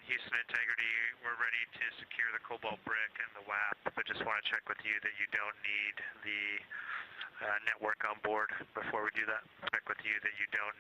Houston Integrity, we're ready to secure the cobalt brick and the WAP, but just want to check with you that you don't need the network on board before we do that. Check with you that you don't.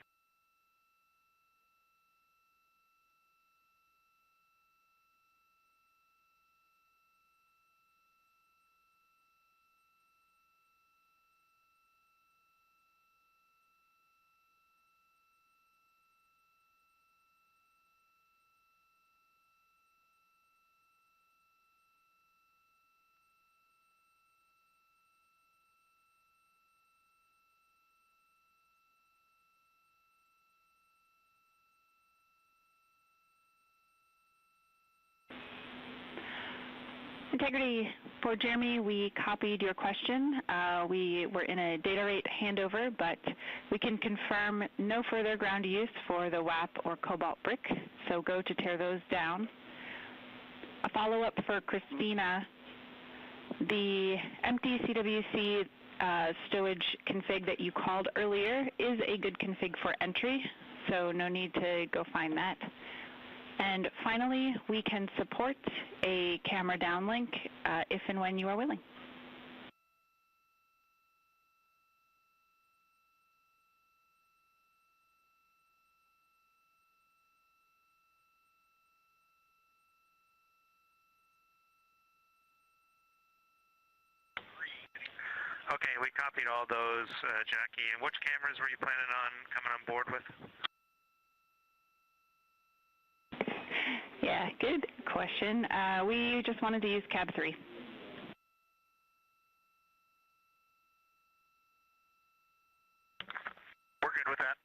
Integrity, for Jeremy, we copied your question. We were in a data rate handover, but we can confirm no further ground use for the WAP or cobalt brick, so go to tear those down. A follow-up for Christina, the empty CWC stowage config that you called earlier is a good config for entry, so no need to go find that. And finally, we can support a camera downlink if and when you are willing. Okay, we copied all those, Jackie. And which cameras were you planning on coming on board with? Yeah, good question. We just wanted to use cab 3. We're good with that.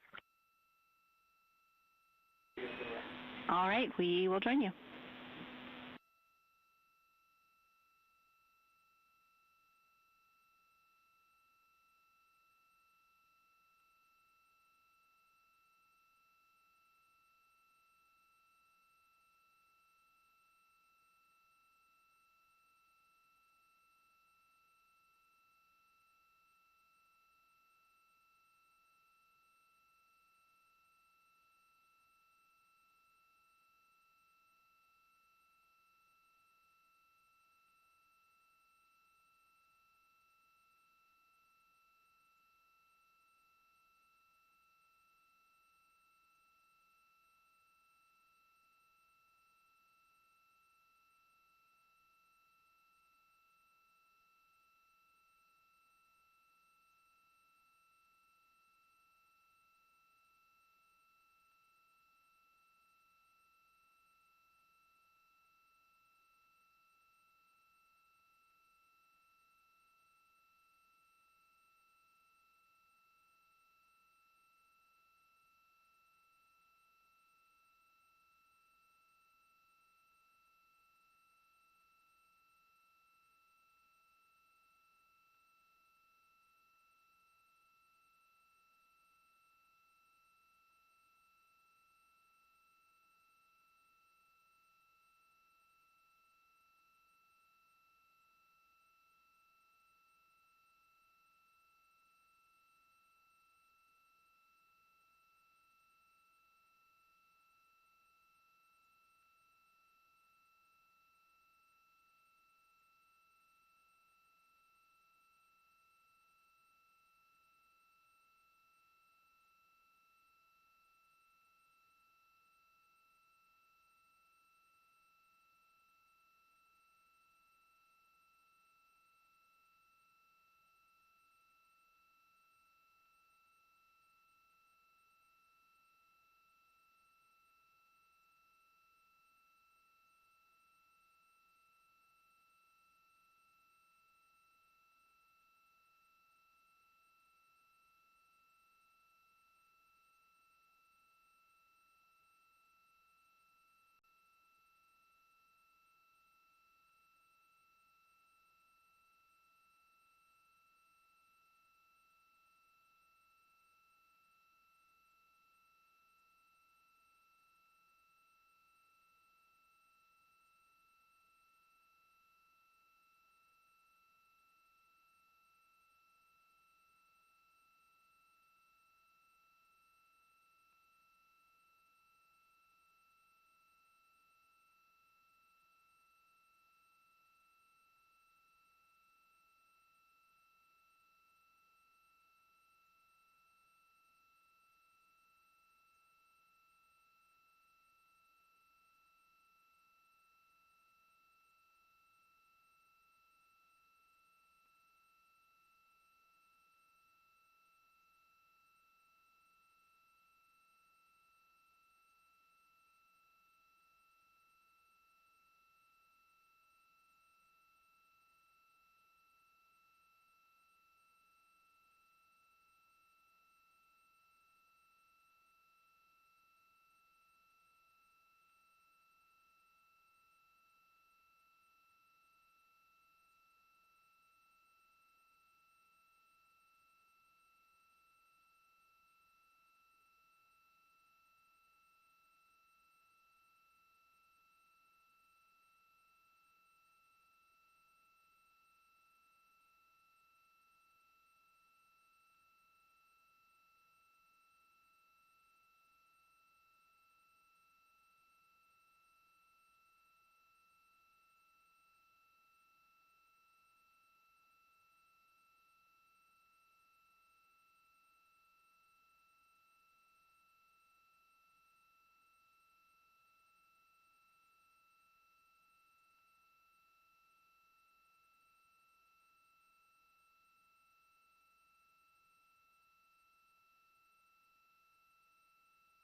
All right, we will join you.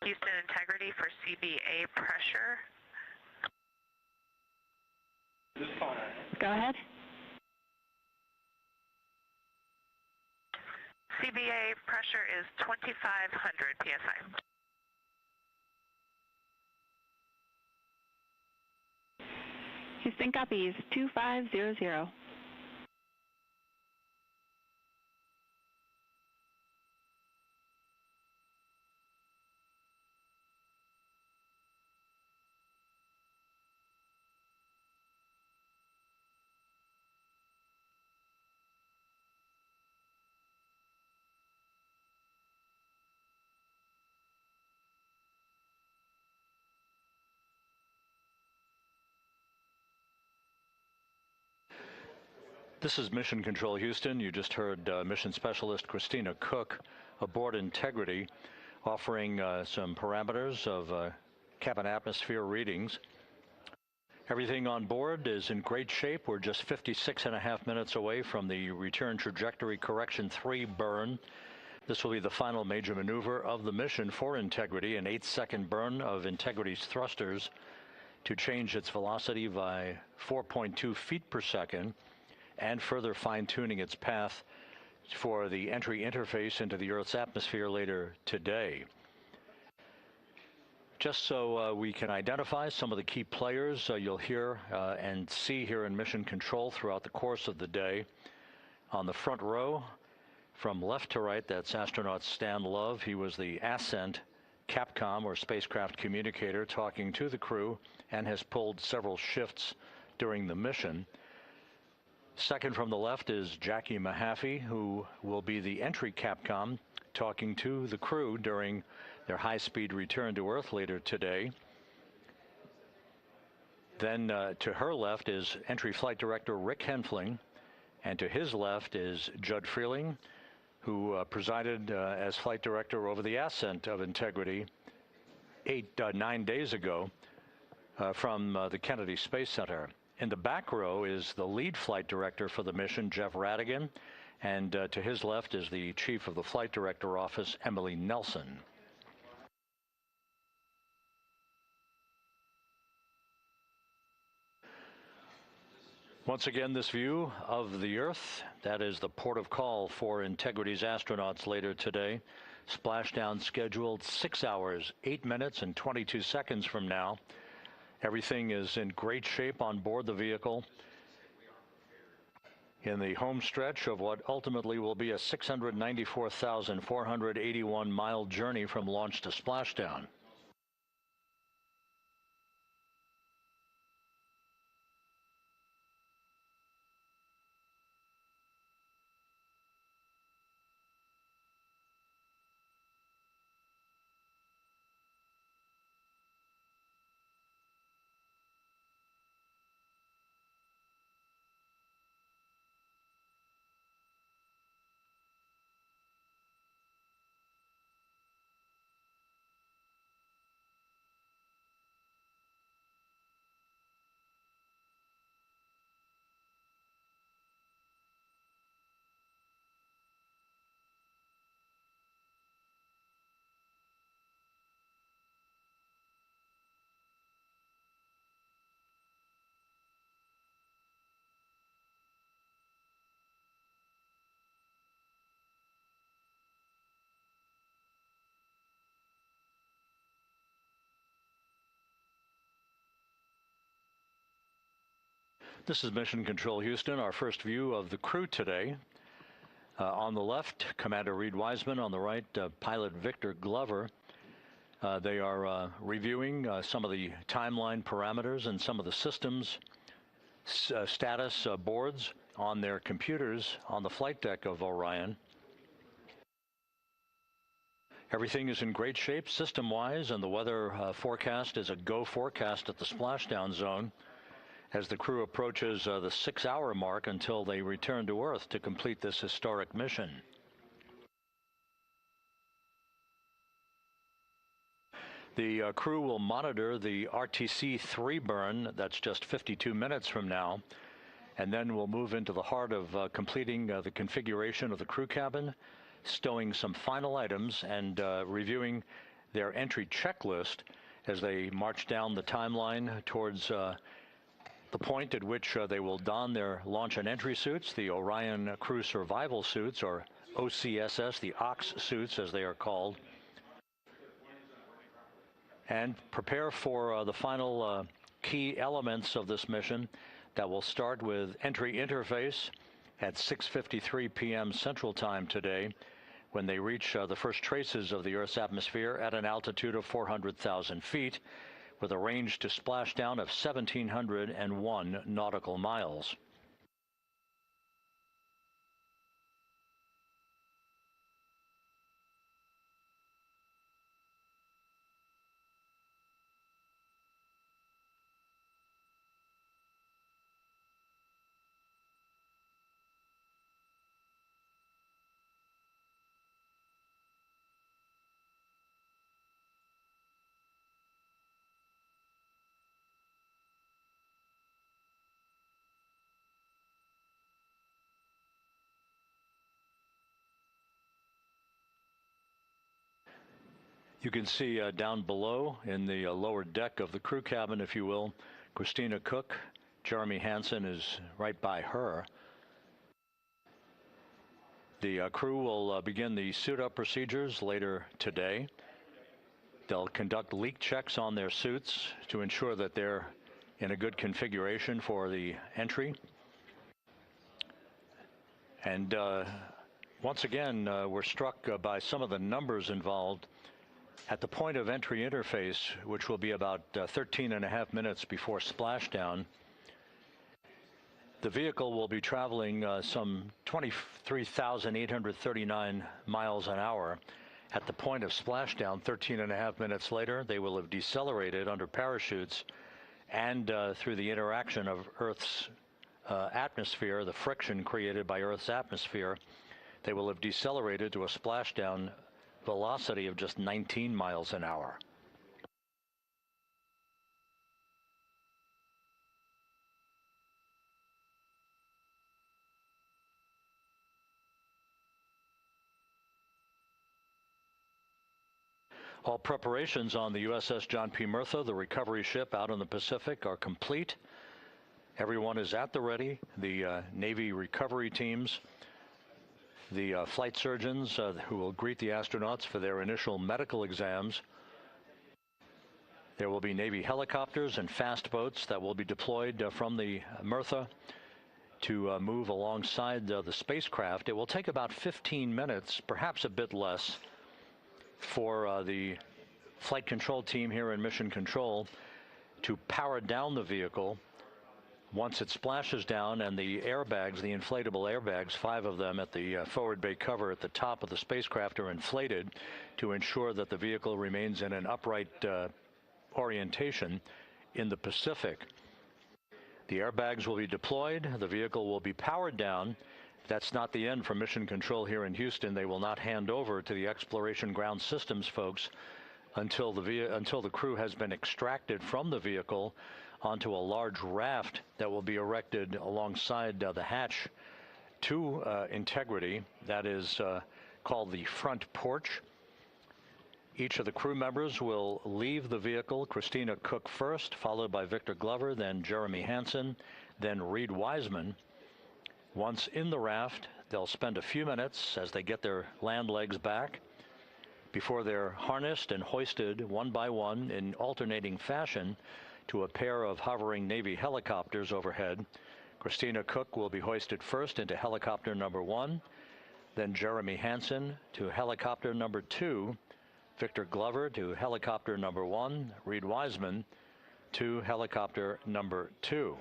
Houston integrity for CBA pressure. Go ahead. CBA pressure is 2,500 psi. Houston copies 2500. This is Mission Control Houston. You just heard Mission Specialist Christina Cook aboard Integrity offering some parameters of cabin atmosphere readings. Everything on board is in great shape. We're just 56.5 minutes away from the return trajectory correction 3 burn. This will be the final major maneuver of the mission for Integrity, an 8-second burn of Integrity's thrusters to change its velocity by 4.2 feet per second. And further fine-tuning its path for the entry interface into the Earth's atmosphere later today. Just so we can identify some of the key players you'll hear and see here in Mission Control throughout the course of the day. On the front row, from left to right, that's astronaut Stan Love. He was the Ascent Capcom, or spacecraft communicator, talking to the crew and has pulled several shifts during the mission. Second from the left is Jackie Mahaffey, who will be the entry Capcom, talking to the crew during their high-speed return to Earth later today. Then to her left is entry flight director Rick Henfling, and to his left is Judd Freeling, who presided as flight director over the ascent of Integrity 9 days ago from the Kennedy Space Center. In the back row is the lead flight director for the mission, Jeff Radigan, and to his left is the chief of the flight director office, Emily Nelson. Once again, this view of the Earth, that is the port of call for Integrity's astronauts later today. Splashdown scheduled 6 hours, 8 minutes, and 22 seconds from now. Everything is in great shape on board the vehicle in the home stretch of what ultimately will be a 694,481-mile journey from launch to splashdown. This is Mission Control Houston, our first view of the crew today. On the left, Commander Reed Wiseman. On the right, pilot Victor Glover. They are reviewing some of the timeline parameters and some of the systems status boards on their computers on the flight deck of Orion. Everything is in great shape system-wise, and the weather forecast is a go forecast at the splashdown zone as the crew approaches the 6-hour mark until they return to Earth to complete this historic mission. The crew will monitor the RTC-3 burn. That's just 52 minutes from now. And then we'll move into the heart of completing the configuration of the crew cabin, stowing some final items, and reviewing their entry checklist as they march down the timeline towards the point at which they will don their launch and entry suits, the Orion Crew Survival Suits, or OCSS, the OX suits as they are called, and prepare for the final key elements of this mission that will start with entry interface at 6:53 p.m. Central Time today, when they reach the first traces of the Earth's atmosphere at an altitude of 400,000 feet, with a range to splashdown of 1,701 nautical miles. You can see down below in the lower deck of the crew cabin, if you will, Christina Cook. Jeremy Hansen is right by her. The crew will begin the suit-up procedures later today. They'll conduct leak checks on their suits to ensure that they're in a good configuration for the entry. And once again, we're struck by some of the numbers involved. At the point of entry interface, which will be about 13.5 minutes before splashdown, the vehicle will be traveling some 23,839 miles an hour. At the point of splashdown, 13.5 minutes later, they will have decelerated under parachutes and through the interaction of Earth's atmosphere, the friction created by Earth's atmosphere, they will have decelerated to a splashdown velocity of just 19 miles an hour. All preparations on the USS John P. Murtha, the recovery ship out in the Pacific, are complete. Everyone is at the ready. The Navy recovery teams, the flight surgeons who will greet the astronauts for their initial medical exams. There will be Navy helicopters and fast boats that will be deployed from the Murtha to move alongside the spacecraft. It will take about 15 minutes, perhaps a bit less, for the flight control team here in Mission Control to power down the vehicle. Once it splashes down and the airbags, the inflatable airbags, 5 of them at the forward bay cover at the top of the spacecraft, are inflated to ensure that the vehicle remains in an upright orientation in the Pacific. The airbags will be deployed. The vehicle will be powered down. That's not the end for Mission Control here in Houston. They will not hand over to the Exploration Ground Systems folks until the crew has been extracted from the vehicle onto a large raft that will be erected alongside the hatch to Integrity. That is called the front porch. Each of the crew members will leave the vehicle, Christina Cook first, followed by Victor Glover, then Jeremy Hansen, then Reed Wiseman. Once in the raft, they'll spend a few minutes as they get their land legs back before they're harnessed and hoisted one by one in alternating fashion to a pair of hovering Navy helicopters overhead. Christina Cook will be hoisted first into helicopter number 1, then Jeremy Hansen to helicopter number 2, Victor Glover to helicopter number 1, Reed Wiseman to helicopter number 2.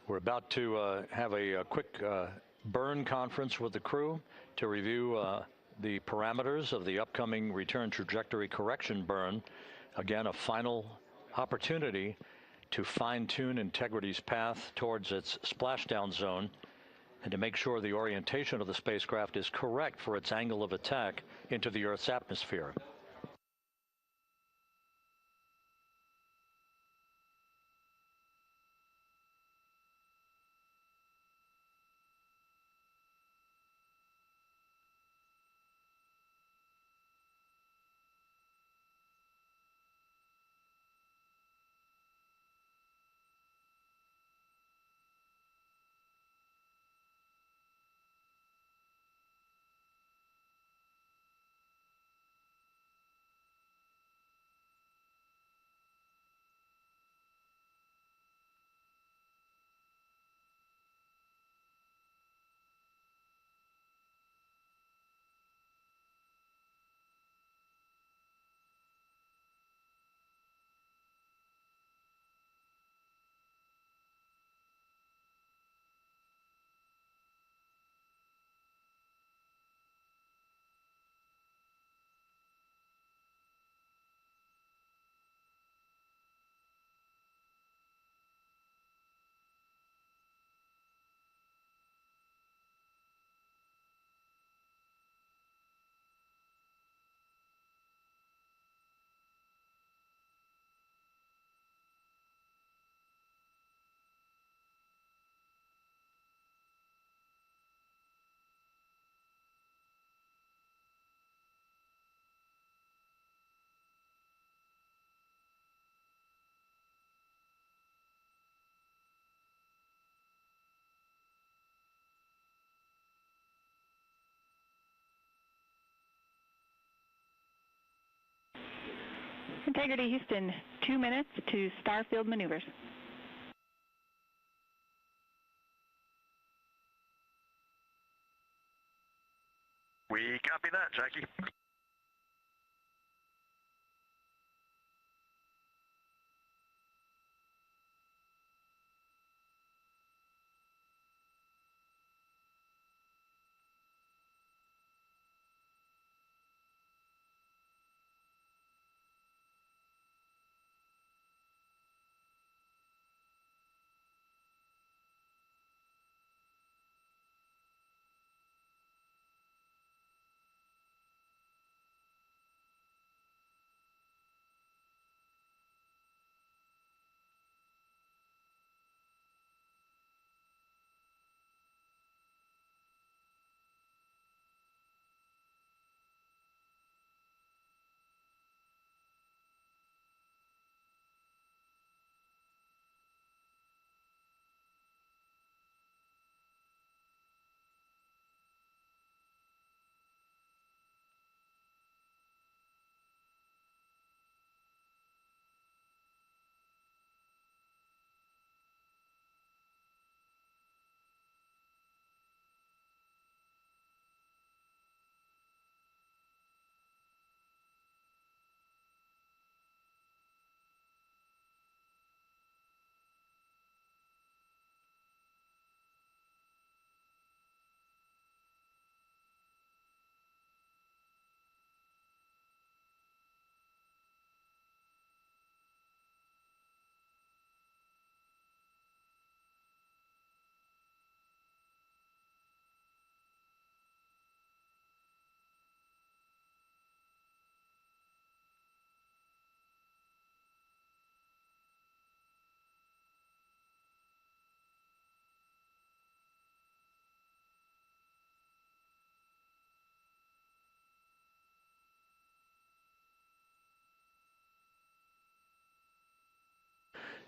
We're about to have a quick burn conference with the crew to review the parameters of the upcoming return trajectory correction burn. Again, a final opportunity to fine-tune Integrity's path towards its splashdown zone and to make sure the orientation of the spacecraft is correct for its angle of attack into the Earth's atmosphere. Integrity Houston, 2 minutes to starfield maneuvers. We copy that, Jackie.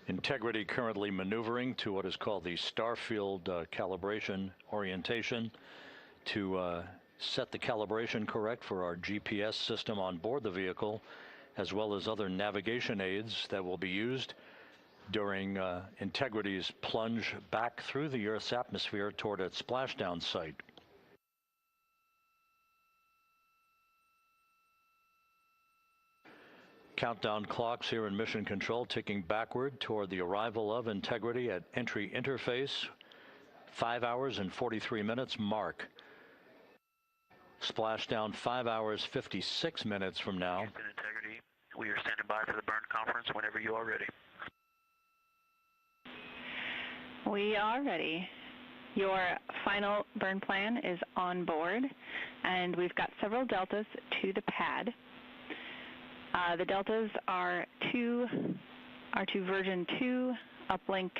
Integrity currently maneuvering to what is called the starfield calibration orientation to set the calibration correct for our GPS system on board the vehicle, as well as other navigation aids that will be used during Integrity's plunge back through the Earth's atmosphere toward its splashdown site. Countdown clocks here in Mission Control ticking backward toward the arrival of Integrity at entry interface. 5 hours and 43 minutes mark. Splashdown 5 hours 56 minutes from now. Houston Integrity, we are standing by for the burn conference whenever you are ready. We are ready. Your final burn plan is on board, and we've got several deltas to the pad. The deltas are to version 2 uplink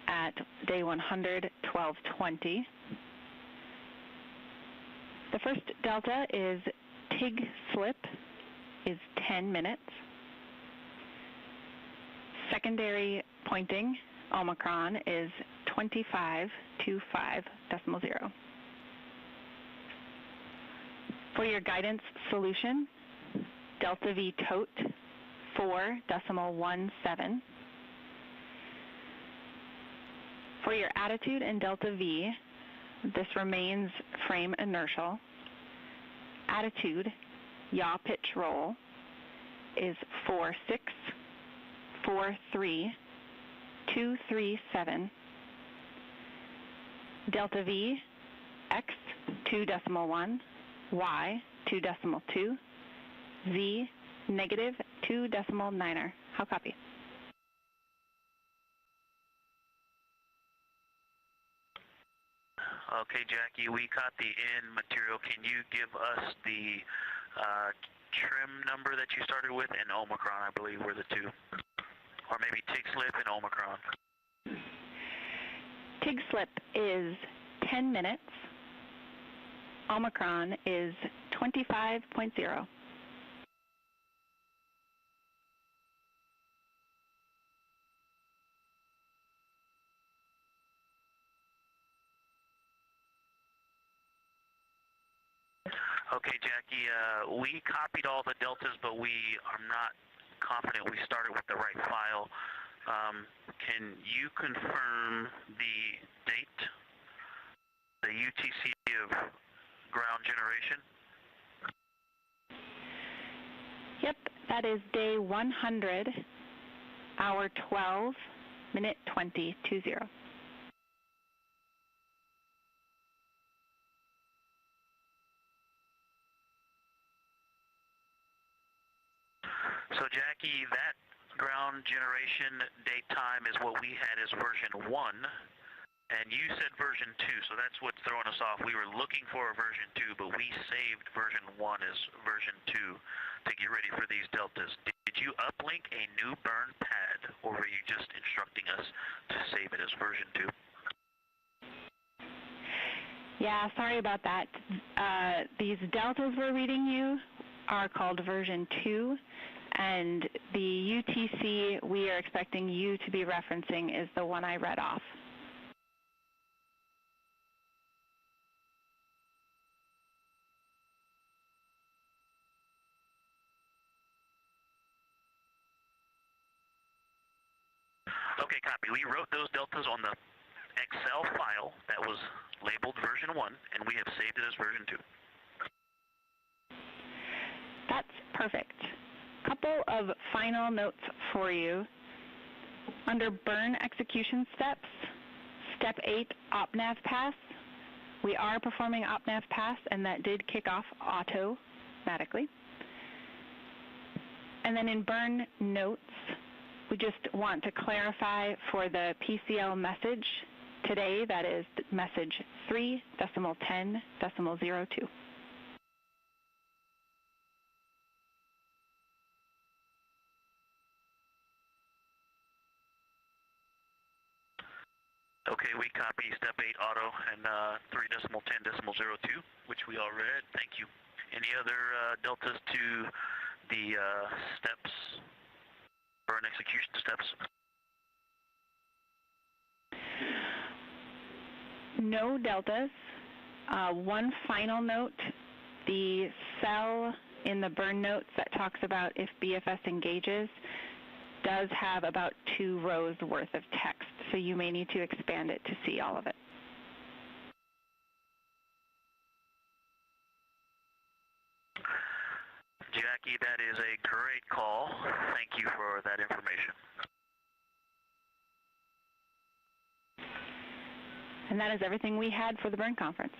at day 100, 12:20. The first delta is TIG slip is 10 minutes. Secondary pointing Omicron is 2525.0. For your guidance solution, Delta V tote 4.17. For your attitude in Delta V, this remains frame inertial. Attitude, yaw pitch roll, is 4643.237. Delta V, X 2.1, Y 2.2, Z negative 2.9. How copy? Okay, Jackie, we caught the in material. Can you give us the trim number that you started with and Omicron, I believe, were the two? Or maybe TIG slip and Omicron. TIG slip is 10 minutes. Omicron is 25.0. Okay, Jackie, we copied all the deltas, but we are not confident we started with the right file. Can you confirm the date, the UTC of ground generation? Yep, that is day 100, hour 12, minute 20, 20. So Jackie, that ground generation date time is what we had as version 1, and you said version 2, so that's what's throwing us off. We were looking for a version 2, but we saved version 1 as version 2 to get ready for these deltas. Did you uplink a new burn pad, or were you just instructing us to save it as version 2? Yeah, sorry about that. These deltas we're reading you are called version 2, and the UTC we are expecting you to be referencing is the one I read off. Okay, copy. We wrote those deltas on the Excel file that was labeled version 1, and we have saved it as version 2. That's perfect. Couple of final notes for you. Under burn execution steps, step 8, OpNav pass. We are performing OpNav pass, and that did kick off automatically. And then in burn notes, we just want to clarify for the PCL message today, that is message 3.10.02. Okay, we copy step 8 auto and 3.10.02, which we all read. Thank you. Any other deltas to the steps, burn execution steps? No deltas. One final note, the cell in the burn notes that talks about if BFS engages does have about 2 rows worth of text, so you may need to expand it to see all of it. Jackie, that is a great call. Thank you for that information. And that is everything we had for the burn conference.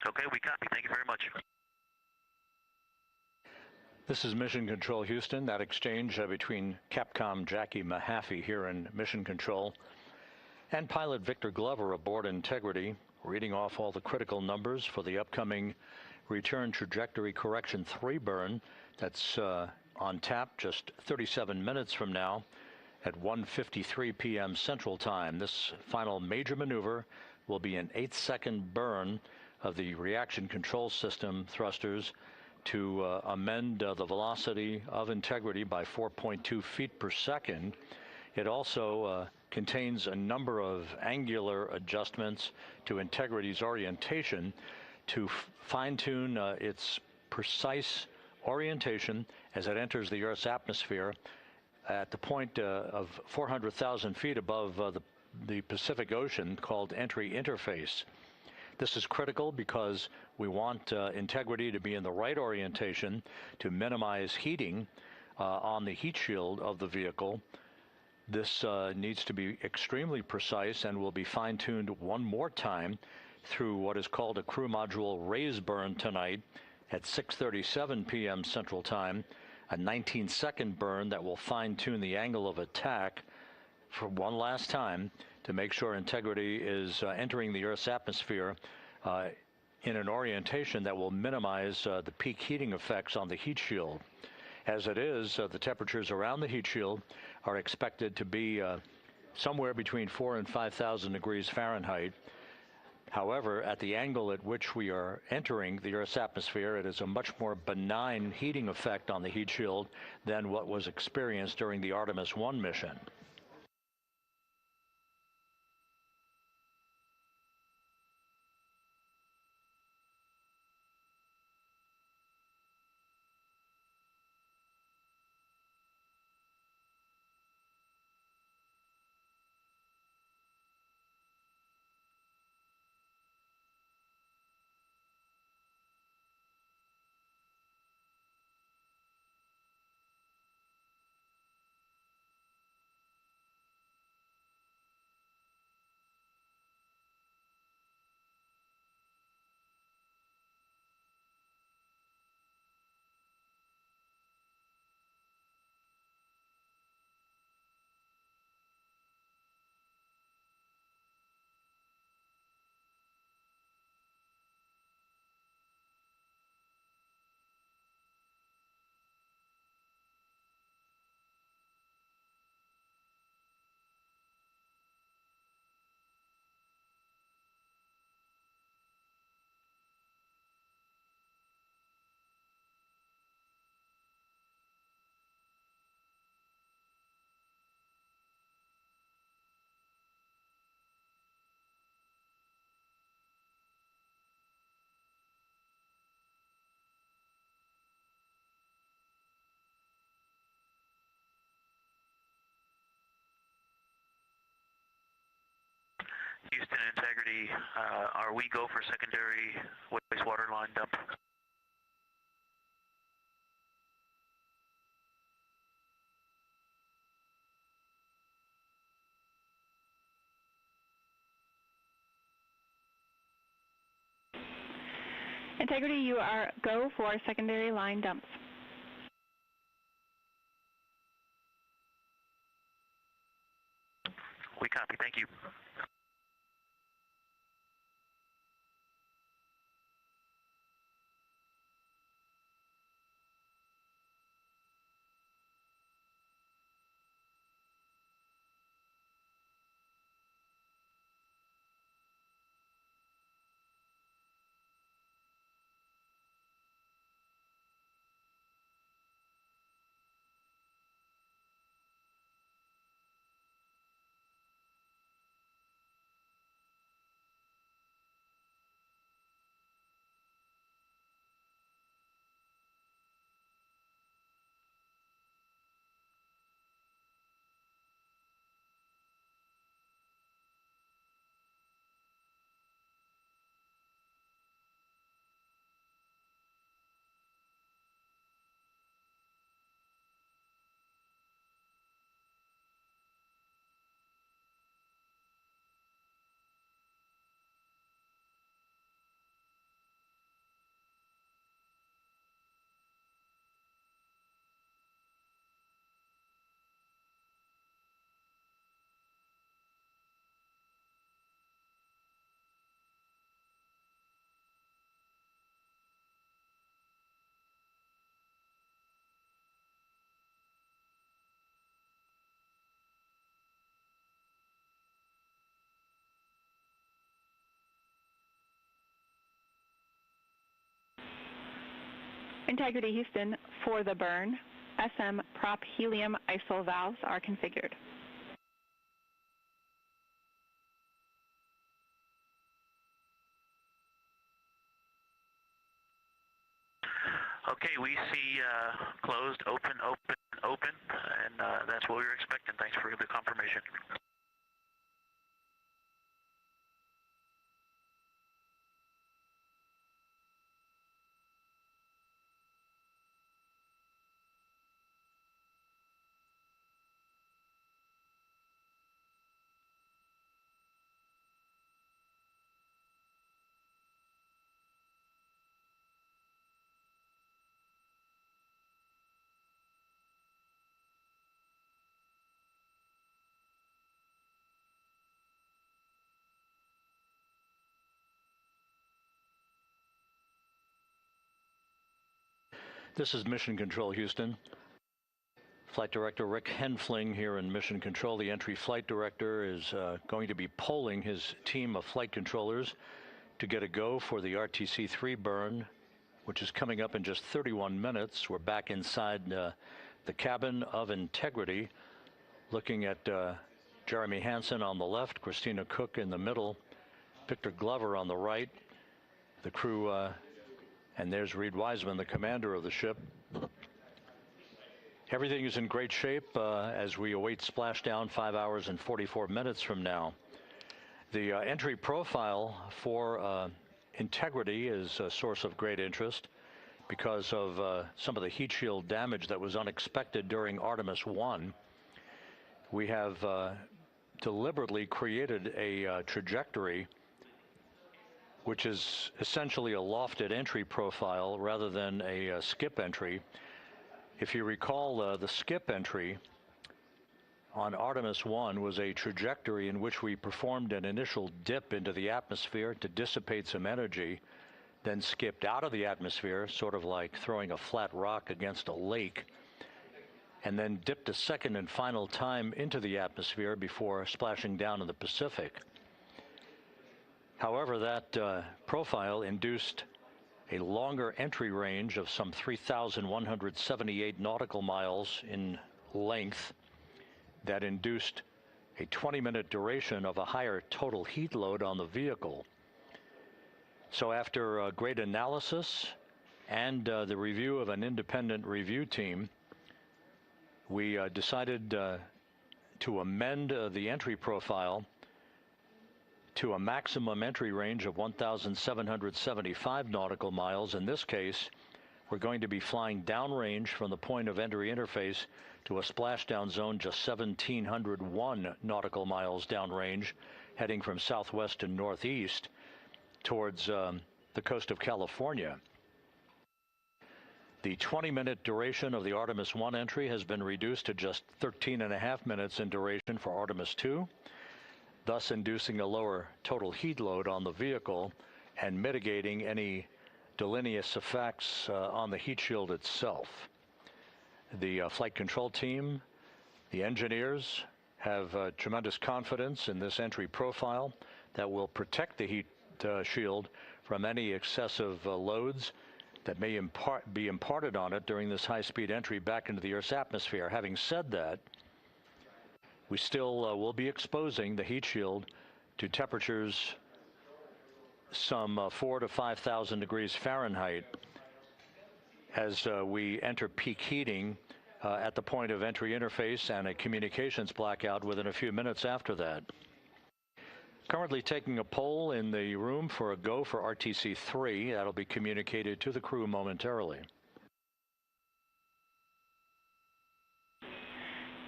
Okay, we copy. Thank you very much. This is Mission Control Houston. That exchange between Capcom Jackie Mahaffey here in Mission Control and pilot Victor Glover aboard Integrity, reading off all the critical numbers for the upcoming Return Trajectory Correction 3 burn. That's on tap just 37 minutes from now at 1:53 p.m. Central Time. This final major maneuver will be an 8-second burn of the reaction control system thrusters to amend the velocity of Integrity by 4.2 feet per second. It also contains a number of angular adjustments to Integrity's orientation to fine-tune its precise orientation as it enters the Earth's atmosphere at the point of 400,000 feet above the Pacific Ocean, called entry interface. This is critical because we want Integrity to be in the right orientation to minimize heating on the heat shield of the vehicle. This needs to be extremely precise and will be fine-tuned one more time through what is called a crew module raise burn tonight at 6:37 p.m. Central Time, a 19-second burn that will fine-tune the angle of attack for one last time to make sure Integrity is entering the Earth's atmosphere in an orientation that will minimize the peak heating effects on the heat shield. As it is, the temperatures around the heat shield are expected to be somewhere between 4,000 and 5,000 degrees Fahrenheit. However, at the angle at which we are entering the Earth's atmosphere, it is a much more benign heating effect on the heat shield than what was experienced during the Artemis I mission. Houston Integrity, are we go for secondary wastewater line dump? Integrity, you are go for secondary line dumps. We copy, thank you. Integrity Houston, for the burn, SM prop helium isol valves are configured. Okay, we see closed, open, open, open, and that's what we were expecting. Thanks for the confirmation. This is Mission Control Houston. Flight Director Rick Henfling here in Mission Control. The entry flight director is going to be polling his team of flight controllers to get a go for the RTC-3 burn, which is coming up in just 31 minutes. We're back inside the cabin of Integrity, looking at Jeremy Hansen on the left, Christina Cook in the middle, Victor Glover on the right. The crew, and there's Reed Wiseman, the commander of the ship. Everything is in great shape as we await splashdown 5 hours and 44 minutes from now. The entry profile for Integrity is a source of great interest because of some of the heat shield damage that was unexpected during Artemis I. We have deliberately created a trajectory which is essentially a lofted entry profile rather than a skip entry. If you recall, the skip entry on Artemis I was a trajectory in which we performed an initial dip into the atmosphere to dissipate some energy, then skipped out of the atmosphere, sort of like throwing a flat rock against a lake, and then dipped a second and final time into the atmosphere before splashing down in the Pacific. However, that profile induced a longer entry range of some 3,178 nautical miles in length that induced a 20-minute duration of a higher total heat load on the vehicle. So after a great analysis and the review of an independent review team, we decided to amend the entry profile to a maximum entry range of 1,775 nautical miles. In this case, we're going to be flying downrange from the point of entry interface to a splashdown zone just 1,701 nautical miles downrange, heading from southwest to northeast towards the coast of California. The 20-minute duration of the Artemis I entry has been reduced to just 13.5 minutes in duration for Artemis II, thus inducing a lower total heat load on the vehicle and mitigating any deleterious effects on the heat shield itself. The flight control team, the engineers, have tremendous confidence in this entry profile that will protect the heat shield from any excessive loads that may be imparted on it during this high-speed entry back into the Earth's atmosphere. Having said that, we still will be exposing the heat shield to temperatures some 4,000 to 5,000 degrees Fahrenheit as we enter peak heating at the point of entry interface and a communications blackout within a few minutes after that. Currently taking a poll in the room for a go for RTC-3. That'll be communicated to the crew momentarily.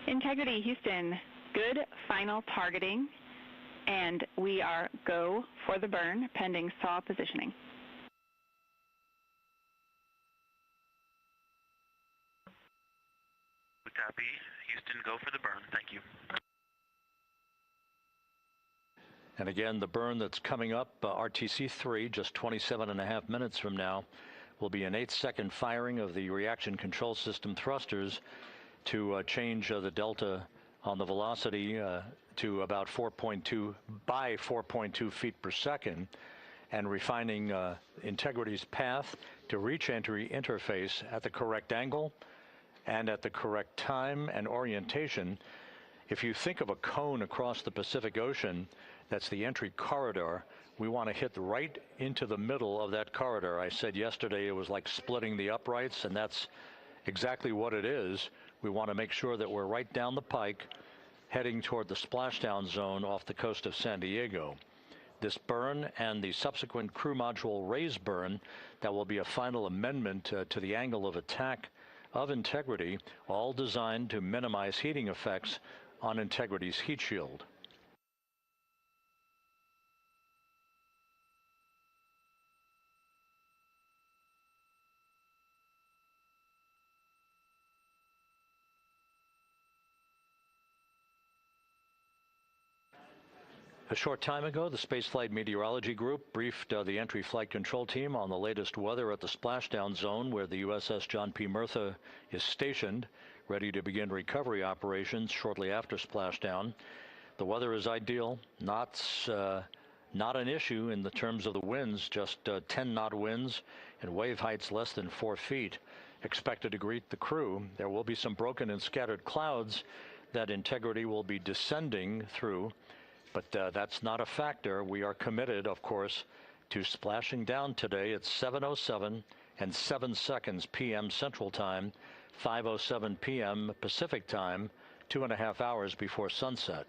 Integrity, Houston, good final targeting, and we are go for the burn pending SAW positioning. We copy. Houston, go for the burn. Thank you. And again, the burn that's coming up, RTC-3, just 27.5 minutes from now, will be an 8-second firing of the reaction control system thrusters to change the delta on the velocity to about 4.2 feet per second, and refining Integrity's path to reach entry interface at the correct angle and at the correct time and orientation. If you think of a cone across the Pacific Ocean, that's the entry corridor. We want to hit right into the middle of that corridor. I said yesterday it was like splitting the uprights, and that's exactly what it is. We want to make sure that we're right down the pike, heading toward the splashdown zone off the coast of San Diego. This burn and the subsequent crew module raise burn, that will be a final amendment to the angle of attack of Integrity, all designed to minimize heating effects on Integrity's heat shield. A short time ago, the Spaceflight Meteorology Group briefed the entry flight control team on the latest weather at the splashdown zone where the USS John P. Murtha is stationed, ready to begin recovery operations shortly after splashdown. The weather is ideal, not an issue in the terms of the winds, just 10-knot winds and wave heights less than 4 feet expected to greet the crew. There will be some broken and scattered clouds that Integrity will be descending through, but that's not a factor. We are committed, of course, to splashing down today at 7:07 and 7 seconds p.m. Central Time, 5:07 p.m. Pacific Time, 2.5 hours before sunset.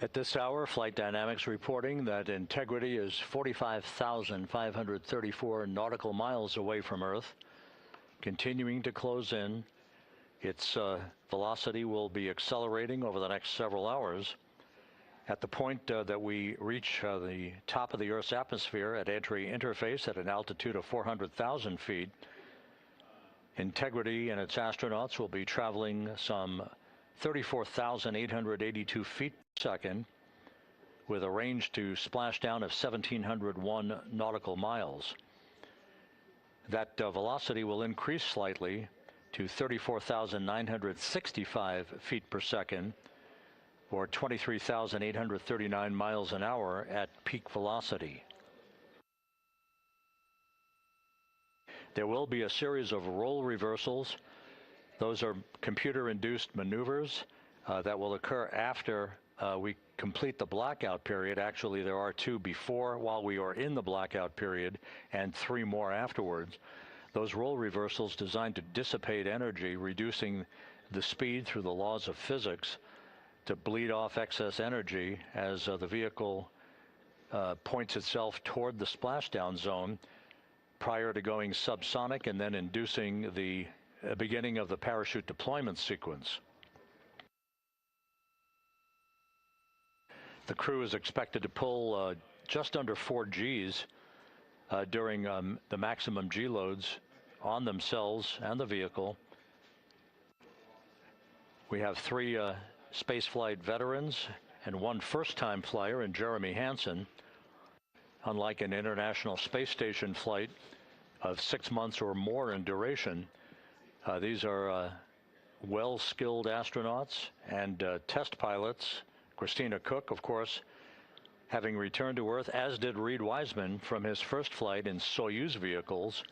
At this hour, Flight Dynamics reporting that Integrity is 45,534 nautical miles away from Earth, continuing to close in. Its velocity will be accelerating over the next several hours. At the point that we reach the top of the Earth's atmosphere at entry interface at an altitude of 400,000 feet, Integrity and its astronauts will be traveling some 34,882 feet per second with a range to splashdown of 1,701 nautical miles. That velocity will increase slightly to 34,965 feet per second, or 23,839 miles an hour at peak velocity. There will be a series of roll reversals. Those are computer-induced maneuvers that will occur after we complete the blackout period. Actually, there are 2 before while we are in the blackout period and 3 more afterwards. Those roll reversals designed to dissipate energy, reducing the speed through the laws of physics to bleed off excess energy as the vehicle points itself toward the splashdown zone prior to going subsonic and then inducing the beginning of the parachute deployment sequence. The crew is expected to pull just under 4 Gs during the maximum G loads on themselves and the vehicle. We have 3 spaceflight veterans and 1 first-time flyer in Jeremy Hansen. Unlike an International Space Station flight of 6 months or more in duration, these are well-skilled astronauts and test pilots. Christina Cook, of course, having returned to Earth, as did Reed Wiseman from his first flight in Soyuz vehicles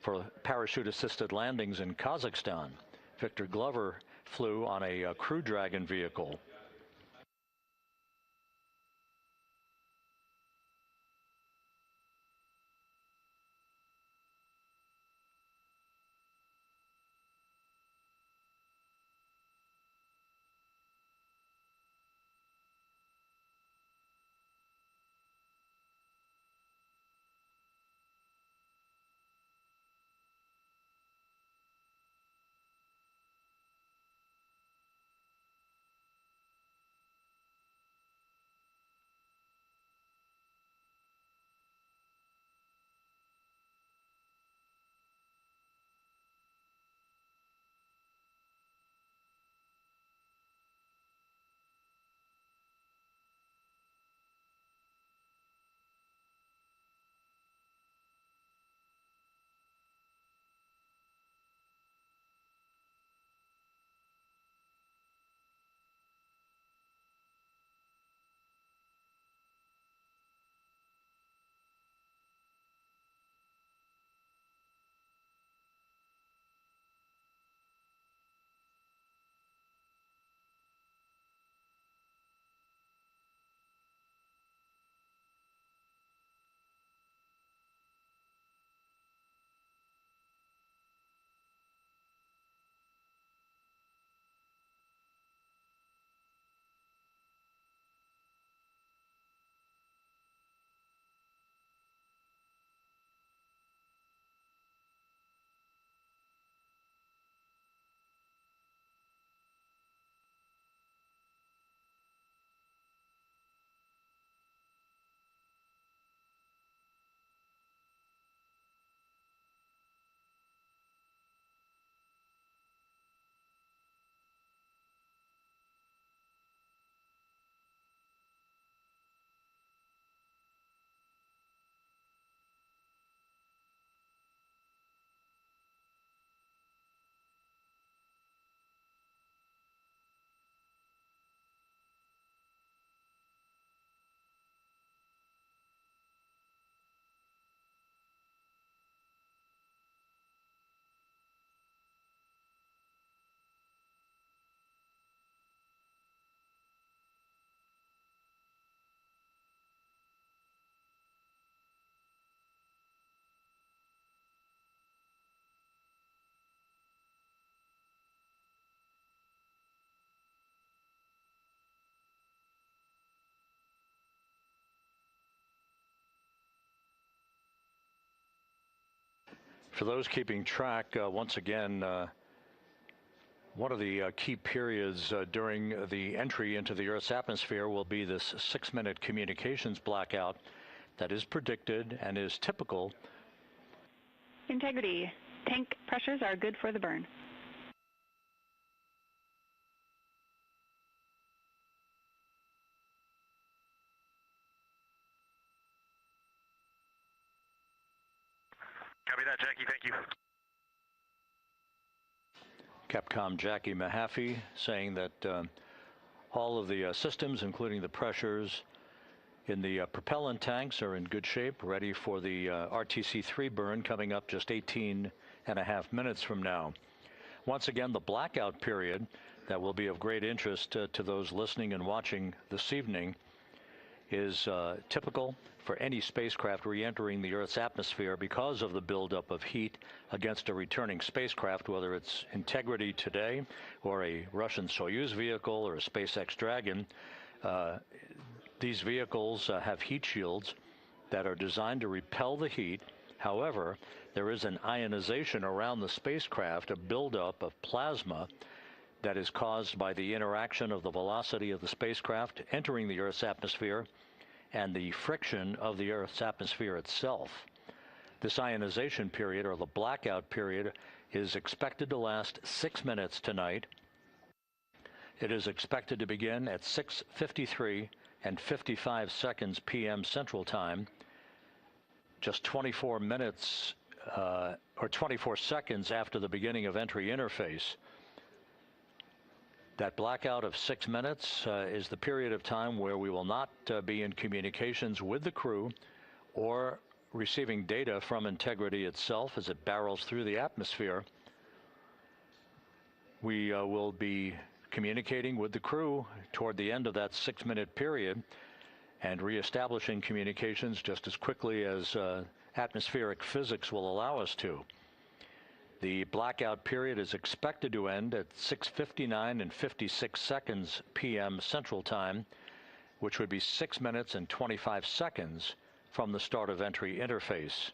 for parachute-assisted landings in Kazakhstan. Victor Glover flew on a Crew Dragon vehicle. For those keeping track, once again, one of the key periods during the entry into the Earth's atmosphere will be this 6-minute communications blackout that is predicted and is typical. Integrity. Tank pressures are good for the burn. Copy that, Jackie. Thank you. Capcom Jackie Mahaffey saying that all of the systems, including the pressures in the propellant tanks, are in good shape, ready for the RTC-3 burn coming up just 18.5 minutes from now. Once again, the blackout period that will be of great interest to those listening and watching this evening is typical for any spacecraft re-entering the Earth's atmosphere because of the buildup of heat against a returning spacecraft, whether it's Integrity today or a Russian Soyuz vehicle or a SpaceX Dragon. These vehicles have heat shields that are designed to repel the heat. However, there is an ionization around the spacecraft, a buildup of plasma that is caused by the interaction of the velocity of the spacecraft entering the Earth's atmosphere and the friction of the Earth's atmosphere itself. This ionization period, or the blackout period, is expected to last 6 minutes tonight. It is expected to begin at 6:53 and 55 seconds p.m. Central Time, just 24 minutes or 24 seconds after the beginning of entry interface. That blackout of 6 minutes is the period of time where we will not be in communications with the crew or receiving data from Integrity itself as it barrels through the atmosphere. We will be communicating with the crew toward the end of that 6-minute period and reestablishing communications just as quickly as atmospheric physics will allow us to. The blackout period is expected to end at 6:59 and 56 seconds p.m. Central Time, which would be 6 minutes and 25 seconds from the start of entry interface.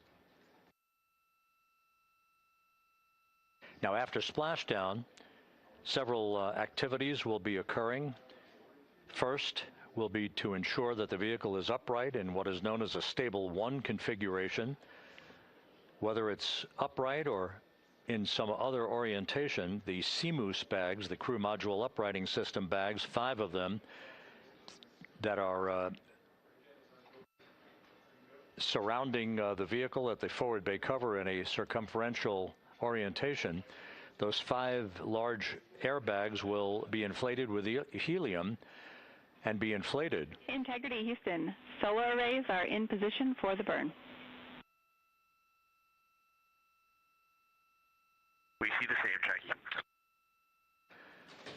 Now, after splashdown, several activities will be occurring. First will be to ensure that the vehicle is upright in what is known as a stable 1 configuration. Whether it's upright or in some other orientation, the CMOOS bags, the crew module uprighting system bags, 5 of them that are surrounding the vehicle at the forward bay cover in a circumferential orientation. Those 5 large airbags will be inflated with helium and be inflated. Integrity, Houston. Solar arrays are in position for the burn. We see the same, Jackie.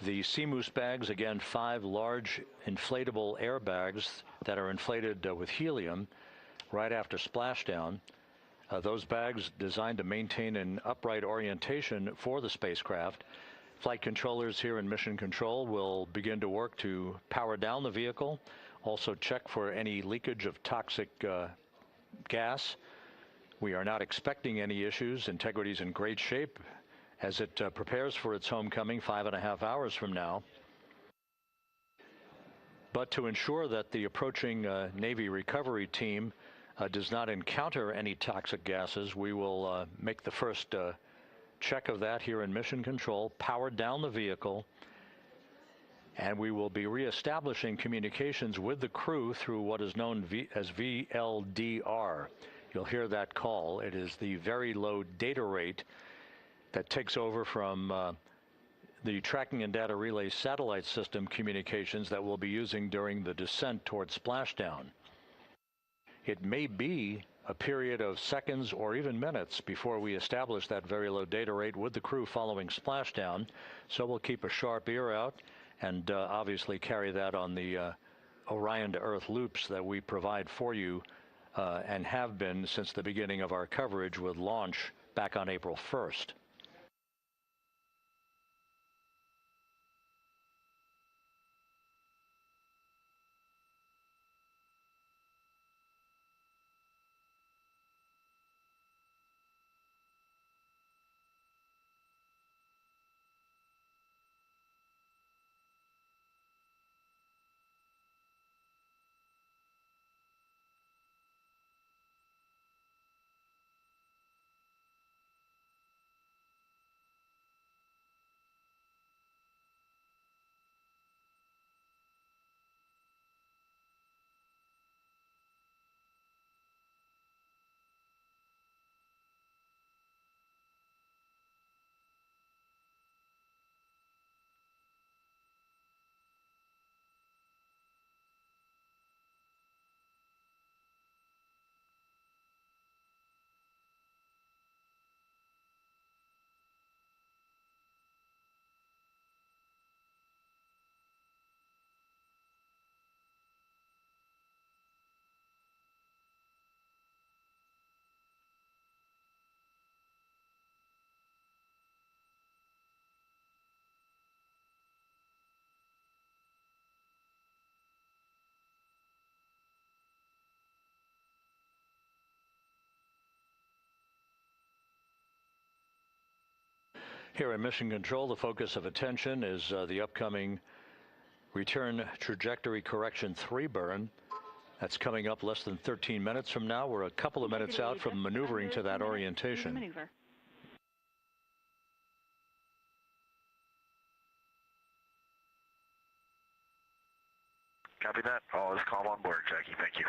The CMOOS bags, again, 5 large inflatable airbags that are inflated with helium right after splashdown. Those bags designed to maintain an upright orientation for the spacecraft. Flight controllers here in Mission Control will begin to work to power down the vehicle, also check for any leakage of toxic gas. We are not expecting any issues. Integrity's in great shape as it prepares for its homecoming 5.5 hours from now. But to ensure that the approaching Navy recovery team does not encounter any toxic gases, we will make the first check of that here in Mission Control, power down the vehicle, and we will be reestablishing communications with the crew through what is known as VLDR. You'll hear that call. It is the very low data rate that takes over from the tracking and data relay satellite system communications that we'll be using during the descent towards splashdown. It may be a period of seconds or even minutes before we establish that very low data rate with the crew following splashdown, so we'll keep a sharp ear out and obviously carry that on the Orion to Earth loops that we provide for you and have been since the beginning of our coverage with launch back on April 1st. Here in Mission Control, the focus of attention is the upcoming Return Trajectory Correction 3 burn. That's coming up less than 13 minutes from now. We're a couple of minutes out from maneuvering to that orientation. Copy that. All is calm on board, Jackie. Thank you.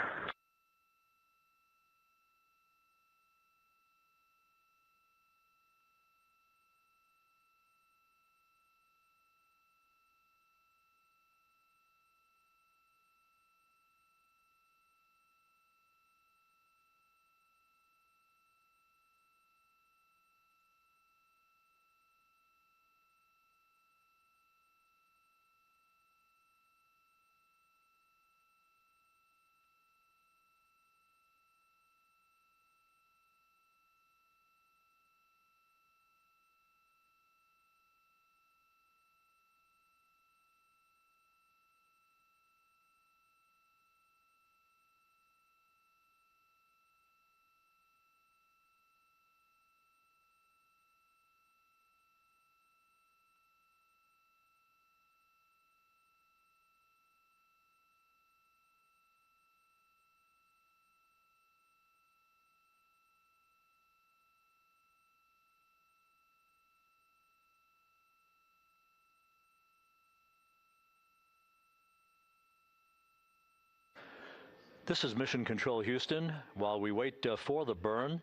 This is Mission Control Houston. While we wait for the burn,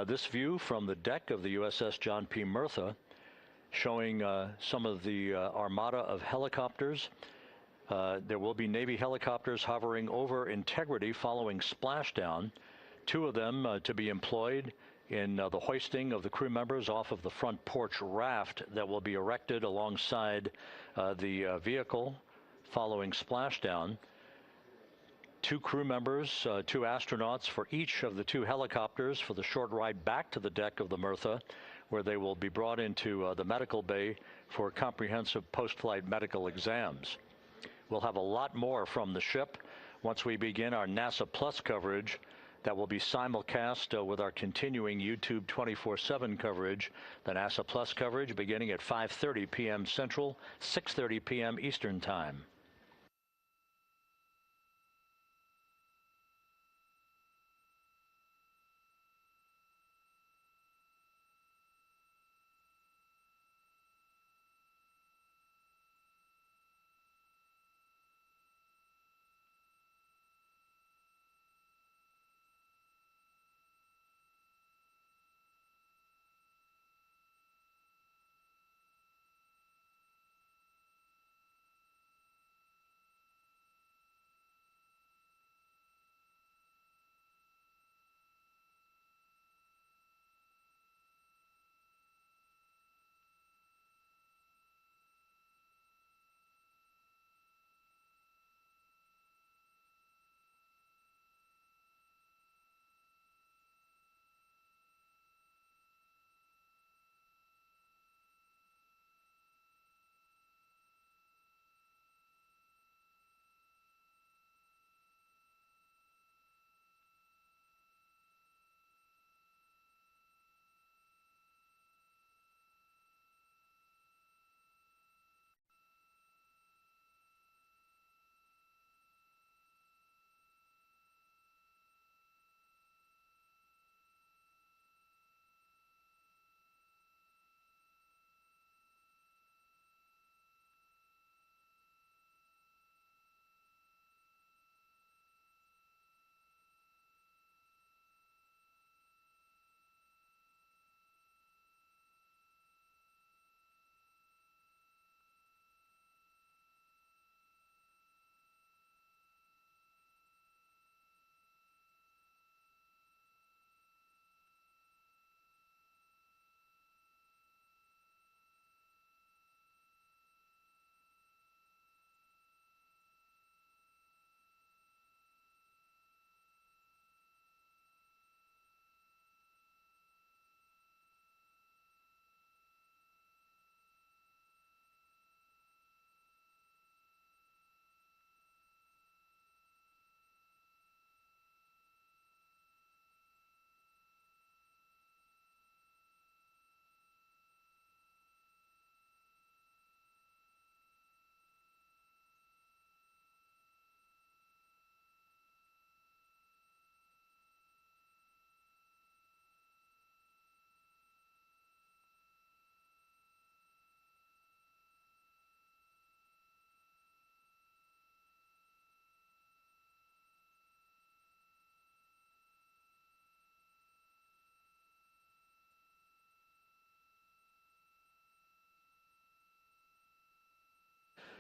this view from the deck of the USS John P. Murtha showing some of the armada of helicopters. There will be Navy helicopters hovering over Integrity following splashdown. 2 of them to be employed in the hoisting of the crew members off of the front porch raft that will be erected alongside the vehicle following splashdown. 2 crew members, 2 astronauts for each of the 2 helicopters for the short ride back to the deck of the Murtha, where they will be brought into the medical bay for comprehensive post-flight medical exams. We'll have a lot more from the ship once we begin our NASA Plus coverage that will be simulcast with our continuing YouTube 24/7 coverage, the NASA Plus coverage beginning at 5:30 p.m. Central, 6:30 p.m. Eastern Time.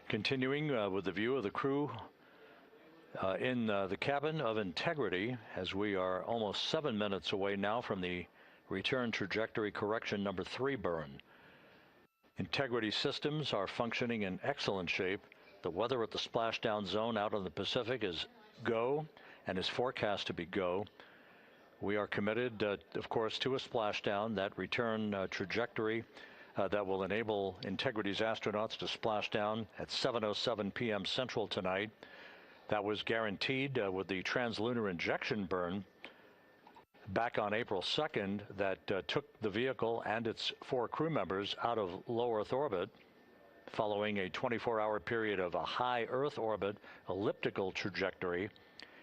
Continuing with the view of the crew in the cabin of Integrity, as we are almost 7 minutes away now from the return trajectory correction number 3 burn. Integrity systems are functioning in excellent shape. The weather at the splashdown zone out in the Pacific is go and is forecast to be go. We are committed, of course, to a splashdown, that return trajectory that will enable Integrity's astronauts to splash down at 7:07 p.m. Central tonight. That was guaranteed with the translunar injection burn back on April 2nd that took the vehicle and its 4 crew members out of low Earth orbit, following a 24-hour period of a high Earth orbit elliptical trajectory.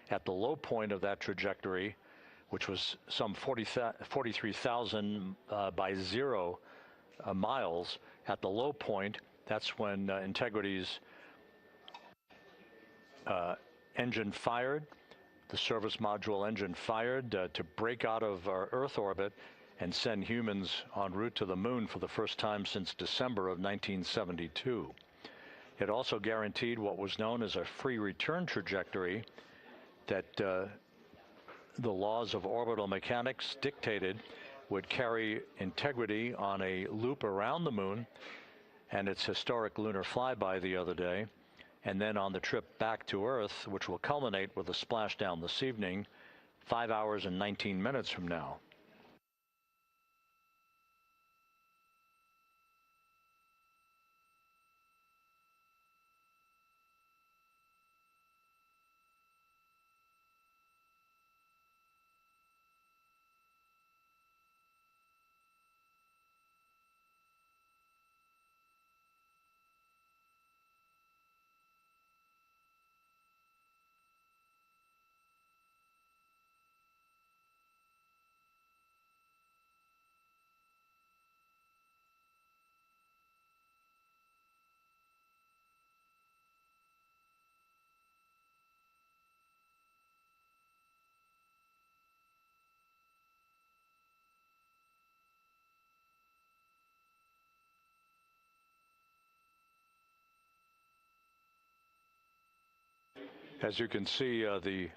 At the low point of that trajectory, which was some 43,000 by 0 miles, at the low point, that's when Integrity's engine fired, the service module engine fired to break out of our Earth orbit and send humans en route to the moon for the first time since December of 1972. It also guaranteed what was known as a free return trajectory that the laws of orbital mechanics dictated would carry Integrity on a loop around the moon and its historic lunar flyby the other day, and then on the trip back to Earth, which will culminate with a splashdown this evening, 5 hours and 19 minutes from now. As you can see, the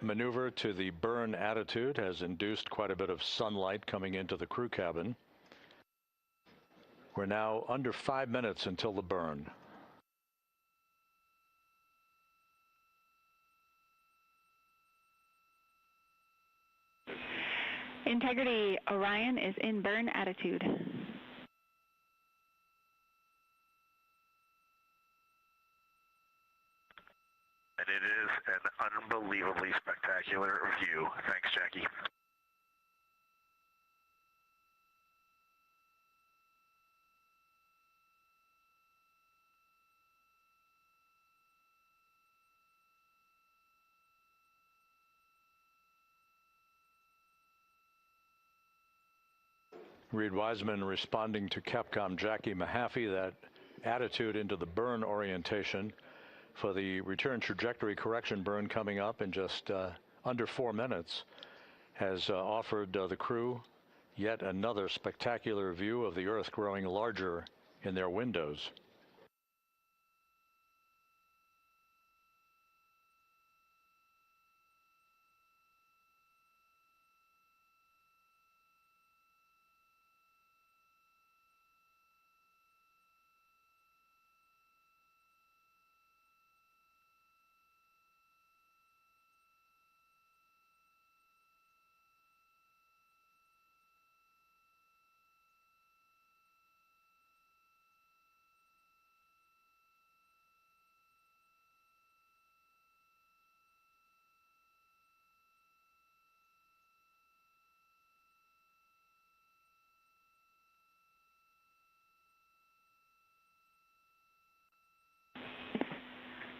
maneuver to the burn attitude has induced quite a bit of sunlight coming into the crew cabin. We're now under 5 minutes until the burn. Integrity, Orion is in burn attitude. And it is an unbelievably spectacular view. Thanks, Jackie. Reed Wiseman responding to Capcom Jackie Mahaffey, that attitude into the burn orientation for the return trajectory correction burn coming up in just under 4 minutes has offered the crew yet another spectacular view of the Earth growing larger in their windows.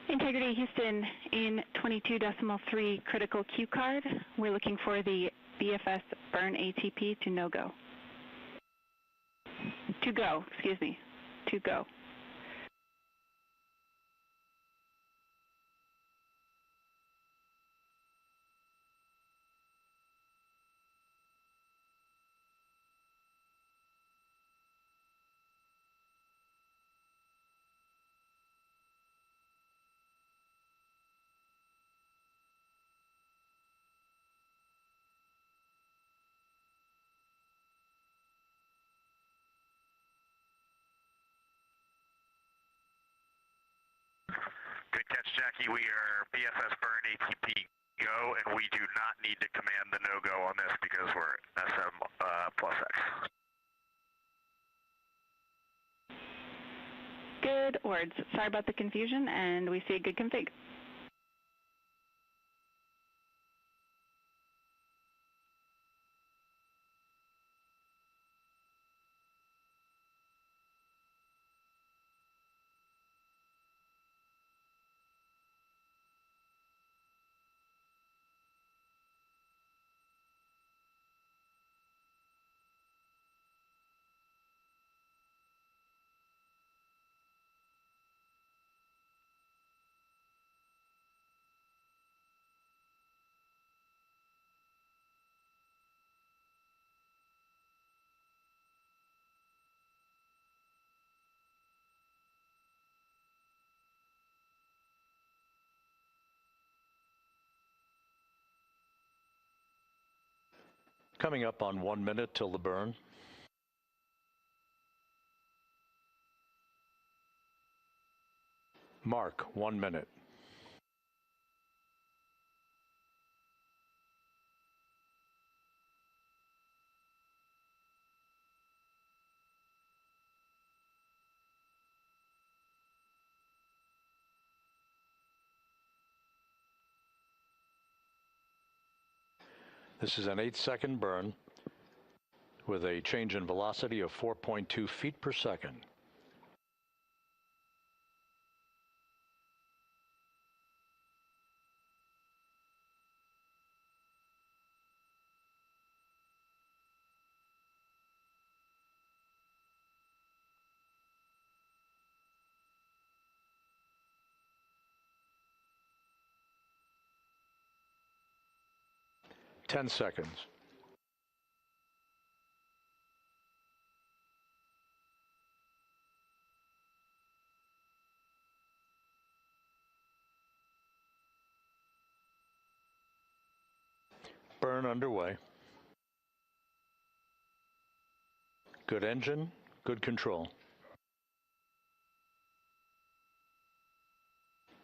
Integrity Houston in 22.3 critical Q card. We're looking for the BFS burn ATP to no go. To go, excuse me, to go. Jackie, we are BFS burn ATP go, and we do not need to command the no-go on this because we're SM plus X. Good words. Sorry about the confusion, and we see a good config. Coming up on 1 minute till the burn. Mark, 1 minute. This is an 8-second burn with a change in velocity of 4.2 feet per second. Ten seconds. Burn underway. Good engine, good control.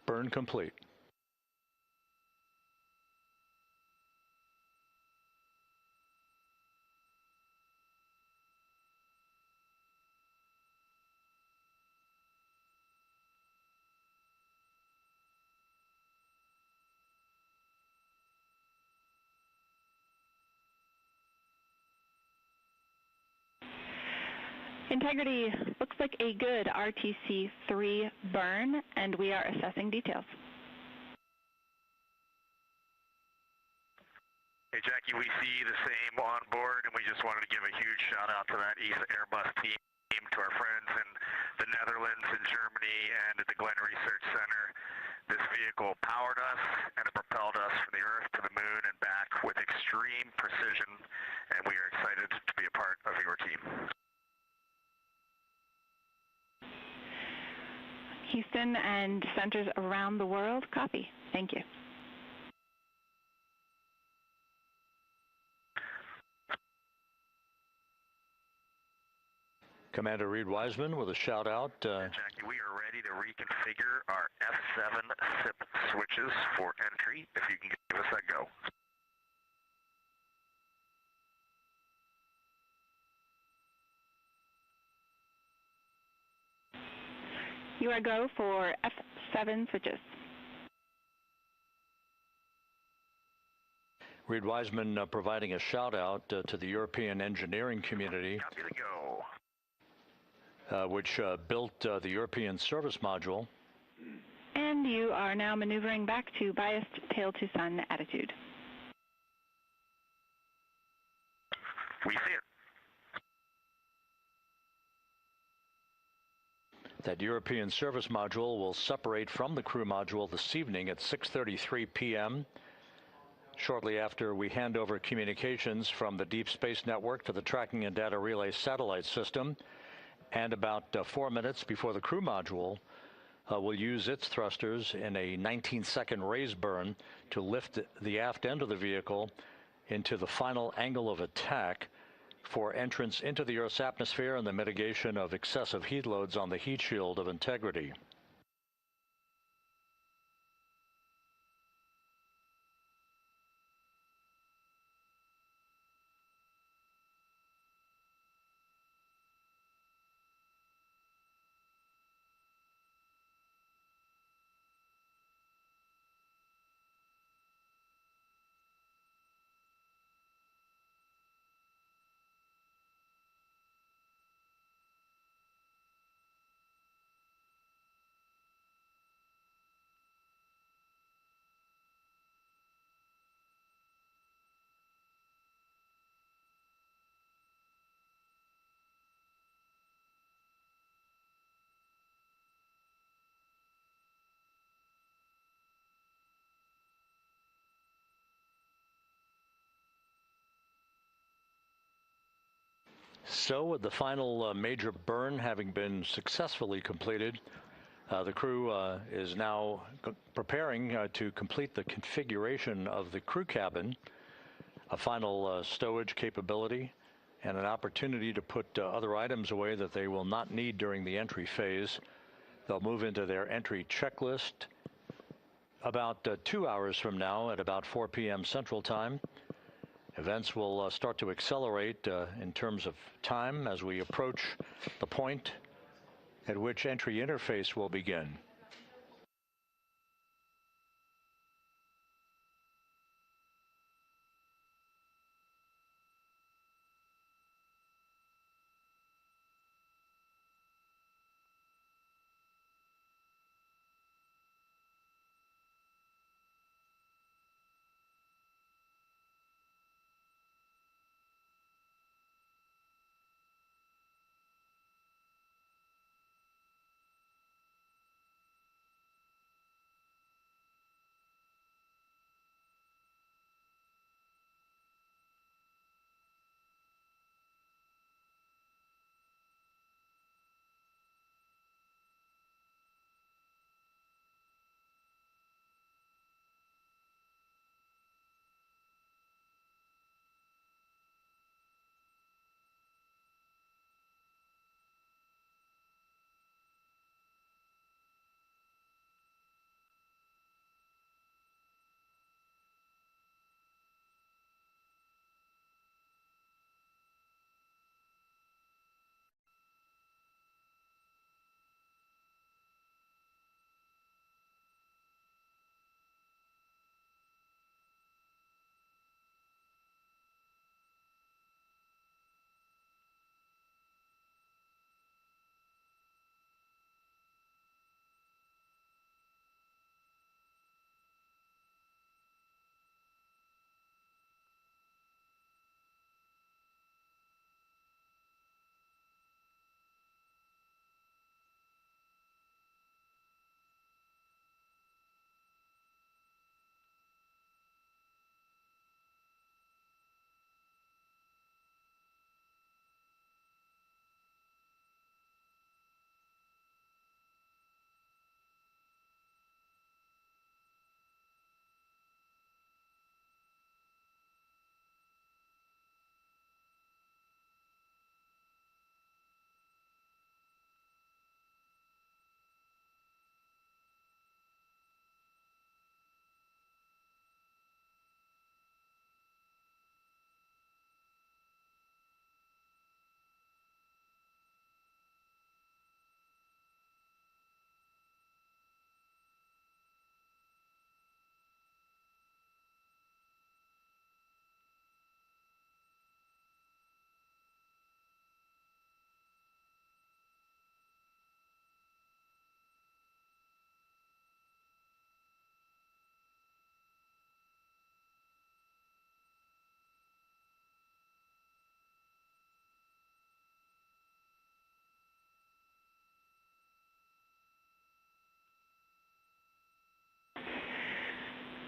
Burn complete. Integrity looks like a good RTC-3 burn, and we are assessing details. Hey, Jackie, we see the same on board, and we just wanted to give a huge shout-out to that ESA Airbus team, to our friends in the Netherlands and Germany and at the Glenn Research Center. This vehicle powered us, and it propelled us from the Earth to the Moon and back with extreme precision, and we are excited to be a part of your team. Houston and centers around the world, copy. Thank you. Commander Reed Wiseman with a shout out. Jackie, we are ready to reconfigure our F7 SIP switches for entry, if you can give us that go. You are go for F7 switches. Reed Wiseman providing a shout out to the European engineering community, Copy the go. which built the European service module. And you are now maneuvering back to biased tail to sun attitude. We see it. That European service module will separate from the crew module this evening at 6:33 p.m. shortly after we hand over communications from the Deep Space Network to the Tracking and Data Relay satellite system, and about 4 minutes before the crew module will use its thrusters in a 19-second raise burn to lift the aft end of the vehicle into the final angle of attack for entrance into the Earth's atmosphere and the mitigation of excessive heat loads on the heat shield of Integrity. So, with the final major burn having been successfully completed, the crew is now preparing to complete the configuration of the crew cabin, a final stowage capability, and an opportunity to put other items away that they will not need during the entry phase. They'll move into their entry checklist about 2 hours from now at about 4 p.m. Central Time. Events will start to accelerate in terms of time as we approach the point at which entry interface will begin.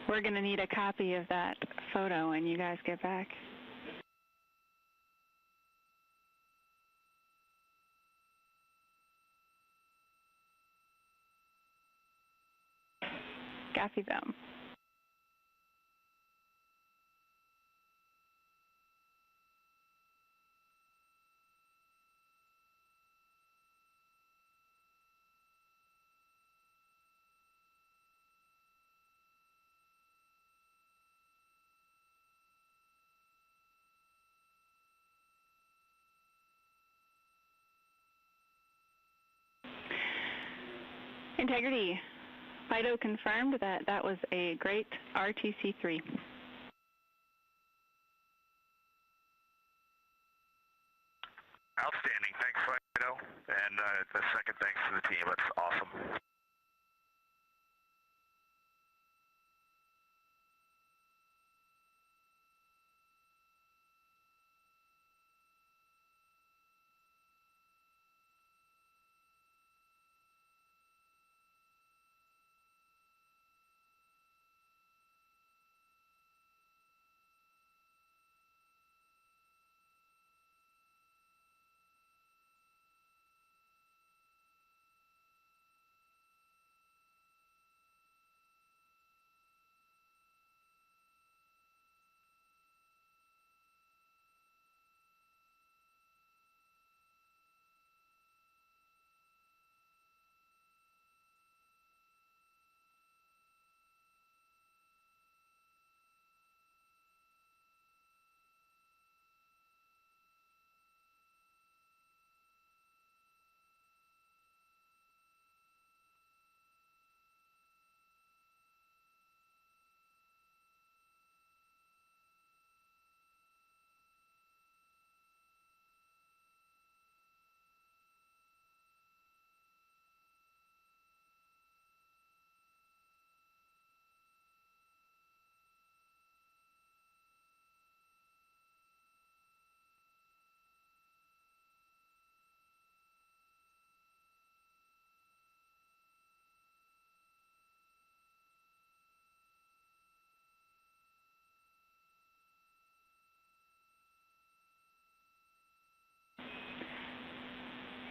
We're going to need a copy of that photo when you guys get back. Copy them. Integrity. FIDO confirmed that that was a great RTC3. Outstanding. Thanks, Fido. And the second thanks to the team. That's awesome.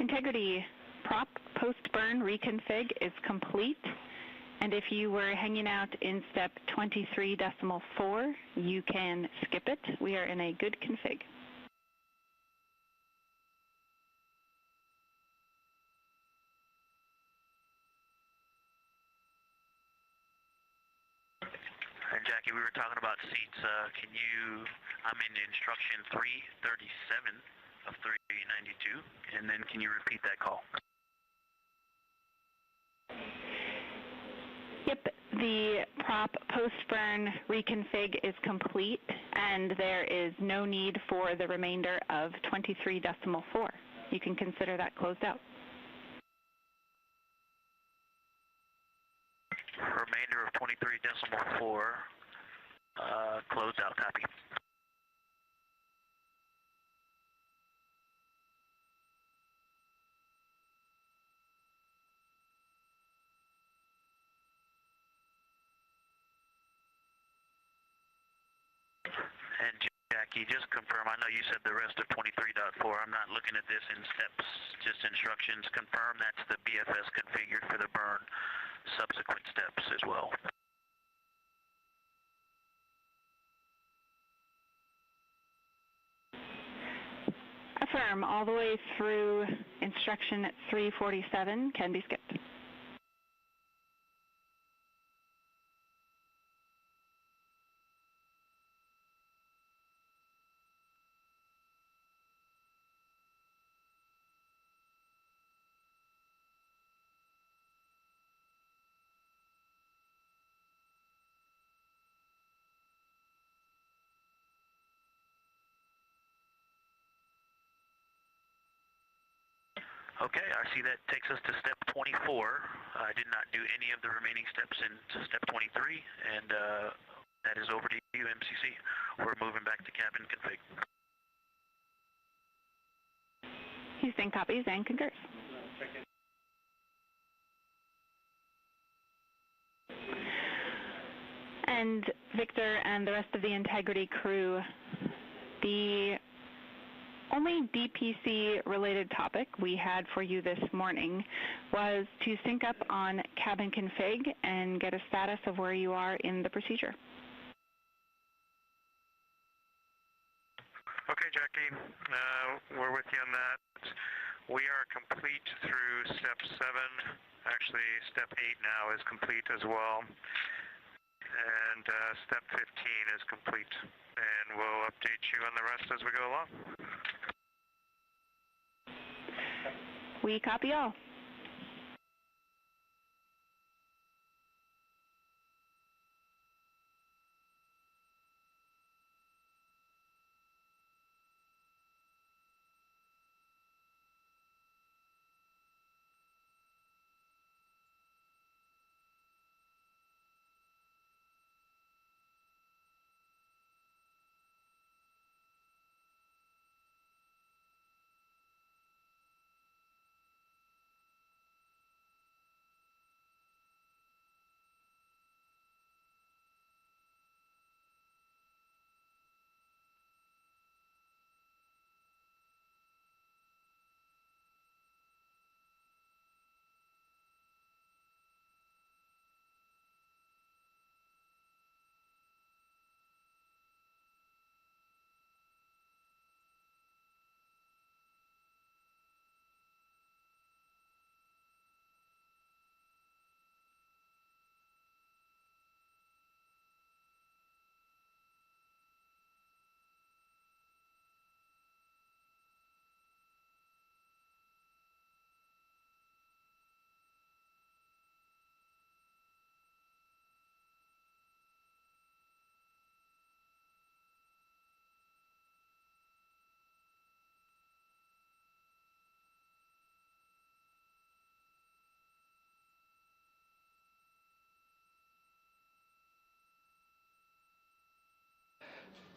Integrity prop post-burn reconfig is complete. And if you were hanging out in step 23.4, you can skip it. We are in a good config. And Jackie, we were talking about seats. I'm in instruction 337 of 392, and then can you repeat that call? Yep, the prop post-burn reconfig is complete, and there is no need for the remainder of 23.4. You can consider that closed out. Remainder of 23.4, closed out, copy. And Jackie, just confirm, I know you said the rest of 23.4. I'm not looking at this in steps, just instructions. Confirm that's the BFS configured for the burn subsequent steps as well. Affirm, all the way through instruction 347 can be skipped. Okay, I see that takes us to step 24. I did not do any of the remaining steps in step 23, and that is over to you, MCC. We're moving back to cabin config. Houston copies and concurs. And Victor and the rest of the Integrity crew, the only DPC-related topic we had for you this morning was to sync up on cabin config and get a status of where you are in the procedure. Okay, Jackie, we're with you on that. We are complete through step 7. Actually, step 8 now is complete as well. And step 15 is complete. And we'll update you on the rest as we go along. We copy all.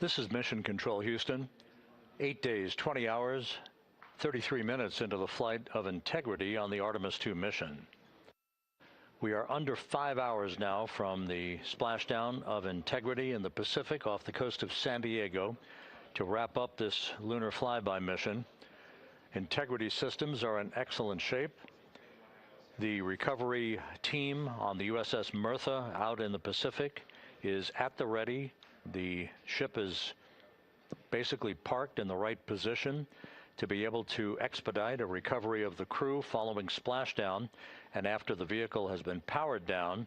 This is Mission Control Houston. 8 days, 20 hours, 33 minutes into the flight of Integrity on the Artemis II mission. We are under 5 hours now from the splashdown of Integrity in the Pacific off the coast of San Diego to wrap up this lunar flyby mission. Integrity systems are in excellent shape. The recovery team on the USS Mertha out in the Pacific is at the ready. The ship is basically parked in the right position to be able to expedite a recovery of the crew following splashdown and after the vehicle has been powered down.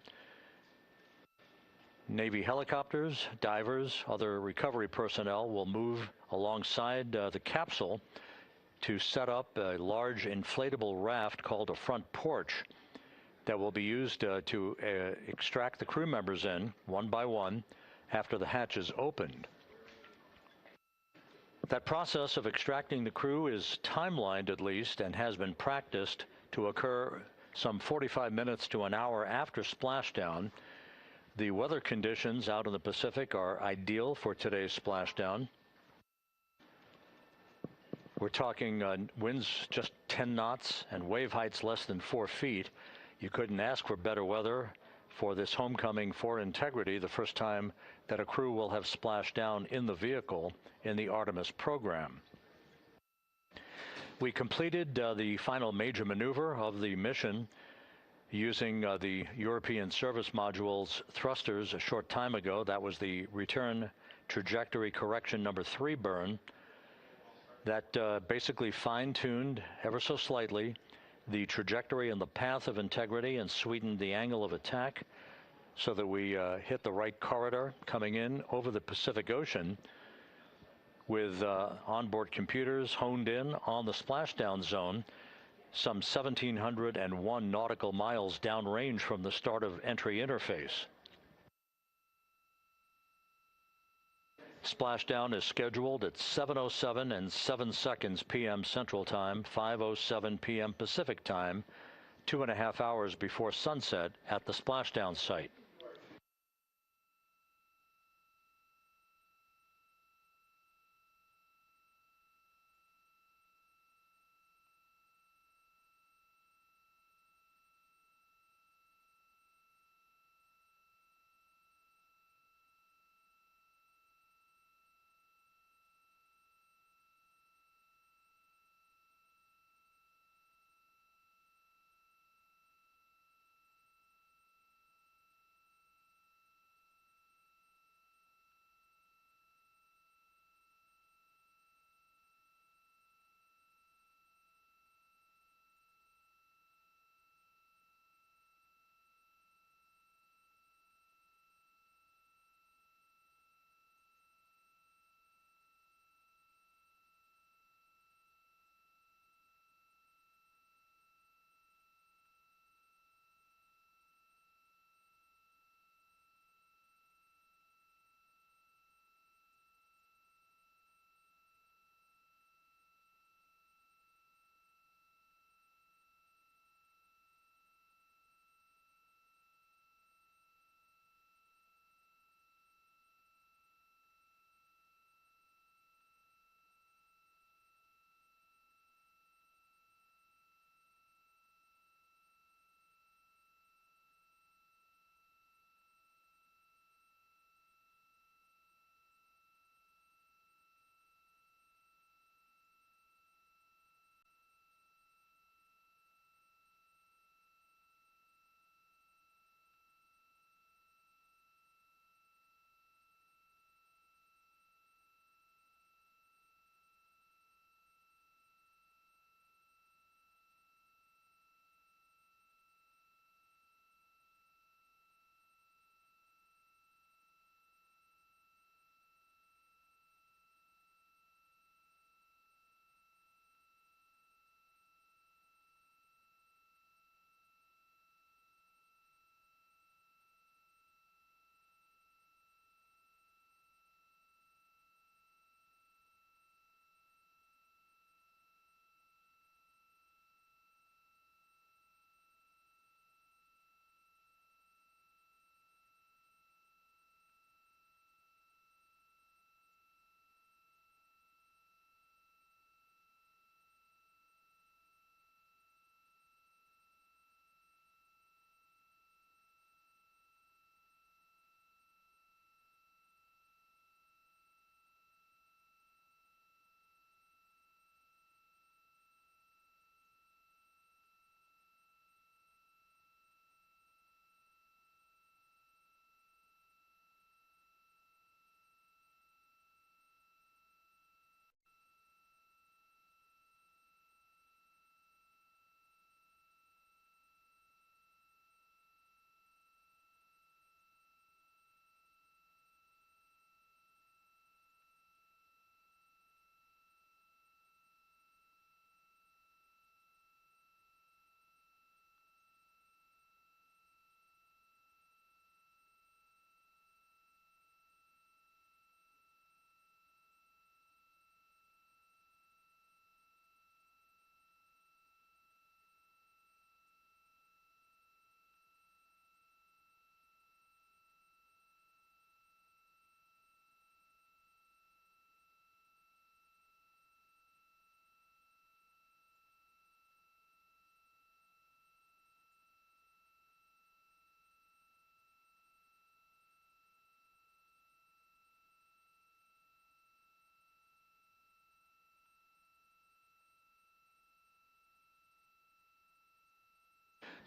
Navy helicopters, divers, other recovery personnel will move alongside the capsule to set up a large inflatable raft called a front porch that will be used to extract the crew members in one by one after the hatch is opened. That process of extracting the crew is timelined at least and has been practiced to occur some 45 minutes to an hour after splashdown. The weather conditions out in the Pacific are ideal for today's splashdown. We're talking winds just 10 knots and wave heights less than 4 feet. You couldn't ask for better weather for this homecoming for Integrity, the first time that a crew will have splashed down in the vehicle in the Artemis program. We completed the final major maneuver of the mission using the European Service Module's thrusters a short time ago. That was the return trajectory correction number 3 burn. That basically fine-tuned ever so slightly the trajectory and the path of Integrity and sweetened the angle of attack so that we hit the right corridor coming in over the Pacific Ocean with onboard computers honed in on the splashdown zone some 1,701 nautical miles downrange from the start of entry interface. Splashdown is scheduled at 7:07 and 7 seconds p.m. Central Time, 5:07 p.m. Pacific Time, 2.5 hours before sunset at the splashdown site.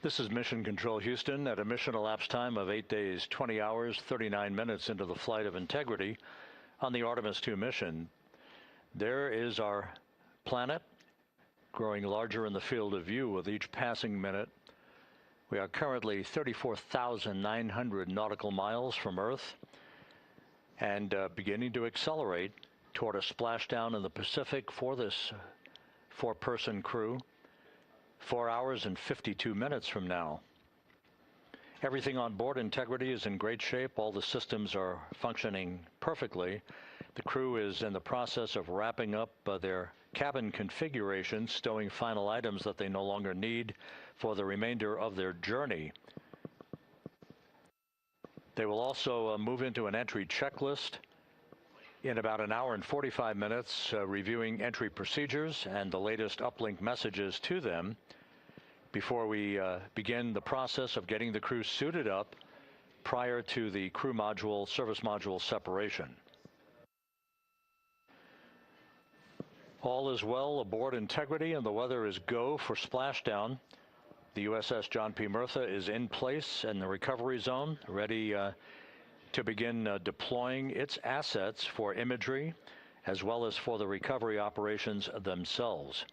This is Mission Control Houston at a mission elapsed time of 8 days, 20 hours, 39 minutes into the flight of Integrity on the Artemis II mission. There is our planet, growing larger in the field of view with each passing minute. We are currently 34,900 nautical miles from Earth and beginning to accelerate toward a splashdown in the Pacific for this four-person crew 4 hours and 52 minutes from now. Everything on board Integrity is in great shape. All the systems are functioning perfectly. The crew is in the process of wrapping up their cabin configuration, stowing final items that they no longer need for the remainder of their journey. They will also move into an entry checklist in about an hour and 45 minutes, reviewing entry procedures and the latest uplink messages to them before we begin the process of getting the crew suited up prior to the crew module, service module separation. All is well aboard Integrity, and the weather is go for splashdown. The USS John P. Murtha is in place in the recovery zone, ready to begin deploying its assets for imagery as well as for the recovery operations themselves.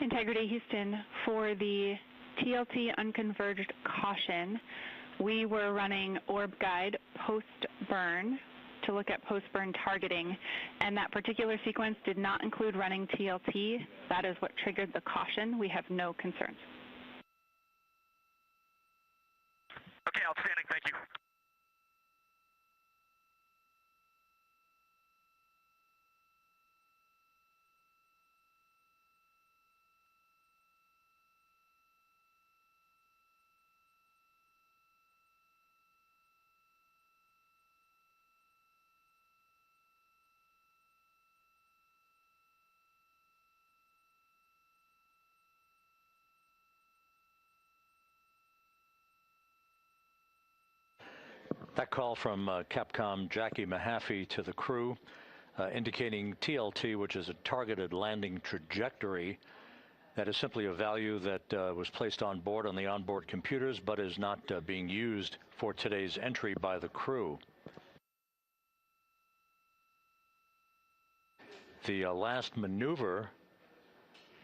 Integrity Houston, for the TLT unconverged caution, we were running orb guide post-burn to look at post-burn targeting, and that particular sequence did not include running TLT. That is what triggered the caution. We have no concerns. Okay, outstanding. Thank you. That call from Capcom Jackie Mahaffey to the crew, indicating TLT, which is a targeted landing trajectory. That is simply a value that was placed on board on the onboard computers, but is not being used for today's entry by the crew. The last maneuver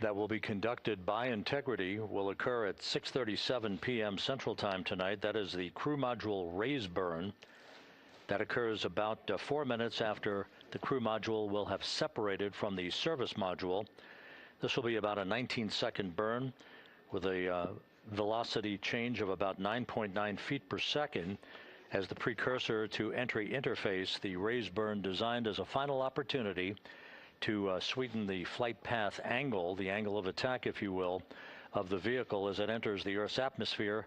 that will be conducted by Integrity will occur at 6:37 p.m. Central Time tonight. That is the crew module raise burn. That occurs about 4 minutes after the crew module will have separated from the service module. This will be about a 19-second burn with a velocity change of about 9.9 feet per second as the precursor to entry interface, the raise burn designed as a final opportunity to sweeten the flight path angle, the angle of attack, if you will, of the vehicle as it enters the Earth's atmosphere,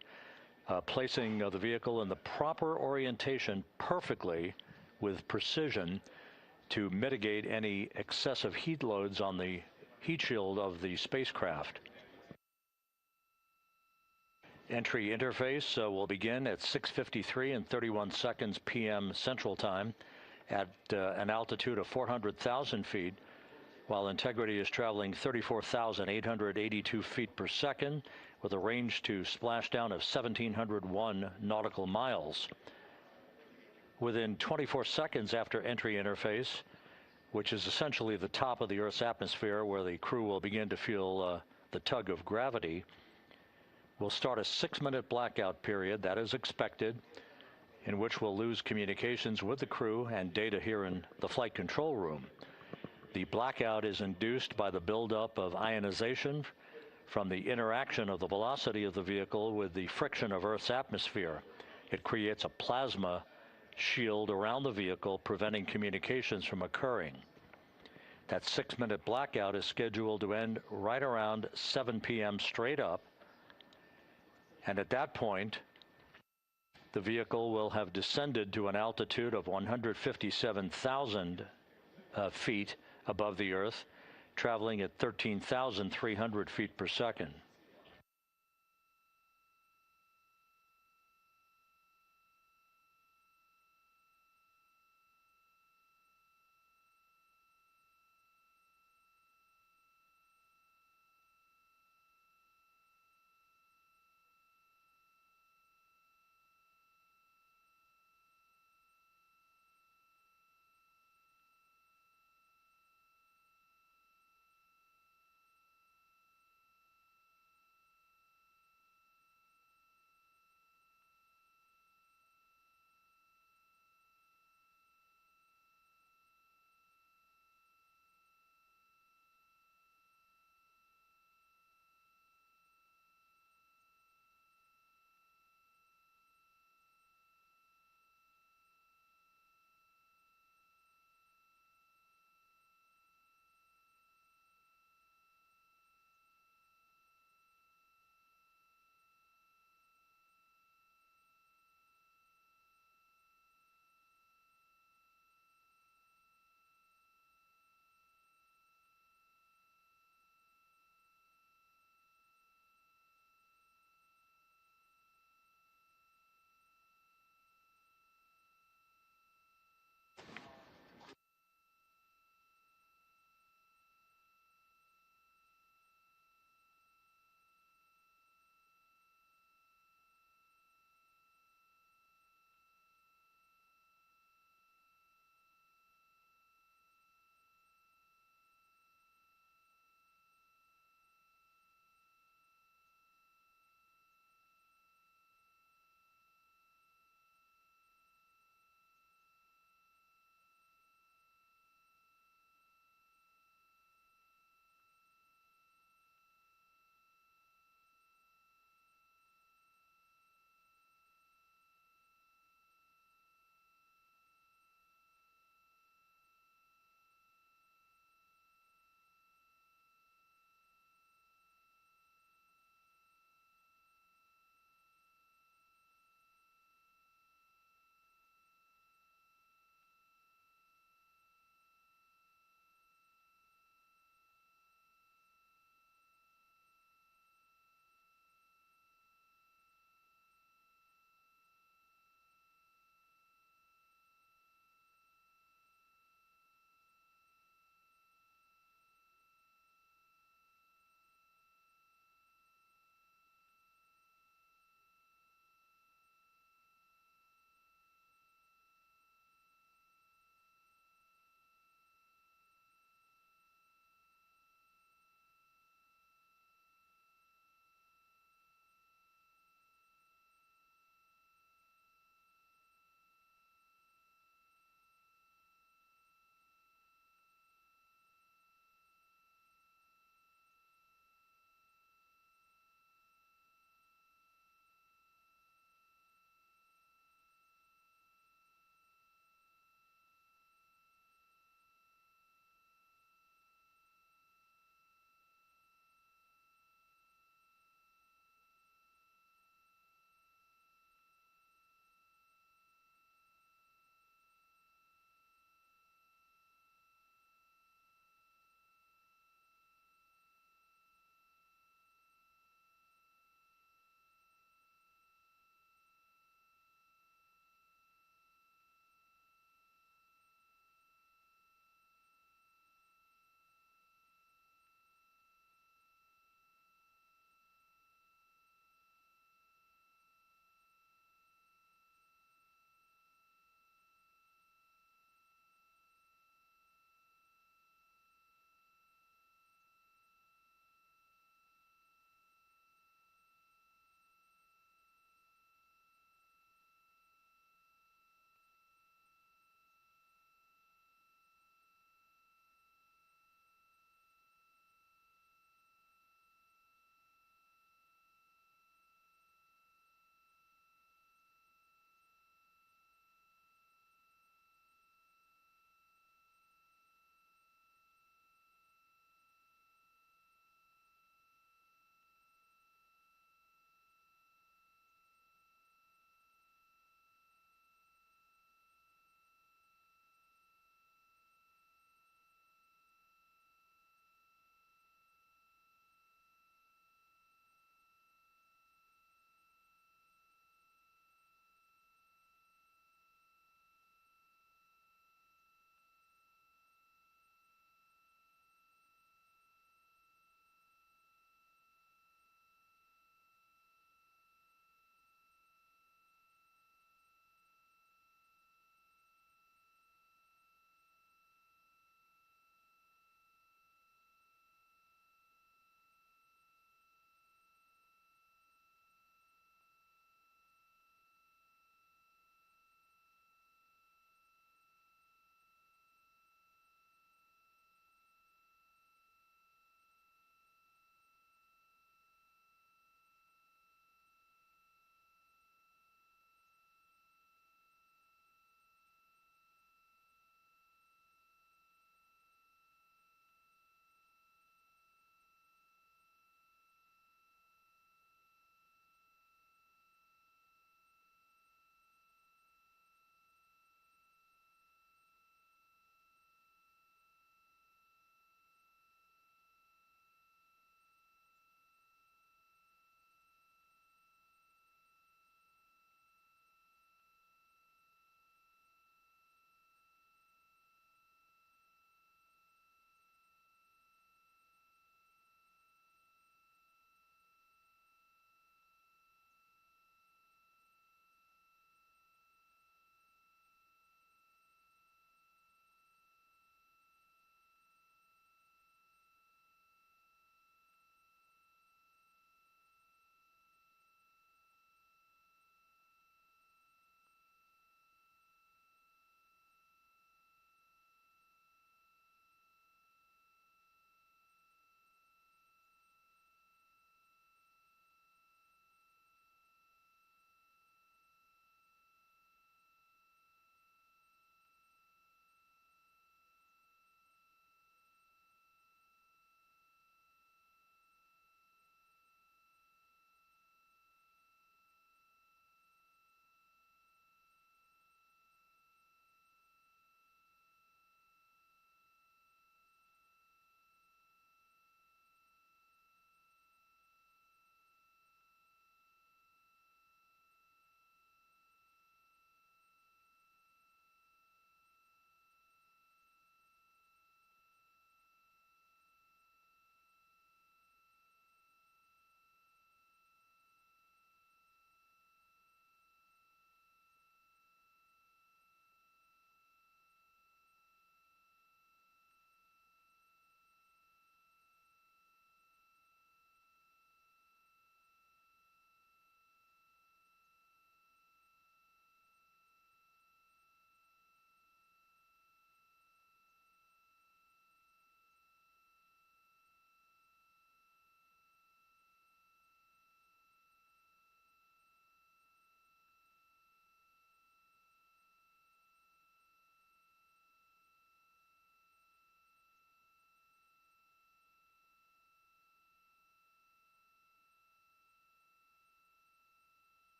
placing the vehicle in the proper orientation perfectly with precision to mitigate any excessive heat loads on the heat shield of the spacecraft. Entry interface will begin at 6:53 and 31 seconds p.m. Central Time at an altitude of 400,000 feet, while Integrity is traveling 34,882 feet per second with a range to splashdown of 1,701 nautical miles. Within 24 seconds after entry interface, which is essentially the top of the Earth's atmosphere where the crew will begin to feel the tug of gravity, we'll start a 6-minute blackout period, that is expected, in which we'll lose communications with the crew and data here in the flight control room. The blackout is induced by the buildup of ionization from the interaction of the velocity of the vehicle with the friction of Earth's atmosphere. It creates a plasma shield around the vehicle, preventing communications from occurring. That 6-minute blackout is scheduled to end right around 7 p.m. straight up. And at that point, the vehicle will have descended to an altitude of 157,000 feet above the Earth, traveling at 13,300 feet per second.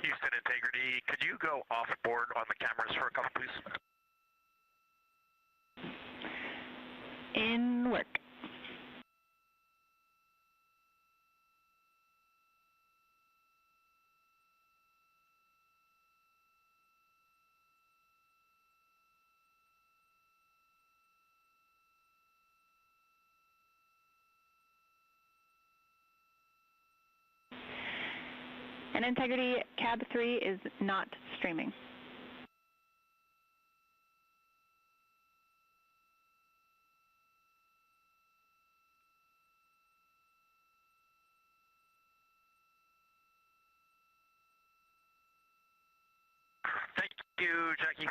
Houston Integrity, could you go off board on the cameras for a couple, please? In work. And Integrity, Cab 3 is not streaming. Thank you, Jackie.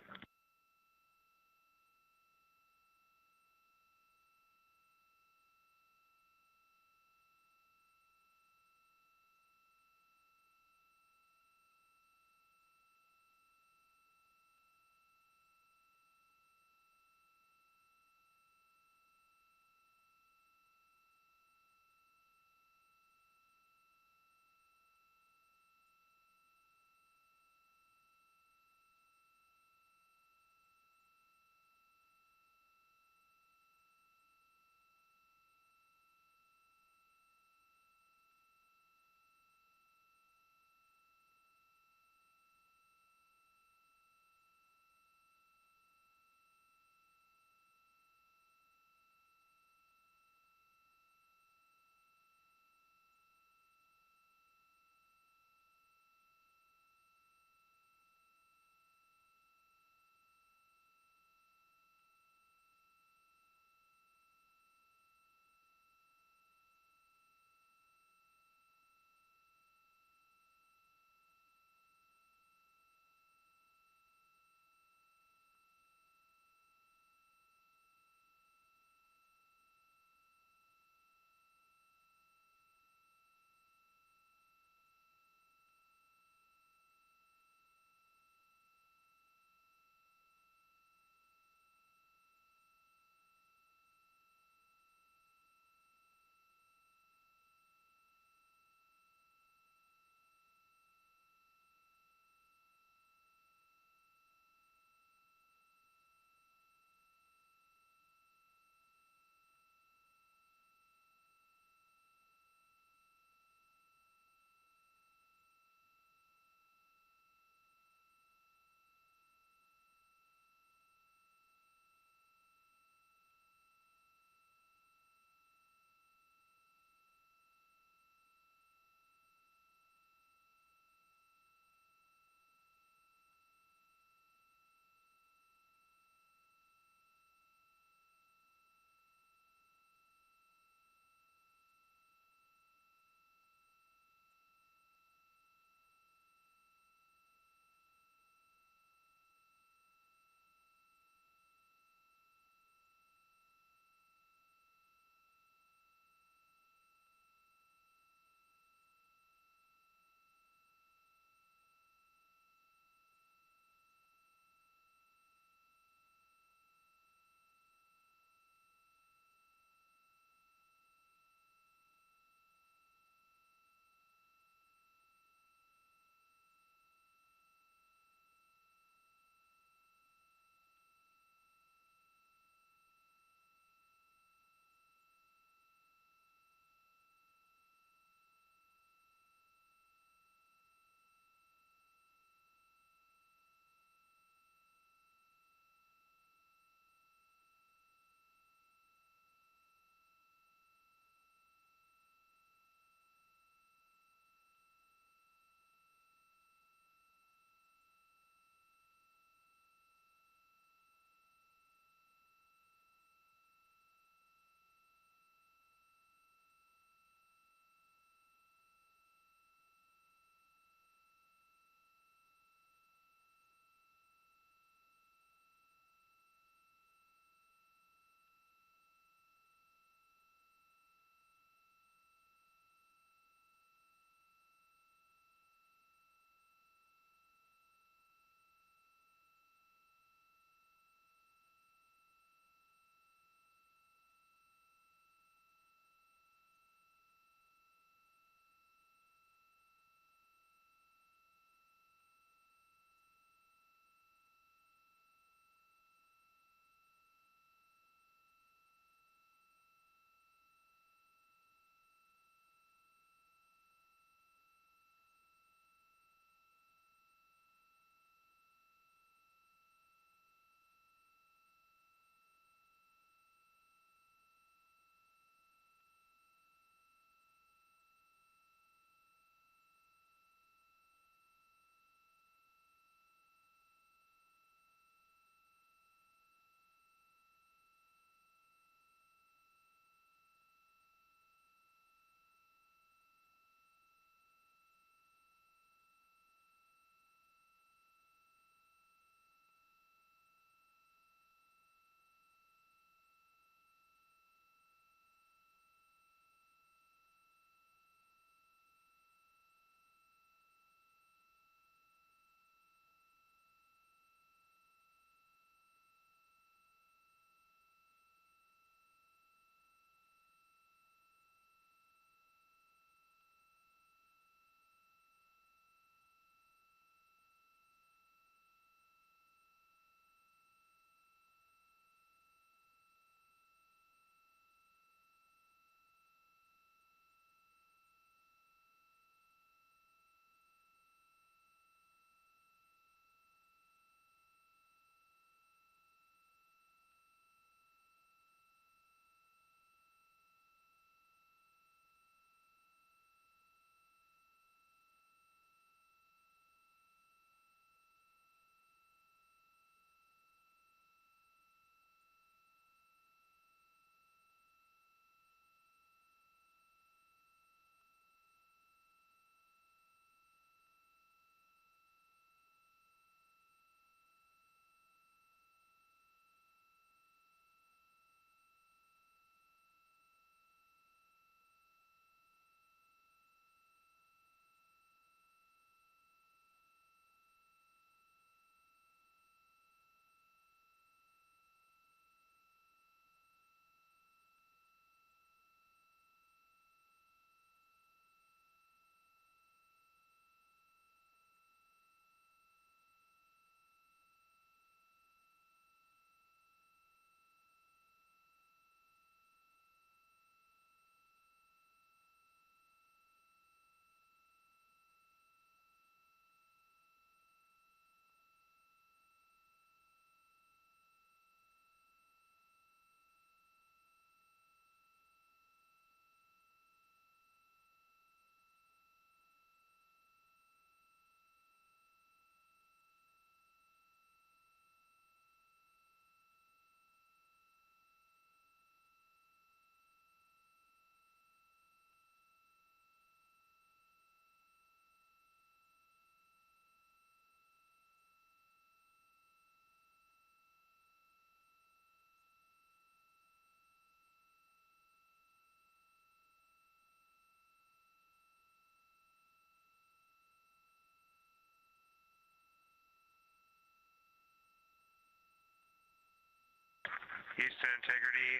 Houston integrity,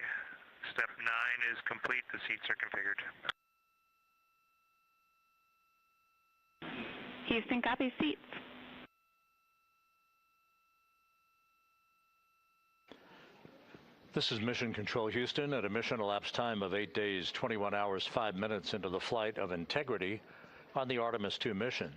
step 9 is complete. The seats are configured. Houston, copy seats. This is Mission Control Houston at a mission elapsed time of 8 days, 21 hours, 5 minutes into the flight of Integrity on the Artemis II mission.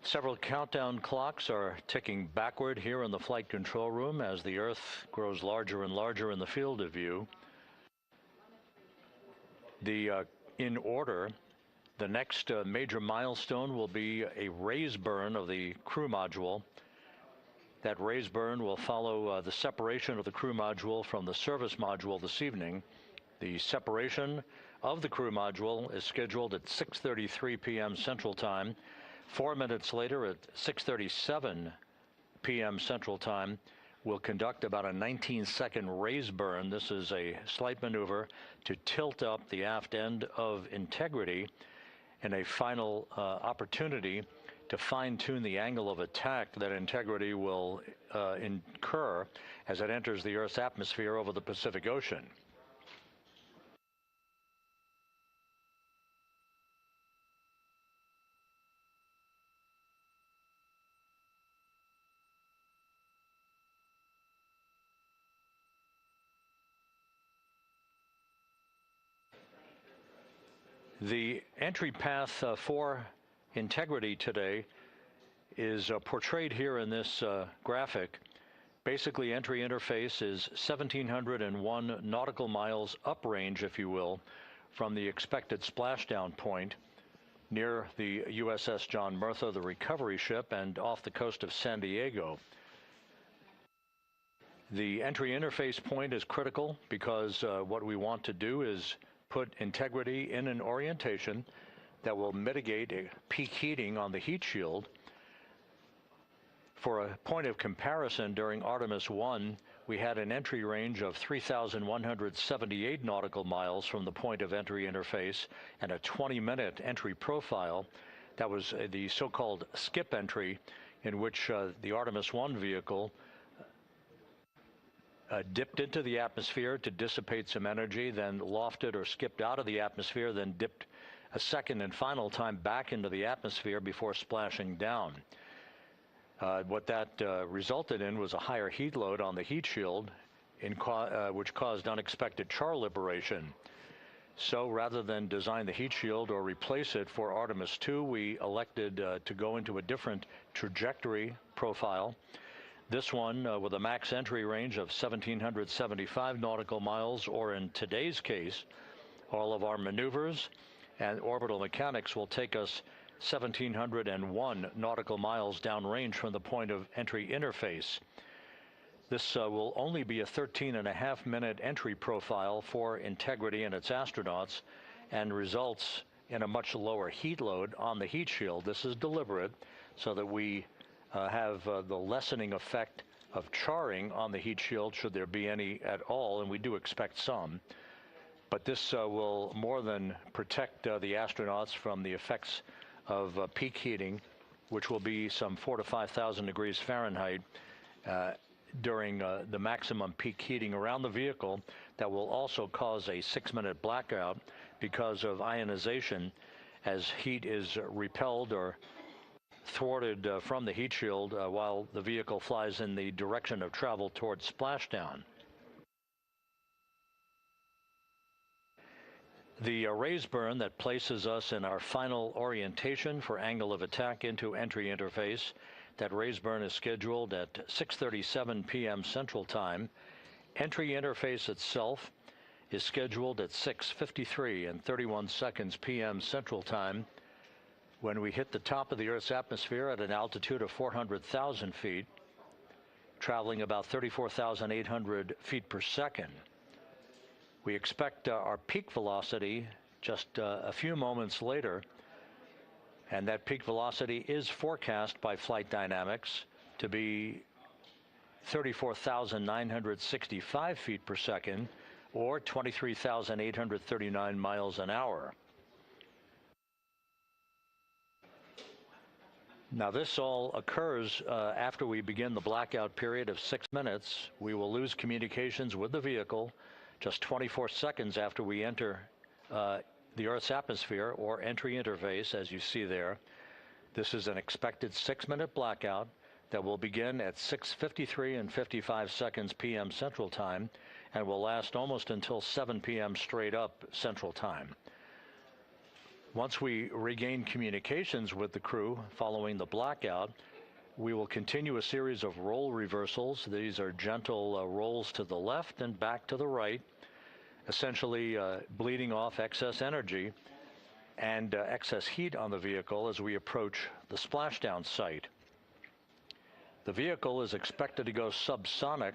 Several countdown clocks are ticking backward here in the flight control room as the Earth grows larger and larger in the field of view. In order, the next major milestone will be a raise burn of the crew module. That raise burn will follow the separation of the crew module from the service module this evening. The separation of the crew module is scheduled at 6:33 p.m. Central Time. 4 minutes later, at 6:37 p.m. Central Time, we'll conduct about a 19-second raise burn. This is a slight maneuver to tilt up the aft end of Integrity in a final opportunity to fine-tune the angle of attack that Integrity will incur as it enters the Earth's atmosphere over the Pacific Ocean. The entry path for Integrity today is portrayed here in this graphic. Basically, entry interface is 1,701 nautical miles uprange, if you will, from the expected splashdown point near the USS John Murtha, the recovery ship, and off the coast of San Diego. The entry interface point is critical because what we want to do is put Integrity in an orientation that will mitigate peak heating on the heat shield. For a point of comparison, during Artemis I, we had an entry range of 3,178 nautical miles from the point of entry interface and a 20-minute entry profile. That was the so-called skip entry, in which the Artemis I vehicle dipped into the atmosphere to dissipate some energy, then lofted or skipped out of the atmosphere, then dipped a second and final time back into the atmosphere before splashing down. What that resulted in was a higher heat load on the heat shield, which caused unexpected char liberation. So rather than design the heat shield or replace it for Artemis II, we elected to go into a different trajectory profile. This one with a max entry range of 1,775 nautical miles, or in today's case, all of our maneuvers and orbital mechanics will take us 1,701 nautical miles downrange from the point of entry interface. This will only be a 13.5-minute entry profile for Integrity and its astronauts, and results in a much lower heat load on the heat shield. This is deliberate so that we have the lessening effect of charring on the heat shield, should there be any at all, and we do expect some. But this will more than protect the astronauts from the effects of peak heating, which will be some 4,000 to 5,000 degrees Fahrenheit during the maximum peak heating around the vehicle. That will also cause a 6-minute blackout because of ionization as heat is repelled or thwarted from the heat shield while the vehicle flies in the direction of travel towards splashdown. The raise burn that places us in our final orientation for angle of attack into entry interface, that raise burn is scheduled at 6:37 p.m. Central Time. Entry interface itself is scheduled at 6:53 and 31 seconds p.m. Central Time, when we hit the top of the Earth's atmosphere at an altitude of 400,000 feet, traveling about 34,800 feet per second. We expect our peak velocity just a few moments later, and that peak velocity is forecast by flight dynamics to be 34,965 feet per second, or 23,839 miles an hour. Now this all occurs after we begin the blackout period of 6 minutes. We will lose communications with the vehicle just 24 seconds after we enter the Earth's atmosphere or entry interface, as you see there. This is an expected 6-minute blackout that will begin at 6:53 and 55 seconds p.m. Central Time and will last almost until 7 p.m. straight up Central Time. Once we regain communications with the crew following the blackout, we will continue a series of roll reversals. These are gentle rolls to the left and back to the right, essentially bleeding off excess energy and excess heat on the vehicle as we approach the splashdown site. The vehicle is expected to go subsonic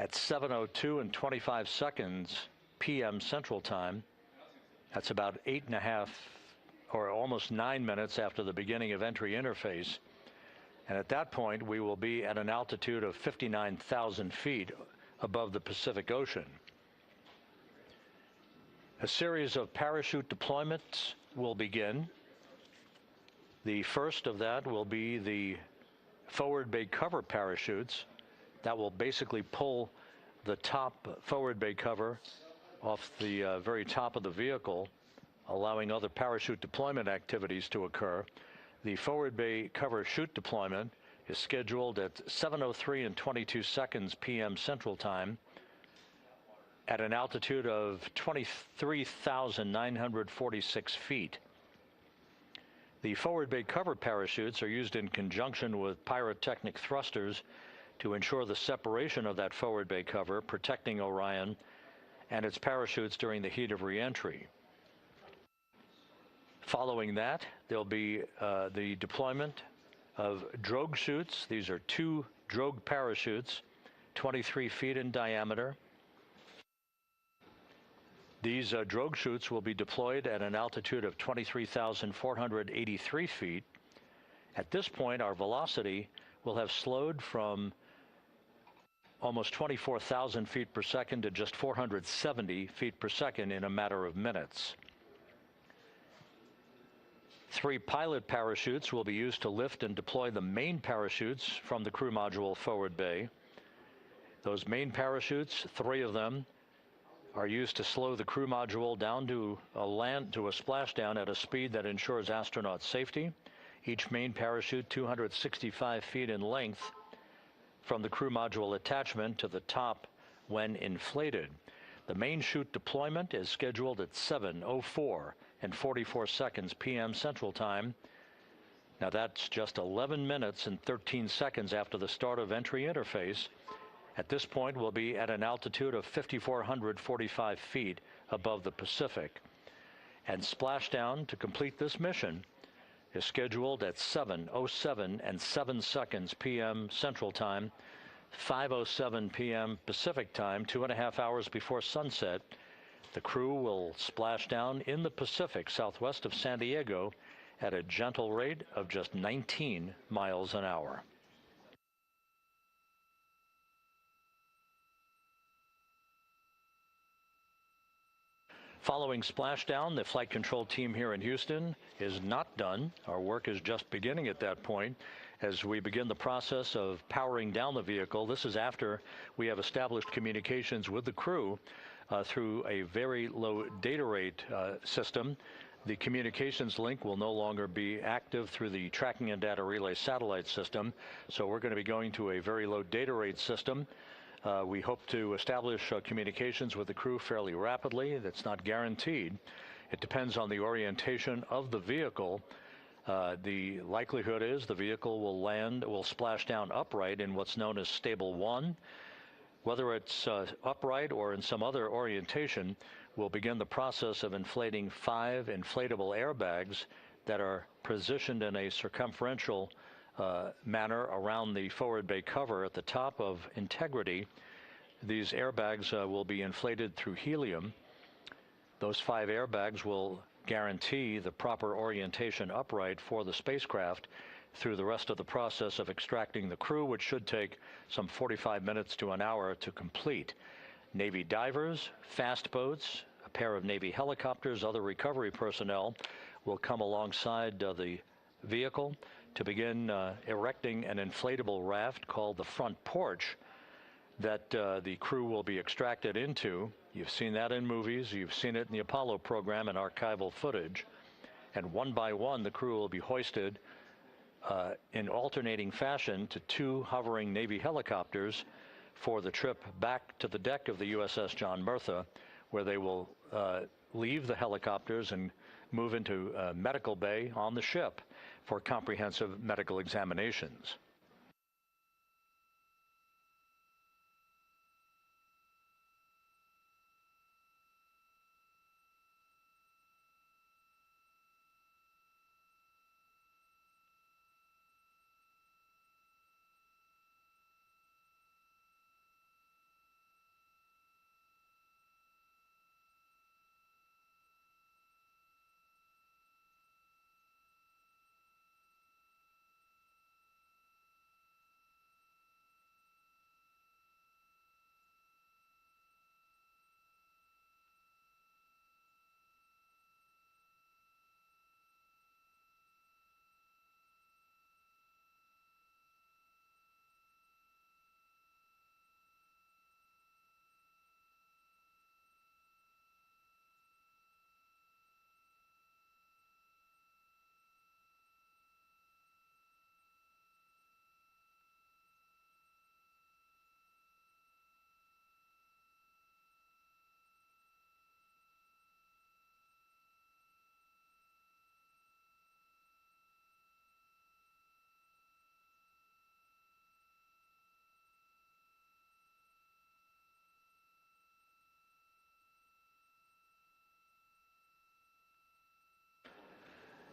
at 7:02 and 25 seconds p.m. Central Time. That's about 8.5 or almost 9 minutes after the beginning of entry interface. And at that point, we will be at an altitude of 59,000 feet above the Pacific Ocean. A series of parachute deployments will begin. The first of that will be the forward bay cover parachutes that will basically pull the top forward bay cover off the very top of the vehicle, allowing other parachute deployment activities to occur. The forward bay cover chute deployment is scheduled at 7:03 and 22 seconds p.m. Central Time at an altitude of 23,946 feet. The forward bay cover parachutes are used in conjunction with pyrotechnic thrusters to ensure the separation of that forward bay cover, protecting Orion and its parachutes during the heat of reentry. Following that, there'll be the deployment of drogue chutes. These are 2 drogue parachutes, 23 feet in diameter. These drogue chutes will be deployed at an altitude of 23,483 feet. At this point, our velocity will have slowed from almost 24,000 feet per second to just 470 feet per second in a matter of minutes. 3 pilot parachutes will be used to lift and deploy the main parachutes from the crew module forward bay. Those main parachutes, 3 of them, are used to slow the crew module down to a splashdown at a speed that ensures astronaut safety. Each main parachute 265 feet in length from the crew module attachment to the top when inflated. The main chute deployment is scheduled at 7:04 and 44 seconds p.m. Central Time. Now that's just 11 minutes and 13 seconds after the start of entry interface. At this point, we'll be at an altitude of 5,445 feet above the Pacific. And splashdown to complete this mission is scheduled at 7:07 and 7 seconds p.m. Central Time, 5:07 p.m. Pacific Time, 2.5 hours before sunset. The crew will splash down in the Pacific southwest of San Diego at a gentle rate of just 19 miles an hour. Following splashdown, the flight control team here in Houston is not done. Our work is just beginning at that point as we begin the process of powering down the vehicle. This is after we have established communications with the crew through a very low data rate system. The communications link will no longer be active through the tracking and data relay satellite system, so we're going to be going to a very low data rate system. We hope to establish communications with the crew fairly rapidly. That's not guaranteed. It depends on the orientation of the vehicle. The likelihood is the vehicle will splash down upright in what's known as stable 1. Whether it's upright or in some other orientation, we'll begin the process of inflating 5 inflatable airbags that are positioned in a circumferential manner around the forward bay cover at the top of integrity. These airbags will be inflated through helium. Those 5 airbags will guarantee the proper orientation upright for the spacecraft through the rest of the process of extracting the crew, which should take some 45 minutes to an hour to complete. Navy divers, fast boats, a pair of Navy helicopters, other recovery personnel will come alongside the vehicle to begin erecting an inflatable raft called the front porch that the crew will be extracted into. You've seen that in movies. You've seen it in the Apollo program and archival footage. And one by one, the crew will be hoisted in alternating fashion to 2 hovering Navy helicopters for the trip back to the deck of the USS John Murtha, where they will leave the helicopters and move into medical bay on the ship for comprehensive medical examinations.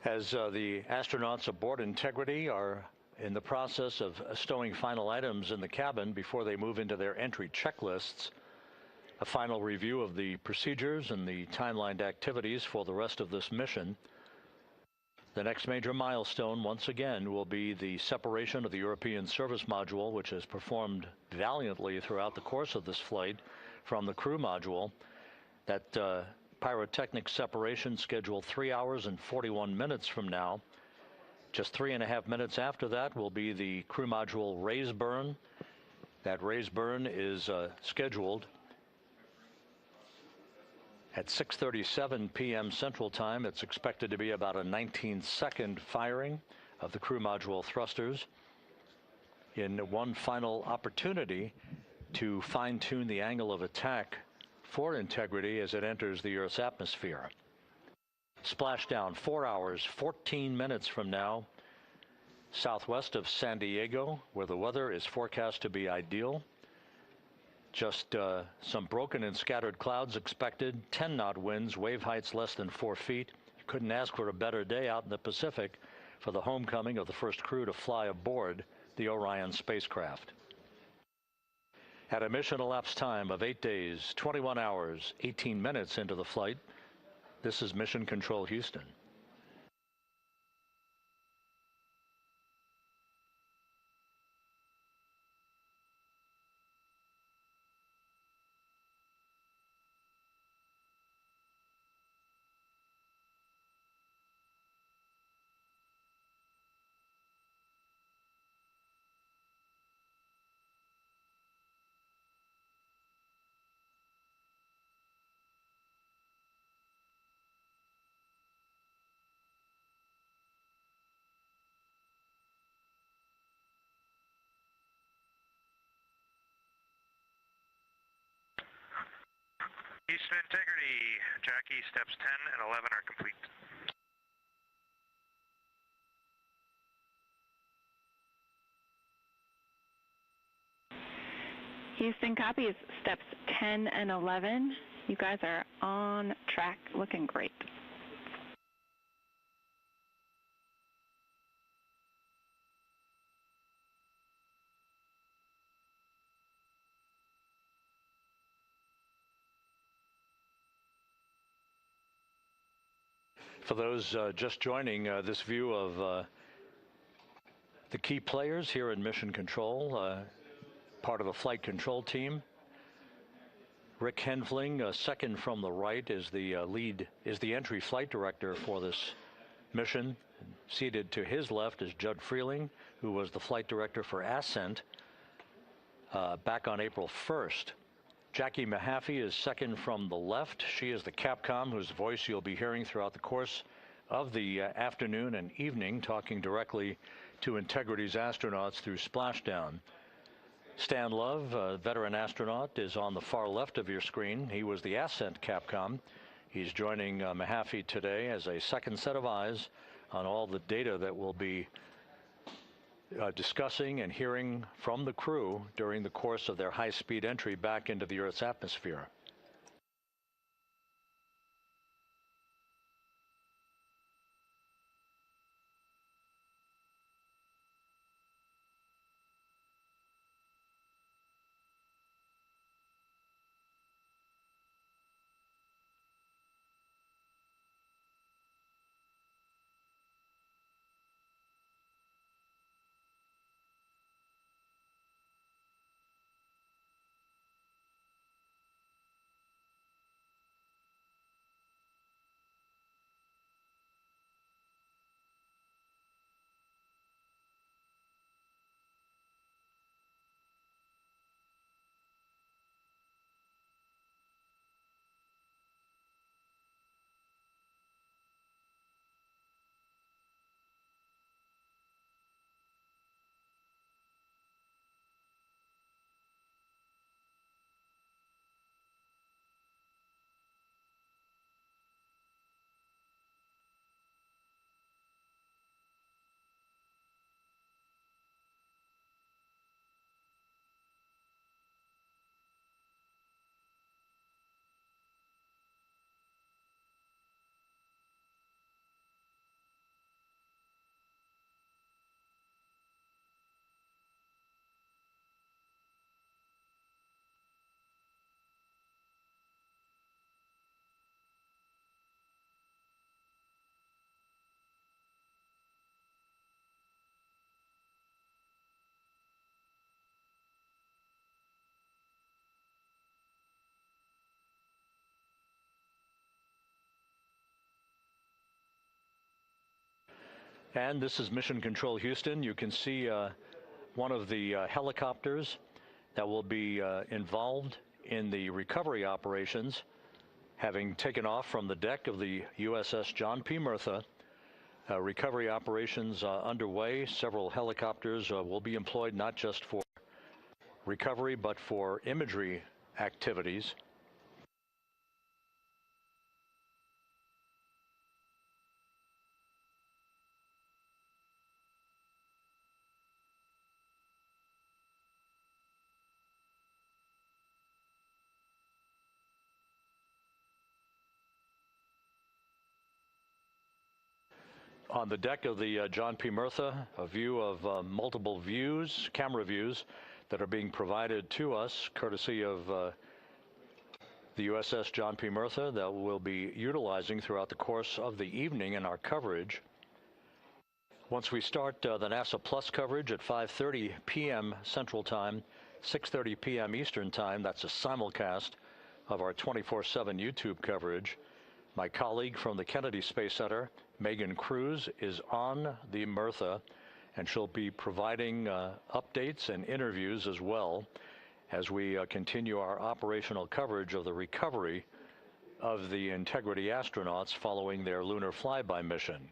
As the astronauts aboard Integrity are in the process of stowing final items in the cabin before they move into their entry checklists, a final review of the procedures and the timelined activities for the rest of this mission. The next major milestone, once again, will be the separation of the European service module, which has performed valiantly throughout the course of this flight, from the crew module. That pyrotechnic separation scheduled 3 hours and 41 minutes from now. Just 3.5 minutes after that will be the crew module raise burn. That raise burn is scheduled at 6:37 p.m. Central Time. It's expected to be about a 19-second firing of the crew module thrusters in one final opportunity to fine-tune the angle of attack for Integrity as it enters the Earth's atmosphere. Splashdown 4 hours, 14 minutes from now, southwest of San Diego, where the weather is forecast to be ideal. Just some broken and scattered clouds expected, 10-knot winds, wave heights less than 4 feet. You couldn't ask for a better day out in the Pacific for the homecoming of the first crew to fly aboard the Orion spacecraft. At a mission elapsed time of 8 days, 21 hours, 18 minutes into the flight, this is Mission Control Houston. Houston Integrity, Jackie, steps 10 and 11 are complete. Houston copies steps 10 and 11. You guys are on track, looking great. For those just joining this view of the key players here in Mission Control, part of a flight control team. Rick Henfling, second from the right, is the entry flight director for this mission. Seated to his left is Judd Freeling, who was the flight director for Ascent back on April 1st. Jackie Mahaffey is second from the left. She is the Capcom whose voice you'll be hearing throughout the course of the afternoon and evening, talking directly to Integrity's astronauts through splashdown. Stan Love, a veteran astronaut, is on the far left of your screen. He was the Ascent Capcom. He's joining Mahaffey today as a second set of eyes on all the data that we'll be discussing and hearing from the crew during the course of their high-speed entry back into the Earth's atmosphere. And this is Mission Control Houston. You can see one of the helicopters that will be involved in the recovery operations, having taken off from the deck of the USS John P. Murtha. Recovery operations underway. Several helicopters will be employed not just for recovery but for imagery activities. On the deck of the John P. Murtha, a view of multiple views, camera views, that are being provided to us courtesy of the USS John P. Murtha that we'll be utilizing throughout the course of the evening in our coverage. Once we start the NASA Plus coverage at 5:30 p.m. Central Time, 6:30 p.m. Eastern Time, that's a simulcast of our 24/7 YouTube coverage. My colleague from the Kennedy Space Center, Megan Cruz, is on the Murtha, and she'll be providing updates and interviews as well as we continue our operational coverage of the recovery of the Integrity astronauts following their lunar flyby mission.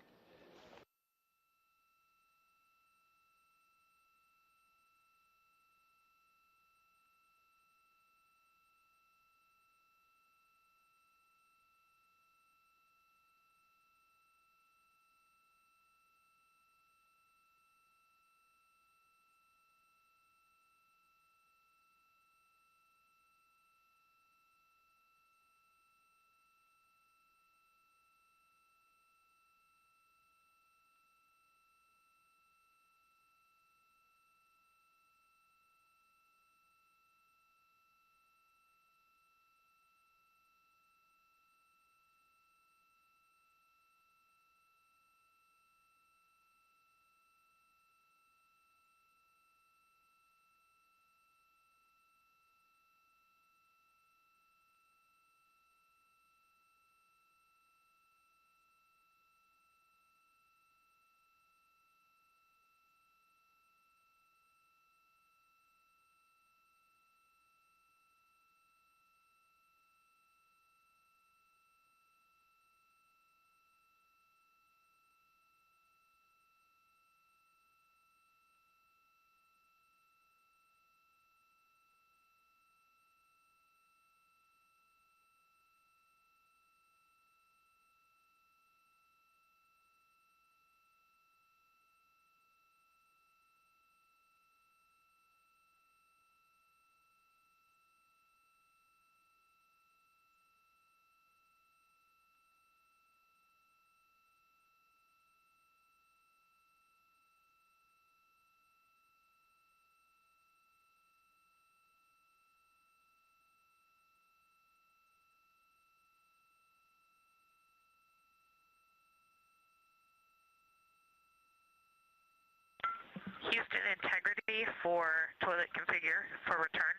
Houston, integrity for toilet configure for return.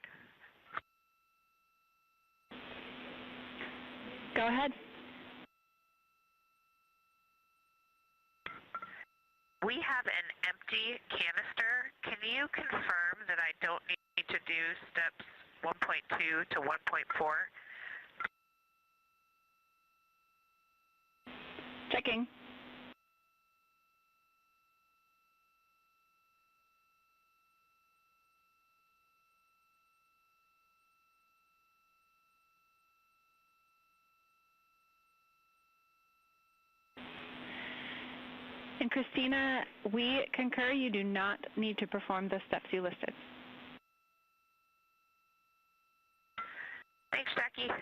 Go ahead. We have an empty canister. Can you confirm that I don't need to do steps 1.2 to 1.4? Checking. And Christina, we concur you do not need to perform the steps you listed. Thanks, Jackie.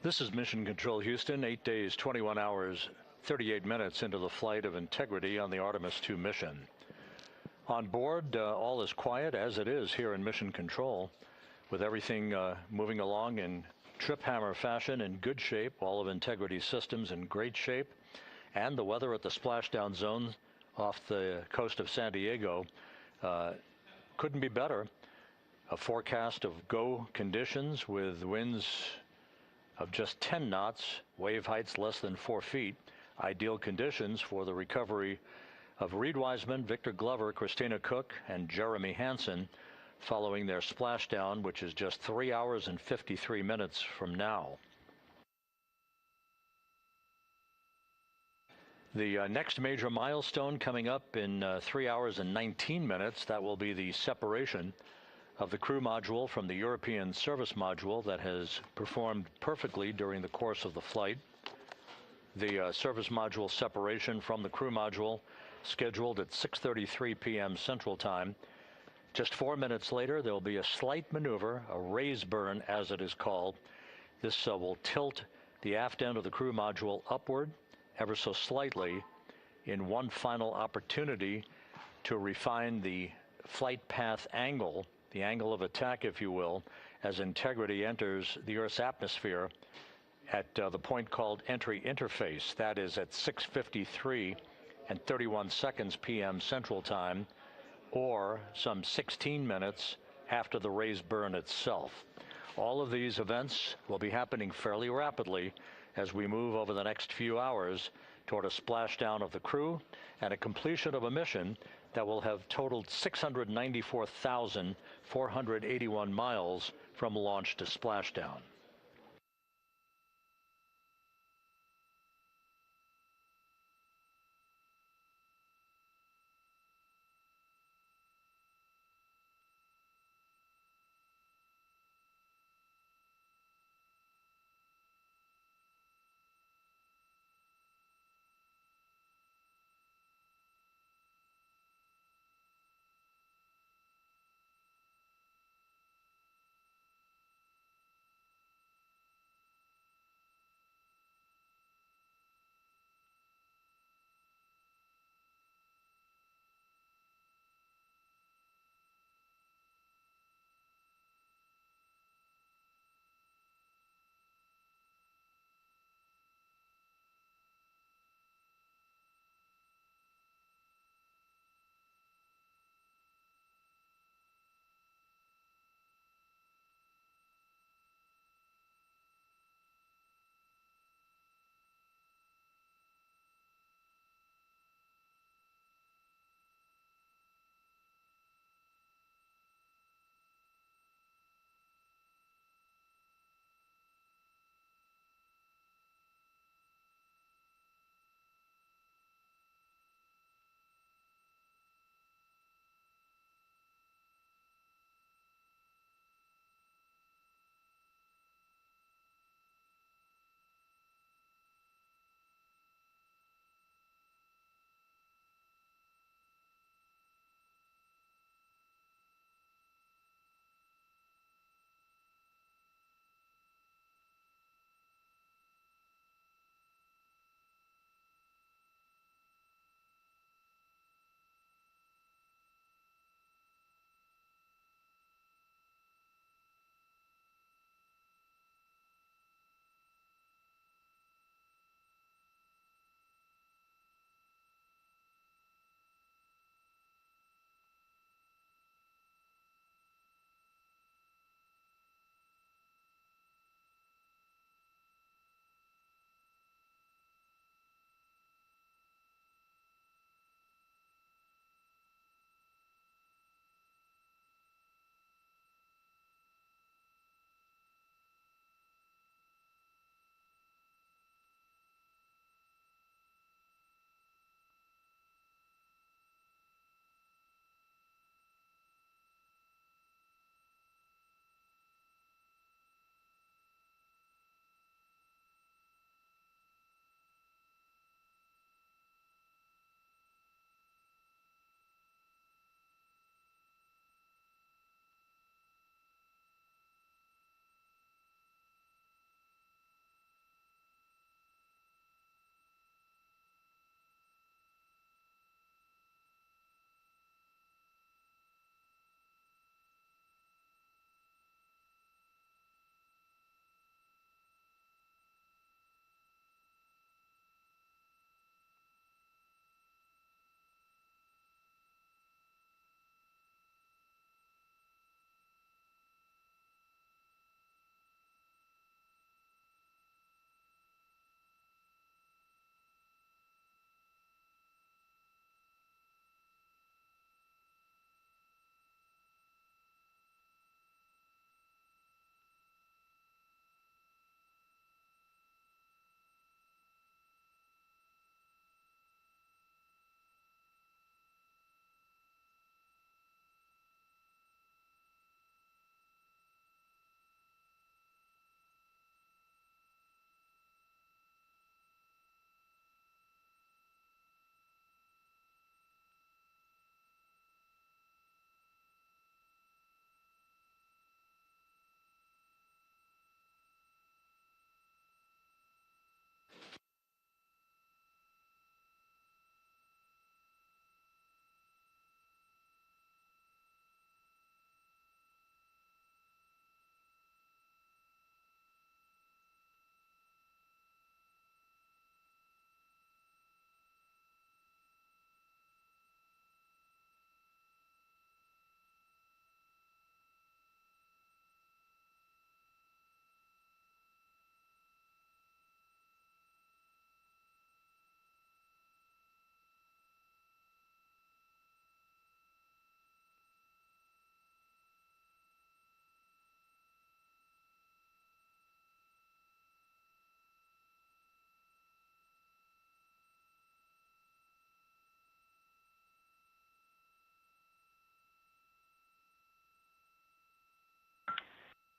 This is Mission Control Houston, 8 days, 21 hours, 38 minutes into the flight of Integrity on the Artemis II mission. On board, all is quiet, as it is here in Mission Control, with everything moving along in trip hammer fashion, in good shape, all of Integrity's systems in great shape, and the weather at the splashdown zone off the coast of San Diego couldn't be better. A forecast of go conditions with winds of just 10 knots, wave heights less than 4 feet, ideal conditions for the recovery of Reed Wiseman, Victor Glover, Christina Cook, and Jeremy Hansen following their splashdown, which is just 3 hours and 53 minutes from now. The next major milestone coming up in 3 hours and 19 minutes, that will be the separation of the crew module from the European service module that has performed perfectly during the course of the flight. The service module separation from the crew module scheduled at 6:33 p.m. Central Time. Just 4 minutes later, there will be a slight maneuver, a raise burn as it is called. This will tilt the aft end of the crew module upward ever so slightly in one final opportunity to refine the flight path angle, the angle of attack, if you will, as Integrity enters the Earth's atmosphere at the point called entry interface. That is at 6:53 and 31 seconds p.m. Central Time, or some 16 minutes after the raise burn itself. All of these events will be happening fairly rapidly as we move over the next few hours toward a splashdown of the crew and a completion of a mission that will have totaled 694,481 miles from launch to splashdown.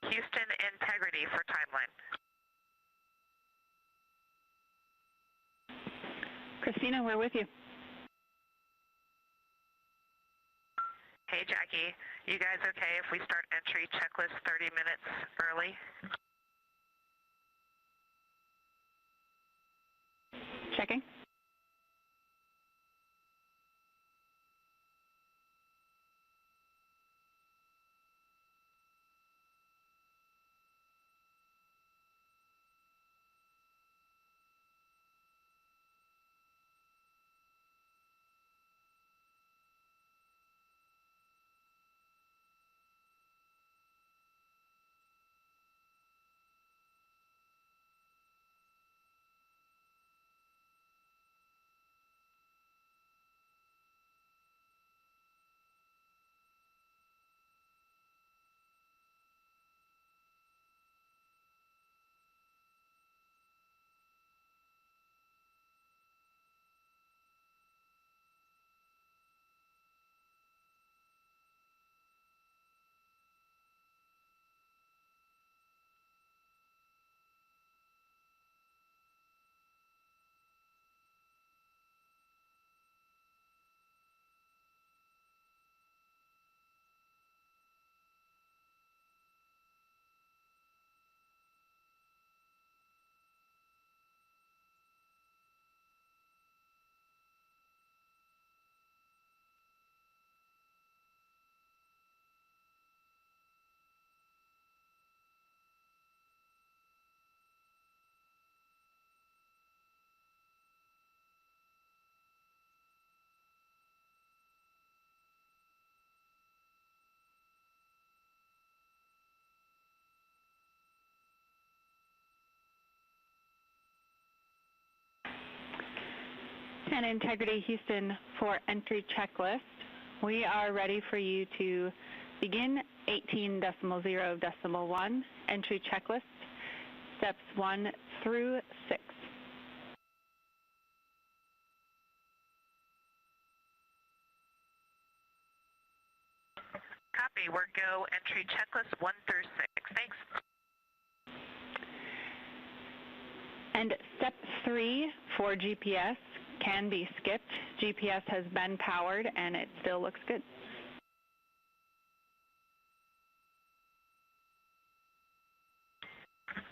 Houston, integrity for timeline. Christina, we're with you. Hey, Jackie. You guys okay if we start entry checklist 30 minutes early? Checking. And Integrity Houston for entry checklist. We are ready for you to begin 18.0.1 entry checklist, steps 1 through 6. Copy. We're go entry checklist 1 through 6. Thanks. And step 3 for GPS can be skipped. GPS has been powered and it still looks good.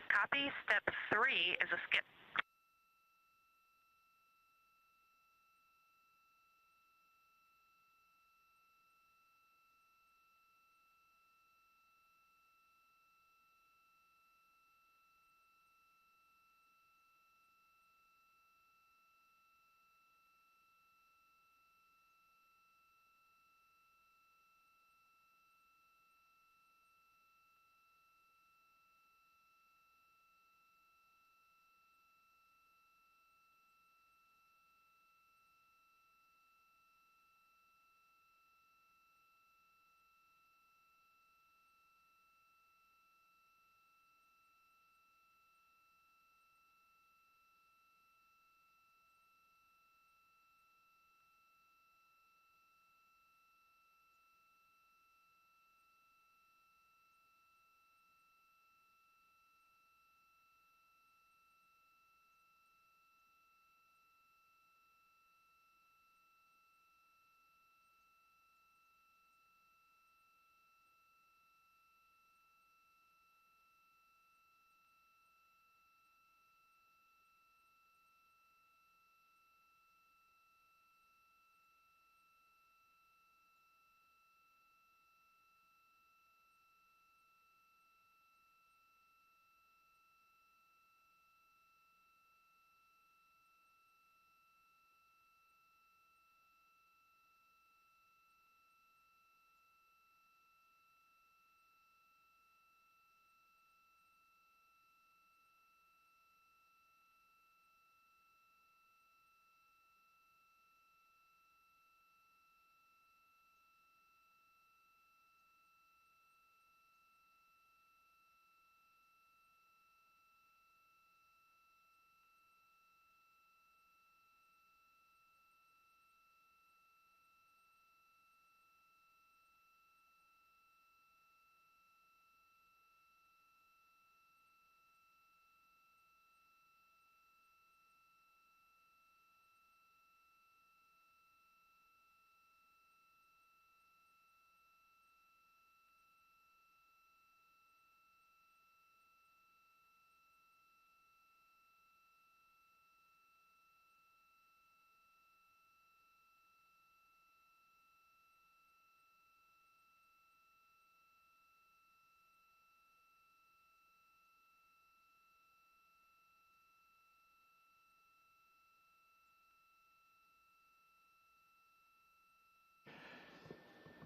Copy. Step 3 is a skip.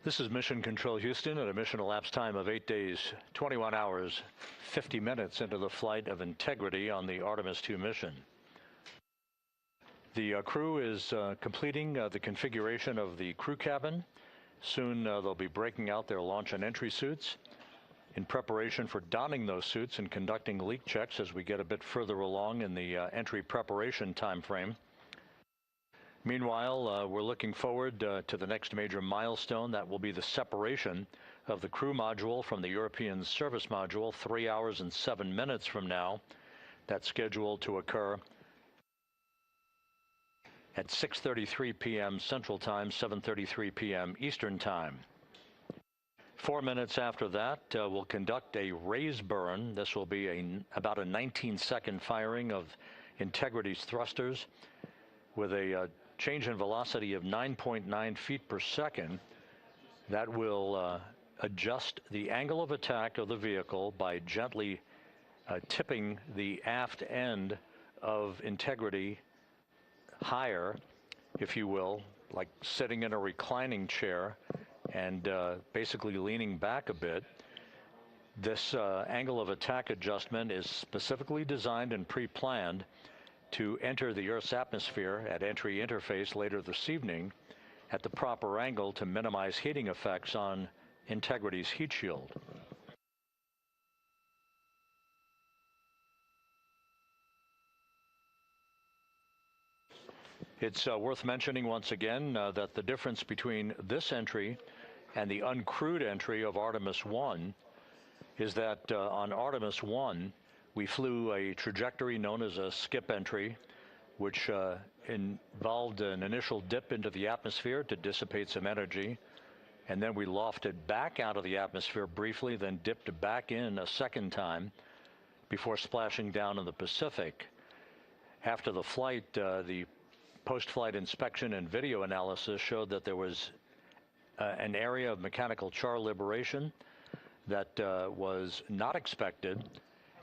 This is Mission Control Houston at a mission elapsed time of 8 days, 21 hours, 50 minutes into the flight of Integrity on the Artemis II mission. The crew is completing the configuration of the crew cabin. Soon they'll be breaking out their launch and entry suits in preparation for donning those suits and conducting leak checks as we get a bit further along in the entry preparation time frame. Meanwhile, we're looking forward to the next major milestone. That will be the separation of the crew module from the European service module 3 hours and 7 minutes from now. That's scheduled to occur at 6:33 p.m. Central Time, 7:33 p.m. Eastern Time. 4 minutes after that, we'll conduct a raise burn. This will be about a 19-second firing of Integrity's thrusters with a change in velocity of 9.9 feet per second. That will adjust the angle of attack of the vehicle by gently tipping the aft end of Integrity higher, if you will, like sitting in a reclining chair and basically leaning back a bit. This angle of attack adjustment is specifically designed and pre-planned to enter the Earth's atmosphere at entry interface later this evening at the proper angle to minimize heating effects on Integrity's heat shield. It's worth mentioning once again that the difference between this entry and the uncrewed entry of Artemis I is that on Artemis I, we flew a trajectory known as a skip entry, which involved an initial dip into the atmosphere to dissipate some energy, and then we lofted back out of the atmosphere briefly, then dipped back in a second time before splashing down in the Pacific. After the flight, the post-flight inspection and video analysis showed that there was an area of mechanical char liberation that was not expected.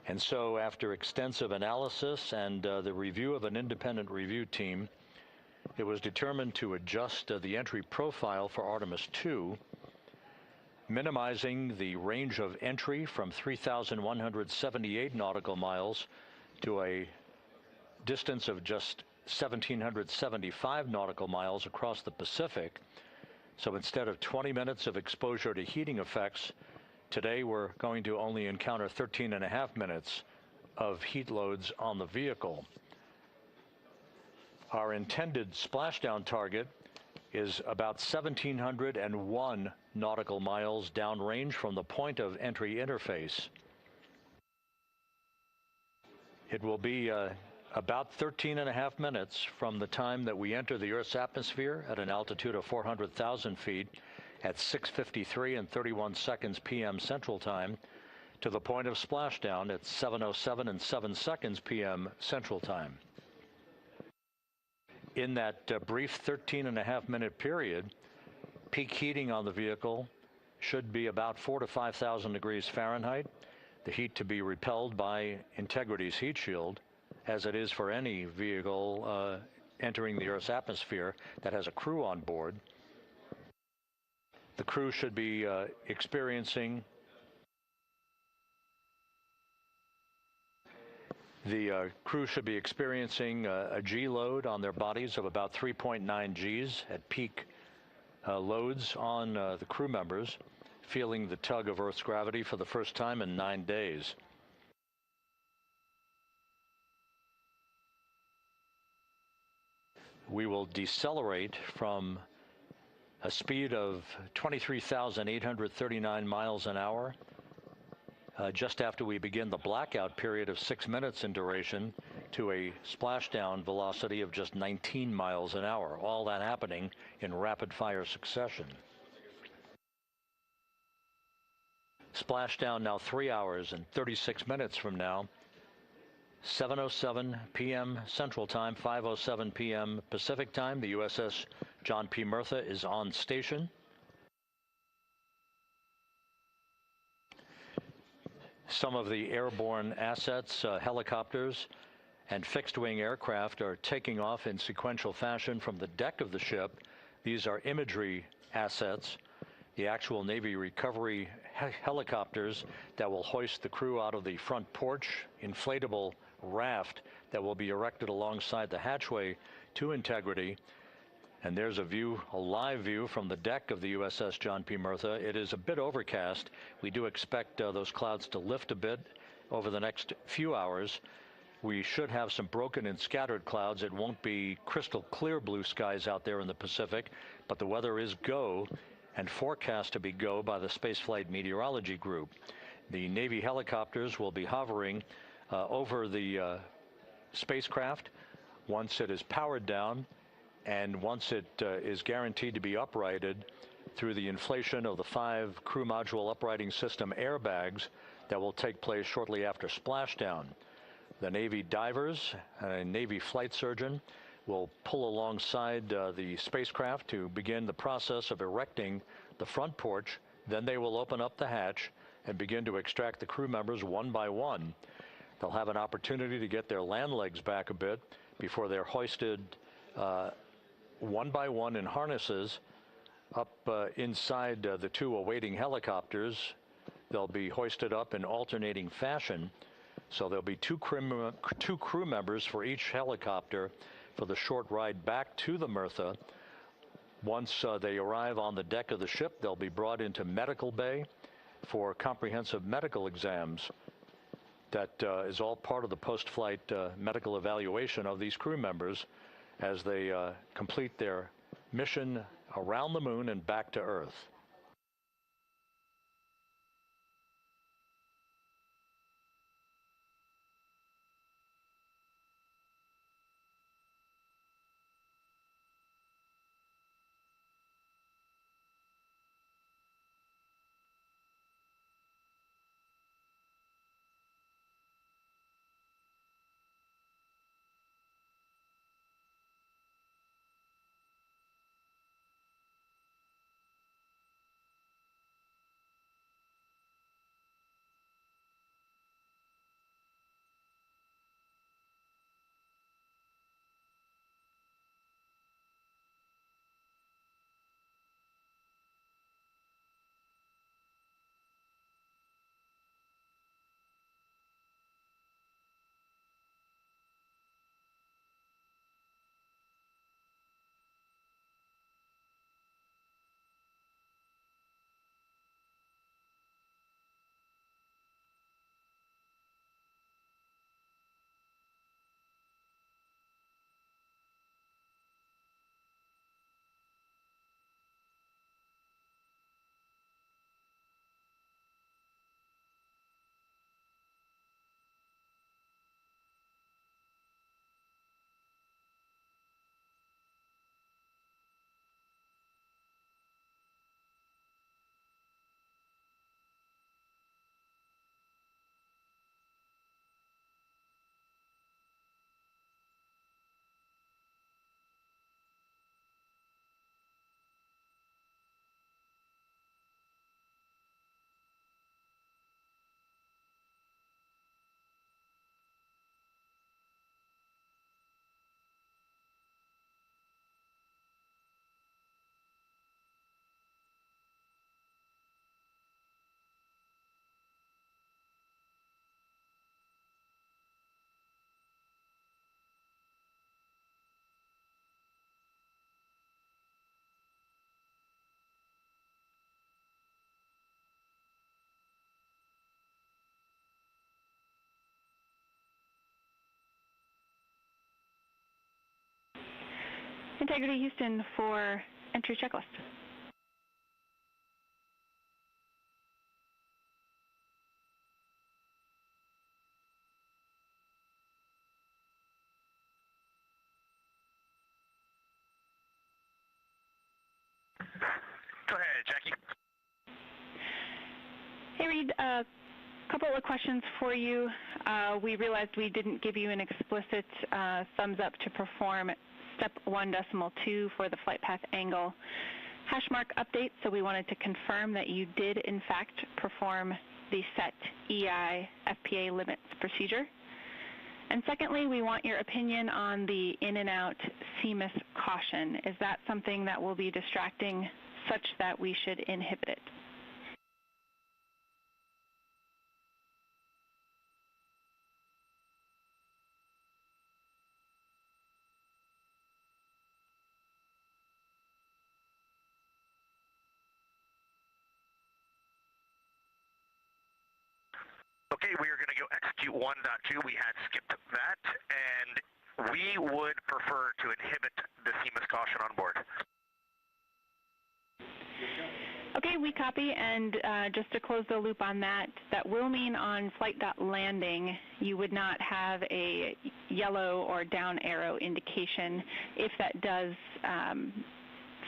And so after extensive analysis and the review of an independent review team, it was determined to adjust the entry profile for Artemis II, minimizing the range of entry from 3,178 nautical miles to a distance of just 1,775 nautical miles across the Pacific. So instead of 20 minutes of exposure to heating effects, today we're going to only encounter 13.5 minutes of heat loads on the vehicle. Our intended splashdown target is about 1,701 nautical miles downrange from the point of entry interface. It will be about 13.5 minutes from the time that we enter the Earth's atmosphere at an altitude of 400,000 feet at 6:53 and 31 seconds p.m. Central Time to the point of splashdown at 7:07 and 7 seconds p.m. Central Time. In that brief 13.5 minute period, peak heating on the vehicle should be about 4,000 to 5,000 degrees Fahrenheit. The heat to be repelled by Integrity's heat shield, as it is for any vehicle entering the Earth's atmosphere that has a crew on board. The crew should be experiencing a G load on their bodies of about 3.9 Gs at peak loads on the crew members, feeling the tug of Earth's gravity for the first time in 9 days. We will decelerate from a speed of 23,839 miles an hour just after we begin the blackout period of 6 minutes in duration to a splashdown velocity of just 19 miles an hour, all that happening in rapid fire succession. Splashdown now 3 hours and 36 minutes from now, 7:07 p.m. Central Time, 5:07 p.m. Pacific Time. The USS John P. Murtha is on station. Some of the airborne assets, helicopters and fixed-wing aircraft, are taking off in sequential fashion from the deck of the ship. These are imagery assets the actual Navy recovery helicopters that will hoist the crew out of the front porch inflatable raft that will be erected alongside the hatchway to Integrity. And there's a view, a live view from the deck of the USS John P. Murtha. It is a bit overcast. We do expect those clouds to lift a bit over the next few hours. We should have some broken and scattered clouds. It won't be crystal clear blue skies out there in the Pacific, but the weather is go and forecast to be go by the Spaceflight Meteorology Group. The Navy helicopters will be hovering over the spacecraft once it is powered down and once it is guaranteed to be uprighted through the inflation of the 5 crew module uprighting system airbags that will take place shortly after splashdown. The Navy divers and a Navy flight surgeon will pull alongside the spacecraft to begin the process of erecting the front porch. Then they will open up the hatch and begin to extract the crew members one by one. They'll have an opportunity to get their land legs back a bit before they're hoisted one by one in harnesses up inside the 2 awaiting helicopters. They'll be hoisted up in alternating fashion. So there'll be two crew members for each helicopter for the short ride back to the Murtha. Once they arrive on the deck of the ship, they'll be brought into medical bay for comprehensive medical exams. That is all part of the post-flight medical evaluation of these crew members as they complete their mission around the moon and back to Earth. Integrity Houston for entry checklist. Go ahead, Jackie. Hey, Reed, a couple of questions for you. We realized we didn't give you an explicit thumbs up to perform step 1.2 for the flight path angle hash mark update, so we wanted to confirm that you did, in fact, perform the set EI FPA limits procedure. And secondly, we want your opinion on the in and out CMIS caution. Is that something that will be distracting such that we should inhibit it. Okay, we are going to go execute 1.2. We had skipped that, and we would prefer to inhibit the CMOS caution on board. Okay, we copy, and just to close the loop on that, that will mean on flight.landing you would not have a yellow or down arrow indication if that does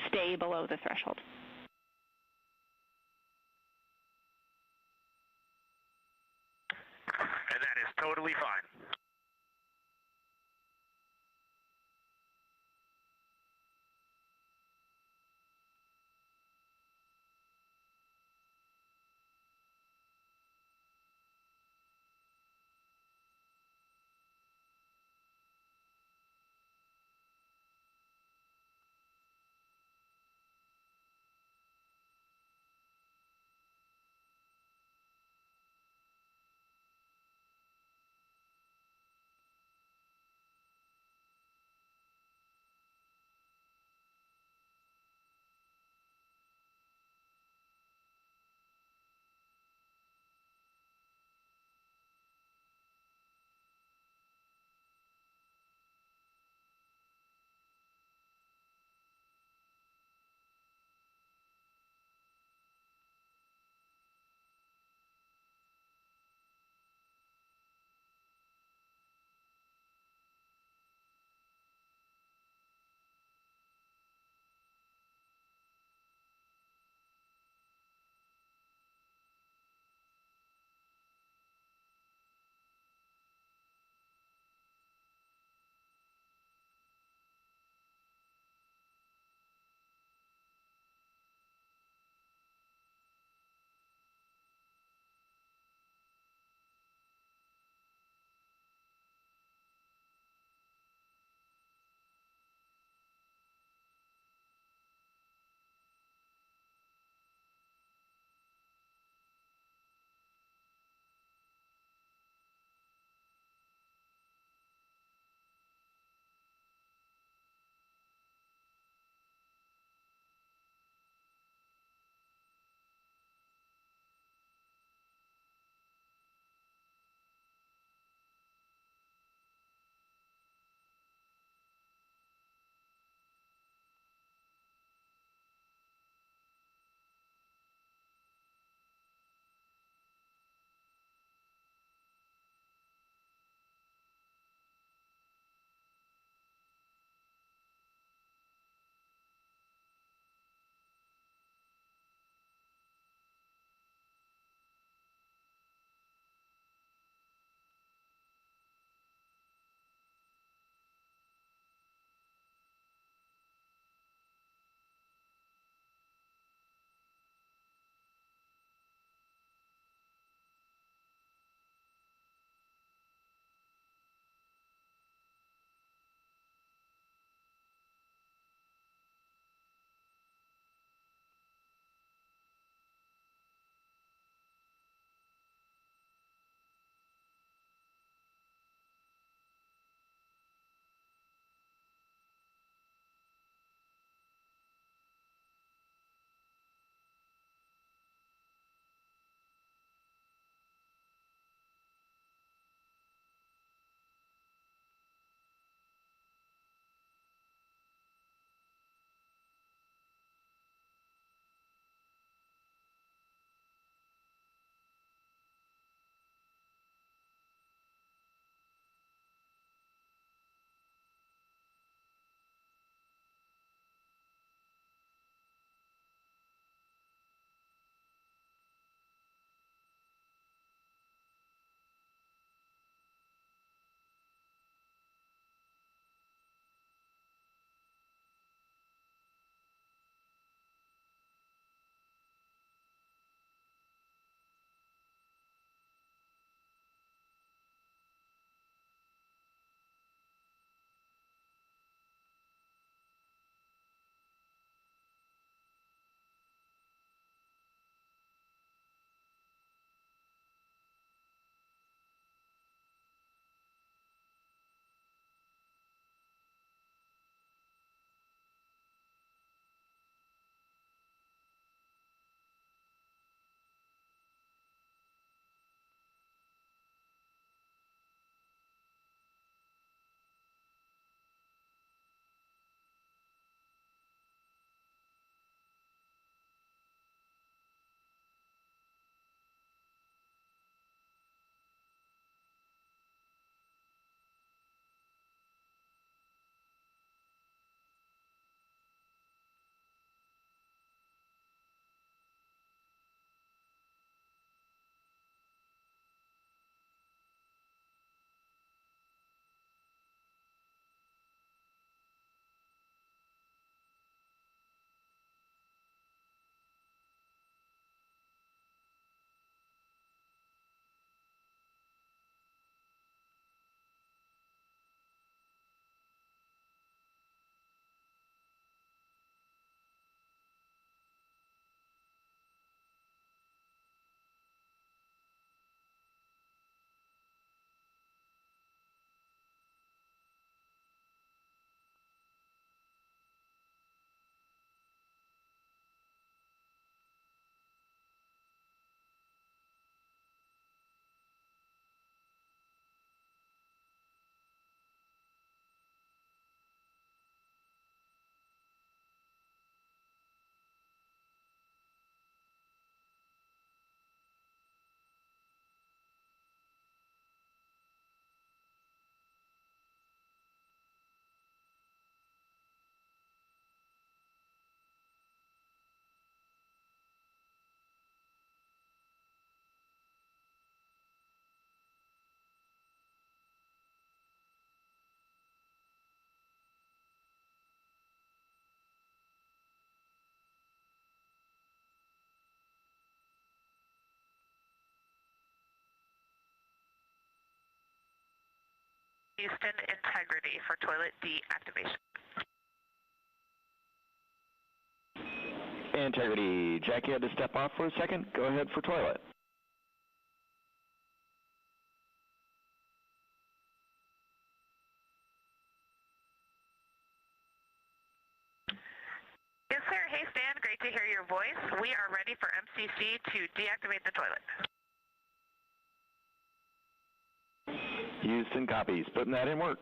stay below the threshold. And that is totally fine. Houston, integrity for toilet deactivation. Integrity, Jackie had to step off for a second. Go ahead for toilet. Yes, sir. Hey, Stan. Great to hear your voice. We are ready for MCC to deactivate the toilet. Houston copies. Putting that in work.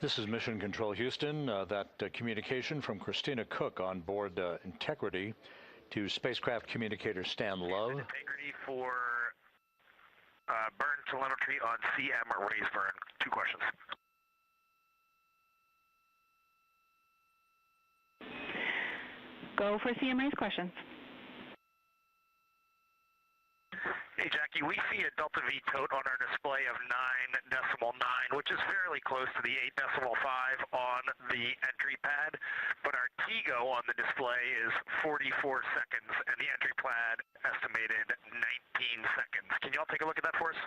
This is Mission Control Houston. That communication from Christina Cook on board Integrity to spacecraft communicator Stan Love. Integrity for burn telemetry on CM raise burn. 2 questions. Go for CMA's questions. Hey, Jackie, we see a Delta V tote on our display of 9.9, which is fairly close to the 8.5 on the entry pad, but our TGO on the display is 44 seconds, and the entry pad estimated 19 seconds. Can y'all take a look at that for us?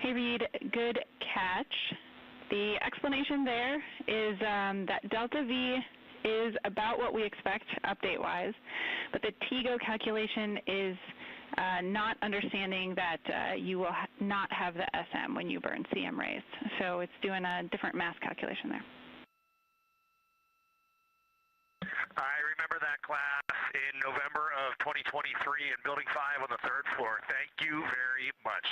Hey, Reed, good catch. The explanation there is that Delta V is about what we expect update-wise, but the TGO calculation is not understanding that you will not have the SM when you burn CM rays. So it's doing a different mass calculation there. I remember that class in November of 2023 in Building 5 on the 3rd floor. Thank you very much.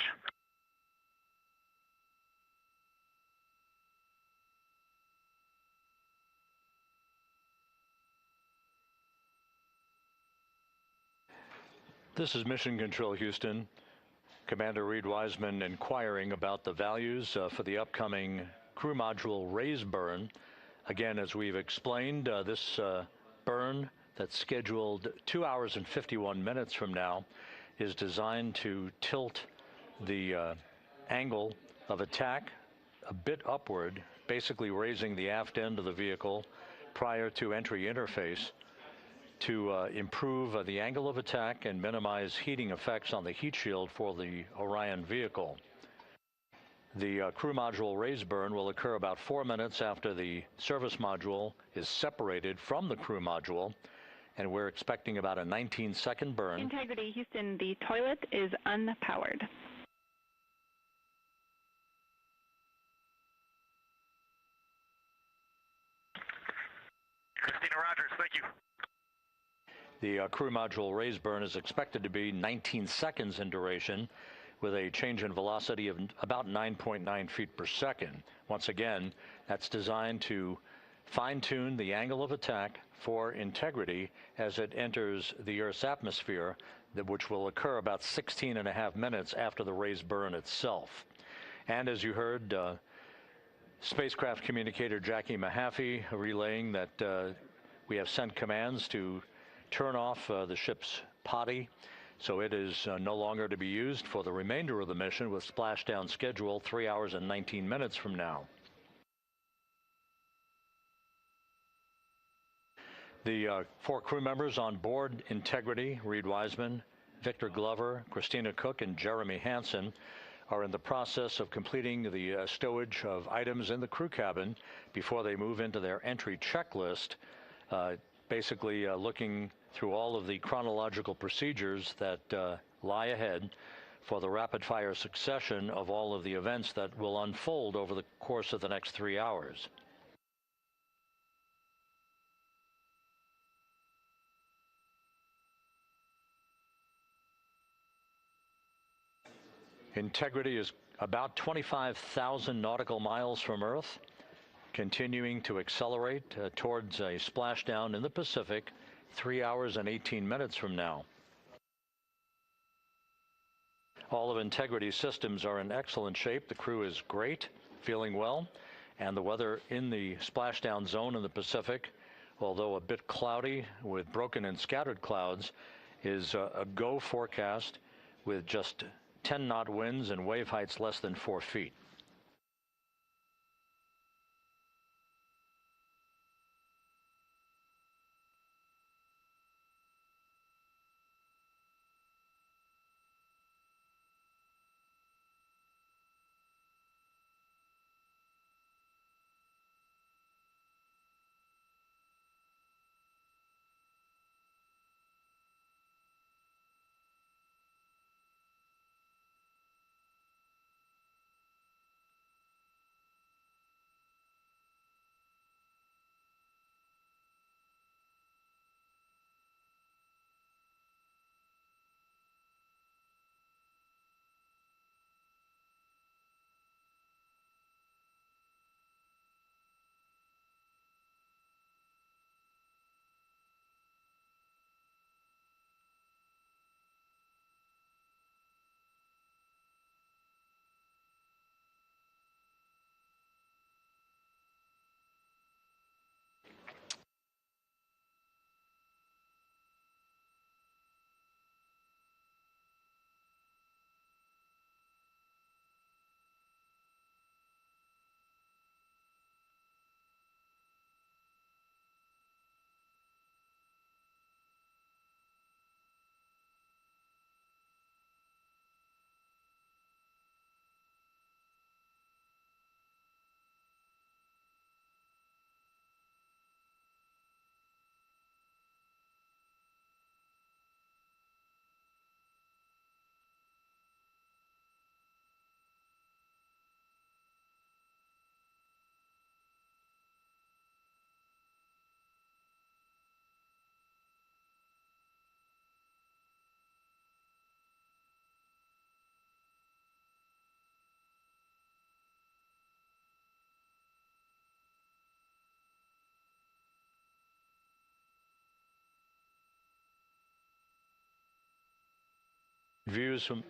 This is Mission Control Houston. Commander Reed Wiseman inquiring about the values for the upcoming crew module raise burn. Again, as we've explained, this burn that's scheduled 2 hours and 51 minutes from now is designed to tilt the angle of attack a bit upward, basically raising the aft end of the vehicle prior to entry interface to improve the angle of attack and minimize heating effects on the heat shield for the Orion vehicle. The crew module raise burn will occur about 4 minutes after the service module is separated from the crew module, and we're expecting about a 19-second burn. Integrity, Houston, the toilet is unpowered. Christina Rogers, thank you. The crew module raise burn is expected to be 19 seconds in duration, with a change in velocity of about 9.9 feet per second. Once again, that's designed to fine-tune the angle of attack for Integrity as it enters the Earth's atmosphere, which will occur about 16.5 minutes after the raise burn itself. And as you heard, spacecraft communicator Jackie Mahaffey relaying that we have sent commands to turn off the ship's potty, so it is no longer to be used for the remainder of the mission, with splashdown schedule 3 hours and 19 minutes from now. The 4 crew members on board Integrity, Reed Wiseman, Victor Glover, Christina Cook, and Jeremy Hansen, are in the process of completing the stowage of items in the crew cabin before they move into their entry checklist, basically looking through all of the chronological procedures that lie ahead for the rapid-fire succession of all of the events that will unfold over the course of the next 3 hours. Integrity is about 25,000 nautical miles from Earth, continuing to accelerate towards a splashdown in the Pacific 3 hours and 18 minutes from now. All of Integrity's systems are in excellent shape. The crew is great, feeling well, and the weather in the splashdown zone in the Pacific, although a bit cloudy with broken and scattered clouds, is a go forecast with just 10-knot winds and wave heights less than 4 feet. Views from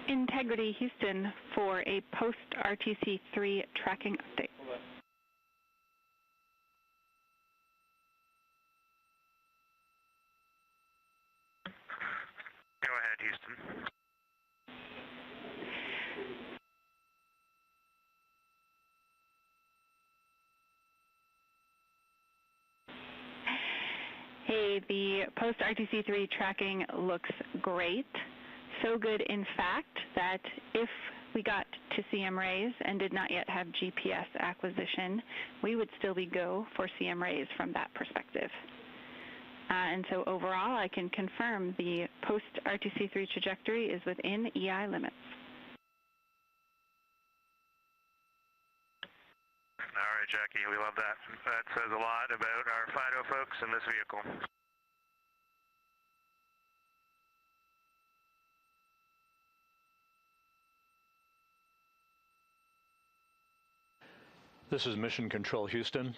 Integrity Houston for a post-RTC3 tracking update. Go ahead, Houston. Hey, the post-RTC3 tracking looks great. So good, in fact, that if we got to CM rays and did not yet have GPS acquisition, we would still be go for CM rays from that perspective. And so overall, I can confirm the post-RTC3 trajectory is within EI limits. All right, Jackie, we love that. That says a lot about our FIDO folks in this vehicle. This is Mission Control Houston.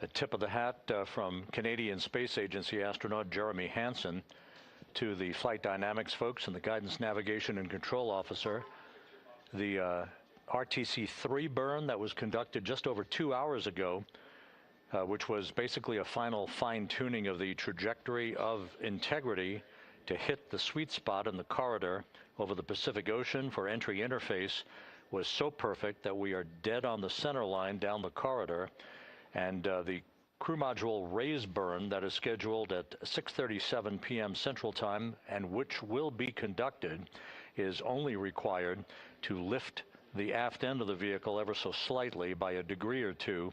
A tip of the hat from Canadian Space Agency astronaut Jeremy Hansen to the flight dynamics folks and the guidance, navigation, and control officer. The RTC-3 burn that was conducted just over 2 hours ago, which was basically a final fine-tuning of the trajectory of Integrity to hit the sweet spot in the corridor over the Pacific Ocean for entry interface, was so perfect that we are dead on the center line down the corridor. And the crew module raise burn that is scheduled at 6:37 p.m. Central Time, and which will be conducted, is only required to lift the aft end of the vehicle ever so slightly by a degree or two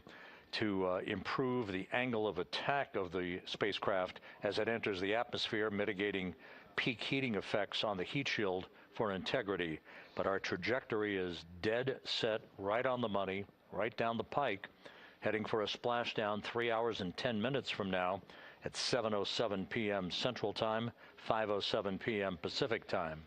to improve the angle of attack of the spacecraft as it enters the atmosphere, mitigating peak heating effects on the heat shield for Integrity. But our trajectory is dead set, right on the money, right down the pike, heading for a splashdown 3 hours and 10 minutes from now at 7:07 p.m. Central Time, 5:07 p.m. Pacific Time.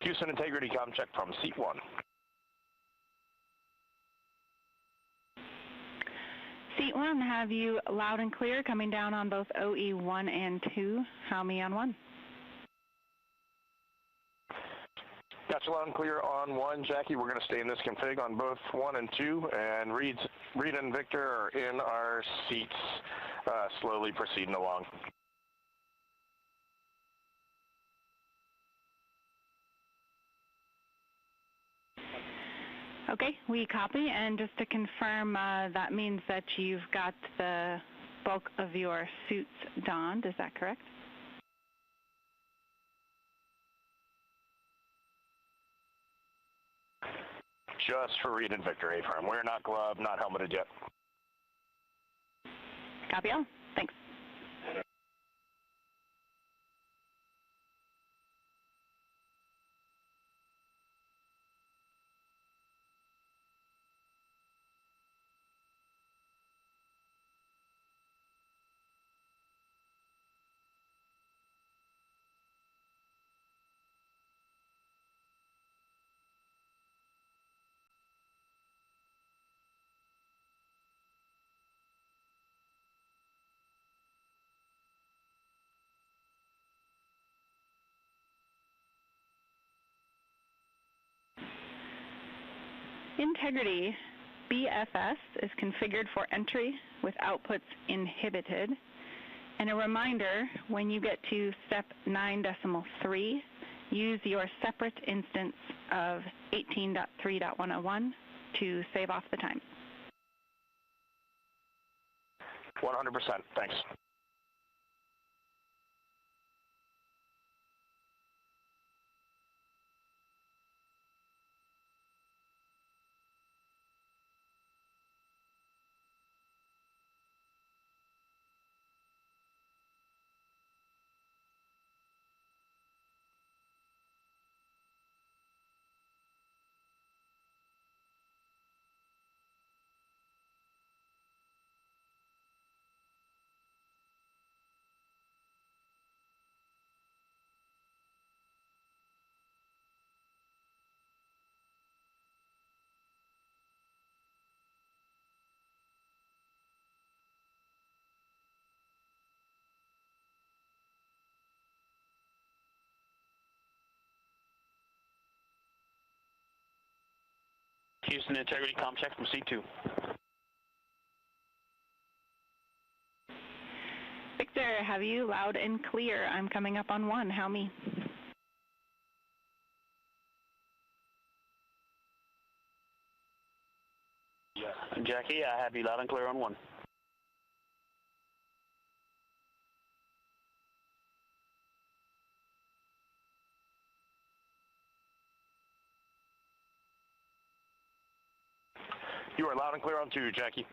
Houston integrity com check from seat 1. Seat 1, have you loud and clear coming down on both OE1 and 2? How me on 1? Got you loud and clear on 1, Jackie. We're going to stay in this config on both 1 and 2, and Reed and Victor are in our seats, slowly proceeding along. Okay, we copy, and just to confirm, that means that you've got the bulk of your suits donned, is that correct? Just for Reed and Victor, A-firm. We're not gloved, not helmeted yet. Copy all. Thanks. Integrity BFS is configured for entry with outputs inhibited. And a reminder, when you get to step 9.3, use your separate instance of 18.3.101 to save off the time. 100%, thanks. Houston integrity com check from C2. Victor, have you loud and clear? I'm coming up on 1. How me? Jackie, I have you loud and clear on 1. You are loud and clear on 2, Jackie.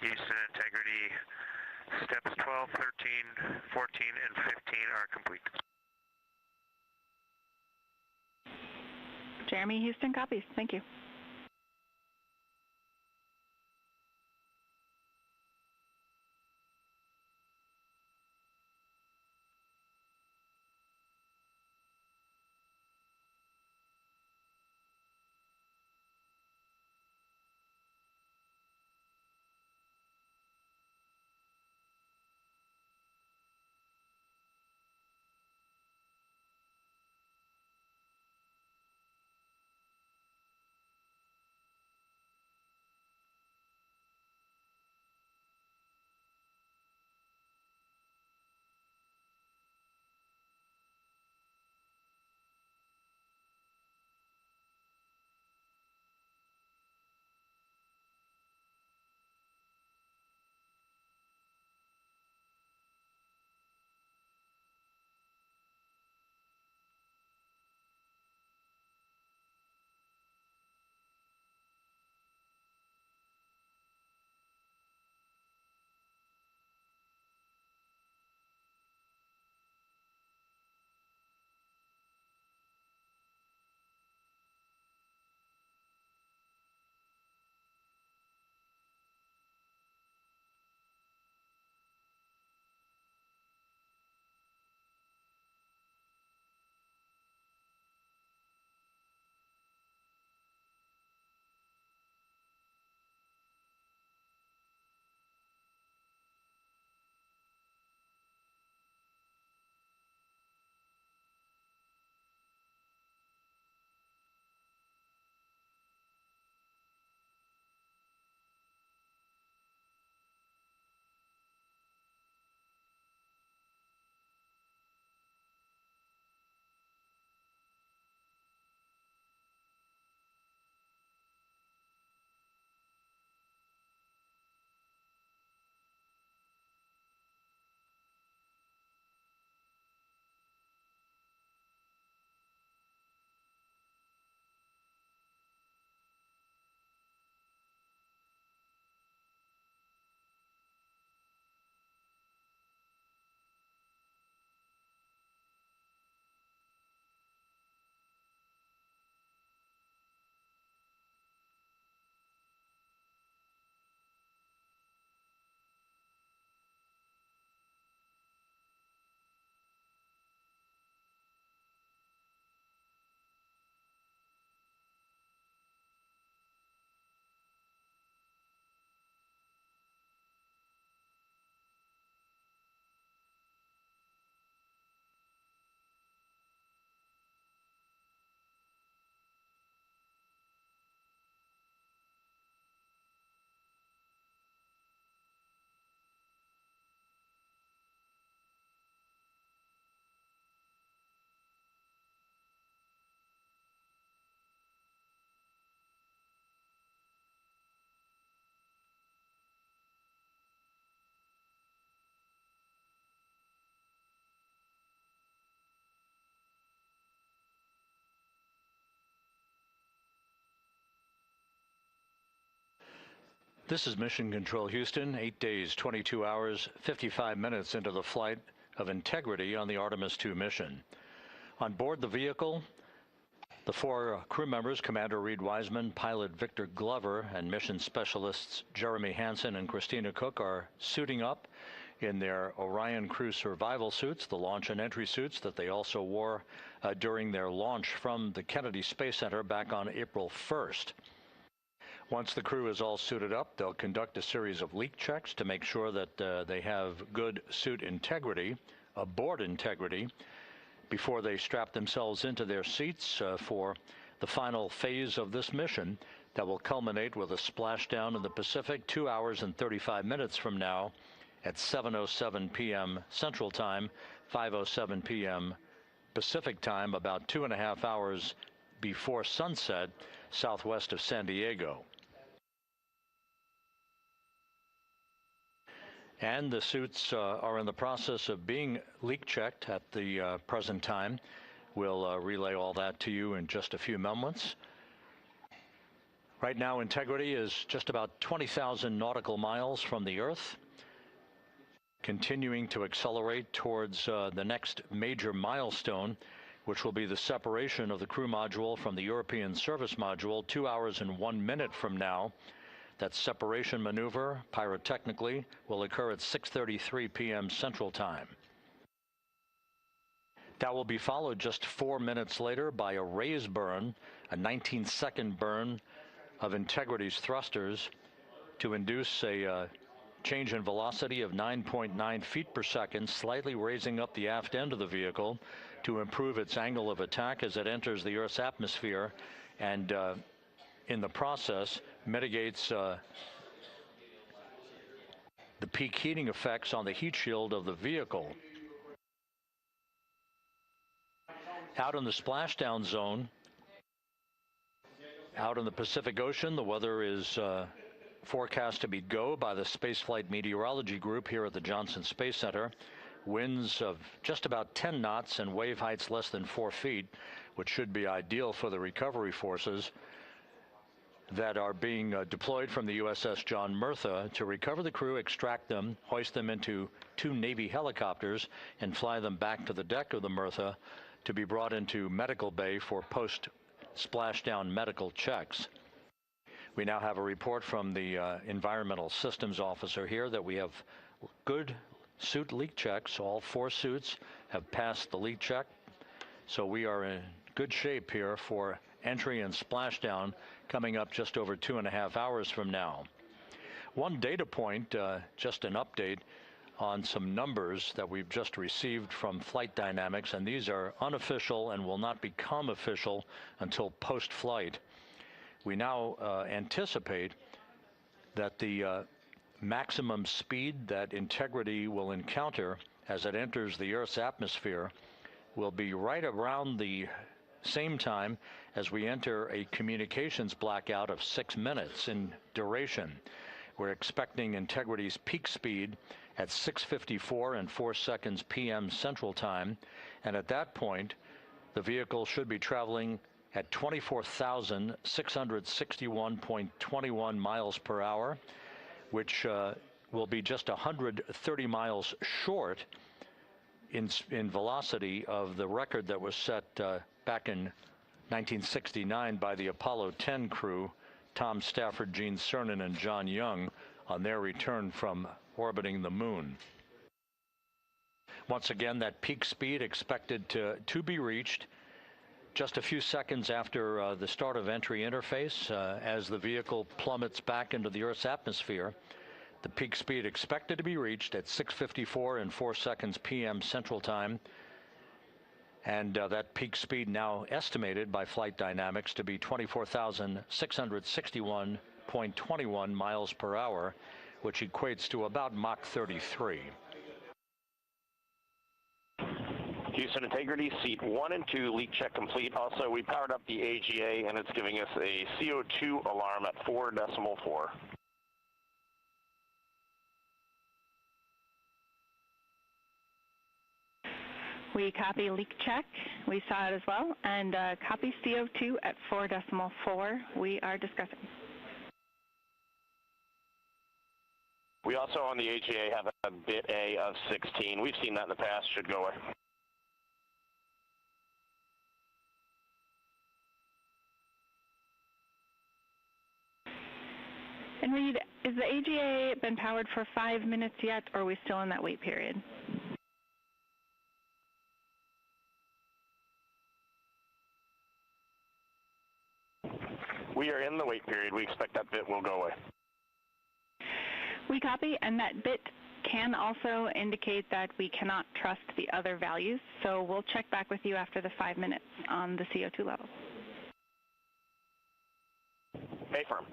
Houston, integrity. Steps 12, 13, 14, and 15 are complete. Jeremy, Houston copies. Thank you. This is Mission Control Houston, 8 days, 22 hours, 55 minutes into the flight of Integrity on the Artemis II mission. On board the vehicle, the four crew members, Commander Reed Wiseman, pilot Victor Glover, and mission specialists Jeremy Hansen and Christina Cook are suiting up in their Orion crew survival suits, the launch and entry suits that they also wore during their launch from the Kennedy Space Center back on April 1st. Once the crew is all suited up, they'll conduct a series of leak checks to make sure that they have good suit integrity, aboard integrity, before they strap themselves into their seats for the final phase of this mission that will culminate with a splashdown in the Pacific 2 hours and 35 minutes from now at 7:07 p.m. Central Time, 5:07 p.m. Pacific Time, about 2.5 hours before sunset southwest of San Diego. And the suits are in the process of being leak checked at the present time. We'll relay all that to you in just a few moments. Right now, Integrity is just about 20,000 nautical miles from the Earth, continuing to accelerate towards the next major milestone, which will be the separation of the crew module from the European service module 2 hours and 1 minute from now. That separation maneuver, pyrotechnically, will occur at 6:33 p.m. Central Time. That will be followed just 4 minutes later by a raise burn, a 19-second burn of Integrity's thrusters to induce a change in velocity of 9.9 feet per second, slightly raising up the aft end of the vehicle to improve its angle of attack as it enters the Earth's atmosphere, and in the process mitigates the peak heating effects on the heat shield of the vehicle. Out in the splashdown zone, out in the Pacific Ocean, the weather is forecast to be go by the Spaceflight Meteorology Group here at the Johnson Space Center. Winds of just about 10 knots and wave heights less than 4 feet, which should be ideal for the recovery forces that are being deployed from the USS John Murtha to recover the crew, extract them, hoist them into 2 Navy helicopters, and fly them back to the deck of the Murtha to be brought into medical bay for post-splashdown medical checks. We now have a report from the environmental systems officer here that we have good suit leak checks. All 4 suits have passed the leak check, so we are in good shape here for entry and splashdown coming up just over 2.5 hours from now. One data point, just an update on some numbers that we've just received from Flight Dynamics, and these are unofficial and will not become official until post-flight. We now anticipate that the maximum speed that Integrity will encounter as it enters the Earth's atmosphere will be right around the same time as we enter a communications blackout of 6 minutes in duration. We're expecting Integrity's peak speed at 6:54 and 4 seconds p.m. Central Time, and at that point, the vehicle should be traveling at 24,661.21 miles per hour, which will be just 130 miles short in velocity of the record that was set back in 1969 by the Apollo 10 crew, Tom Stafford, Gene Cernan, and John Young, on their return from orbiting the moon. Once again, that peak speed expected to be reached just a few seconds after the start of entry interface, as the vehicle plummets back into the Earth's atmosphere. The peak speed expected to be reached at 6:54 and 4 seconds p.m. Central Time, and that peak speed now estimated by Flight Dynamics to be 24,661.21 miles per hour, which equates to about Mach 33. Houston Integrity, seat 1 and 2, leak check complete. Also, we powered up the AGA, and it's giving us a CO2 alarm at 4.4. We copy leak check. We saw it as well. And copy CO2 at 4.4. We are discussing. We also on the AGA have a bit A of 16. We've seen that in the past. Should go away. And Reed, is the AGA been powered for 5 minutes yet, or are we still in that wait period? We are in the wait period. We expect that bit will go away. We copy, and that bit can also indicate that we cannot trust the other values, so we'll check back with you after the 5 minutes on the CO2 level. A-firm.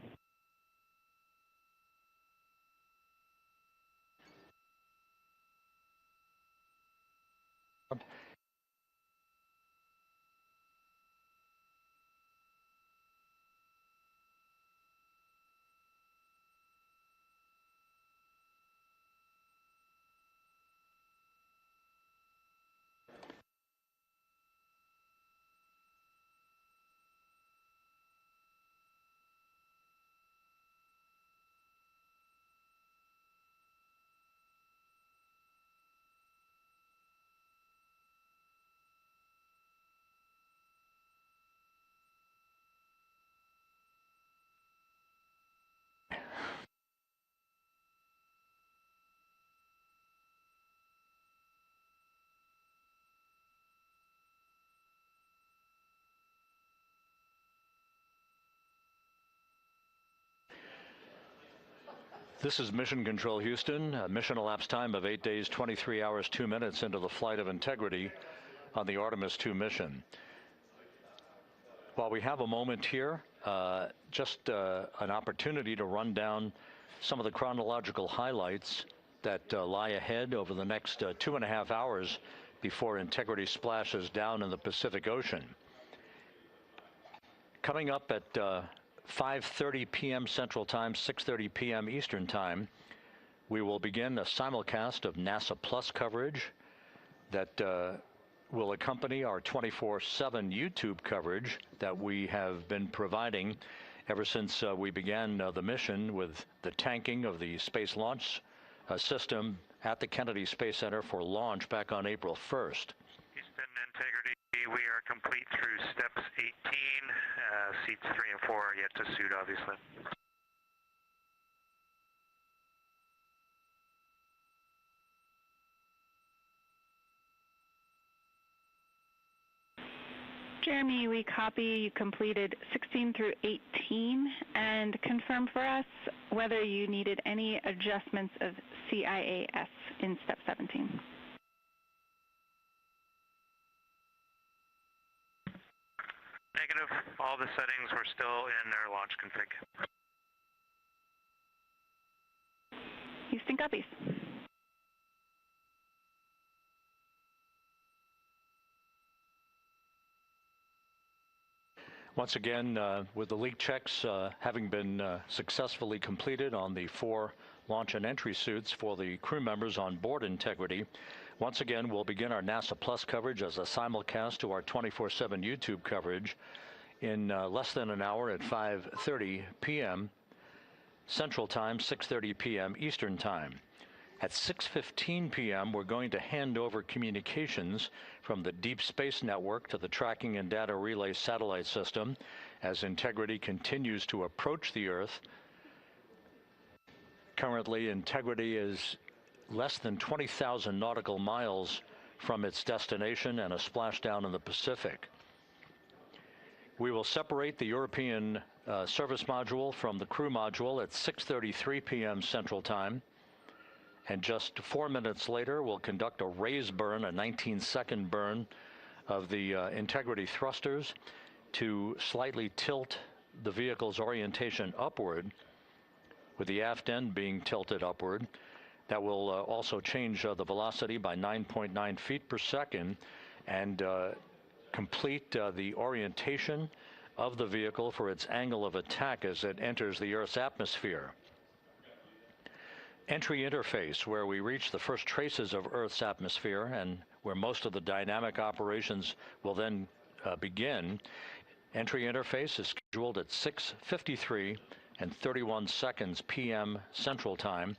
This is Mission Control Houston. Mission elapsed time of 8 days, 23 hours, 2 minutes into the flight of Integrity on the Artemis II mission. While we have a moment here, just an opportunity to run down some of the chronological highlights that lie ahead over the next 2.5 hours before Integrity splashes down in the Pacific Ocean. Coming up at 5:30 p.m. Central Time, 6:30 p.m. Eastern Time, we will begin a simulcast of NASA Plus coverage that will accompany our 24/7 YouTube coverage that we have been providing ever since we began the mission with the tanking of the Space Launch System at the Kennedy Space Center for launch back on April 1st. Houston, Integrity, we are complete through steps 18. Seats 3 and 4 are yet to suit, obviously. Jeremy, we copy you completed 16 through 18, and confirm for us whether you needed any adjustments of CIAS in step 17. Negative. All the settings were still in their launch config. Houston copies. Once again, with the leak checks having been successfully completed on the 4 launch and entry suits for the crew members on board Integrity, once again we'll begin our NASA Plus coverage as a simulcast to our 24/7 YouTube coverage in less than an hour at 5:30 p.m. Central Time, 6:30 p.m. Eastern Time. At 6:15 p.m., we're going to hand over communications from the Deep Space Network to the Tracking and Data Relay Satellite System as Integrity continues to approach the Earth. Currently, Integrity is less than 20,000 nautical miles from its destination and a splashdown in the Pacific. We will separate the European service module from the crew module at 6:33 p.m. Central Time. And just 4 minutes later, we'll conduct a raise burn, a 19-second burn of the Integrity thrusters to slightly tilt the vehicle's orientation upward, with the aft end being tilted upward. That will also change the velocity by 9.9 feet per second and complete the orientation of the vehicle for its angle of attack as it enters the Earth's atmosphere. Entry interface, where we reach the first traces of Earth's atmosphere and where most of the dynamic operations will then begin. Entry interface is scheduled at 6:53 and 31 seconds p.m. Central Time,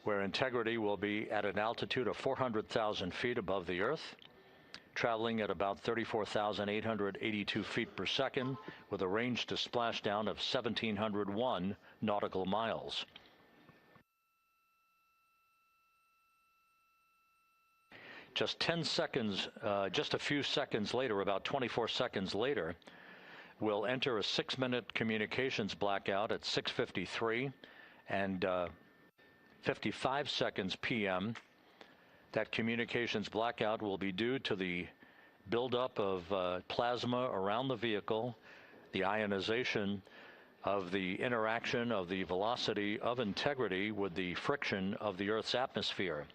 where Integrity will be at an altitude of 400,000 feet above the Earth, traveling at about 34,882 feet per second with a range to splashdown of 1,701 nautical miles. Just 10 seconds, just a few seconds later, about 24 seconds later, we'll enter a 6-minute communications blackout at 6:53 and 55 seconds p.m. That communications blackout will be due to the buildup of plasma around the vehicle, the ionization of the interaction of the velocity of Integrity with the friction of the Earth's atmosphere.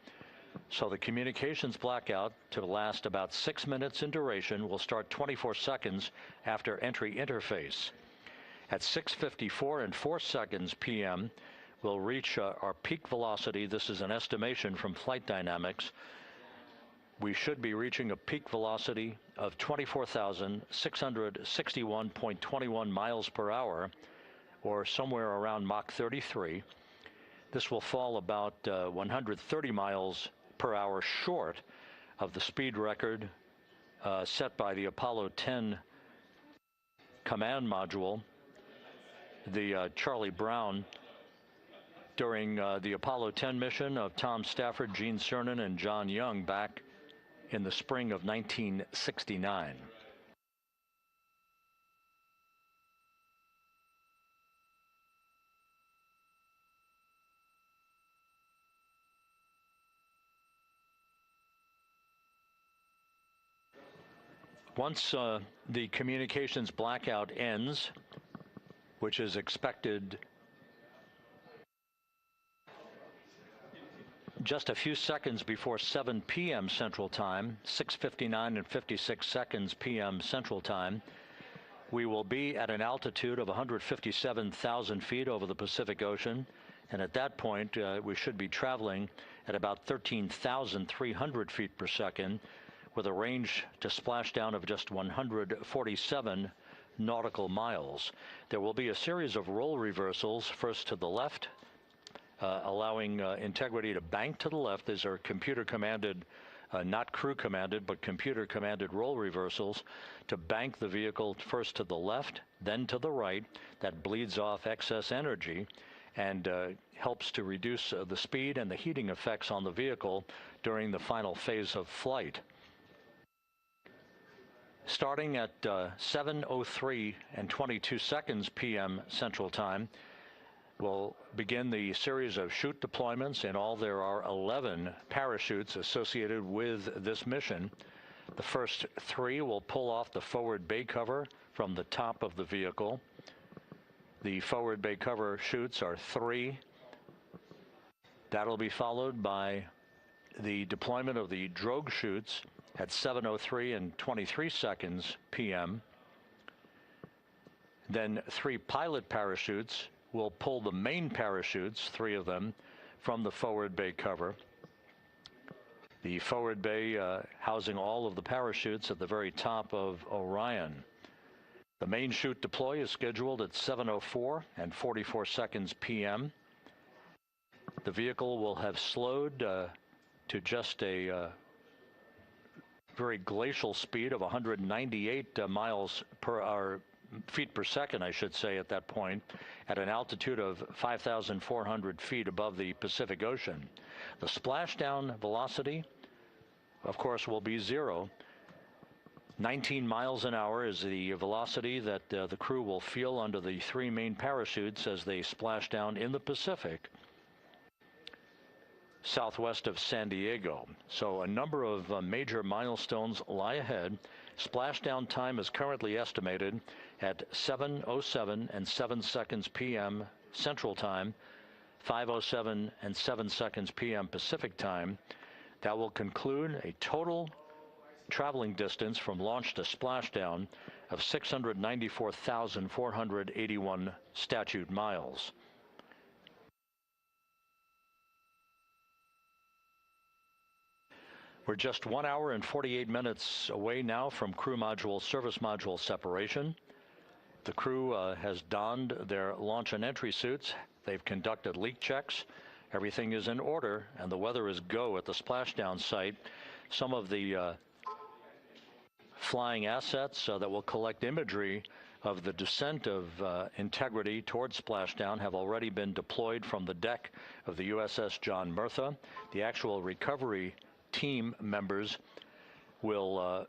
So the communications blackout, to last about 6 minutes in duration, will start 24 seconds after entry interface. At 6:54 and 4 seconds p.m., we'll reach our peak velocity. This is an estimation from Flight Dynamics. We should be reaching a peak velocity of 24,661.21 miles per hour, or somewhere around Mach 33. This will fall about 130 miles per hour short of the speed record set by the Apollo 10 command module, the Charlie Brown, during the Apollo 10 mission of Tom Stafford, Gene Cernan, and John Young back in the spring of 1969. Once the communications blackout ends, which is expected just a few seconds before 7 p.m. Central Time, 6:59 and 56 seconds p.m. Central Time, we will be at an altitude of 157,000 feet over the Pacific Ocean, and at that point we should be traveling at about 13,300 feet per second with a range to splashdown of just 147 nautical miles. There will be a series of roll reversals, first to the left, allowing Integrity to bank to the left. These are computer-commanded, not crew-commanded, but computer-commanded roll reversals to bank the vehicle first to the left, then to the right. That bleeds off excess energy and helps to reduce the speed and the heating effects on the vehicle during the final phase of flight. Starting at 7:03 and 22 seconds p.m. Central Time, we'll begin the series of chute deployments. In all, there are 11 parachutes associated with this mission. The first 3 will pull off the forward bay cover from the top of the vehicle. The forward bay cover chutes are 3. That'll be followed by the deployment of the drogue chutes at 7:03 and 23 seconds p.m. Then 3 pilot parachutes will pull the main parachutes, 3 of them, from the forward bay cover. The forward bay housing all of the parachutes at the very top of Orion. The main chute deploy is scheduled at 7:04 and 44 seconds p.m. The vehicle will have slowed to just a very glacial speed of 198 miles per hour, feet per second, I should say, at that point, at an altitude of 5,400 feet above the Pacific Ocean. The splashdown velocity, of course, will be 0. 19 miles an hour is the velocity that the crew will feel under the 3 main parachutes as they splash down in the Pacific, southwest of San Diego. So a number of major milestones lie ahead. Splashdown time is currently estimated at 7:07 and 7 seconds p.m. Central Time, 5:07 and 7 seconds p.m. Pacific Time. That will conclude a total traveling distance from launch to splashdown of 694,481 statute miles. We're just 1 hour and 48 minutes away now from crew module, service module separation. The crew has donned their launch and entry suits. They've conducted leak checks. Everything is in order, and the weather is go at the splashdown site. Some of the flying assets that will collect imagery of the descent of Integrity towards splashdown have already been deployed from the deck of the USS John Murtha. The actual recovery team members will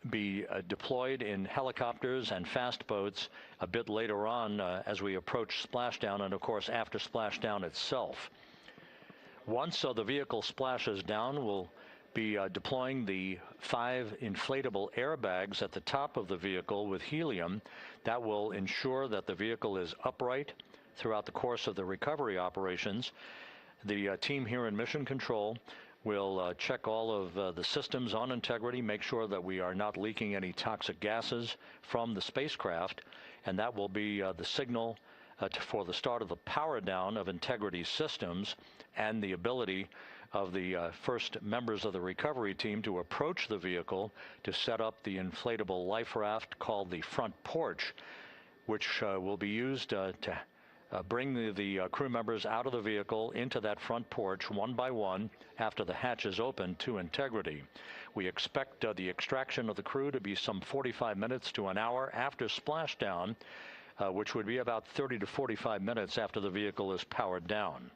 be deployed in helicopters and fast boats a bit later on as we approach splashdown, and of course after splashdown itself. Once the vehicle splashes down, we'll be deploying the 5 inflatable airbags at the top of the vehicle with helium. That will ensure that the vehicle is upright throughout the course of the recovery operations. The team here in Mission Control will check all of the systems on Integrity, make sure that we are not leaking any toxic gases from the spacecraft, and that will be the signal for the start of the power down of Integrity systems and the ability of the first members of the recovery team to approach the vehicle to set up the inflatable life raft called the front porch, which will be used to bring the crew members out of the vehicle into that front porch one by one after the hatch is open to Integrity. We expect the extraction of the crew to be some 45 minutes to an hour after splashdown, which would be about 30 to 45 minutes after the vehicle is powered down.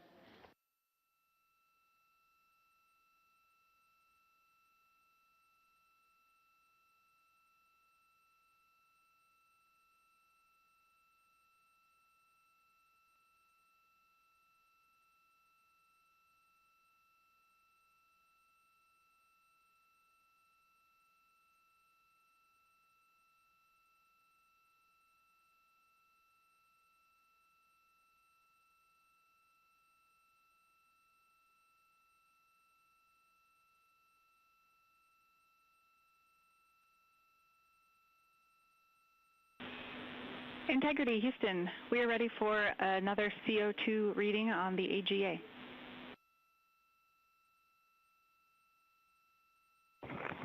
Integrity, Houston, we are ready for another CO2 reading on the AGA.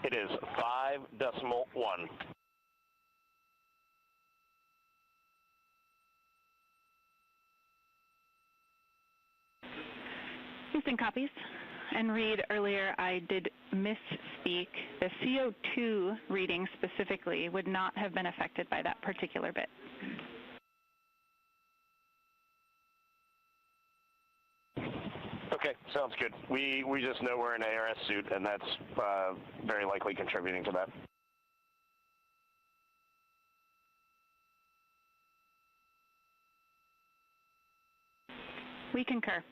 It is 5.1. Houston copies. And Reed, earlier I did misspeak. The CO2 reading specifically would not have been affected by that particular bit. Okay, sounds good. We just know we're in an ARS suit, and that's very likely contributing to that. We concur.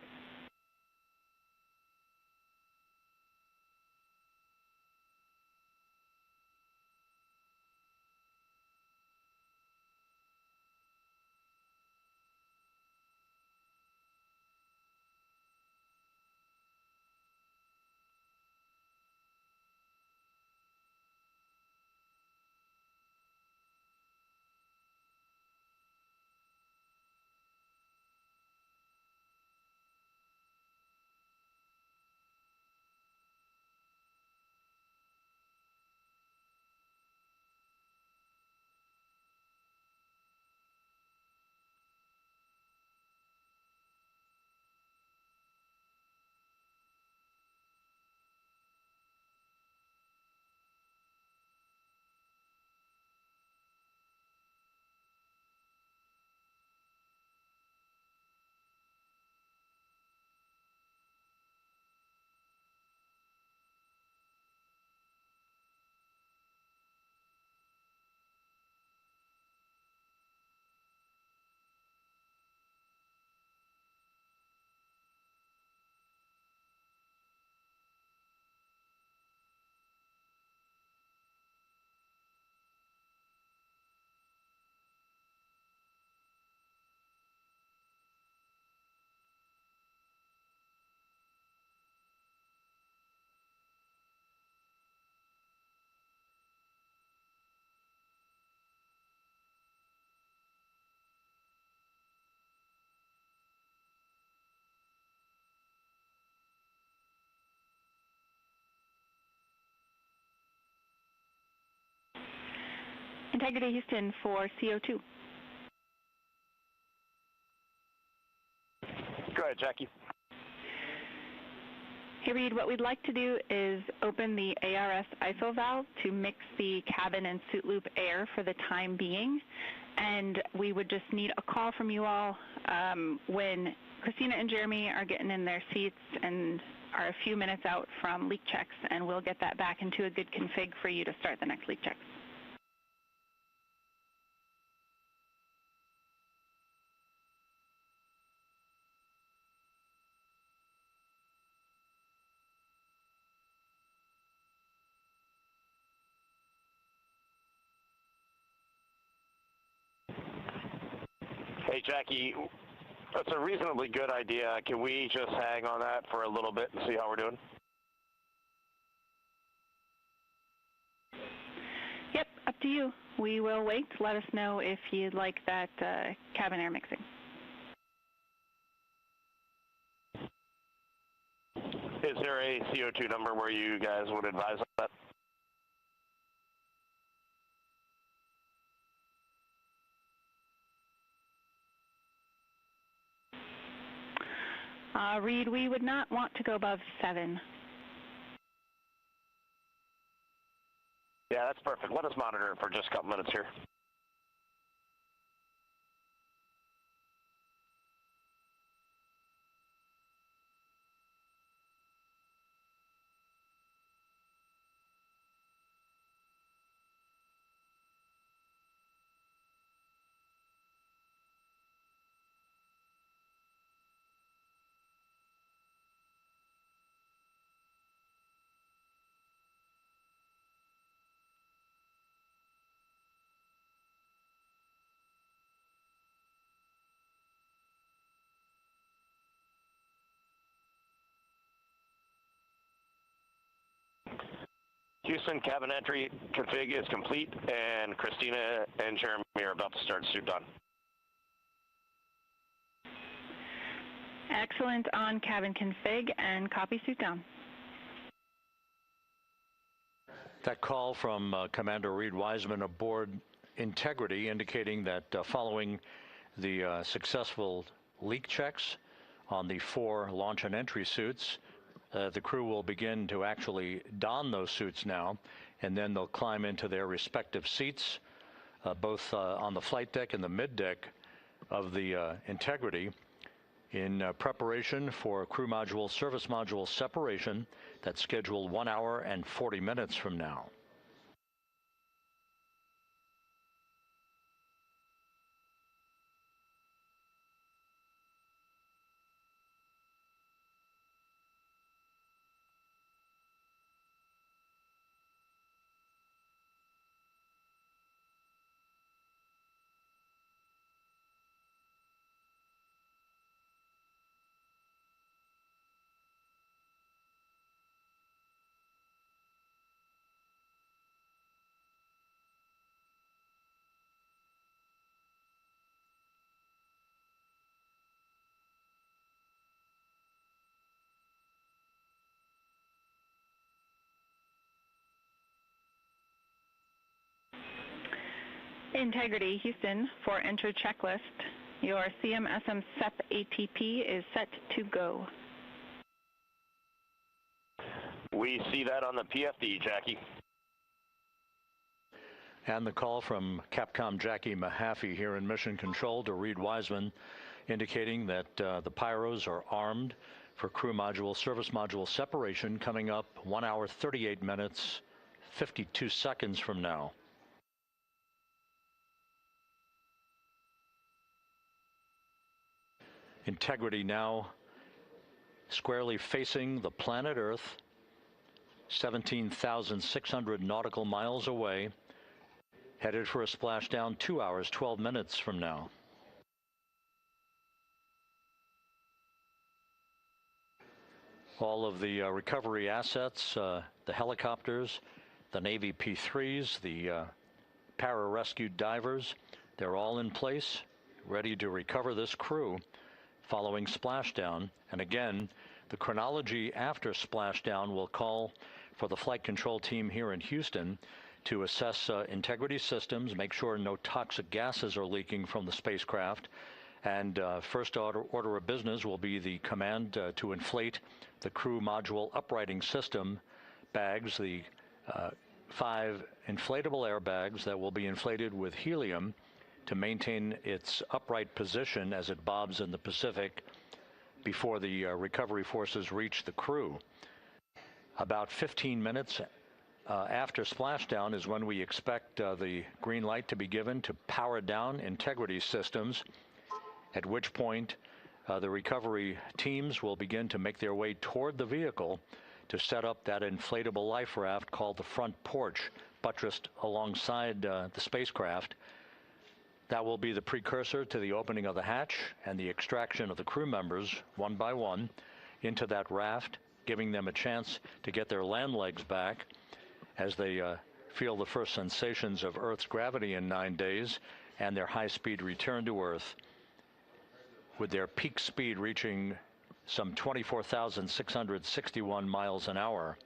Integrity, Houston, for CO2. Go ahead, Jackie. Hey Reed, what we'd like to do is open the ARS ISO valve to mix the cabin and suit loop air for the time being, and we would just need a call from you all when Christina and Jeremy are getting in their seats and are a few minutes out from leak checks, and we'll get that back into a good config for you to start the next leak checks. Hey, Jackie, that's a reasonably good idea. Can we just hang on that for a little bit and see how we're doing? Yep, up to you. We will wait. Let us know if you'd like that cabin air mixing. Is there a CO2 number where you guys would advise that? Reed, we would not want to go above 7. Yeah, that's perfect. Let us monitor it for just a couple minutes here. Houston, cabin entry config is complete, and Christina and Jeremy are about to start suit done. Excellent on cabin config and copy suit down. That call from Commander Reed Wiseman aboard Integrity indicating that following the successful leak checks on the 4 launch and entry suits, the crew will begin to actually don those suits now, and then they'll climb into their respective seats, both on the flight deck and the mid deck of the Integrity, in preparation for crew module service module separation that's scheduled 1 hour and 40 minutes from now. Integrity, Houston, for enter checklist. Your CMSM SEP ATP is set to go. We see that on the PFD, Jackie. And the call from Capcom Jackie Mahaffey here in Mission Control to Reed Wiseman, indicating that the pyros are armed for crew module service module separation coming up 1 hour 38 minutes 52 seconds from now. Integrity now squarely facing the planet Earth, 17,600 nautical miles away, headed for a splashdown 2 hours 12 minutes from now. All of the recovery assets, the helicopters, the Navy P-3s, the para-rescue divers, they're all in place, ready to recover this crew following splashdown. And again, the chronology after splashdown will call for the flight control team here in Houston to assess integrity systems, make sure no toxic gases are leaking from the spacecraft. And first order of business will be the command to inflate the crew module uprighting system bags, the 5 inflatable airbags that will be inflated with helium to maintain its upright position as it bobs in the Pacific before the recovery forces reach the crew. About 15 minutes after splashdown is when we expect the green light to be given to power down integrity systems, at which point the recovery teams will begin to make their way toward the vehicle to set up that inflatable life raft called the front porch, buttressed alongside the spacecraft. That will be the precursor to the opening of the hatch and the extraction of the crew members one by one into that raft, giving them a chance to get their land legs back as they feel the first sensations of Earth's gravity in 9 days and their high-speed return to Earth, with their peak speed reaching some 24,661 miles an hour.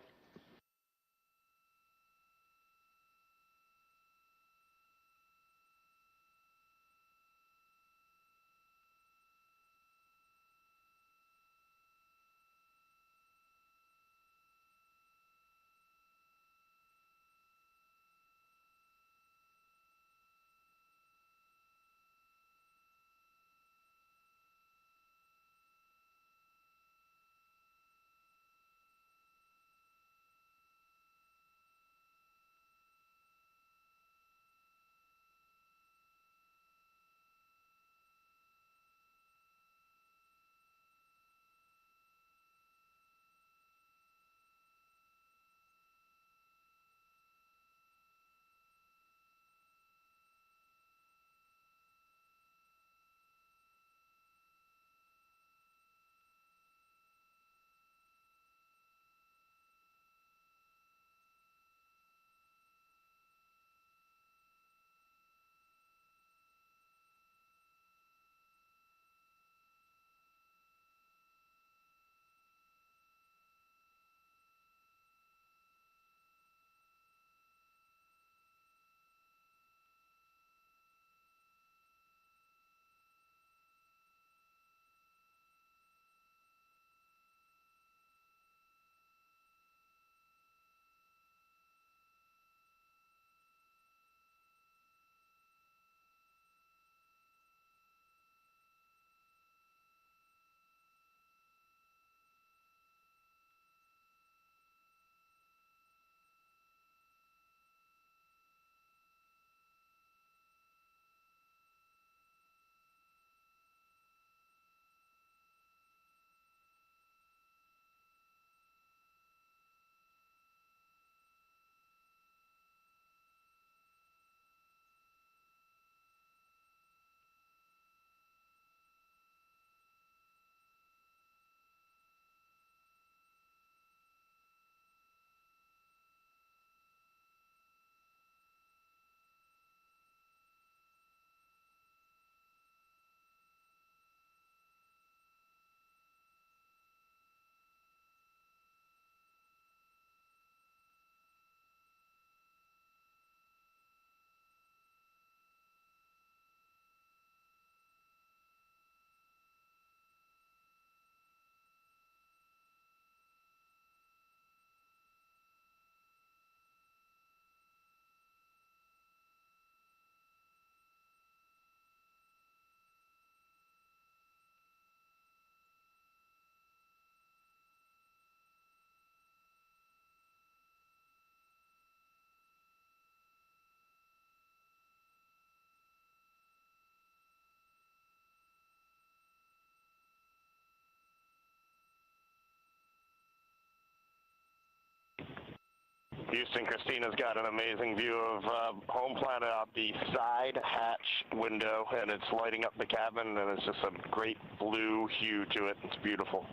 Houston, Christina's got an amazing view of home planet out the side hatch window, and it's lighting up the cabin, and it's just a great blue hue to it. It's beautiful.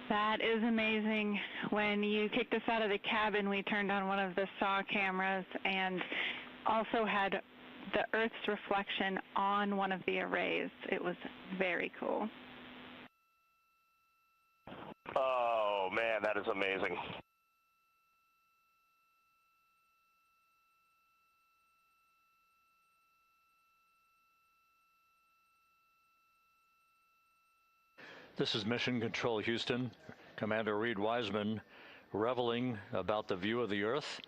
That is amazing. When you kicked us out of the cabin, we turned on one of the SAW cameras and also had the Earth's reflection on one of the arrays. It was very cool. Oh, man, that is amazing. This is Mission Control Houston. Commander Reed Wiseman reveling about the view of the Earth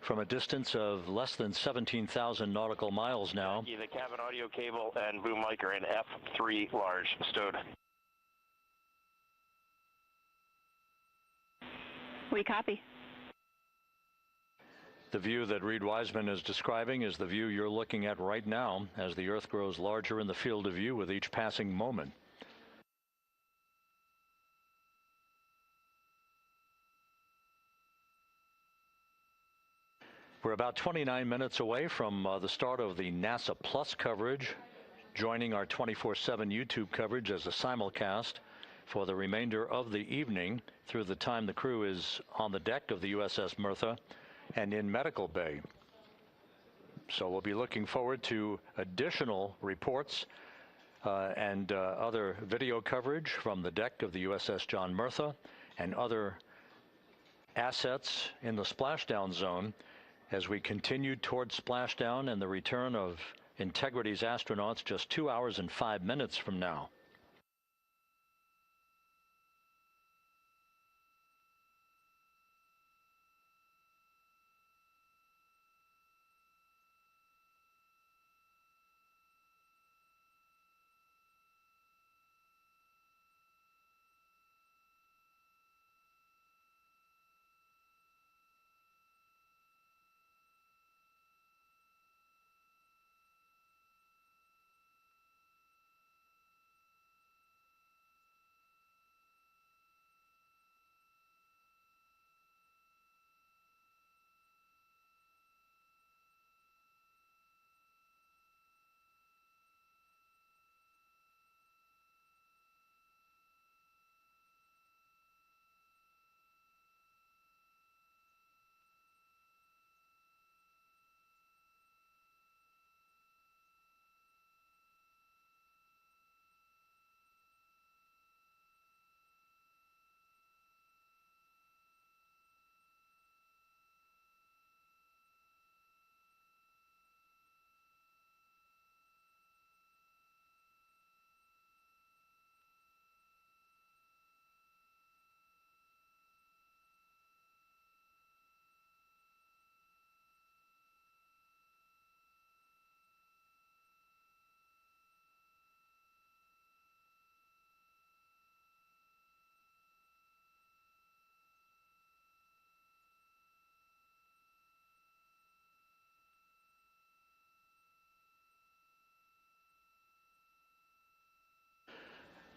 from a distance of less than 17,000 nautical miles now. The cabin audio cable and boom mic are in F3 large stowed. We copy. The view that Reed Wiseman is describing is the view you're looking at right now as the Earth grows larger in the field of view with each passing moment. We're about 29 minutes away from the start of the NASA Plus coverage, joining our 24/7 YouTube coverage as a simulcast for the remainder of the evening through the time the crew is on the deck of the USS Mertha and in medical bay. So we'll be looking forward to additional reports and other video coverage from the deck of the USS John Mertha and other assets in the splashdown zone as we continue toward splashdown and the return of Integrity's astronauts just 2 hours and 5 minutes from now.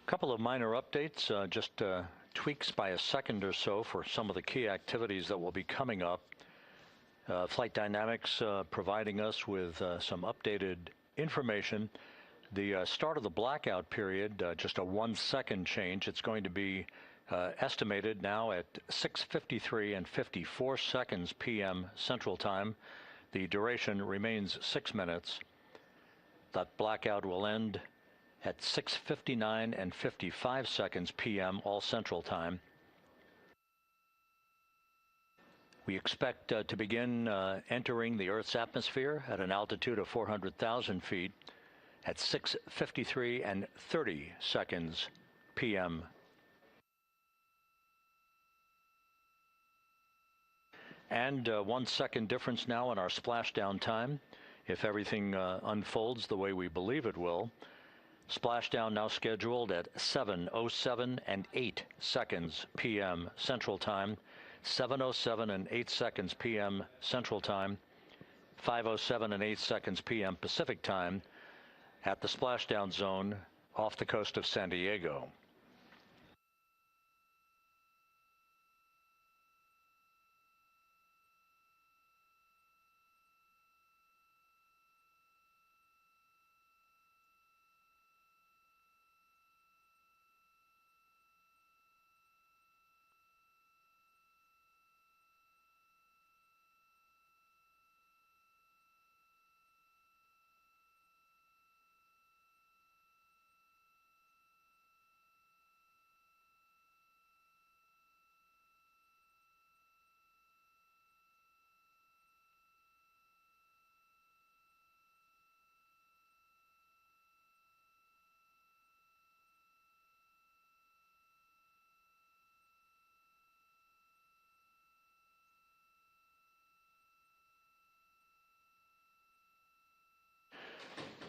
Couple of minor updates, just tweaks by a second or so for some of the key activities that will be coming up. Flight Dynamics providing us with some updated information. The start of the blackout period, just a 1 second change. It's going to be estimated now at 6:53 and 54 seconds p.m. Central Time. The duration remains 6 minutes. That blackout will end at 6:59 and 55 seconds p.m. all Central Time. We expect to begin entering the Earth's atmosphere at an altitude of 400,000 feet at 6:53 and 30 seconds p.m. And 1 second difference now in our splashdown time, if everything unfolds the way we believe it will. Splashdown now scheduled at 7:07 and 8 seconds p.m. Central Time, 7:07 and 8 seconds p.m. Central Time, 5:07 and 8 seconds p.m. Pacific Time at the splashdown zone off the coast of San Diego.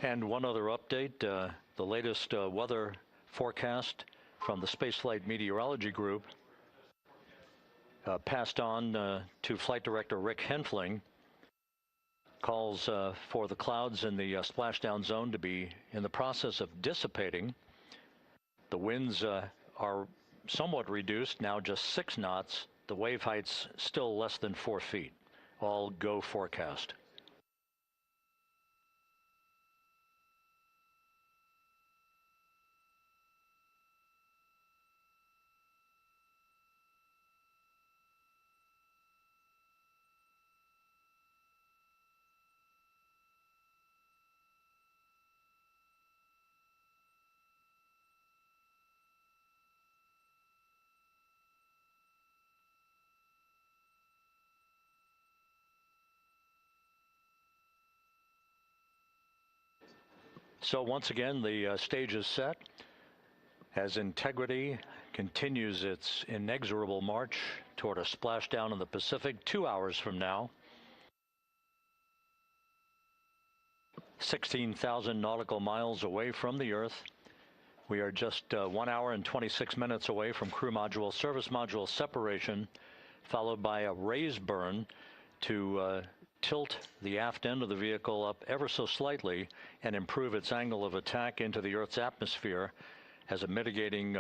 And one other update, the latest weather forecast from the Spaceflight Meteorology Group passed on to Flight Director Rick Henfling, calls for the clouds in the splashdown zone to be in the process of dissipating. The winds are somewhat reduced, now just 6 knots. The wave height's still less than 4 feet. All go forecast. So once again, the stage is set as Integrity continues its inexorable march toward a splashdown in the Pacific 2 hours from now. 16,000 nautical miles away from the Earth. We are just 1 hour and 26 minutes away from crew module, service module separation, followed by a raise burn to tilt the aft end of the vehicle up ever so slightly and improve its angle of attack into the Earth's atmosphere as a mitigating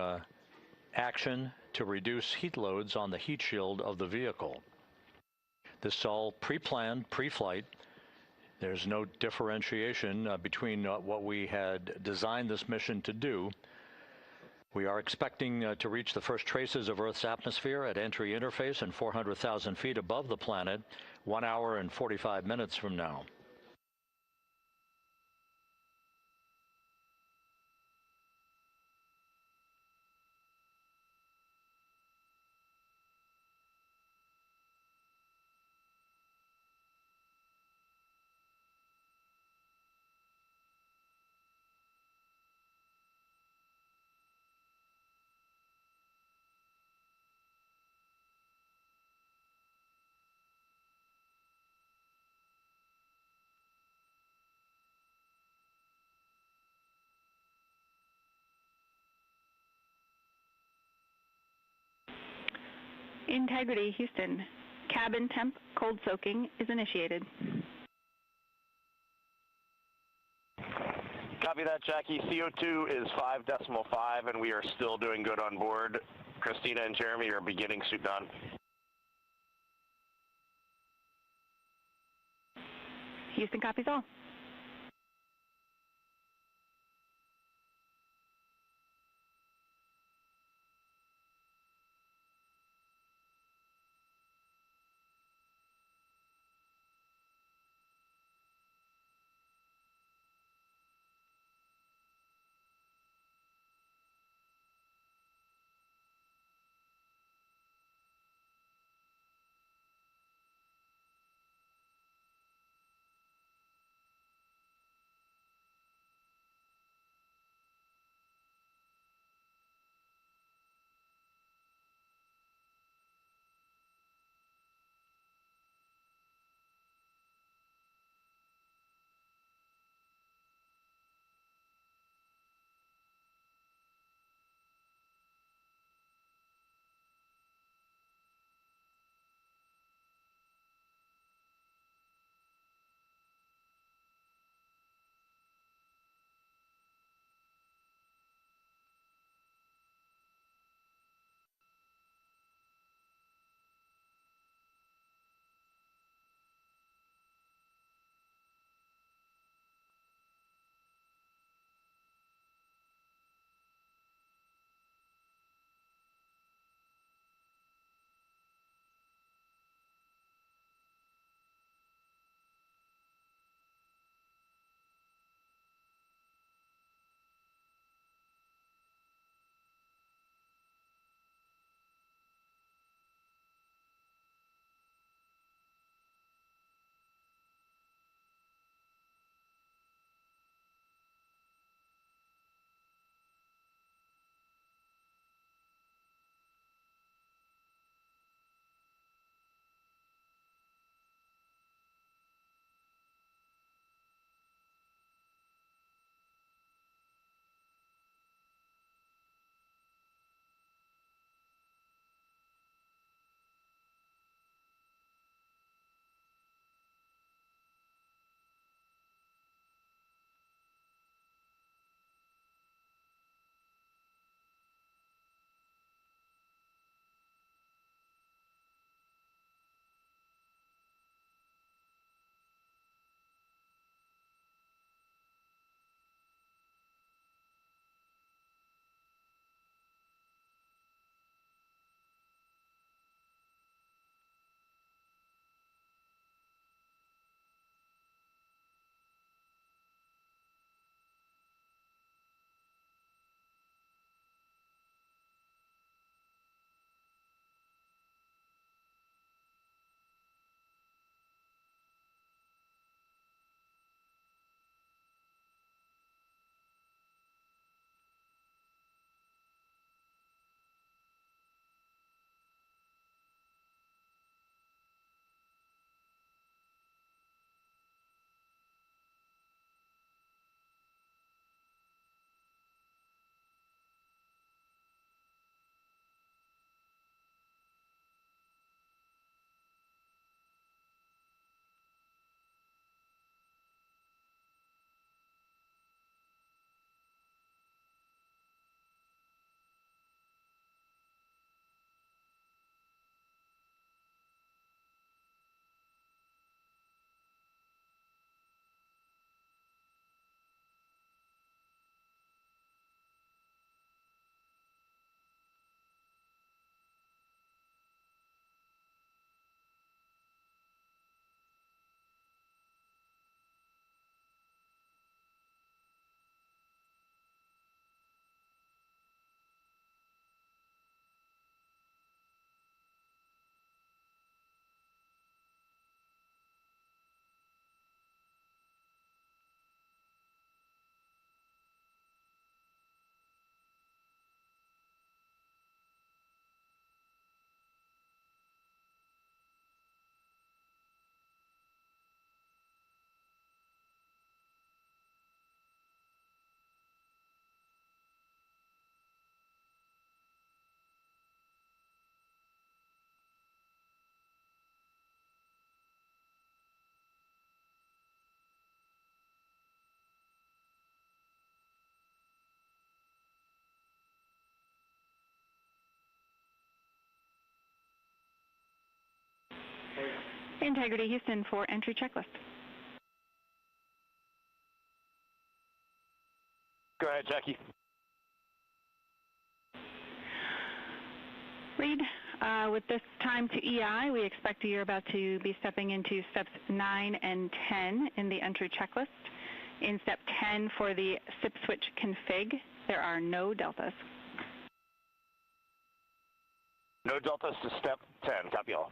action to reduce heat loads on the heat shield of the vehicle. This is all pre-planned, pre-flight. There's no differentiation between what we had designed this mission to do. We are expecting to reach the first traces of Earth's atmosphere at entry interface and 400,000 feet above the planet 1 hour and 45 minutes from now. Integrity, Houston. Cabin temp cold soaking is initiated. Copy that, Jackie. CO2 is 5.5, and we are still doing good on board. Christina and Jeremy are beginning suit down. Houston copies all. Integrity Houston for entry checklist. Go ahead, Jackie. Reed, with this time to EI, we expect you're about to be stepping into steps 9 and 10 in the entry checklist. In step 10 for the SIP switch config, there are no deltas. No deltas to step 10. Copy all.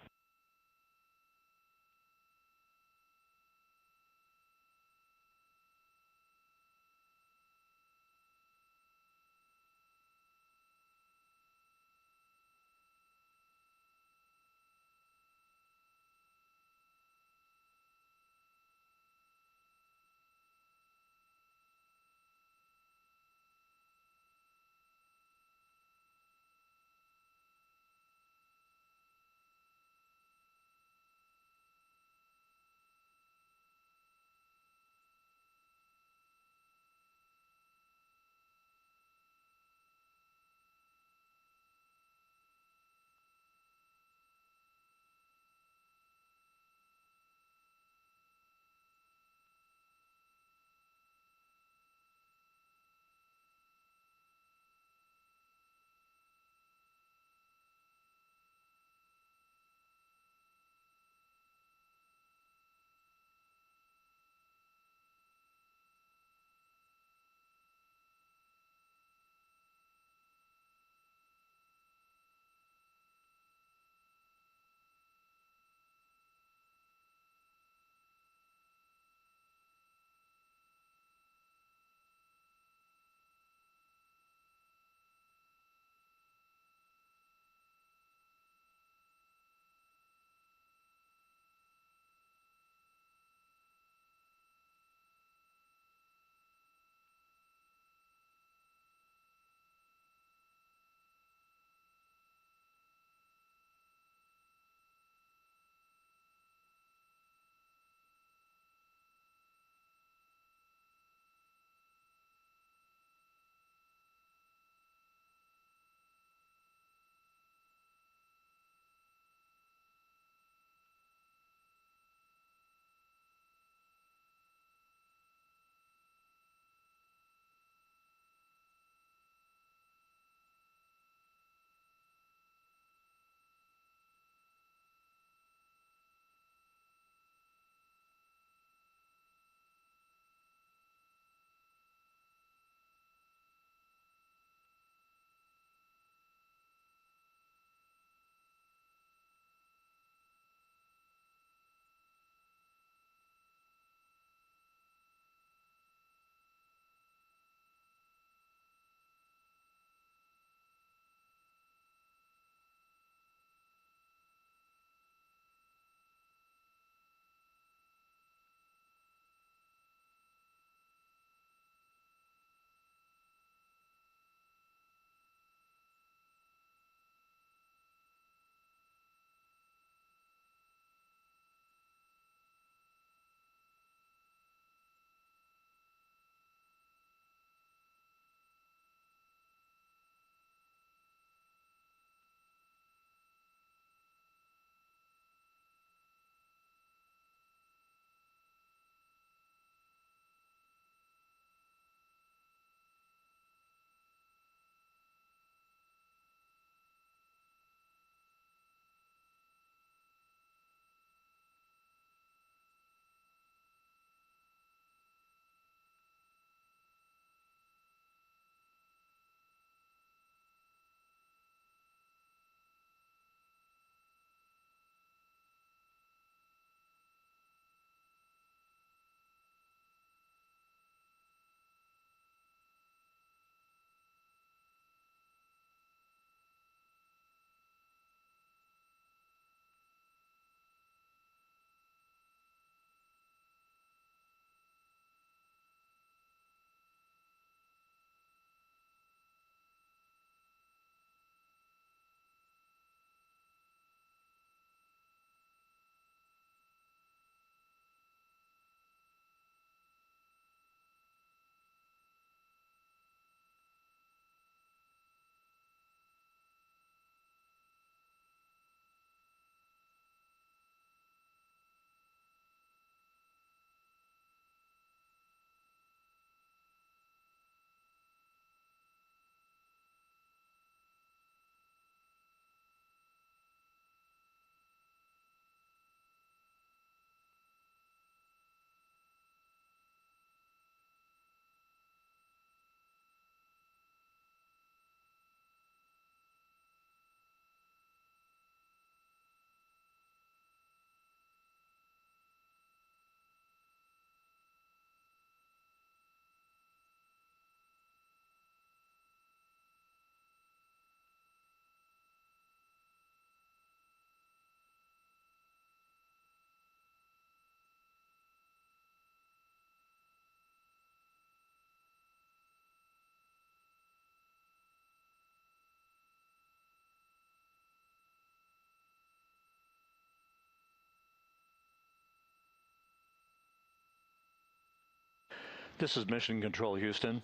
This is Mission Control Houston.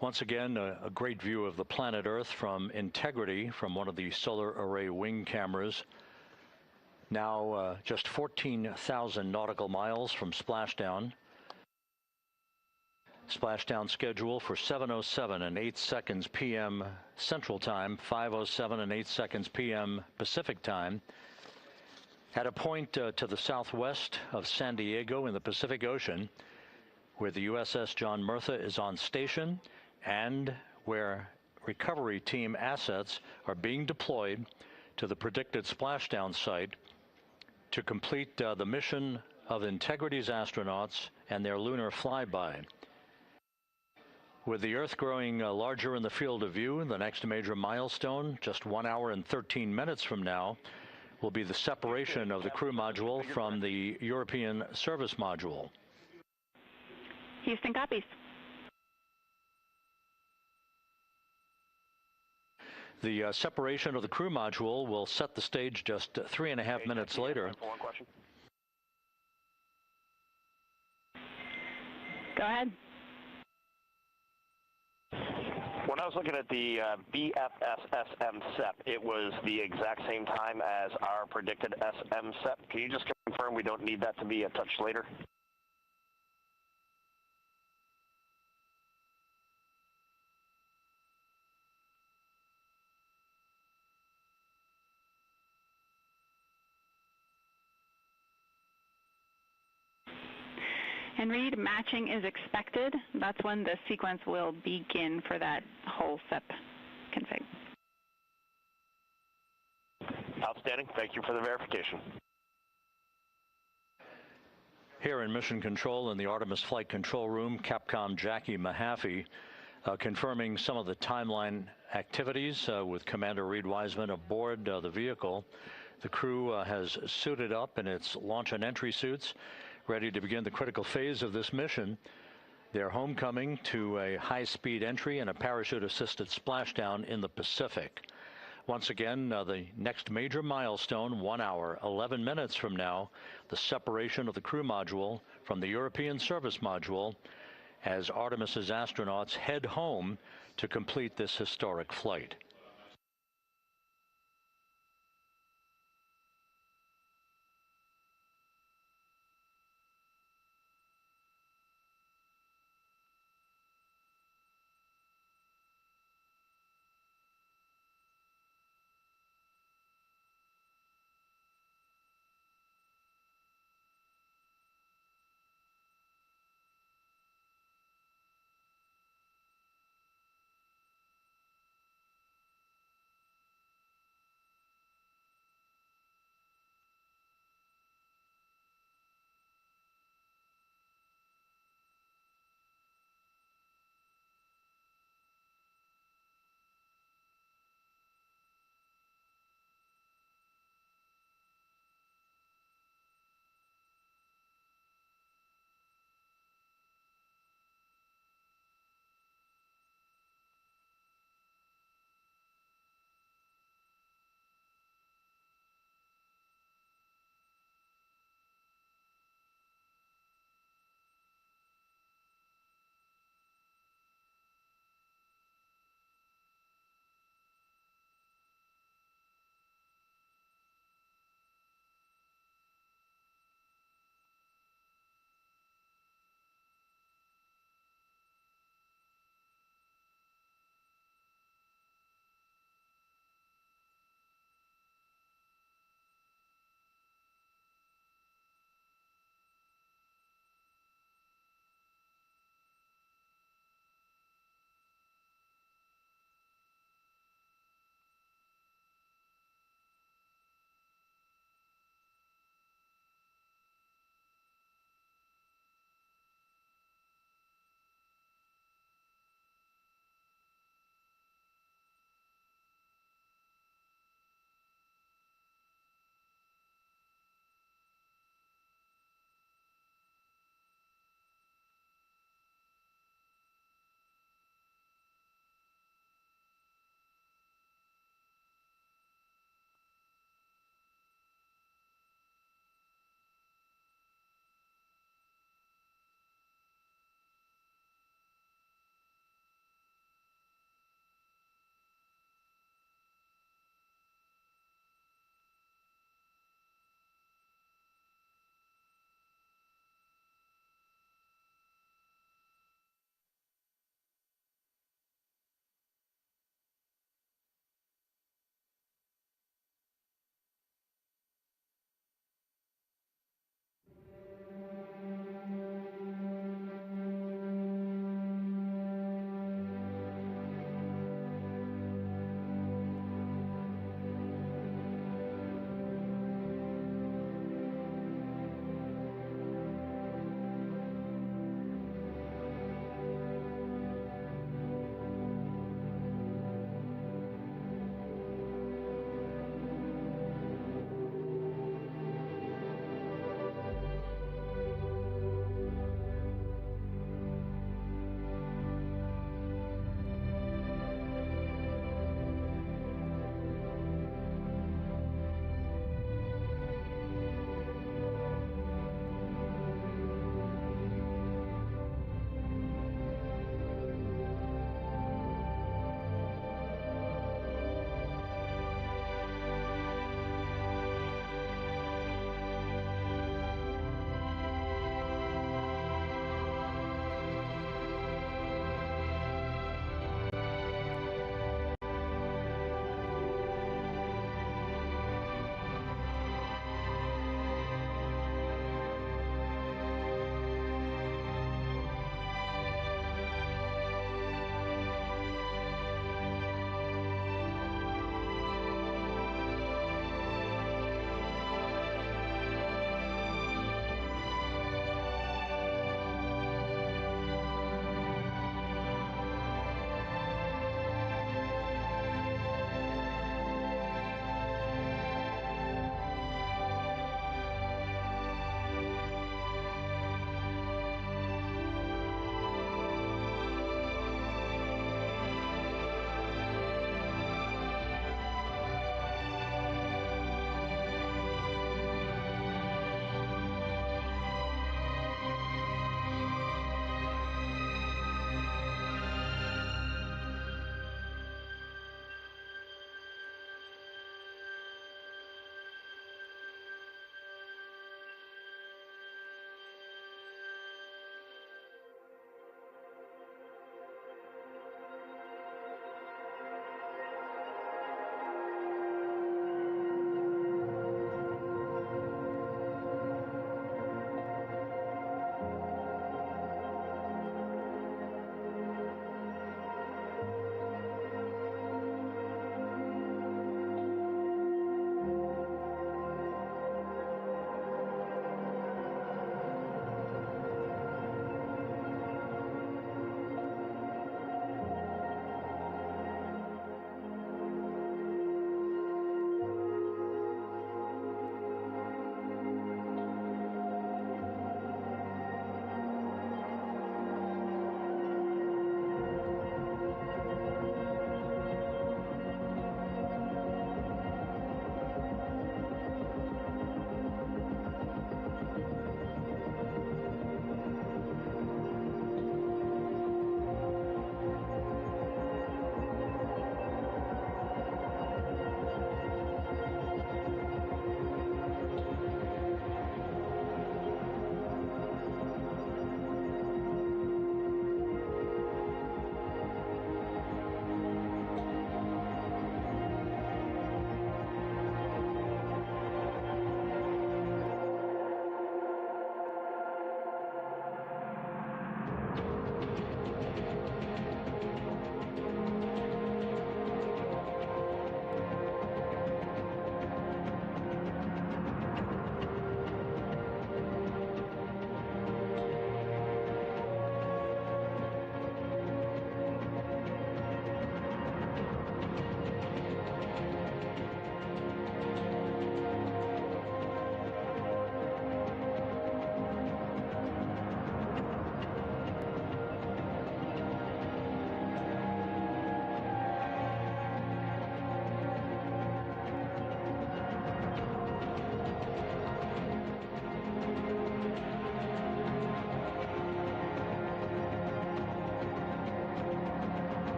Once again, a great view of the planet Earth from Integrity from one of the solar array wing cameras. Now just 14,000 nautical miles from splashdown. Splashdown schedule for 7:07 and 8 seconds p.m. Central Time, 5:07 and 8 seconds p.m. Pacific Time. At a point to the southwest of San Diego in the Pacific Ocean, where the USS John Murtha is on station and where recovery team assets are being deployed to the predicted splashdown site to complete the mission of Integrity's astronauts and their lunar flyby. With the Earth growing larger in the field of view, the next major milestone, just 1 hour and 13 minutes from now, will be the separation of the crew module from the European service module. Houston copies. The separation of the crew module will set the stage just 3.5 minutes later. One question. Go ahead. When I was looking at the BFS-SM SEP, it was the exact same time as our predicted SM SEP. Can you just confirm we don't need that to be a touch later? And Reed, matching is expected. That's when the sequence will begin for that whole SEP config. Outstanding. Thank you for the verification. Here in Mission Control in the Artemis Flight Control Room, Capcom Jackie Mahaffey confirming some of the timeline activities with Commander Reed Wiseman aboard the vehicle. The crew has suited up in its launch and entry suits, ready to begin the critical phase of this mission. Their homecoming to a high-speed entry and a parachute-assisted splashdown in the Pacific. Once again, the next major milestone, 1 hour, 11 minutes from now, the separation of the crew module from the European service module as Artemis's astronauts head home to complete this historic flight.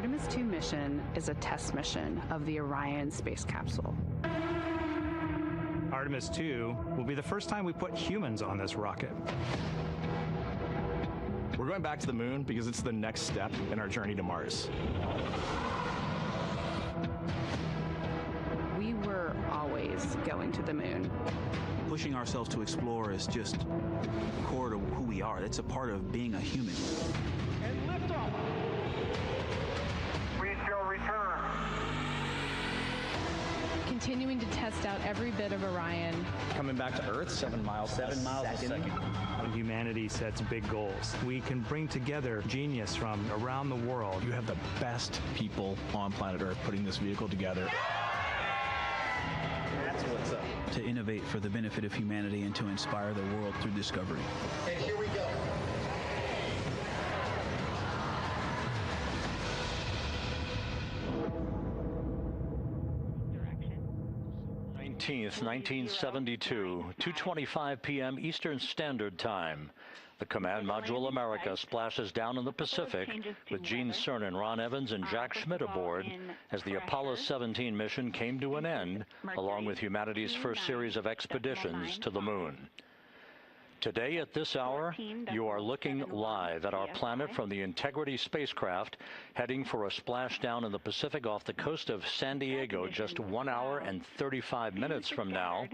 Artemis II mission is a test mission of the Orion space capsule. Artemis II will be the first time we put humans on this rocket. We're going back to the moon because it's the next step in our journey to Mars. We were always going to the moon. Pushing ourselves to explore is just core to who we are. That's a part of being a human. And liftoff. We shall return. Continuing to test out every bit of Orion. Coming back to Earth, 7 miles a second. When humanity sets big goals, we can bring together genius from around the world. You have the best people on planet Earth putting this vehicle together. That's what's up. To innovate for the benefit of humanity and to inspire the world through discovery. And here we go. 1972, 2:25 p.m. Eastern Standard Time. The Command Module America splashes down in the Pacific with Gene Cernan, Ron Evans, and Jack Schmitt aboard as the Apollo 17 mission came to an end, along with humanity's first series of expeditions to the moon. Today at this hour, you are looking live at our planet from the Integrity spacecraft, heading for a splashdown in the Pacific off the coast of San Diego just 1 hour and 35 minutes from now.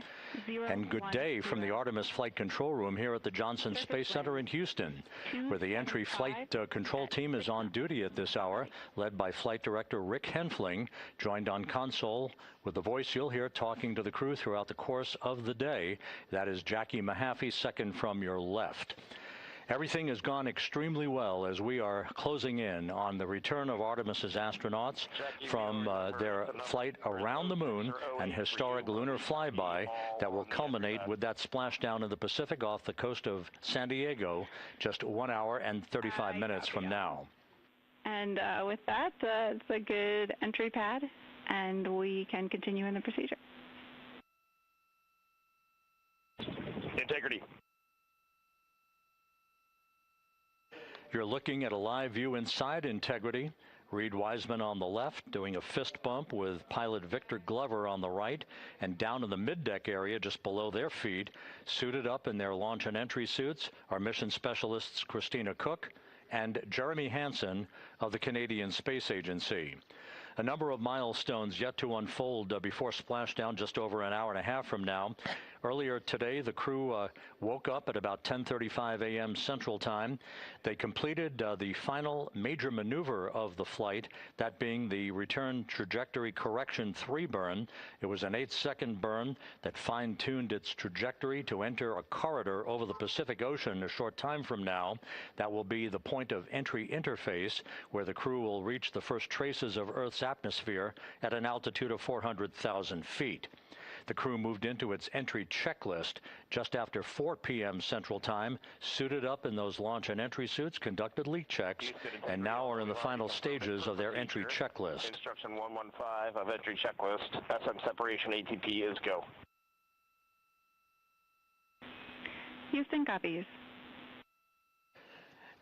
And good day from the Artemis Flight Control Room here at the Johnson Space Center in Houston, where the entry flight control team is on duty at this hour, led by Flight Director Rick Henfling, joined on console with the voice you'll hear talking to the crew throughout the course of the day. That is Jackie Mahaffey, second from your left. Everything has gone extremely well as we are closing in on the return of Artemis's astronauts from their flight around the moon and historic lunar flyby that will culminate with that splashdown in the Pacific off the coast of San Diego just 1 hour and 35 minutes from now. And with that, it's a good entry pad, and we can continue in the procedure. Integrity. You're looking at a live view inside Integrity. Reed Wiseman on the left doing a fist bump with pilot Victor Glover on the right, and down in the middeck area just below their feet, suited up in their launch and entry suits, are mission specialists Christina Cook and Jeremy Hansen of the Canadian Space Agency. A number of milestones yet to unfold before splashdown just over an hour and a half from now. Earlier today, the crew woke up at about 10:35 a.m. Central Time. They completed the final major maneuver of the flight, that being the return trajectory correction 3 burn. It was an 8-second burn that fine-tuned its trajectory to enter a corridor over the Pacific Ocean a short time from now. That will be the point of entry interface where the crew will reach the first traces of Earth's atmosphere at an altitude of 400,000 feet. The crew moved into its entry checklist just after 4 p.m. Central Time, suited up in those launch and entry suits, conducted leak checks, and now are in the final stages of their entry checklist. Instruction 115 of entry checklist. SM separation ATP is go. Houston copies.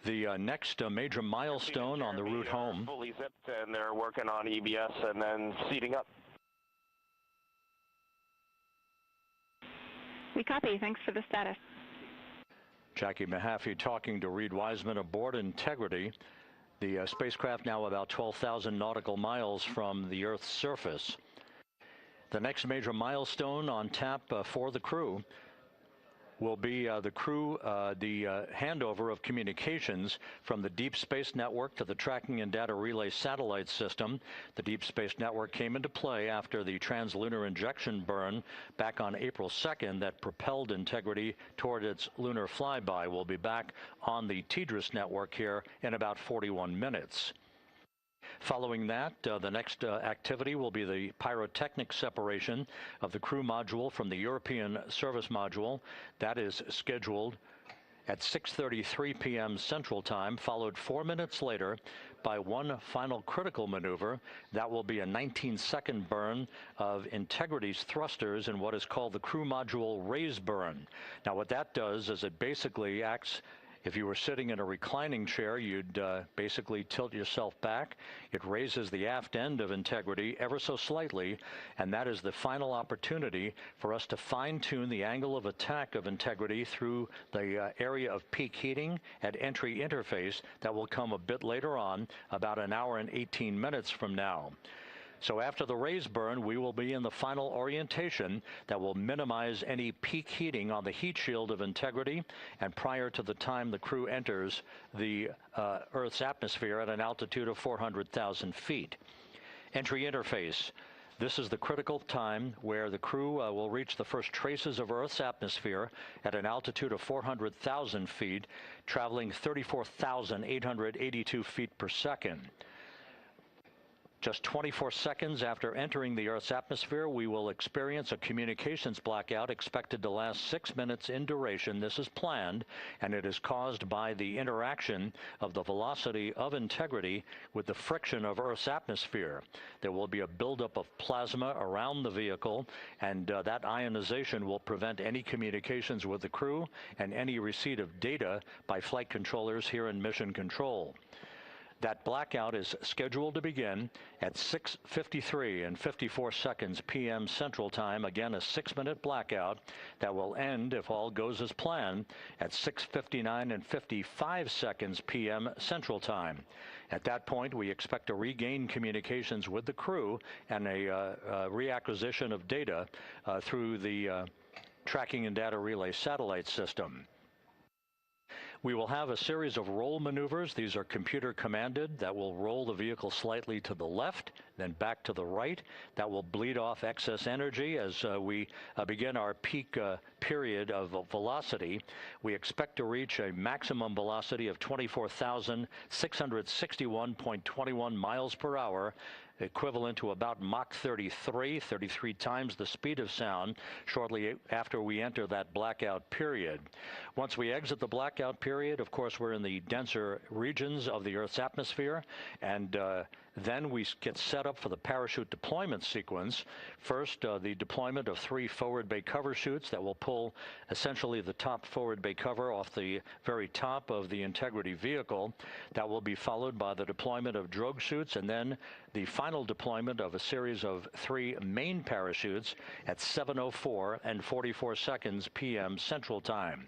The next major milestone on the route home. Fully zipped, and they're working on EBS and then seating up. We copy. Thanks for the status. Jackie Mahaffey talking to Reed Wiseman aboard Integrity. The spacecraft now about 12,000 nautical miles from the Earth's surface. The next major milestone on tap for the crew will be the handover of communications from the Deep Space Network to the Tracking and Data Relay Satellite System. The Deep Space Network came into play after the translunar injection burn back on April 2nd that propelled Integrity toward its lunar flyby. We'll be back on the TDRS network here in about 41 minutes. Following that, the next activity will be the pyrotechnic separation of the crew module from the European service module. That is scheduled at 6:33 p.m. Central Time, followed 4 minutes later by one final critical maneuver. That will be a 19-second burn of Integrity's thrusters in what is called the crew module raise burn. Now, what that does is it basically acts If you were sitting in a reclining chair, you'd basically tilt yourself back. It raises the aft end of Integrity ever so slightly, and that is the final opportunity for us to fine-tune the angle of attack of Integrity through the area of peak heating at entry interface that will come a bit later on, about an hour and 18 minutes from now. So after the raise burn, we will be in the final orientation that will minimize any peak heating on the heat shield of Integrity and prior to the time the crew enters the Earth's atmosphere at an altitude of 400,000 feet. Entry interface. This is the critical time where the crew will reach the first traces of Earth's atmosphere at an altitude of 400,000 feet, traveling 34,882 feet per second. Just 24 seconds after entering the Earth's atmosphere, we will experience a communications blackout expected to last 6 minutes in duration. This is planned, and it is caused by the interaction of the velocity of Integrity with the friction of Earth's atmosphere. There will be a buildup of plasma around the vehicle, and that ionization will prevent any communications with the crew and any receipt of data by flight controllers here in Mission Control. That blackout is scheduled to begin at 6:53 and 54 seconds p.m. Central Time. Again, a 6-minute blackout that will end, if all goes as planned, at 6:59 and 55 seconds p.m. Central Time. At that point, we expect to regain communications with the crew and a reacquisition of data through the Tracking and Data Relay satellite system. We will have a series of roll maneuvers. These are computer commanded that will roll the vehicle slightly to the left, then back to the right. That will bleed off excess energy as we begin our peak period of velocity. We expect to reach a maximum velocity of 24,661.21 miles per hour, equivalent to about Mach 33 times the speed of sound, shortly after we enter that blackout period. Once we exit the blackout period, of course, we're in the denser regions of the Earth's atmosphere, and then we get set up for the parachute deployment sequence. First, the deployment of 3 forward bay cover chutes that will pull essentially the top forward bay cover off the very top of the Integrity vehicle. That will be followed by the deployment of drogue chutes, and then the final deployment of a series of 3 main parachutes at 7:04 and 44 seconds p.m. Central Time.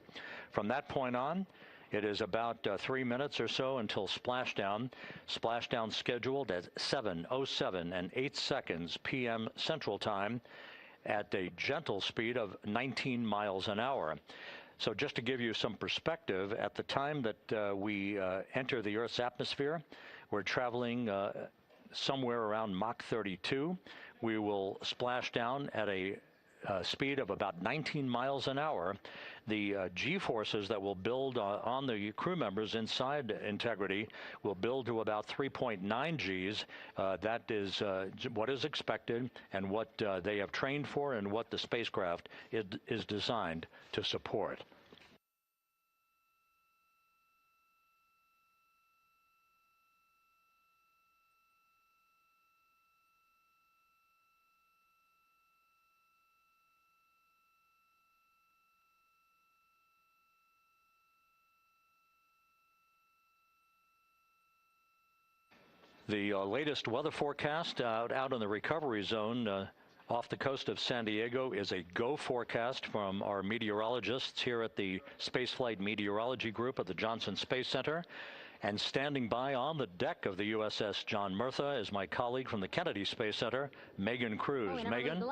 From that point on, it is about 3 minutes or so until splashdown. Splashdown scheduled at 7:07 and 8 seconds p.m. Central Time at a gentle speed of 19 miles an hour. So just to give you some perspective, at the time that we enter the Earth's atmosphere, we're traveling somewhere around Mach 32. We will splash down at a speed of about 19 miles an hour. The G-forces that will build on the crew members inside Integrity will build to about 3.9 Gs. That is what is expected and what they have trained for and what the spacecraft is designed to support. The latest weather forecast out in the recovery zone off the coast of San Diego is a go forecast from our meteorologists here at the Spaceflight Meteorology Group at the Johnson Space Center. And standing by on the deck of the USS John Murtha is my colleague from the Kennedy Space Center, Megan Cruz. Megan?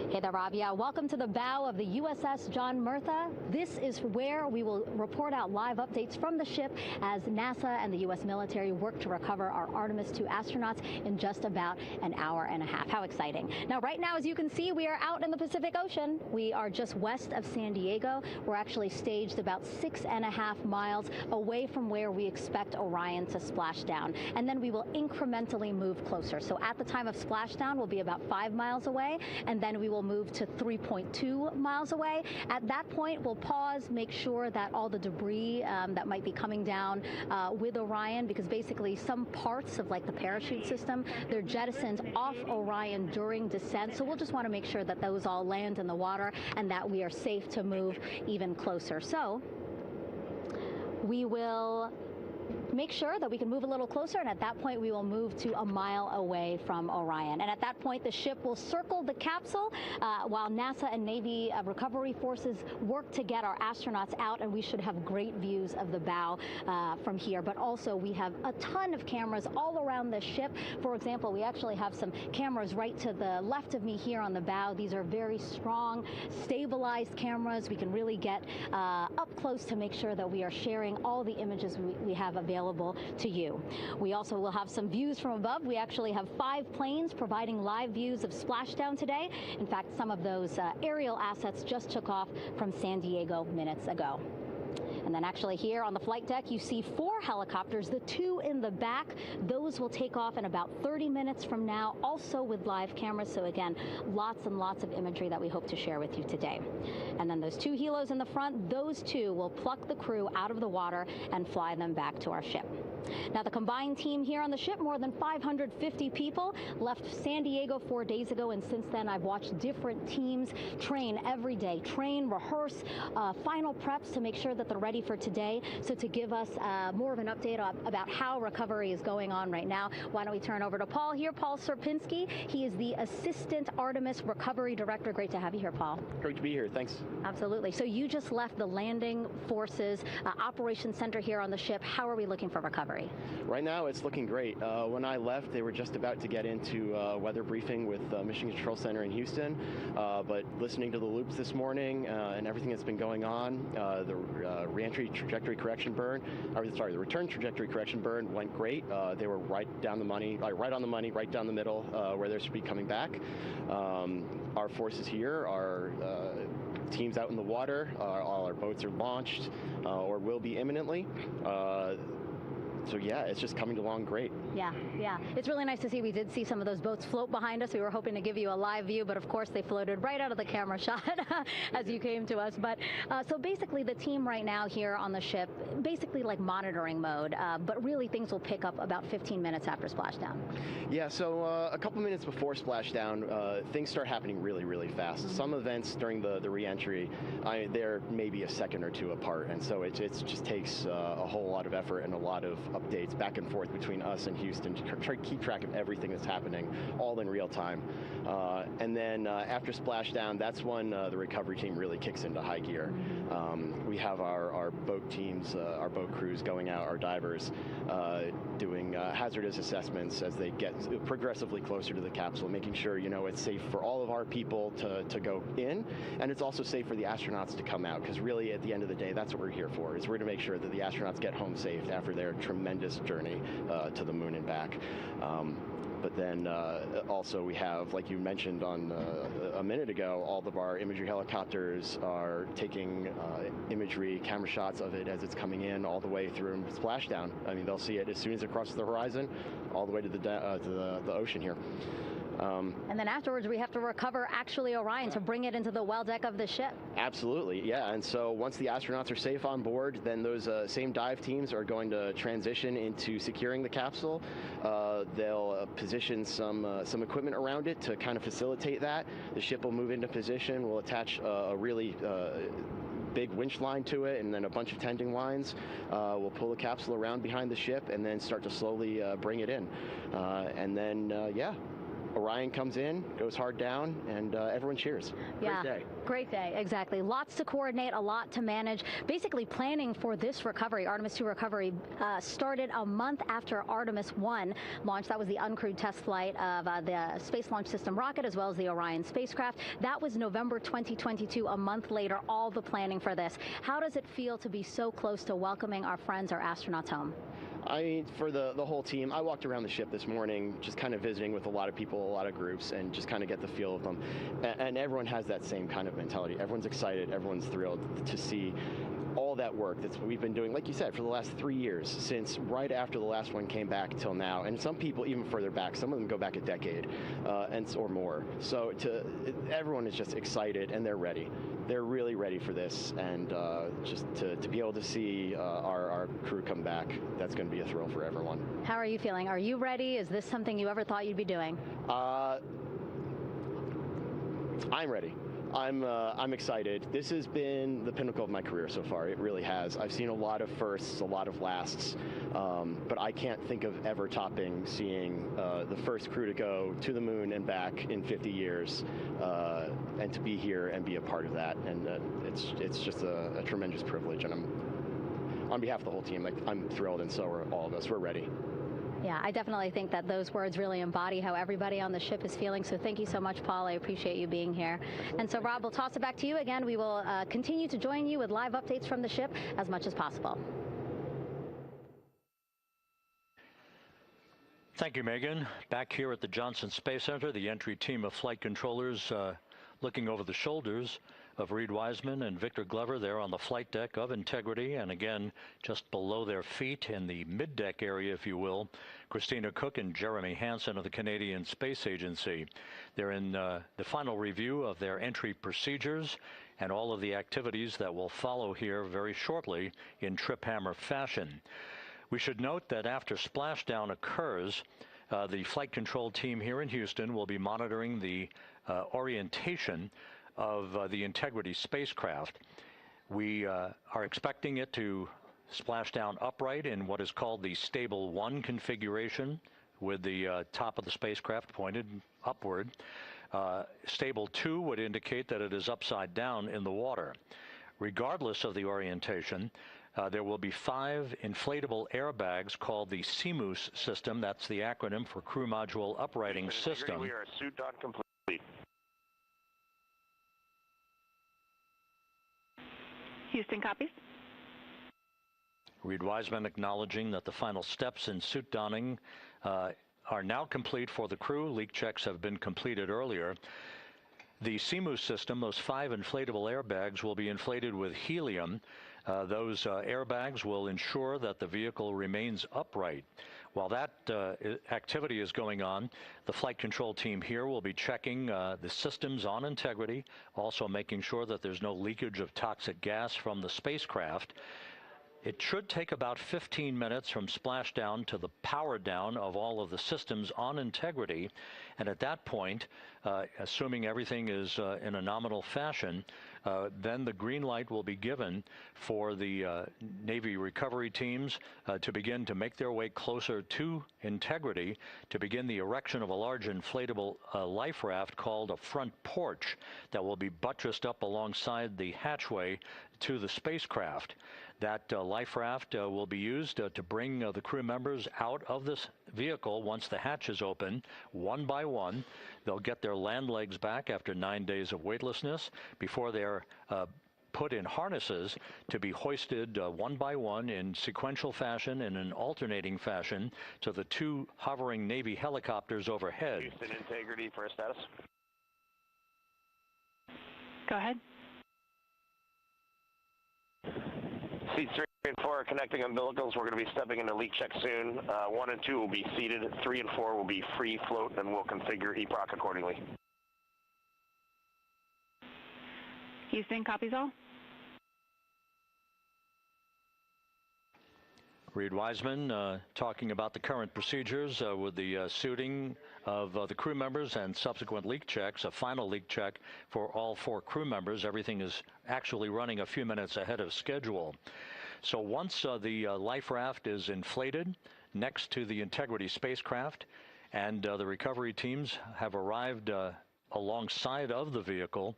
Hey there, Rob. Yeah, welcome to the bow of the USS John Murtha. This is where we will report out live updates from the ship as NASA and the U.S. military work to recover our Artemis II astronauts in just about an hour and a half. How exciting. Now, right now, as you can see, we are out in the Pacific Ocean. We are just west of San Diego. We're actually staged about 6.5 miles away from where we expect Orion to splash down. And then we will incrementally move closer. So at the time of splashdown, we'll be about 5 miles away, and then we will will move to 3.2 miles away. At that point, we'll pause, make sure that all the debris that might be coming down with Orion, because basically some parts of like the parachute system, they're jettisoned off Orion during descent. So we'll just want to make sure that those all land in the water and that we are safe to move even closer. So we will make sure that we can move a little closer, and at that point we will move to a mile away from Orion. And at that point the ship will circle the capsule while NASA and Navy recovery forces work to get our astronauts out, and we should have great views of the bow from here. But also we have a ton of cameras all around the ship. For example, we actually have some cameras right to the left of me here on the bow. These are very strong, stabilized cameras. We can really get up close to make sure that we are sharing all the images we have available to you. We also will have some views from above. We actually have 5 planes providing live views of splashdown today. In fact, some of those aerial assets just took off from San Diego minutes ago. And then actually here on the flight deck, you see 4 helicopters, the 2 in the back. Those will take off in about 30 minutes from now, also with live cameras. So again, lots and lots of imagery that we hope to share with you today. And then those 2 helos in the front, those 2 will pluck the crew out of the water and fly them back to our ship. Now, the combined team here on the ship, more than 550 people, left San Diego 4 days ago, and since then I've watched different teams train every day, rehearse, final preps to make sure that they're ready for today. So to give us more of an update about how recovery is going on right now, why don't we turn over to Paul here, Paul Sierpinski. He is the Assistant Artemis Recovery Director. Great to have you here, Paul. Great to be here, thanks. Absolutely. So you just left the landing forces operations center here on the ship. How are we looking for recovery? Right now, it's looking great. When I left, they were just about to get into weather briefing with Mission Control Center in Houston. But listening to the loops this morning and everything that's been going on, the reentry trajectory correction burn, the return trajectory correction burn went great. They were right down the money, right on the money, right down the middle where they should be coming back. Our forces here are teams out in the water. All our boats are launched or will be imminently. So yeah, it's just coming along great. Yeah. It's really nice to see. We did see some of those boats float behind us. We were hoping to give you a live view, but of course they floated right out of the camera shot as you came to us. But so basically the team right now here on the ship, basically like monitoring mode, but really things will pick up about 15 minutes after splashdown. Yeah, so a couple minutes before splashdown, things start happening really, really fast. Mm-hmm. Some events during the re-entry, they're maybe a second or 2 apart, and so it just takes a whole lot of effort and a lot of updates back and forth between us and Houston to try to keep track of everything that's happening, all in real time. And then after splashdown, that's when the recovery team really kicks into high gear. We have our boat teams, our boat crews going out, our divers doing hazardous assessments as they get progressively closer to the capsule, making sure it's safe for all of our people to go in, and it's also safe for the astronauts to come out, because really at the end of the day, that's what we're here for, is we're to make sure that the astronauts get home safe after their tremendous journey to the moon and back. But then also we have, like you mentioned on a minute ago, all of our imagery helicopters are taking imagery, camera shots of it as it's coming in all the way through splashdown. I mean, they'll see it as soon as it crosses the horizon, all the way to the ocean here. And then afterwards, we have to recover actually Orion to bring it into the well deck of the ship. Absolutely, yeah. And so once the astronauts are safe on board, then those same dive teams are going to transition into securing the capsule. They'll position some equipment around it to kind of facilitate that. The ship will move into position. We'll attach a really big winch line to it, and then a bunch of tending lines. We'll pull the capsule around behind the ship and then start to slowly bring it in. And then, Orion comes in, goes hard down, and everyone cheers. Great day. Great day, exactly. Lots to coordinate, a lot to manage. Basically, planning for this recovery, Artemis II recovery, started a month after Artemis I launched. That was the uncrewed test flight of the Space Launch System rocket, as well as the Orion spacecraft. That was November 2022, a month later, all the planning for this. How does it feel to be so close to welcoming our friends, our astronauts, home? For the whole team, I walked around the ship this morning just kind of visiting with a lot of people, a lot of groups, and just kind of get the feel of them. And everyone has that same kind of mentality. Everyone's excited, everyone's thrilled to see all that work that we've been doing, like you said, for the last 3 years, since right after the last one came back till now, and some people even further back. Some of them go back a decade or more. So everyone is just excited, and they're ready. They're really ready for this, and just to be able to see our crew come back, that's going to be a thrill for everyone. How are you feeling? Are you ready? Is this something you ever thought you'd be doing? I'm ready. I'm excited. This has been the pinnacle of my career so far. It really has. I've seen a lot of firsts, a lot of lasts, but I can't think of ever topping seeing the first crew to go to the moon and back in 50 years, and to be here and be a part of that. And it's just a tremendous privilege. And on behalf of the whole team, I'm thrilled, and so are all of us. We're ready. Yeah, I definitely think that those words really embody how everybody on the ship is feeling. So thank you so much, Paul. I appreciate you being here. And so, Rob, we'll toss it back to you again. We will continue to join you with live updates from the ship as much as possible. Thank you, Megan. Back here at the Johnson Space Center, the entry team of flight controllers looking over the shoulders of Reed Wiseman and Victor Glover there on the flight deck of Integrity, and again just below their feet in the mid-deck area, if you will, Christina Cook and Jeremy Hansen of the Canadian Space Agency. They're in the final review of their entry procedures and all of the activities that will follow here very shortly in trip hammer fashion. We should note that after splashdown occurs, the flight control team here in Houston will be monitoring the orientation of the Integrity spacecraft. We are expecting it to splash down upright in what is called the Stable 1 configuration, with the top of the spacecraft pointed upward. Stable 2 would indicate that it is upside down in the water. Regardless of the orientation, there will be 5 inflatable airbags called the CMOOS system. That's the acronym for Crew Module Uprighting System. We are suit on complete. Houston copies. Reed Wiseman acknowledging that the final steps in suit donning are now complete for the crew. Leak checks have been completed earlier. The CMOOS system, those 5 inflatable airbags, will be inflated with helium. Those airbags will ensure that the vehicle remains upright. While that activity is going on, the flight control team here will be checking the systems on Integrity, also making sure that there's no leakage of toxic gas from the spacecraft. It should take about 15 minutes from splashdown to the power down of all of the systems on Integrity. And at that point, assuming everything is in a nominal fashion, then the green light will be given for the Navy recovery teams to begin to make their way closer to Integrity to begin the erection of a large inflatable life raft called a front porch that will be buttressed up alongside the hatchway to the spacecraft. That life raft will be used to bring the crew members out of this vehicle once the hatch is open, one by one. They'll get their land legs back after 9 days of weightlessness before they're put in harnesses to be hoisted one by one in sequential fashion and in alternating fashion to the 2 hovering Navy helicopters overhead. Houston Integrity for a status. Go ahead. Seats 3 and 4 are connecting umbilicals. We're going to be stepping into leak check soon. 1 and 2 will be seated. 3 and 4 will be free float, and we'll configure EPROC accordingly. Houston copies all. Reed Wiseman talking about the current procedures with the suiting of the crew members and subsequent leak checks, a final leak check for all 4 crew members. Everything is actually running a few minutes ahead of schedule. So once the life raft is inflated next to the Integrity spacecraft and the recovery teams have arrived alongside of the vehicle,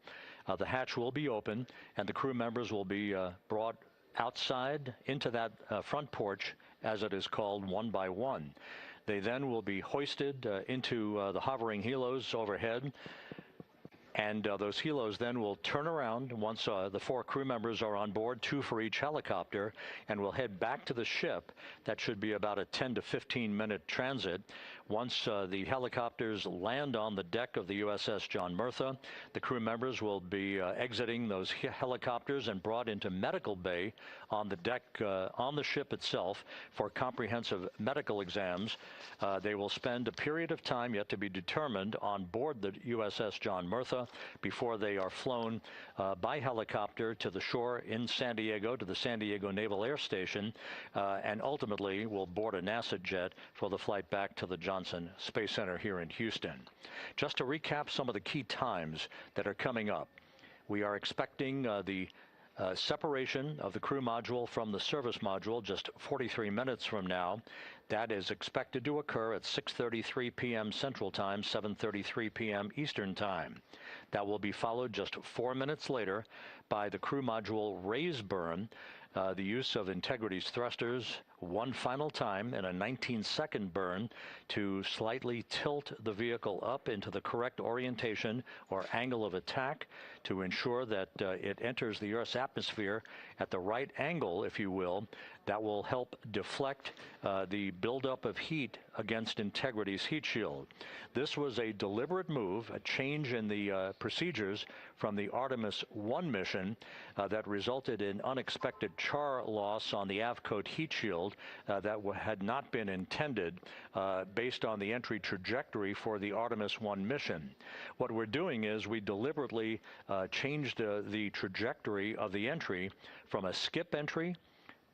the hatch will be open and the crew members will be brought outside into that front porch, as it is called, one by one. They then will be hoisted into the hovering helos overhead And those helos then will turn around once the 4 crew members are on board, 2 for each helicopter, and will head back to the ship. That should be about a 10 to 15-minute transit. Once the helicopters land on the deck of the USS John Murtha, the crew members will be exiting those helicopters and brought into medical bay on the deck on the ship itself for comprehensive medical exams. They will spend a period of time yet to be determined on board the USS John Murtha before they are flown by helicopter to the shore in San Diego, to the San Diego Naval Air Station, and ultimately will board a NASA jet for the flight back to the Johnson Space Center here in Houston. Just to recap some of the key times that are coming up. We are expecting the separation of the crew module from the service module just 43 minutes from now. That is expected to occur at 6:33 p.m. Central Time, 7:33 p.m. Eastern Time. That will be followed just 4 minutes later by the crew module raise burn, the use of Integrity's thrusters one final time in a 19-second burn to slightly tilt the vehicle up into the correct orientation or angle of attack to ensure that it enters the Earth's atmosphere at the right angle, if you will. That will help deflect the buildup of heat against Integrity's heat shield. This was a deliberate move, a change in the procedures from the Artemis I mission that resulted in unexpected char loss on the aft-coat heat shield that had not been intended based on the entry trajectory for the Artemis I mission. What we're doing is we deliberately changed the trajectory of the entry from a skip entry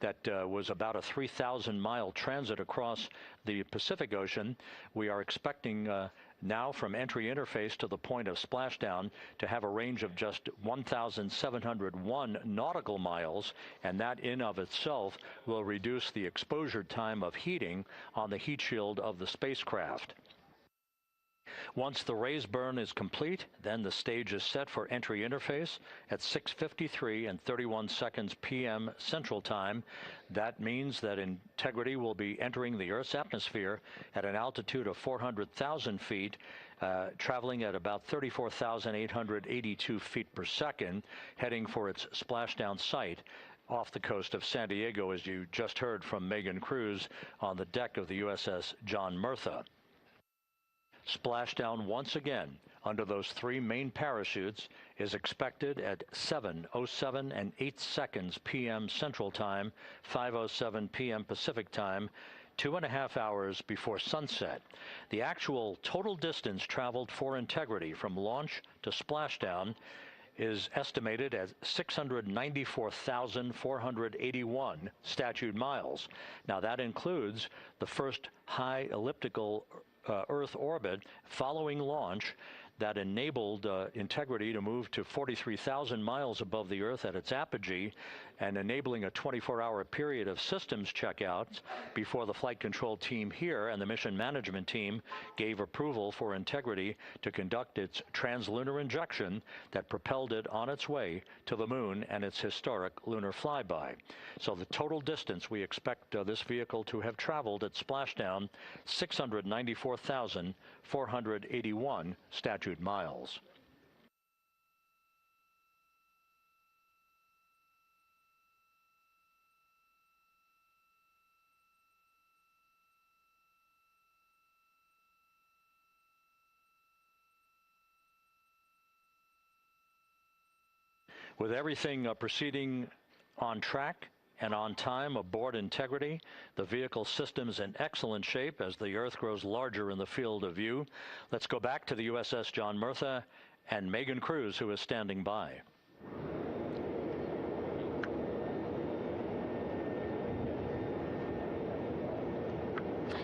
that was about a 3,000-mile transit across the Pacific Ocean. We are expecting now from entry interface to the point of splashdown to have a range of just 1,701 nautical miles, and that in of itself will reduce the exposure time of heating on the heat shield of the spacecraft. Once the raise burn is complete, then the stage is set for entry interface at 6:53 and 31 seconds p.m. Central Time. That means that Integrity will be entering the Earth's atmosphere at an altitude of 400,000 feet, traveling at about 34,882 feet per second, heading for its splashdown site off the coast of San Diego, as you just heard from Megan Cruz on the deck of the USS John Murtha. Splashdown once again under those 3 main parachutes is expected at 7:07 and 8 seconds p.m. Central Time, 5:07 p.m. Pacific Time, 2.5 hours before sunset. The actual total distance traveled for Integrity from launch to splashdown is estimated at 694,481 statute miles. Now that includes the first high elliptical Earth orbit following launch that enabled Integrity to move to 43,000 miles above the Earth at its apogee, and enabling a 24-hour period of systems checkouts before the flight control team here and the mission management team gave approval for Integrity to conduct its translunar injection that propelled it on its way to the moon and its historic lunar flyby. So the total distance we expect this vehicle to have traveled at splashdown, 694,481 statute miles. With everything proceeding on track and on time aboard Integrity, the vehicle system's in excellent shape as the Earth grows larger in the field of view. Let's go back to the USS John Murtha and Megan Cruz, who is standing by.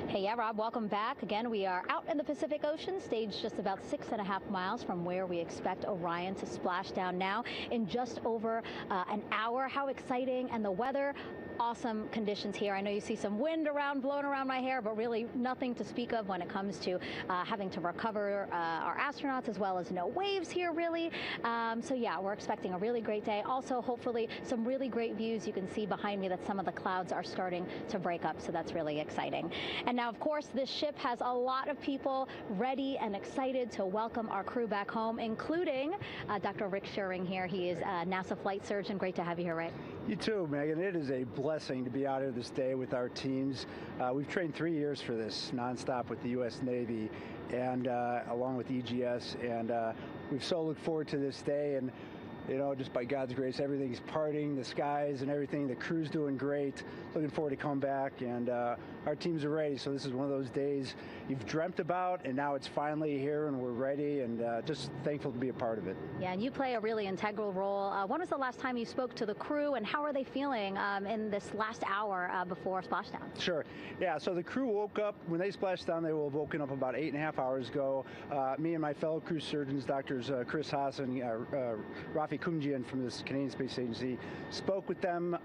Hey, yeah, Rob, welcome back. Again, we are out in the Pacific Ocean, staged just about 6.5 miles from where we expect Orion to splash down now in just over an hour. How exciting, and the weather awesome conditions here. I know you see some wind blowing around my hair, but really nothing to speak of when it comes to having to recover our astronauts, as well as no waves here, really. So yeah, we're expecting a really great day. Also, hopefully, some really great views. You can see behind me that some of the clouds are starting to break up, so that's really exciting. And now, of course, this ship has a lot of people ready and excited to welcome our crew back home, including Dr. Rick Schuring here. He is a NASA flight surgeon. Great to have you here, Rick. You too, Megan. It is a blessing to be out here this day with our teams. We've trained 3 years for this nonstop with the U.S. Navy and along with EGS, and we've so looked forward to this day. And you know, just by God's grace, everything's parting, the skies and everything. The crew's doing great. Looking forward to come back, and our teams are ready. So this is one of those days you've dreamt about, and now it's finally here, and we're ready, and just thankful to be a part of it. Yeah, and you play a really integral role. When was the last time you spoke to the crew, and how are they feeling in this last hour before splashdown? Sure. Yeah, so the crew woke up. When they splashed down, they will have woken up about 8.5 hours ago. Me and my fellow crew surgeons, Doctors Chris Haas and Rafi Kumjian from the Canadian Space Agency, spoke with them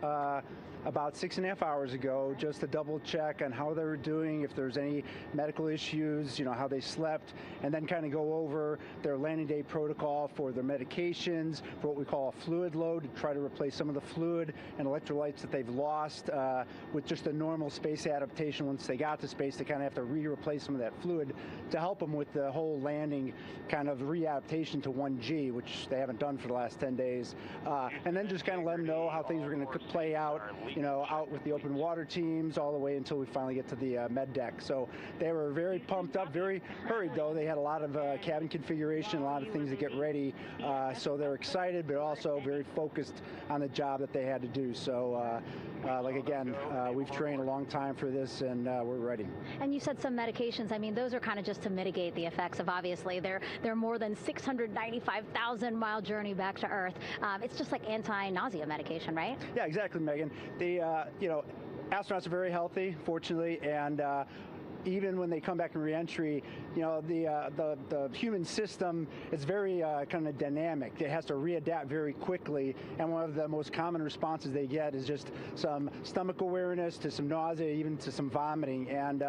about 6.5 hours ago, just to double check on how they were doing, if there's any medical issues, you know, how they slept, and then kind of go over their landing day protocol for their medications, for what we call a fluid load, to try to replace some of the fluid and electrolytes that they've lost with just a normal space adaptation. Once they got to space, they kind of have to replace some of that fluid to help them with the whole landing kind of readaptation to 1G, which they haven't done for the last 10 days. And then just kind of let them know how things are going to play out, you know, out with the open water teams all the way until we finally get to the med deck. So they were very pumped up, very hurried though. They had a lot of cabin configuration, a lot of things to get ready. So they're excited, but also very focused on the job that they had to do. So like again, we've trained a long time for this, and we're ready. And you said some medications. I mean, those are kind of just to mitigate the effects of, obviously, their more than 695,000-mile journey back to Earth. It's just like anti-nausea medication, right? Yeah, exactly, Megan. You know, astronauts are very healthy, fortunately, and even when they come back in reentry, you know, the human system is very kind of dynamic. It has to readapt very quickly, and one of the most common responses they get is just some stomach awareness, to some nausea, even to some vomiting. And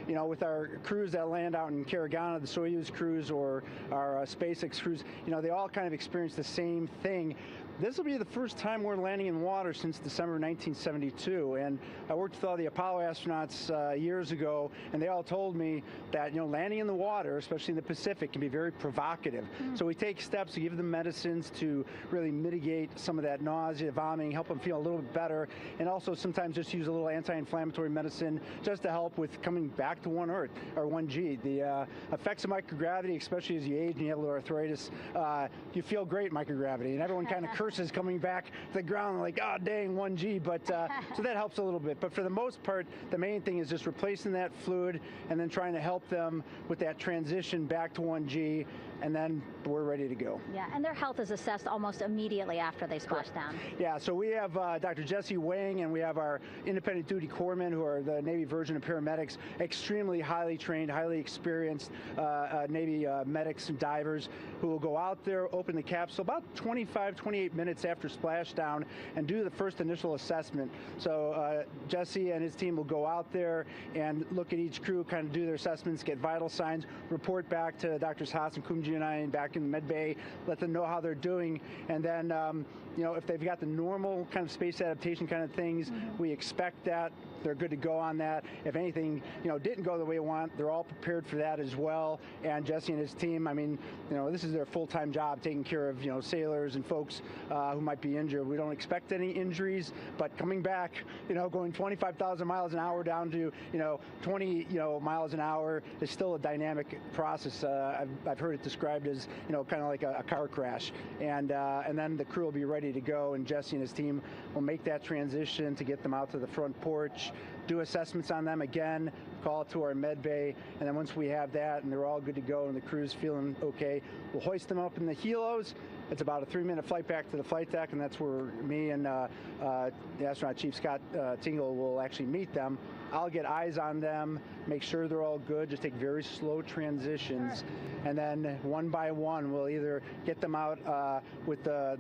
you know, with our crews that land out in Karagana, the Soyuz crews or our SpaceX crews, you know, they all kind of experience the same thing. This will be the first time we're landing in water since December 1972, and I worked with all the Apollo astronauts years ago, and they all told me that, you know, landing in the water, especially in the Pacific, can be very provocative. So we take steps to give them medicines to really mitigate some of that nausea, vomiting, help them feel a little bit better, and also sometimes just use a little anti-inflammatory medicine just to help with coming back to 1 Earth, or 1G. The effects of microgravity, especially as you age and you have a little arthritis, you feel great in microgravity, and everyone kind of curses coming back to the ground like, oh dang, 1G, but so that helps a little bit. But for the most part, the main thing is just replacing that fluid and then trying to help them with that transition back to 1G, and then we're ready to go. Yeah, and their health is assessed almost immediately after they splash down. Yeah, so we have Dr. Jesse Wang, and we have our independent duty corpsmen, who are the Navy version of paramedics, extremely highly trained, highly experienced Navy medics and divers, who will go out there, open the capsule about 25, 28 minutes after splashdown and do the first initial assessment. So Jesse and his team will go out there and look at each crew, kind of do their assessments, get vital signs, report back to Drs. Haas and Kumji and I back in the med bay, let them know how they're doing, and then you know, if they've got the normal kind of space adaptation kind of things, we expect that they're good to go on that. If anything, you know, didn't go the way we want, they're all prepared for that as well. And Jesse and his team, I mean, you know, this is their full-time job, taking care of, you know, sailors and folks who might be injured. We don't expect any injuries, but coming back, you know, going 25,000 miles an hour down to, you know, 20, you know, miles an hour is still a dynamic process. I've heard it described as, you know, kind of like a car crash. And then the crew will be ready to go, and Jesse and his team will make that transition to get them out to the front porch, do assessments on them again, call it to our med bay, and then once we have that and they're all good to go and the crew's feeling okay, we'll hoist them up in the helos. It's about a 3-minute flight back to the flight deck, and that's where me and the astronaut chief, Scott Tingle, will actually meet them. I'll get eyes on them, make sure they're all good, just take very slow transitions, and then one by one we'll either get them out with the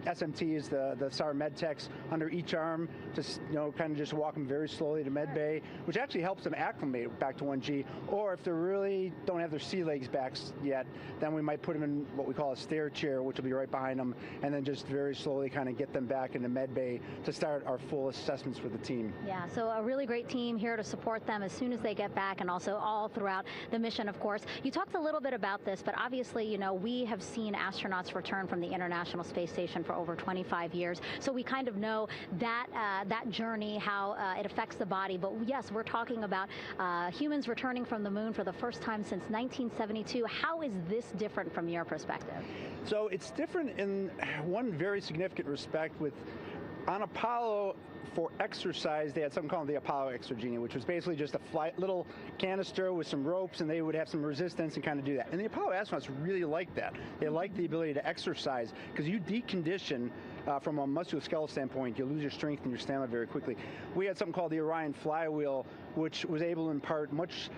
SMTs, the SAR MedTechs under each arm, just kind of just walk them very slowly to med bay, which actually helps them acclimate back to 1G. Or if they really don't have their sea legs back yet, then we might put them in what we call a stair chair, which will be right behind them, and then just very slowly kind of get them back into med bay to start our full assessments for the team. Yeah, so a really great team here to support them as soon as they get back, and also all throughout the mission, of course. You talked a little bit about this, but obviously, we have seen astronauts return from the International Space Station for over 25 years, so we kind of know that that journey, how it affects the body. But yes, we're talking about humans returning from the moon for the first time since 1972. How is this different from your perspective? So it's different in one very significant respect. On Apollo, for exercise, they had something called the Apollo Exergenia, which was basically just a little canister with some ropes, and they would have some resistance and kind of do that. And the Apollo astronauts really liked that. They liked the ability to exercise, because you decondition from a musculoskeletal standpoint, you lose your strength and your stamina very quickly. We had something called the Orion flywheel, which was able to impart much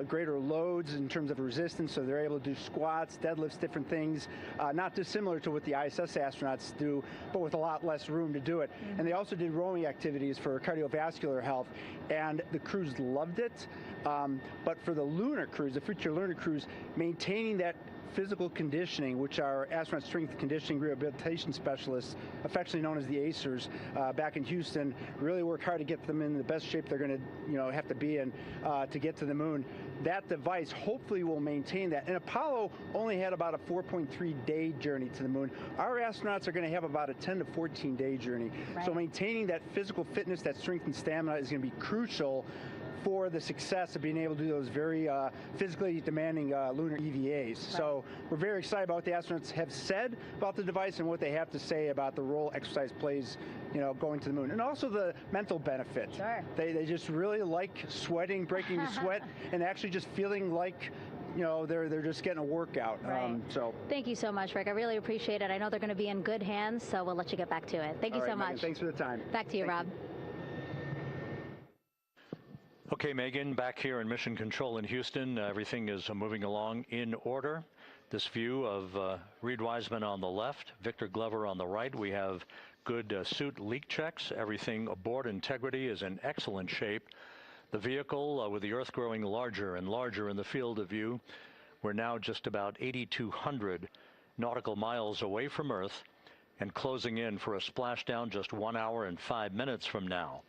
greater loads in terms of resistance, so they're able to do squats, deadlifts, different things, not dissimilar to what the ISS astronauts do, but with a lot less room to do it. And they also did rowing activities for cardiovascular health, and the crews loved it. But for the lunar crews, the future lunar crews, maintaining that physical conditioning, which our astronaut strength conditioning rehabilitation specialists, affectionately known as the ACERs, back in Houston, really work hard to get them in the best shape they're going to have to be in to get to the moon. That device hopefully will maintain that. And Apollo only had about a 4.3-day journey to the moon. Our astronauts are going to have about a 10 to 14-day journey. Right. So maintaining that physical fitness, that strength and stamina is going to be crucial for the success of being able to do those very physically demanding lunar EVAs. Right. So we're very excited about what the astronauts have said about the device and what they have to say about the role exercise plays, going to the moon. And also the mental benefit. Sure. They just really like sweating, breaking the sweat, and actually just feeling like they're just getting a workout. Right. Thank you so much, Rick. I really appreciate it. I know they're going to be in good hands, so we'll let you get back to it. Thank you so much. Megan, thanks for the time. Back to you, Rob. Okay, Megan, back here in Mission Control in Houston, everything is moving along in order. This view of Reed Wiseman on the left, Victor Glover on the right. We have good suit leak checks. Everything aboard Integrity is in excellent shape. The vehicle, with the Earth growing larger and larger in the field of view, we're now just about 8,200 nautical miles away from Earth and closing in for a splashdown just 1 hour and 5 minutes from now.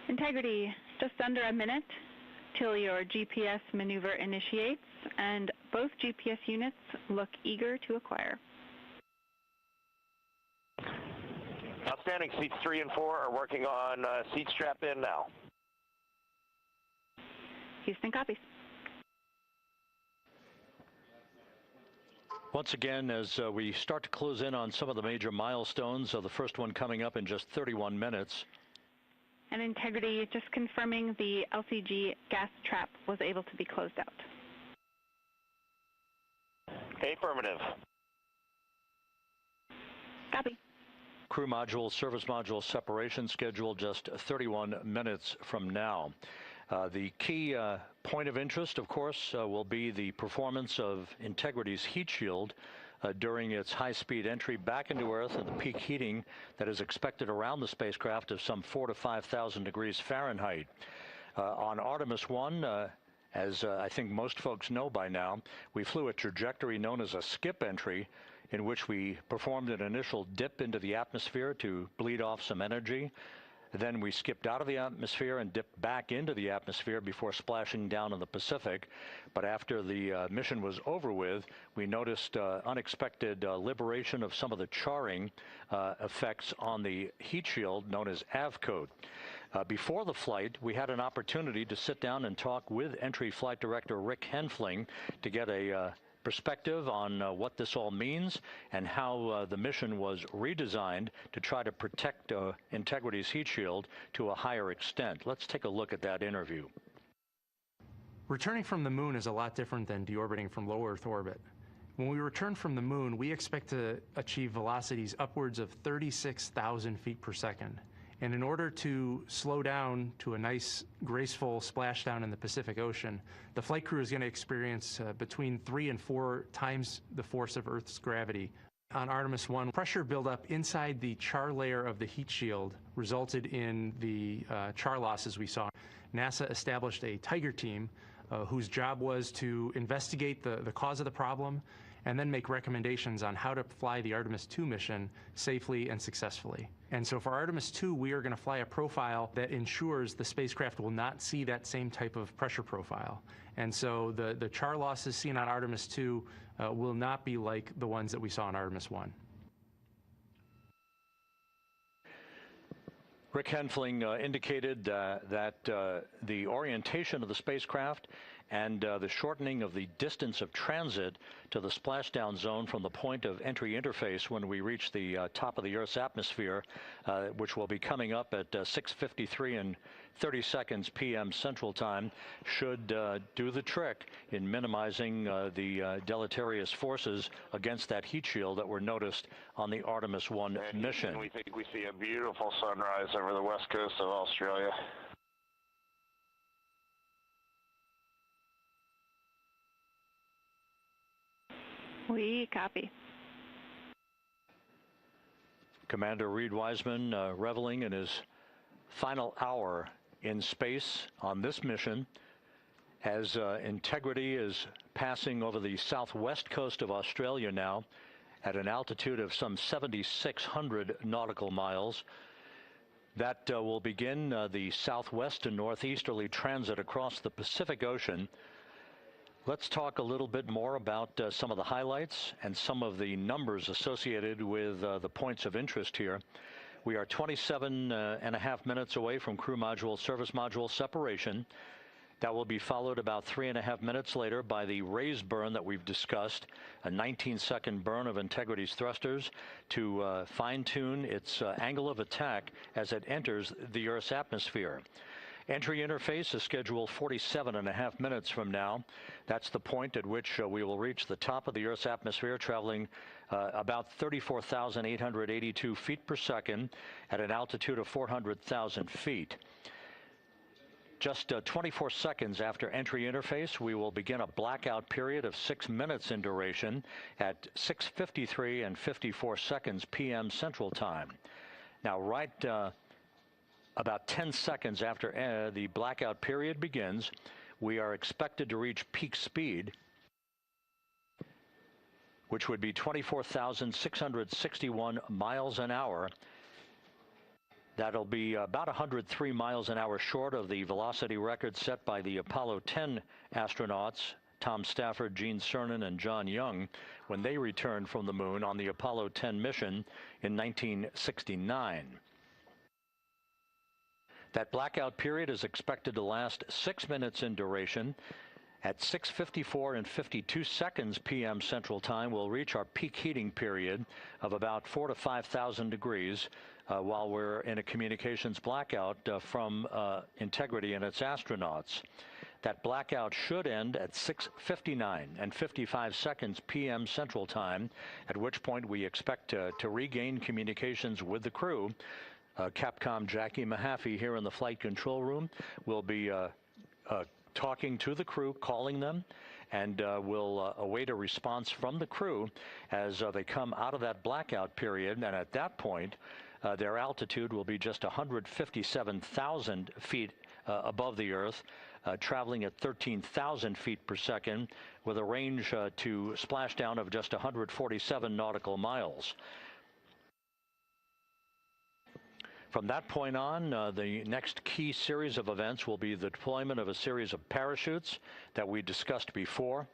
Integrity, just under a minute till your GPS maneuver initiates, and both GPS units look eager to acquire. Outstanding. Seats 3 and 4 are working on seat strap in now. Houston copies. Once again, as we start to close in on some of the major milestones, the first one coming up in just 31 minutes. And Integrity, just confirming the LCG gas trap was able to be closed out. Affirmative. Copy. Crew module, service module separation scheduled just 31 minutes from now. The key point of interest, of course, will be the performance of Integrity's heat shield during its high-speed entry back into Earth and the peak heating that is expected around the spacecraft of some 4,000 to 5,000 degrees Fahrenheit. On Artemis I, as I think most folks know by now, we flew a trajectory known as a skip entry, in which we performed an initial dip into the atmosphere to bleed off some energy. Then we skipped out of the atmosphere and dipped back into the atmosphere before splashing down in the Pacific. But after the mission was over with, we noticed unexpected liberation of some of the charring effects on the heat shield known as AVCOAT. Before the flight, we had an opportunity to sit down and talk with Entry Flight Director Rick Henfling to get a perspective on what this all means and how the mission was redesigned to try to protect Integrity's heat shield to a higher extent. Let's take a look at that interview. Returning from the moon is a lot different than deorbiting from low Earth orbit. When we return from the moon, we expect to achieve velocities upwards of 36,000 feet per second. And in order to slow down to a nice, graceful splashdown in the Pacific Ocean, the flight crew is going to experience between 3 and 4 times the force of Earth's gravity. On Artemis I, pressure buildup inside the char layer of the heat shield resulted in the char losses we saw. NASA established a Tiger team whose job was to investigate the cause of the problem and then make recommendations on how to fly the Artemis II mission safely and successfully. And so for Artemis II, we are going to fly a profile that ensures the spacecraft will not see that same type of pressure profile. And so the char losses seen on Artemis II will not be like the ones that we saw on Artemis I. Rick Henfling indicated that the orientation of the spacecraft and the shortening of the distance of transit to the splashdown zone from the point of entry interface when we reach the top of the Earth's atmosphere, which will be coming up at 6:53 and 30 seconds p.m. Central Time, should do the trick in minimizing the deleterious forces against that heat shield that were noticed on the Artemis I mission. We think we see a beautiful sunrise over the west coast of Australia. We copy. Commander Reed Wiseman reveling in his final hour in space on this mission as Integrity is passing over the southwest coast of Australia now at an altitude of some 7,600 nautical miles. That will begin the southwest and northeasterly transit across the Pacific Ocean. Let's talk a little bit more about some of the highlights and some of the numbers associated with the points of interest here. We are 27 and a half minutes away from crew module, service module separation. That will be followed about 3.5 minutes later by the raise burn that we've discussed, a 19-second burn of Integrity's thrusters to fine-tune its angle of attack as it enters the Earth's atmosphere. Entry interface is scheduled 47.5 minutes from now. That's the point at which we will reach the top of the Earth's atmosphere, traveling about 34,882 feet per second at an altitude of 400,000 feet. Just 24 seconds after entry interface, we will begin a blackout period of 6 minutes in duration at 6:53 and 54 seconds p.m. Central Time. Now, right about 10 seconds after the blackout period begins, we are expected to reach peak speed, which would be 24,661 miles an hour. That'll be about 103 miles an hour short of the velocity record set by the Apollo 10 astronauts, Tom Stafford, Gene Cernan, and John Young, when they returned from the moon on the Apollo 10 mission in 1969. That blackout period is expected to last 6 minutes in duration. At 6:54 and 52 seconds p.m. Central Time, we'll reach our peak heating period of about 4,000 to 5,000 degrees while we're in a communications blackout from Integrity and its astronauts. That blackout should end at 6:59 and 55 seconds p.m. Central Time, at which point we expect to regain communications with the crew. Capcom Jackie Mahaffey here in the flight control room will be talking to the crew, calling them, and we'll await a response from the crew as they come out of that blackout period. And at that point, their altitude will be just 157,000 feet above the Earth, traveling at 13,000 feet per second with a range to splashdown of just 147 nautical miles. From that point on, the next key series of events will be the deployment of a series of parachutes that we discussed before.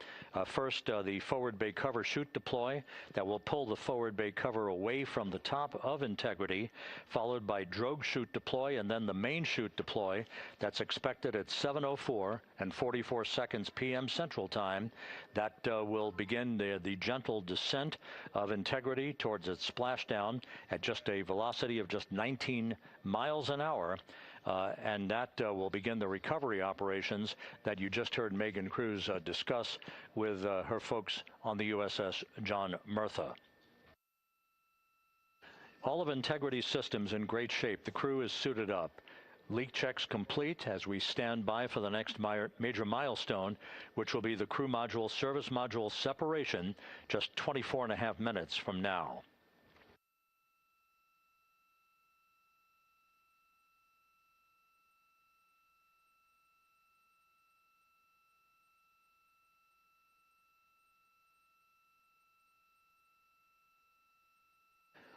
First, the forward bay cover chute deploy that will pull the forward bay cover away from the top of Integrity, followed by drogue chute deploy, and then the main chute deploy that's expected at 7:04 and 44 seconds p.m. Central Time. That will begin the gentle descent of Integrity towards its splashdown at just a velocity of just 19 miles an hour. and that will begin the recovery operations that you just heard Megan Cruz discuss with her folks on the USS John Murtha. All of Integrity's systems in great shape. The crew is suited up. Leak checks complete as we stand by for the next major milestone, which will be the crew module service module separation just 24.5 minutes from now.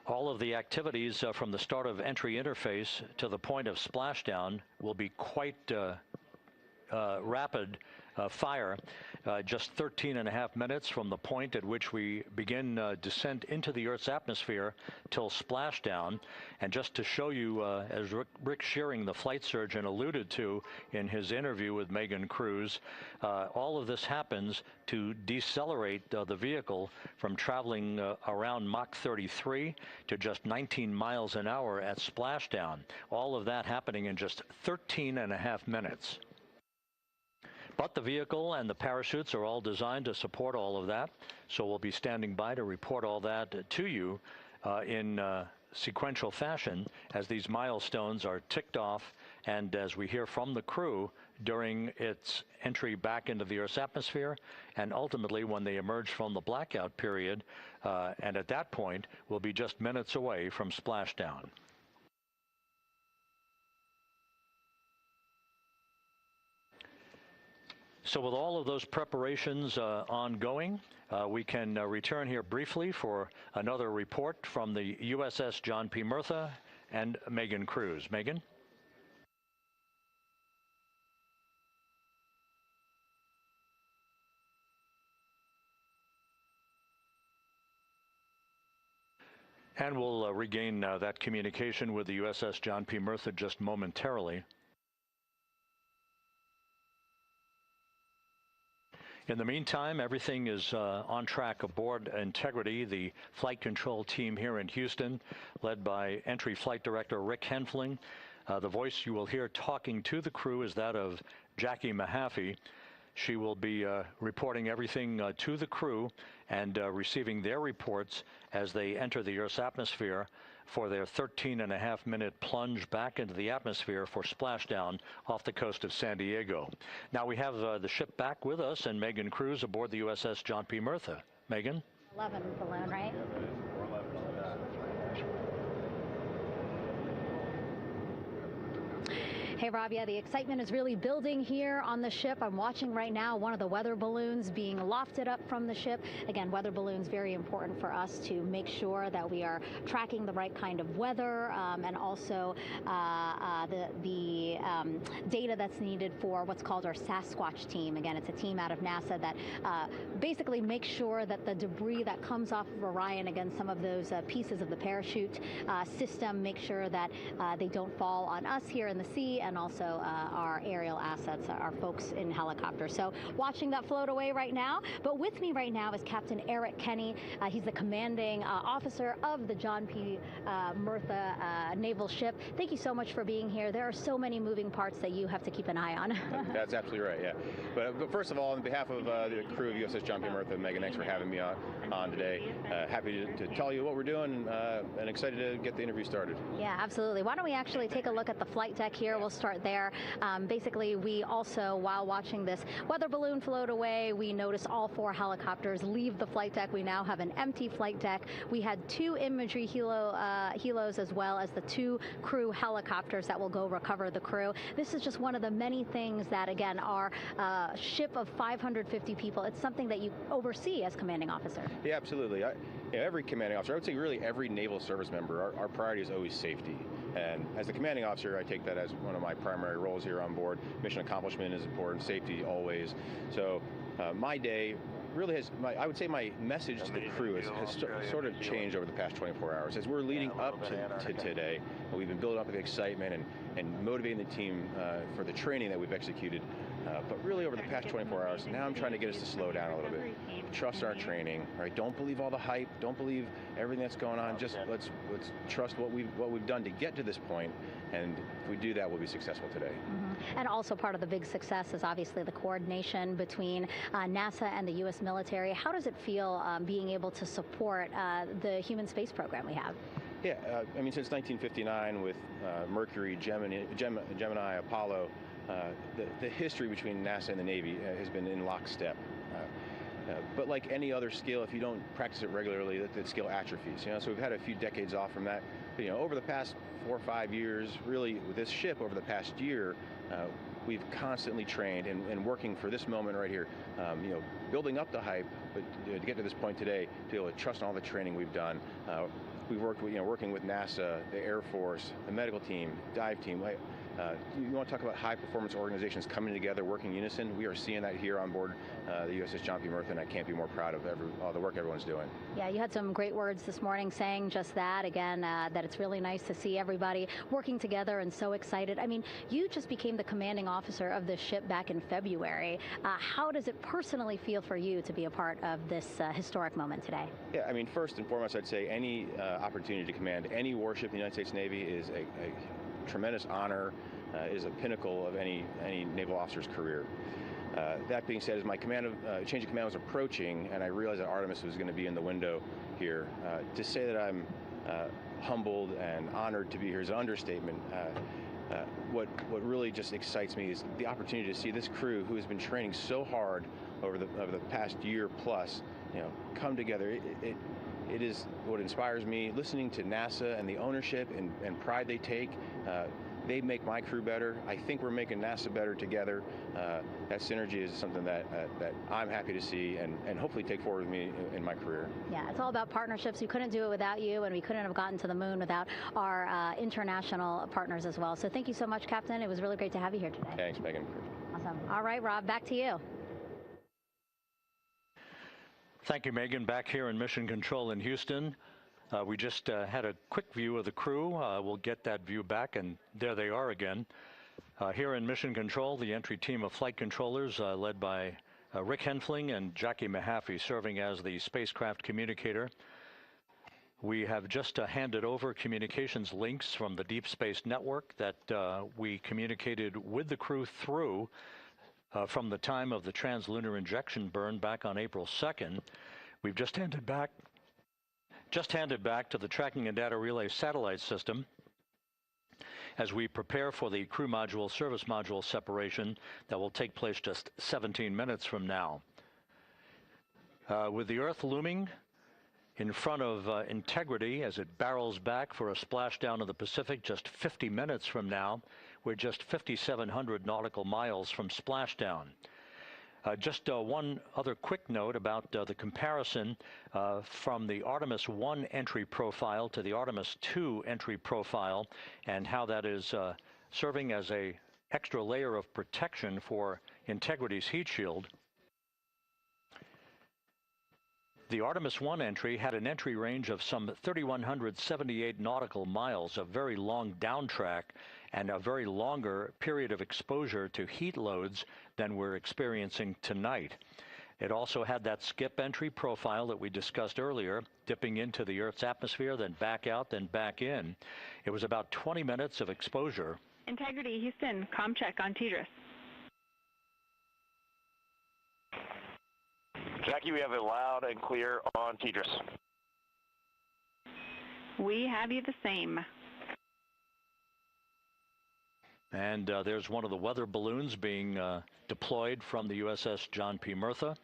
All of the activities from the start of entry interface to the point of splashdown will be quite rapid fire, just 13.5 minutes from the point at which we begin descent into the Earth's atmosphere till splashdown. And just to show you, as Rick Shearing, the flight surgeon, alluded to in his interview with Megan Cruz, all of this happens to decelerate the vehicle from traveling around Mach 33 to just 19 miles an hour at splashdown. All of that happening in just 13.5 minutes. But the vehicle and the parachutes are all designed to support all of that, so we'll be standing by to report all that to you in sequential fashion as these milestones are ticked off and as we hear from the crew during its entry back into the Earth's atmosphere and ultimately when they emerge from the blackout period, and at that point we'll be just minutes away from splashdown. So with all of those preparations ongoing, we can return here briefly for another report from the USS John P. Murtha and Megan Cruz. Megan? And we'll regain that communication with the USS John P. Murtha just momentarily. In the meantime, everything is on track aboard Integrity, the flight control team here in Houston, led by Entry Flight Director Rick Henfling. The voice you will hear talking to the crew is that of Jackie Mahaffey. She will be reporting everything to the crew and receiving their reports as they enter the Earth's atmosphere for their 13.5-minute plunge back into the atmosphere for splashdown off the coast of San Diego. Now we have the ship back with us and Megan Cruz aboard the USS John P. Murtha. Megan? 11 balloon, right? Hey, Rob, yeah, the excitement is really building here on the ship. I'm watching right now one of the weather balloons being lofted up from the ship. Again, weather balloons, very important for us to make sure that we are tracking the right kind of weather and also the data that's needed for what's called our Sasquatch team. Again, it's a team out of NASA that basically makes sure that the debris that comes off of Orion, again, some of those pieces of the parachute system, make sure that they don't fall on us here in the sea, and also our aerial assets, our folks in helicopters. So watching that float away right now. But with me right now is Captain Eric Kenny. He's the commanding officer of the John P. Murtha naval ship. Thank you so much for being here. There are so many moving parts that you have to keep an eye on. That's absolutely right, yeah. But first of all, on behalf of the crew of USS John P. Murtha, Megan, thanks for having me on today. Happy to tell you what we're doing and excited to get the interview started. Yeah, absolutely. Why don't we actually take a look at the flight deck here? We'll start there. Basically, we also, while watching this weather balloon float away, we noticed all 4 helicopters leave the flight deck. We now have an empty flight deck. We had 2 imagery helos as well as the 2 crew helicopters that will go recover the crew. This is just one of the many things that, again, our ship of 550 people, it's something that you oversee as commanding officer. Yeah, absolutely. Every commanding officer, I would say really every naval service member, our priority is always safety. And as the commanding officer, I take that as one of my primary roles here on board. Mission accomplishment is important, safety always. So my day really has, I would say my message to the crew has sort of changed over the past 24 hours. As we're leading up to today, we've been building up the excitement and motivating the team for the training that we've executed But really over the past 24 hours, now I'm trying to get us to slow down a little bit. Trust our training, right? Don't believe all the hype. Don't believe everything that's going on. Just let's trust what we've done to get to this point, and if we do that, we'll be successful today. And also part of the big success is obviously the coordination between NASA and the U.S. military. How does it feel being able to support the human space program we have? Yeah, I mean, since 1959 with Mercury, Gemini, Apollo, the history between NASA and the Navy has been in lockstep. But like any other skill, if you don't practice it regularly, that skill atrophies. So we've had a few decades off from that. But, over the past 4 or 5 years, really with this ship over the past year, we've constantly trained and working for this moment right here. Building up the hype, but to get to this point today, to be able to trust all the training we've done. We've worked with, working with NASA, the Air Force, the medical team, dive team. You want to talk about high-performance organizations coming together, working in unison? We are seeing that here on board the USS John P. Murtha, and I can't be more proud of all the work everyone's doing. Yeah, you had some great words this morning saying just that, again, that it's really nice to see everybody working together and so excited. I mean, you just became the commanding officer of this ship back in February. How does it personally feel for you to be a part of this historic moment today? Yeah, I mean, first and foremost, I'd say any opportunity to command any warship in the United States Navy is a tremendous honor, is a pinnacle of any naval officer's career. That being said, as my change of command was approaching, and I realized that Artemis was going to be in the window here, to say that I'm humbled and honored to be here is an understatement. What really just excites me is the opportunity to see this crew, who has been training so hard over the past year plus, come together. It is what inspires me. Listening to NASA and the ownership and pride they take, they make my crew better. I think we're making NASA better together. That synergy is something that I'm happy to see and hopefully take forward with me in my career. Yeah, it's all about partnerships. We couldn't do it without you, and we couldn't have gotten to the moon without our international partners as well. So thank you so much, Captain. It was really great to have you here today. Thanks, Megan. Awesome. All right, Rob, back to you. Thank you, Megan. Back here in Mission Control in Houston. We just had a quick view of the crew. We'll get that view back, and there they are again. Here in Mission Control, the entry team of flight controllers led by Rick Henfling and Jackie Mahaffey serving as the spacecraft communicator. We have just handed over communications links from the Deep Space Network that we communicated with the crew through from the time of the translunar injection burn back on April 2nd. We've just handed back to the Tracking and Data Relay satellite system as we prepare for the crew module service module separation that will take place just 17 minutes from now. With the Earth looming in front of Integrity as it barrels back for a splashdown of the Pacific just 50 minutes from now, we're just 5,700 nautical miles from splashdown. Just one other quick note about the comparison from the Artemis I entry profile to the Artemis II entry profile and how that is serving as an extra layer of protection for Integrity's heat shield. The Artemis I entry had an entry range of some 3,178 nautical miles, a very long downtrack, and a very longer period of exposure to heat loads than we're experiencing tonight. It also had that skip entry profile that we discussed earlier, dipping into the Earth's atmosphere, then back out, then back in. It was about 20 minutes of exposure. Integrity, Houston, comm check on TDRS. Jackie, we have it loud and clear on TDRS. We have you the same. And there's one of the weather balloons being deployed from the USS John P. Murtha.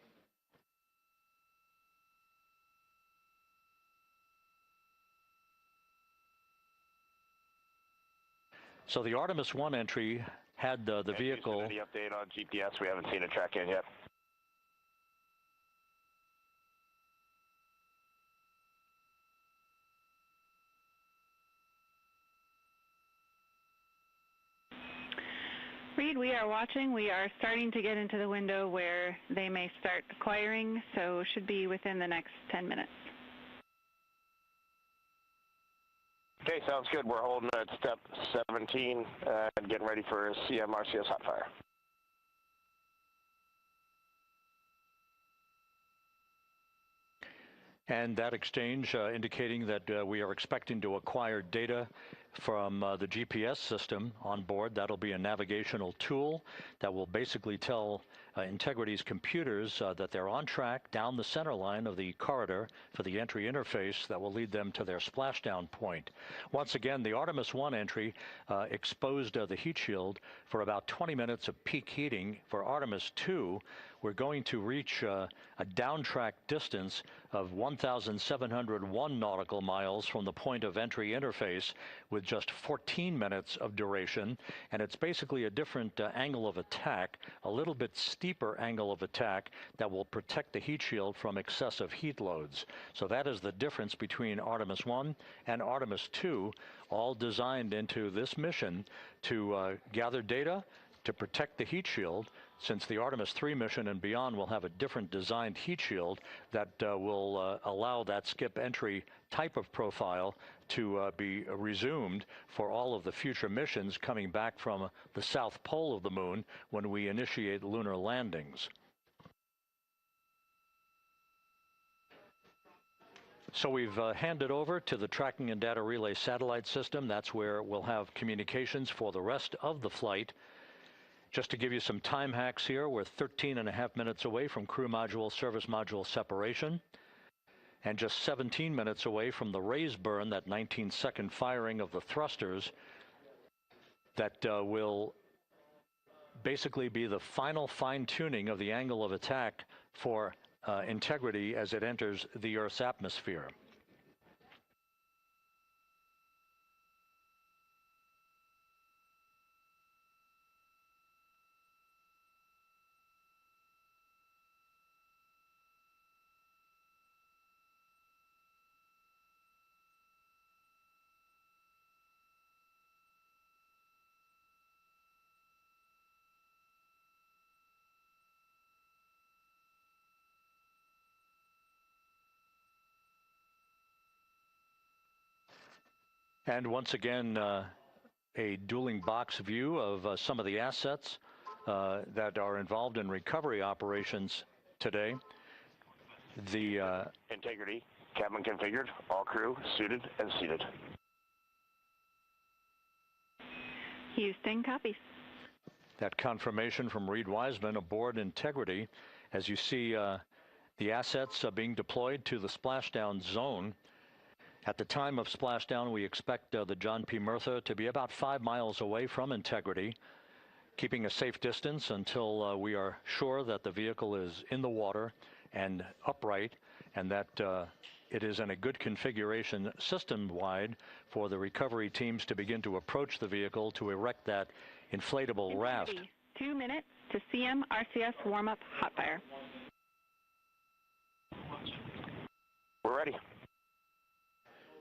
So the Artemis I entry had the vehicle. Any update on GPS? We haven't seen it track in yet. Reed, we are watching. We are starting to get into the window where they may start acquiring, so should be within the next 10 minutes. Okay, sounds good. We're holding at step 17 and getting ready for CMRCS hot fire. And that exchange indicating that we are expecting to acquire data from the GPS system on board. That'll be a navigational tool that will basically tell Integrity's computers that they're on track down the center line of the corridor for the entry interface that will lead them to their splashdown point. Once again, the Artemis I entry exposed the heat shield for about 20 minutes of peak heating. For Artemis II, we're going to reach a downtrack distance of 1,701 nautical miles from the point of entry interface with just 14 minutes of duration. And it's basically a different angle of attack, a little bit steeper angle of attack that will protect the heat shield from excessive heat loads. So that is the difference between Artemis I and Artemis II, all designed into this mission to gather data to protect the heat shield, since the Artemis III mission and beyond will have a different designed heat shield that will allow that skip entry type of profile to be resumed for all of the future missions coming back from the south pole of the moon when we initiate lunar landings. So we've handed over to the tracking and data relay satellite system. That's where we'll have communications for the rest of the flight. Just to give you some time hacks here, we're 13.5 minutes away from crew module, service module separation, and just 17 minutes away from the raise burn, that 19-second firing of the thrusters that will basically be the final fine-tuning of the angle of attack for Integrity as it enters the Earth's atmosphere. And once again, a dueling box view of some of the assets that are involved in recovery operations today. The Integrity, cabin configured, all crew suited and seated. Houston, copy. That confirmation from Reed Wiseman aboard Integrity, as you see the assets being deployed to the splashdown zone. At the time of splashdown, we expect the John P. Murtha to be about 5 miles away from Integrity, keeping a safe distance until we are sure that the vehicle is in the water and upright, and that it is in a good configuration system-wide for the recovery teams to begin to approach the vehicle to erect that inflatable raft. 2 minutes to CM RCS warm-up hot fire. We're ready.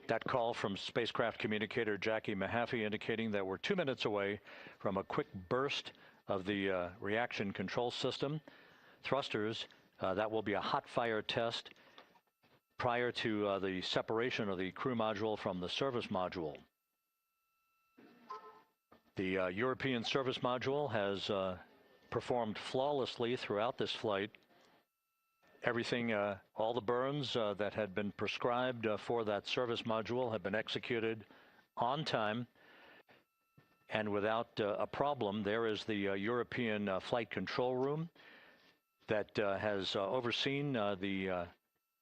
That call from spacecraft communicator Jackie Mahaffey indicating that we're 2 minutes away from a quick burst of the reaction control system. Thrusters, that will be a hot fire test prior to the separation of the crew module from the service module. The European service module has performed flawlessly throughout this flight. Everything, all the burns that had been prescribed for that service module have been executed on time and without a problem. There is the European flight control room that has overseen the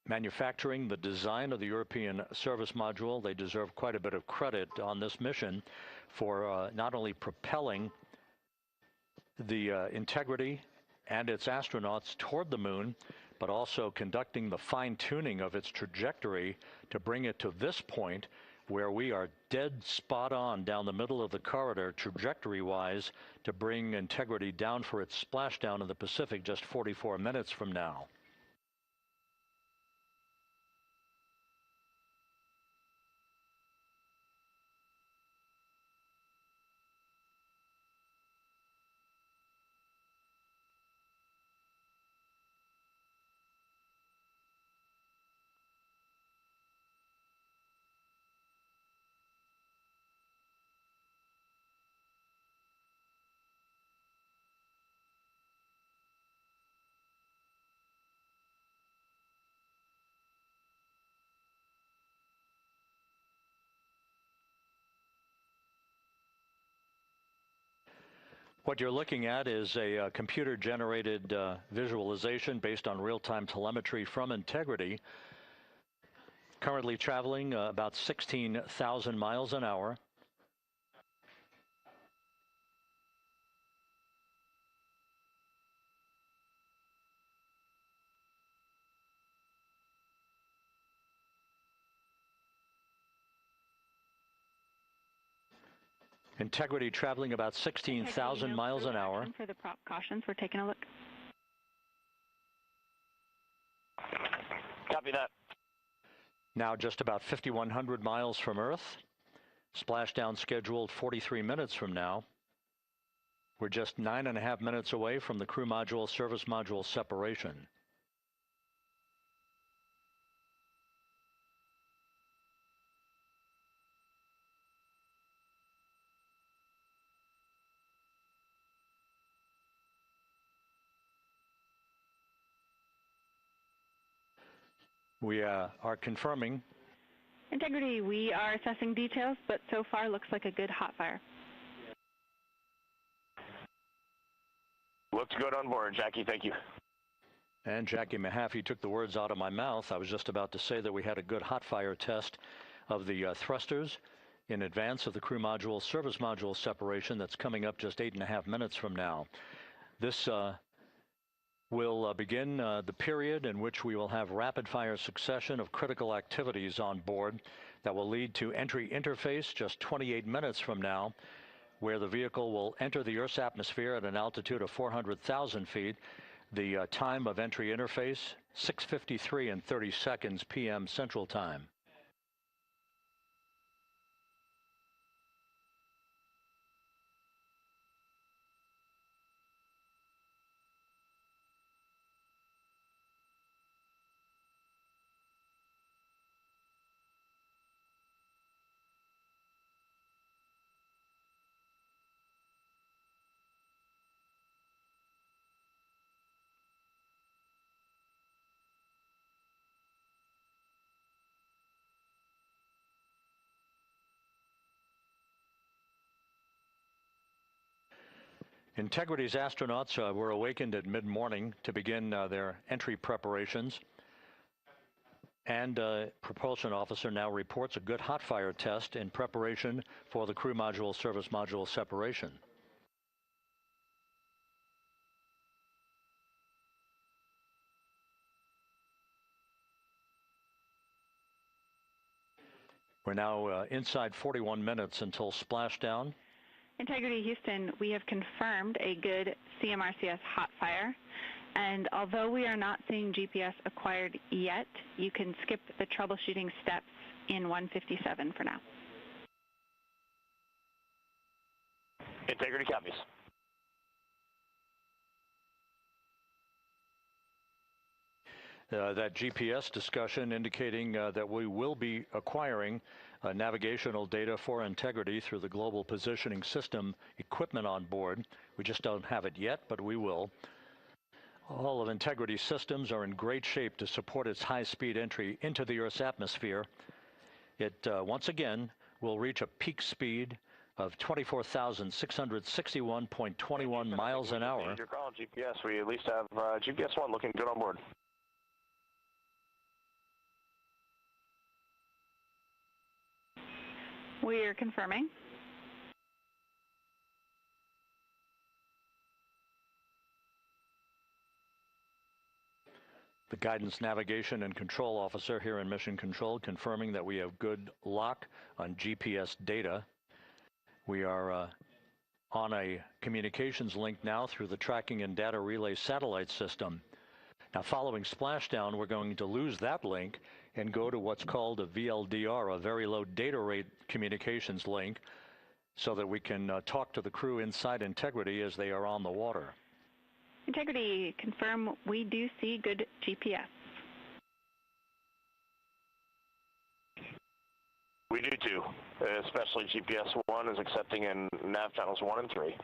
manufacturing, the design of the European service module. They deserve quite a bit of credit on this mission for not only propelling the Integrity and its astronauts toward the moon, but also conducting the fine-tuning of its trajectory to bring it to this point where we are dead spot on down the middle of the corridor trajectory-wise to bring Integrity down for its splashdown in the Pacific just 44 minutes from now. What you're looking at is a computer-generated visualization based on real-time telemetry from Integrity, currently traveling about 16,000 miles an hour. Integrity traveling about 16,000 miles an hour. For the prop cautions, we're taking a look. Copy that. Now just about 5,100 miles from Earth. Splashdown scheduled 43 minutes from now. We're just 9.5 minutes away from the crew module service module separation. We are confirming. Integrity, we are assessing details, but so far looks like a good hot fire. Looks good on board, Jackie. Thank you. And Jackie Mahaffey took the words out of my mouth. I was just about to say that we had a good hot fire test of the thrusters in advance of the crew module service module separation that's coming up just 8.5 minutes from now. This will begin the period in which we will have rapid-fire succession of critical activities on board that will lead to entry interface just 28 minutes from now, where the vehicle will enter the Earth's atmosphere at an altitude of 400,000 feet. The time of entry interface, 6:53 and 30 seconds p.m. Central Time. Integrity's astronauts were awakened at mid-morning to begin their entry preparations. And propulsion officer now reports a good hot fire test in preparation for the crew module service module separation. We're now inside 41 minutes until splashdown. Integrity Houston, we have confirmed a good CMRCS hot fire. And although we are not seeing GPS acquired yet, you can skip the troubleshooting steps in 157 for now. Integrity copies. That GPS discussion indicating that we will be acquiring navigational data for Integrity through the Global Positioning System equipment on board. We just don't have it yet, but we will. All of Integrity's systems are in great shape to support its high-speed entry into the Earth's atmosphere. It, once again, will reach a peak speed of 24,661.21 miles an hour. Your call, GPS. We at least have GPS 1 looking good on board. We are confirming. The guidance, navigation, and control officer here in Mission Control confirming that we have good lock on GPS data. We are on a communications link now through the tracking and data relay satellite system. Now, following splashdown, we're going to lose that link and go to what's called a VLDR, a very low data rate communications link, so that we can talk to the crew inside Integrity as they are on the water. Integrity, confirm we do see good GPS. We do too, especially GPS 1 is accepting in nav channels 1 and 3.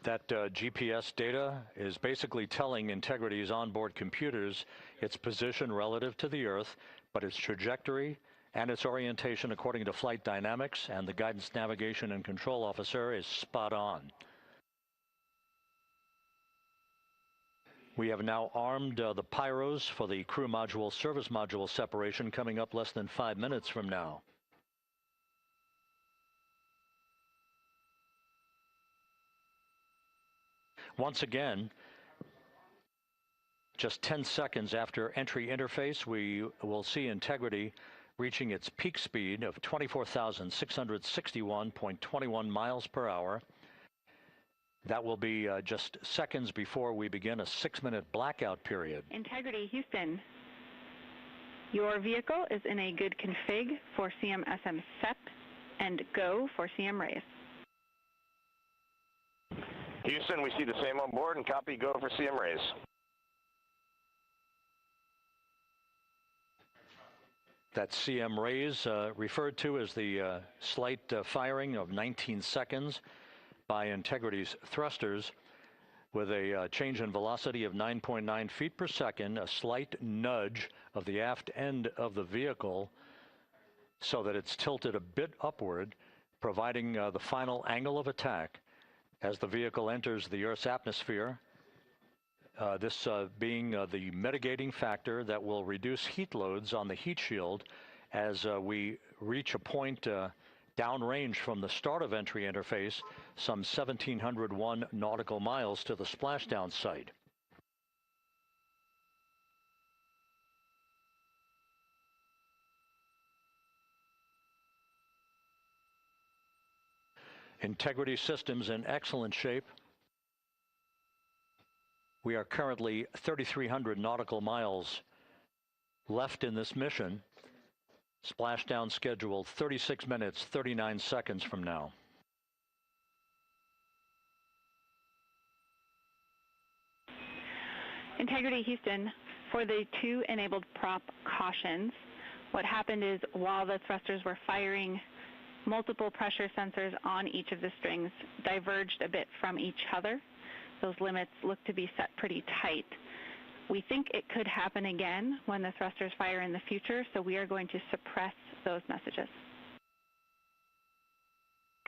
That GPS data is basically telling Integrity's onboard computers its position relative to the Earth, but its trajectory and its orientation according to flight dynamics and the guidance, navigation, and control officer is spot on. We have now armed the pyros for the crew module service module separation coming up less than 5 minutes from now. Once again, just 10 seconds after entry interface, we will see integrity reaching its peak speed of 24,661.21 miles per hour. That will be just seconds before we begin a 6-minute blackout period. Integrity, Houston. Your vehicle is in a good config for CM-SM SEP and go for CM raise. Houston, we see the same on board and copy go for CM raise. That CM raise referred to as the slight firing of 19 seconds by Integrity's thrusters with a change in velocity of 9.9 feet per second, a slight nudge of the aft end of the vehicle so that it's tilted a bit upward, providing the final angle of attack as the vehicle enters the Earth's atmosphere, this being the mitigating factor that will reduce heat loads on the heat shield as we reach a point downrange from the start of entry interface, some 1,701 nautical miles to the splashdown site. Integrity systems in excellent shape. We are currently 3,300 nautical miles left in this mission. Splashdown scheduled 36 minutes, 39 seconds from now. Integrity, Houston. For the 2 enabled prop cautions, what happened is while the thrusters were firing, multiple pressure sensors on each of the strings diverged a bit from each other. Those limits look to be set pretty tight. We think it could happen again when the thrusters fire in the future, so we are going to suppress those messages.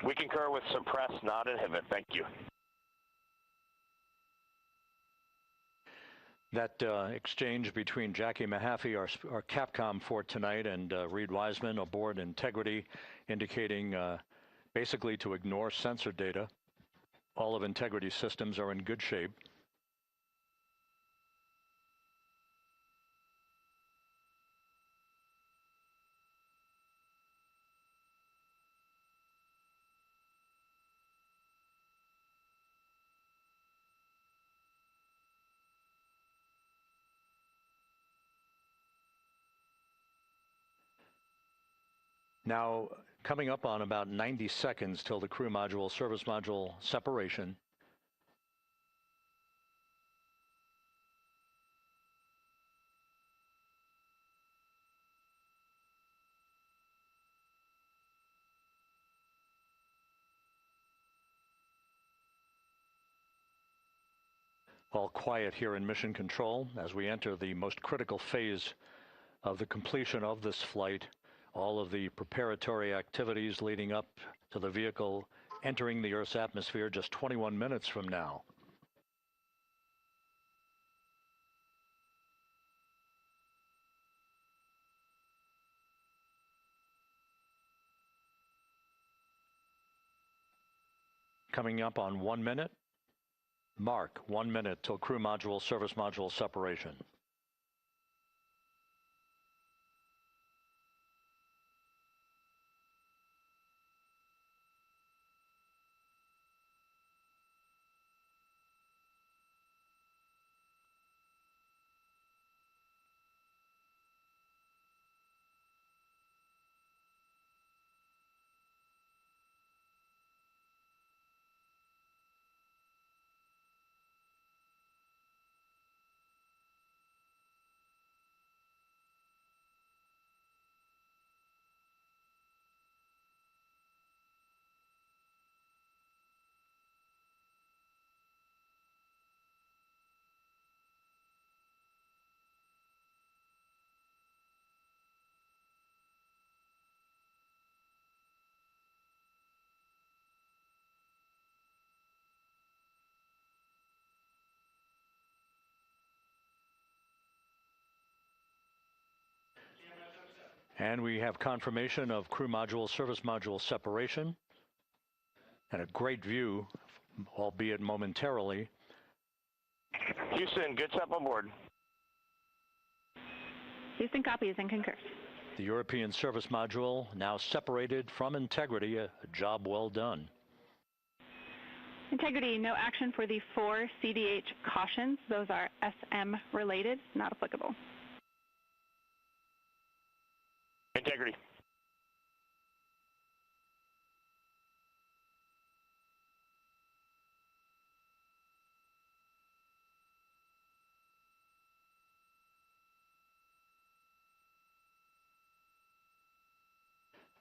We concur with suppress, not inhibit. Thank you. That exchange between Jackie Mahaffey, our Capcom for tonight, and Reed Wiseman aboard Integrity, indicating basically to ignore sensor data. All of Integrity systems are in good shape. Now, coming up on about 90 seconds till the crew module, service module separation. All quiet here in Mission Control as we enter the most critical phase of the completion of this flight. All of the preparatory activities leading up to the vehicle entering the Earth's atmosphere just 21 minutes from now. Coming up on 1 minute. Mark, 1 minute till crew module, service module separation. And we have confirmation of crew module, service module separation, and a great view, albeit momentarily. Houston, good step on board. Houston copies and concurs. The European service module now separated from Integrity, a job well done. Integrity, no action for the 4 CDH cautions. Those are SM related, not applicable. Integrity.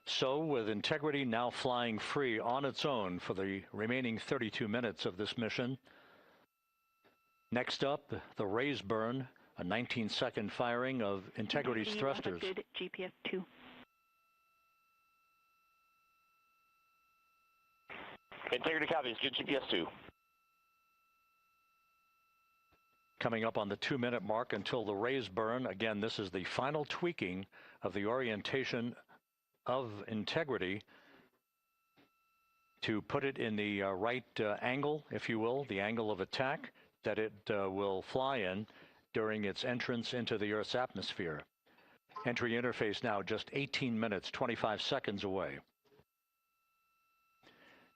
So, with Integrity now flying free on its own for the remaining 32 minutes of this mission, next up, the raise burn, a 19-second firing of Integrity's thrusters. Good GPS 2. Integrity copies, good GPS 2. Coming up on the 2-minute mark until the raise burn. Again, this is the final tweaking of the orientation of Integrity to put it in the right angle, if you will, the angle of attack that it will fly in during its entrance into the Earth's atmosphere. Entry interface now just 18 minutes, 25 seconds away.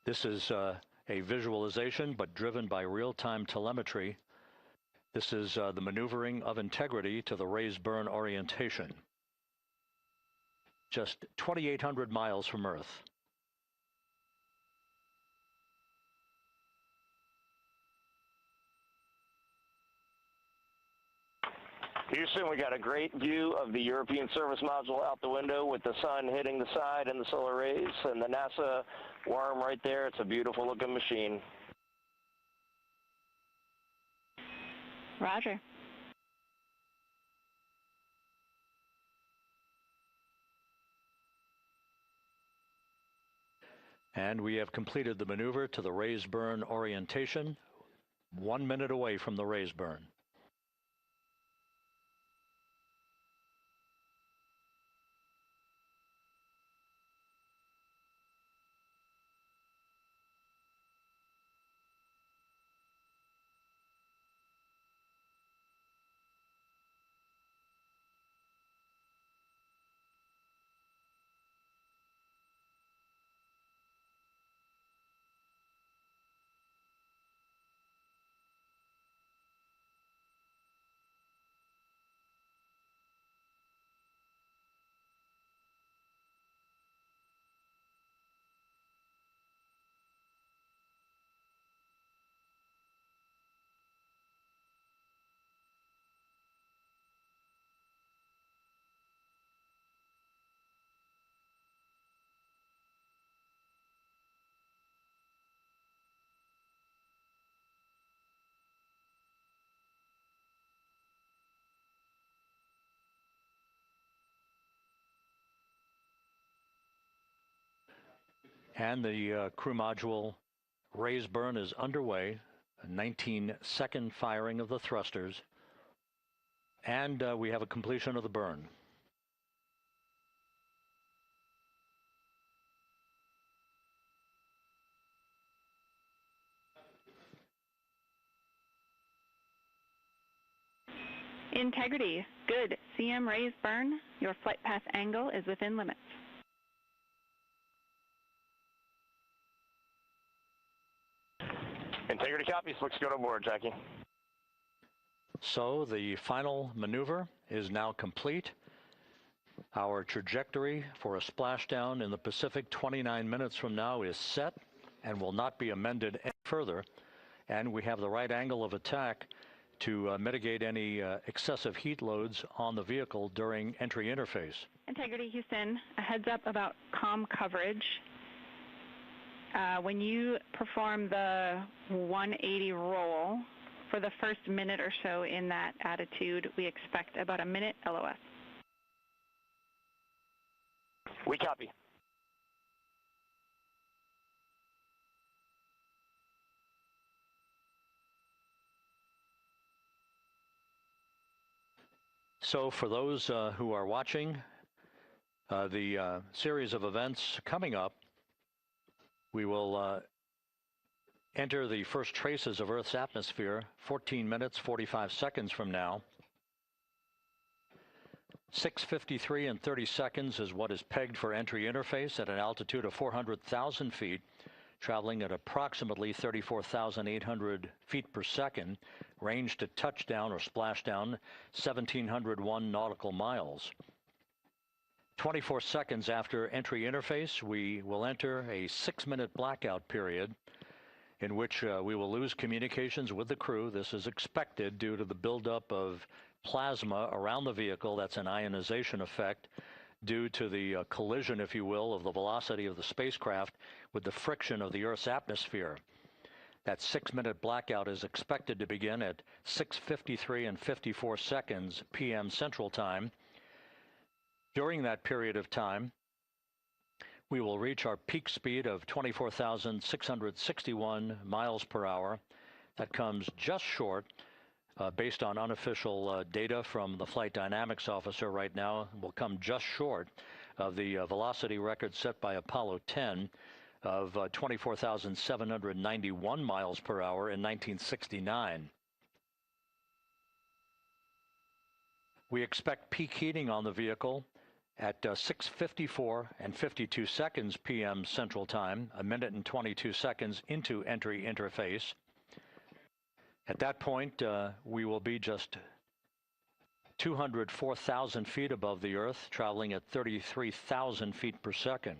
This is a visualization, but driven by real-time telemetry. This is the maneuvering of Integrity to the raise burn orientation. Just 2,800 miles from Earth. Houston, we got a great view of the European service module out the window with the sun hitting the side and the solar rays and the NASA worm right there. It's a beautiful looking machine. Roger. And we have completed the maneuver to the raise burn orientation, 1 minute away from the raise burn. And the crew module raise burn is underway, a 19-second firing of the thrusters, and we have a completion of the burn. Integrity, good. CM raise burn. Your flight path angle is within limits. Integrity copies. Looks good on board, Jackie. So the final maneuver is now complete. Our trajectory for a splashdown in the Pacific 29 minutes from now is set and will not be amended any further. And we have the right angle of attack to mitigate any excessive heat loads on the vehicle during entry interface. Integrity, Houston, a heads up about comm coverage. When you perform the 180 roll, for the first minute or so in that attitude, we expect about a minute LOS. We copy. So for those who are watching, The series of events coming up, we will enter the first traces of Earth's atmosphere 14 minutes, 45 seconds from now. 6:53 and 30 seconds is what is pegged for entry interface at an altitude of 400,000 feet, traveling at approximately 34,800 feet per second, range to touchdown or splashdown 1,701 nautical miles. 24 seconds after entry interface, we will enter a 6-minute blackout period in which we will lose communications with the crew. This is expected due to the buildup of plasma around the vehicle. That's an ionization effect due to the collision, if you will, of the velocity of the spacecraft with the friction of the Earth's atmosphere. That 6-minute blackout is expected to begin at 6:53 and 54 seconds p.m. Central Time. During that period of time, we will reach our peak speed of 24,661 miles per hour. That comes just short, based on unofficial data from the flight dynamics officer right now, will come just short of the velocity record set by Apollo 10 of 24,791 miles per hour in 1969. We expect peak heating on the vehicle at 6:54 and 52 seconds p.m. Central Time, a minute and 22 seconds into entry interface. At that point, we will be just 204,000 feet above the Earth, traveling at 33,000 feet per second.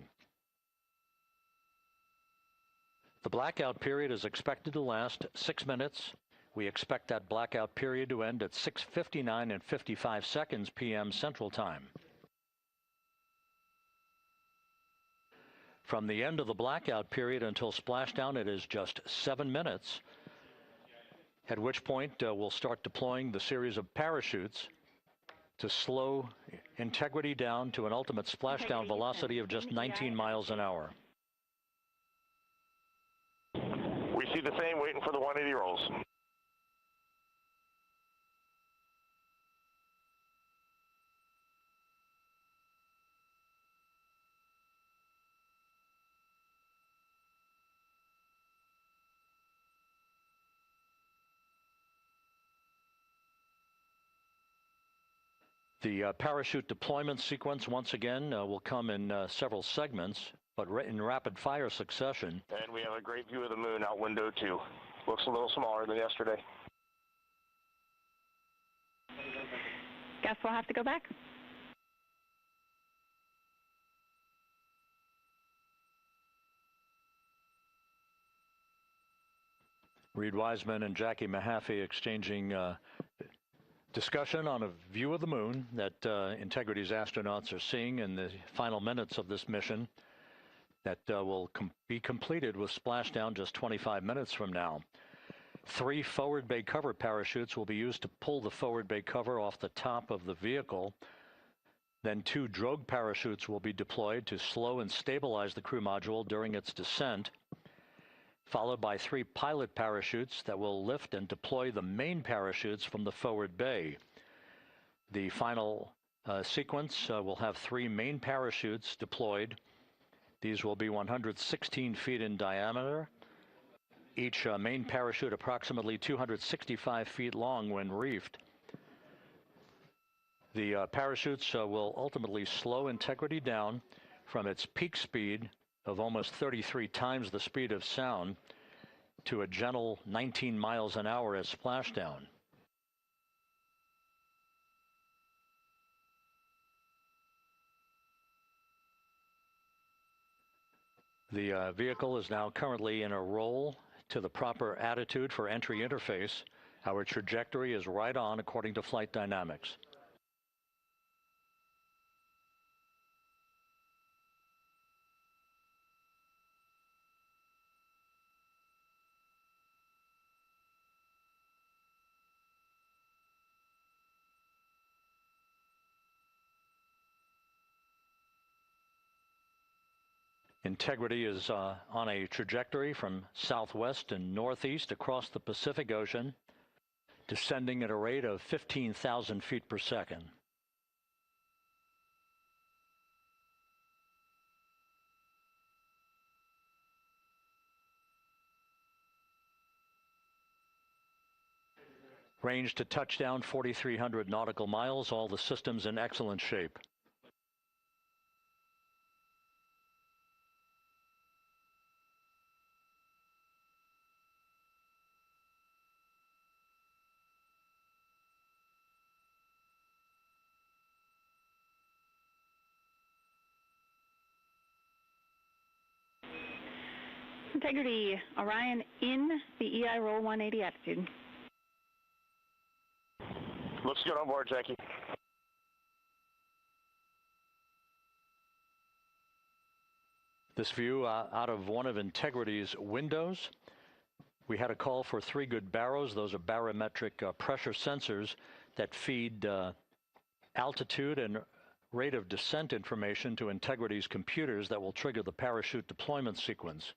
The blackout period is expected to last 6 minutes. We expect that blackout period to end at 6:59 and 55 seconds p.m. Central Time. From the end of the blackout period until splashdown, it is just 7 minutes, at which point we'll start deploying the series of parachutes to slow integrity down to an ultimate splashdown velocity of just 19 miles an hour. We see the same, waiting for the 180 rolls. The parachute deployment sequence, once again, will come in several segments, but in rapid fire succession. And we have a great view of the moon out window too. Looks a little smaller than yesterday. Guess we'll have to go back. Reed Wiseman and Jackie Mahaffey exchanging discussion on a view of the moon that Integrity's astronauts are seeing in the final minutes of this mission that will be completed with splashdown just 25 minutes from now. 3 forward bay cover parachutes will be used to pull the forward bay cover off the top of the vehicle. Then 2 drogue parachutes will be deployed to slow and stabilize the crew module during its descent, followed by 3 pilot parachutes that will lift and deploy the main parachutes from the forward bay. The final sequence will have 3 main parachutes deployed. These will be 116 feet in diameter, each main parachute approximately 265 feet long when reefed. The parachutes will ultimately slow Integrity down from its peak speed of almost 33 times the speed of sound to a gentle 19 miles an hour at splashdown. The vehicle is now currently in a roll to the proper attitude for entry interface. Our trajectory is right on according to flight dynamics. Integrity is on a trajectory from southwest and northeast across the Pacific Ocean, descending at a rate of 15,000 feet per second. Range to touchdown 4,300 nautical miles, all the systems in excellent shape. Integrity, Orion in the EI roll 180 attitude. Looks good on board, Jackie. This view out of one of Integrity's windows. We had a call for 3 good baros. Those are barometric pressure sensors that feed altitude and rate of descent information to Integrity's computers that will trigger the parachute deployment sequence.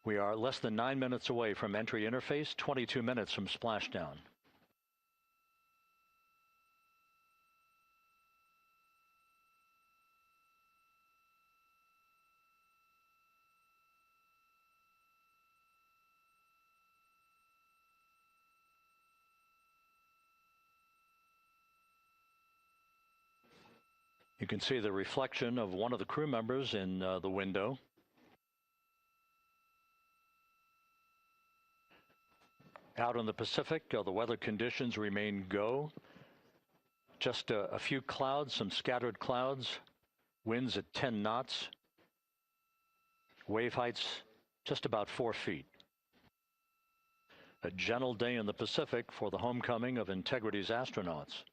We are less than 9 minutes away from entry interface, 22 minutes from splashdown. You can see the reflection of one of the crew members in the window. Out in the Pacific, the weather conditions remain go. Just a few clouds, some scattered clouds, winds at 10 knots, wave heights just about 4 feet. A gentle day in the Pacific for the homecoming of Integrity's astronauts.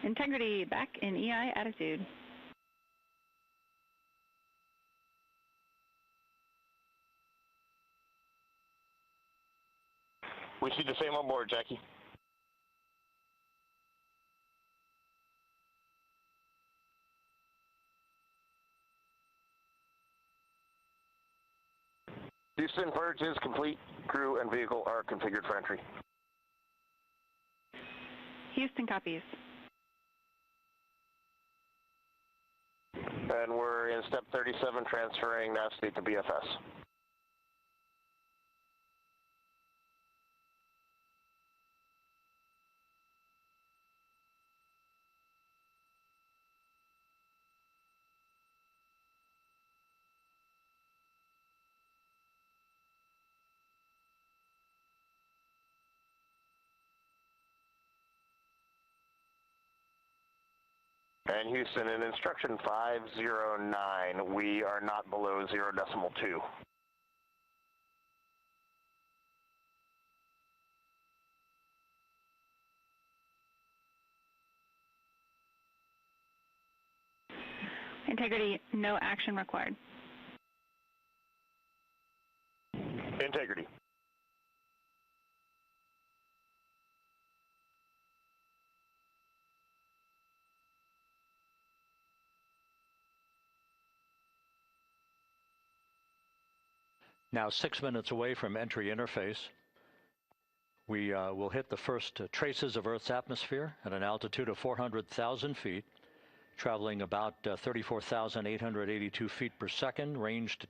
Integrity back in EI attitude. We see the same on board, Jackie. Houston, purge is complete. Crew and vehicle are configured for entry. Houston copies. And we're in step 37, transferring nav state to BFS. And Houston, in instruction 509, we are not below 0.2. Integrity, no action required. Integrity. Now 6 minutes away from entry interface. We will hit the first traces of Earth's atmosphere at an altitude of 400,000 feet, traveling about 34,882 feet per second. Range to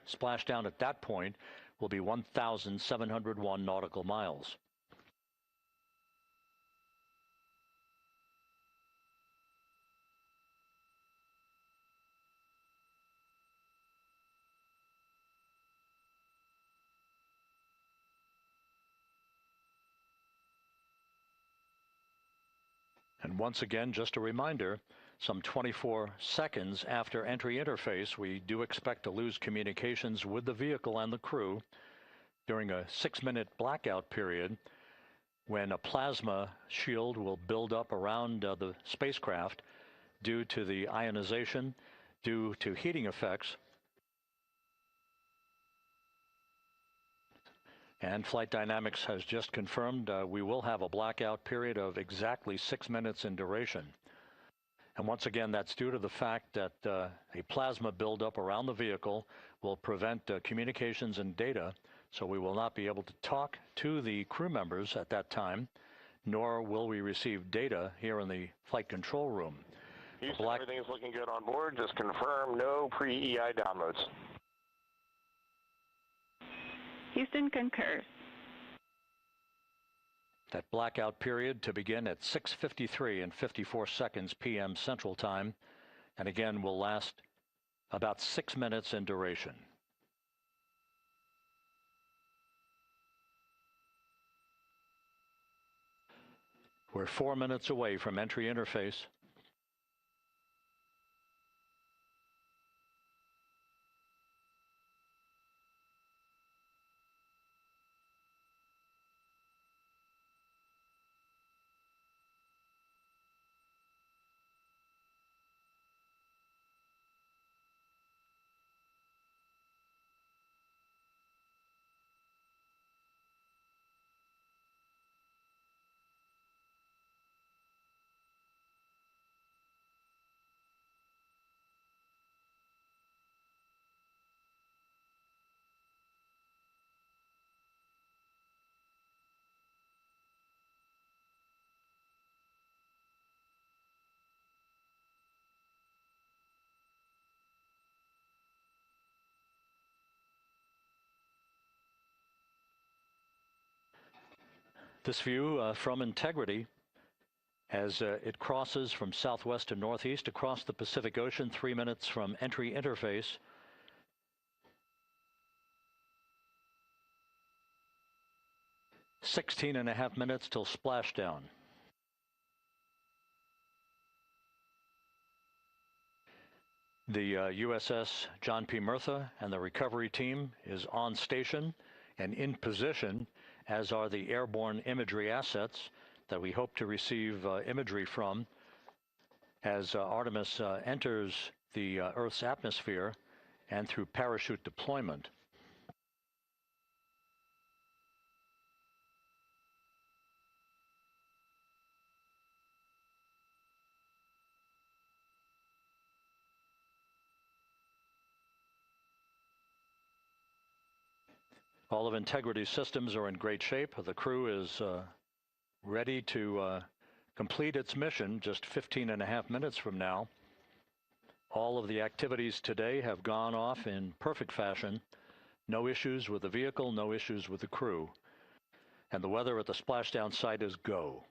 splashdown at that point will be 1,701 nautical miles. And once again, just a reminder, some 24 seconds after entry interface, we do expect to lose communications with the vehicle and the crew during a 6-minute blackout period when a plasma shield will build up around the spacecraft due to the ionization, due to heating effects. And Flight Dynamics has just confirmed we will have a blackout period of exactly 6 minutes in duration. And once again, that's due to the fact that a plasma buildup around the vehicle will prevent communications and data, so we will not be able to talk to the crew members at that time, nor will we receive data here in the flight control room. Houston, everything is looking good on board. Just confirm no pre-EI downloads. Houston concurs. That blackout period to begin at 6:53 and 54 seconds p.m. Central Time, and again will last about 6 minutes in duration. We're 4 minutes away from entry interface. This view from Integrity as it crosses from southwest to northeast across the Pacific Ocean, 3 minutes from entry interface. "16.5 minutes till splashdown." The USS John P. Murtha and the recovery team is on station and in position, as are the airborne imagery assets that we hope to receive imagery from as Artemis enters the Earth's atmosphere and through parachute deployment. All of Integrity's systems are in great shape. The crew is ready to complete its mission just 15.5 minutes from now. All of the activities today have gone off in perfect fashion. No issues with the vehicle, no issues with the crew. And the weather at the splashdown site is go.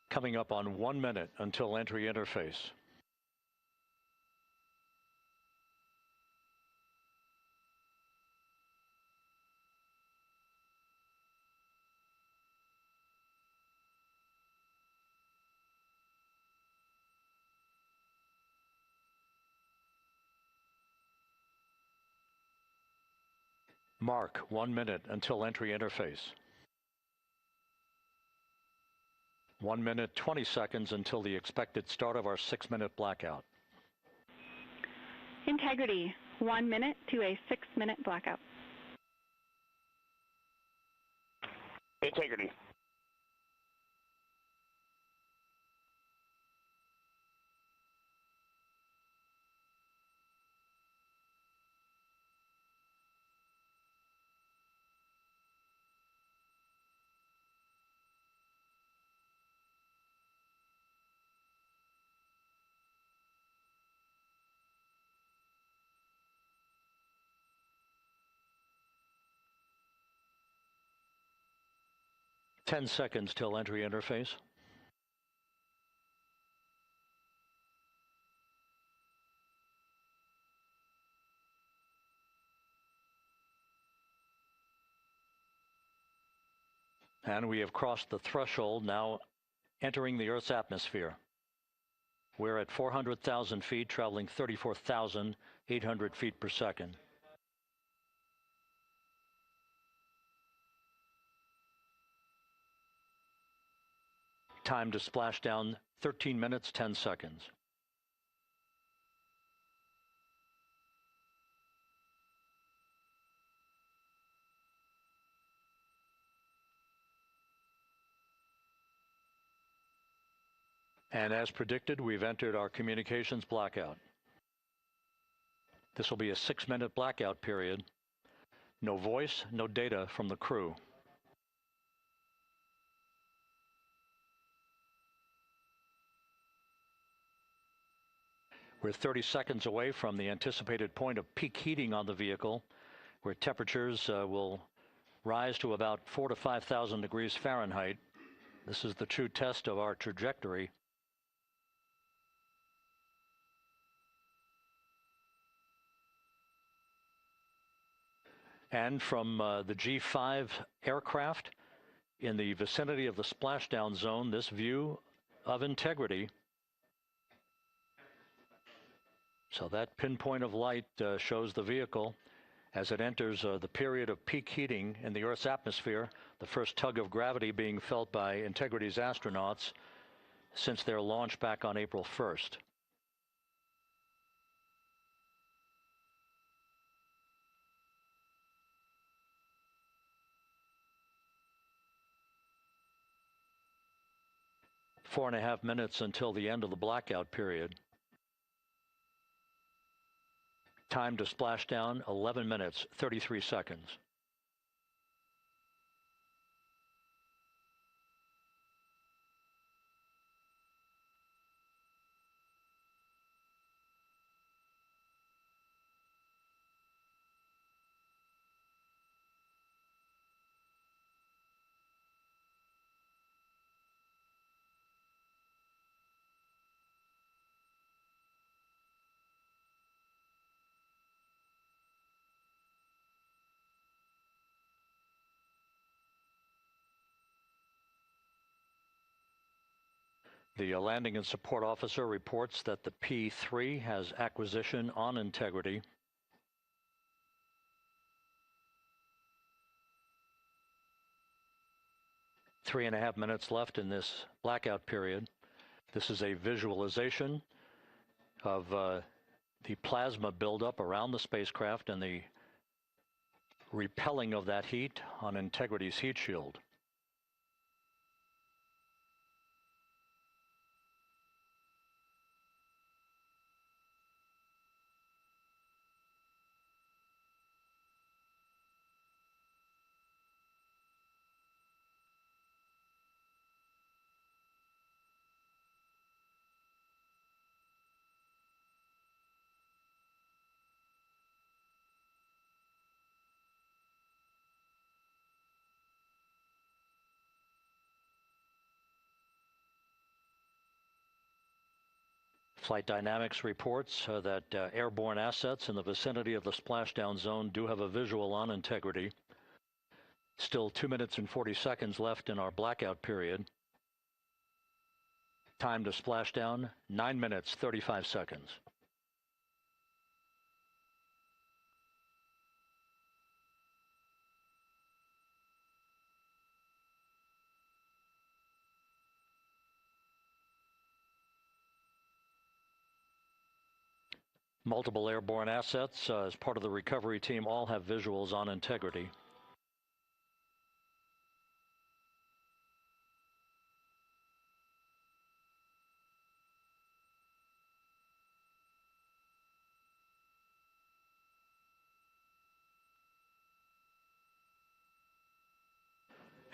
Coming up on 1 minute until entry interface. Mark 1 minute until entry interface. 1 minute, 20 seconds until the expected start of our 6-minute blackout. Integrity, 1 minute to a 6-minute blackout. Integrity. Ten seconds till entry interface. And we have crossed the threshold, now entering the Earth's atmosphere. We're at 400,000 feet, traveling 34,800 feet per second. Time to splash down, 13 minutes, 10 seconds. And as predicted, we've entered our communications blackout. This will be a 6-minute blackout period. No voice, no data from the crew. We're 30 seconds away from the anticipated point of peak heating on the vehicle, where temperatures will rise to about 4,000 to 5,000 degrees Fahrenheit. This is the true test of our trajectory. And from the G5 aircraft in the vicinity of the splashdown zone, this view of integrity. So that pinpoint of light shows the vehicle as it enters the period of peak heating in the Earth's atmosphere, the first tug of gravity being felt by Integrity's astronauts since their launch back on April 1st. Four and a half minutes until the end of the blackout period. Time to splashdown, 11 minutes, 33 seconds. The landing and support officer reports that the P-3 has acquisition on Integrity. Three and a half minutes left in this blackout period. This is a visualization of the plasma buildup around the spacecraft and the repelling of that heat on Integrity's heat shield. Flight Dynamics reports that airborne assets in the vicinity of the splashdown zone do have a visual on Integrity. Still 2 minutes and 40 seconds left in our blackout period. Time to splashdown, 9 minutes, 35 seconds. Multiple airborne assets as part of the recovery team all have visuals on Integrity.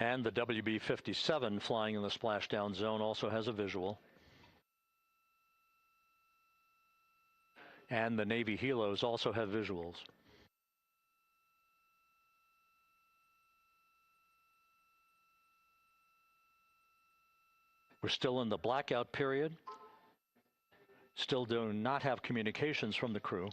And the WB-57 flying in the splashdown zone also has a visual. And the Navy helos also have visuals. We're still in the blackout period. Still do not have communications from the crew.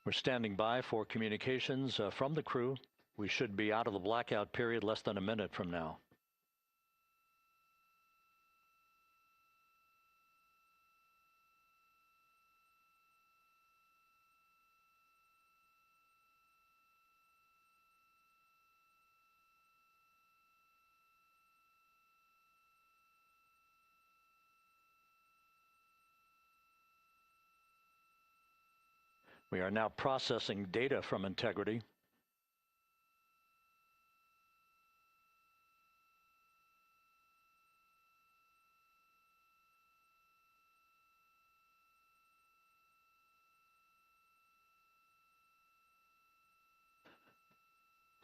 We're standing by for communications from the crew. We should be out of the blackout period less than a minute from now. We are now processing data from integrity.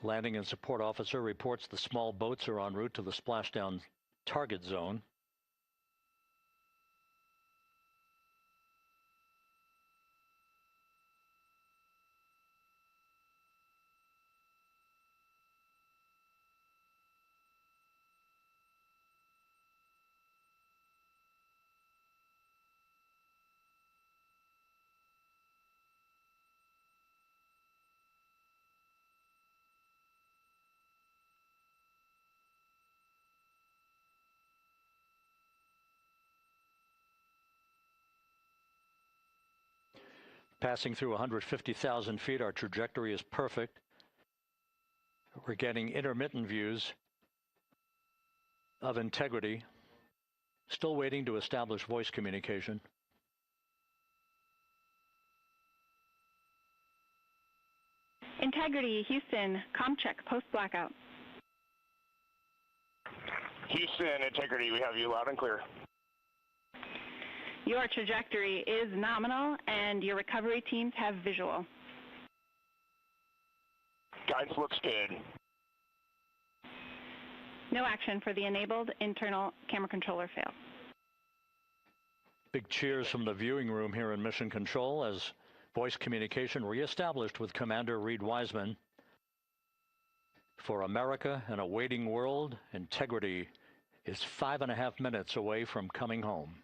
Landing and support officer reports the small boats are en route to the splashdown target zone. Passing through 150,000 feet, our trajectory is perfect. We're getting intermittent views of integrity. Still waiting to establish voice communication. Integrity, Houston, comm check, post-blackout. Houston, Integrity, we have you loud and clear. Your trajectory is nominal, and your recovery teams have visual. Guidance looks good. No action for the enabled internal camera controller fail. Big cheers from the viewing room here in Mission Control as voice communication reestablished with Commander Reed Wiseman. For America and a waiting world, Integrity is 5.5 minutes away from coming home.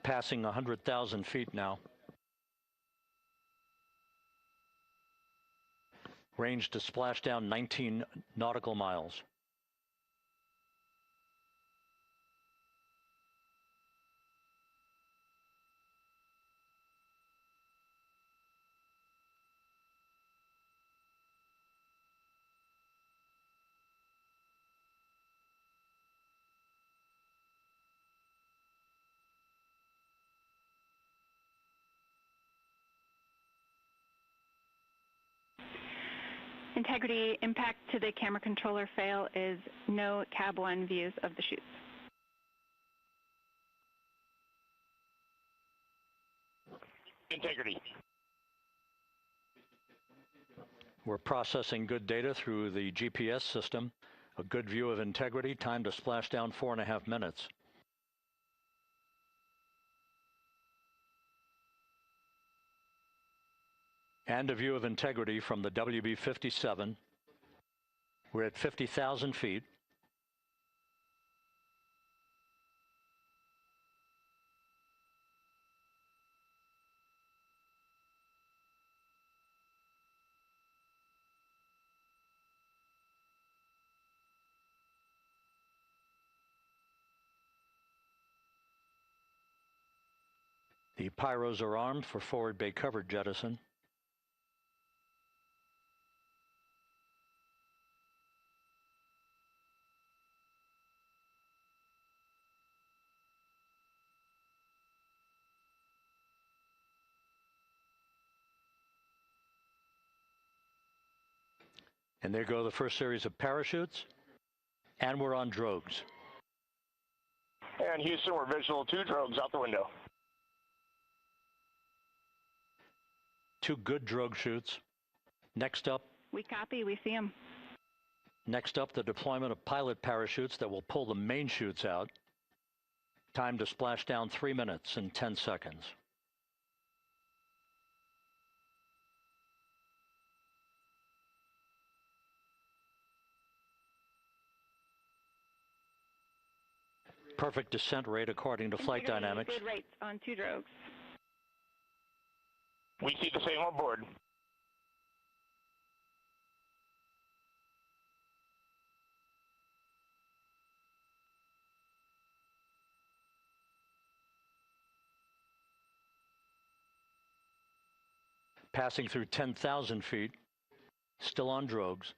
Passing 100,000 feet now. Range to splashdown 19 nautical miles. Integrity, impact to the camera controller fail is no Cab 1 views of the chutes. Integrity. We're processing good data through the GPS system. A good view of Integrity, time to splashdown 4.5 minutes. And a view of Integrity from the WB-57. We're at 50,000 feet. The pyros are armed for forward bay cover jettison. And there go the first series of parachutes. And we're on drogues. And Houston, we're visual 2 drogues out the window. 2 good drogue chutes. Next up. We copy, we see them. Next up, the deployment of pilot parachutes that will pull the main chutes out. Time to splash down 3 minutes and 10 seconds. Perfect descent rate according to flight dynamics. Good rates on 2 drogues. We see the same on board. Passing through 10,000 feet, still on drogues.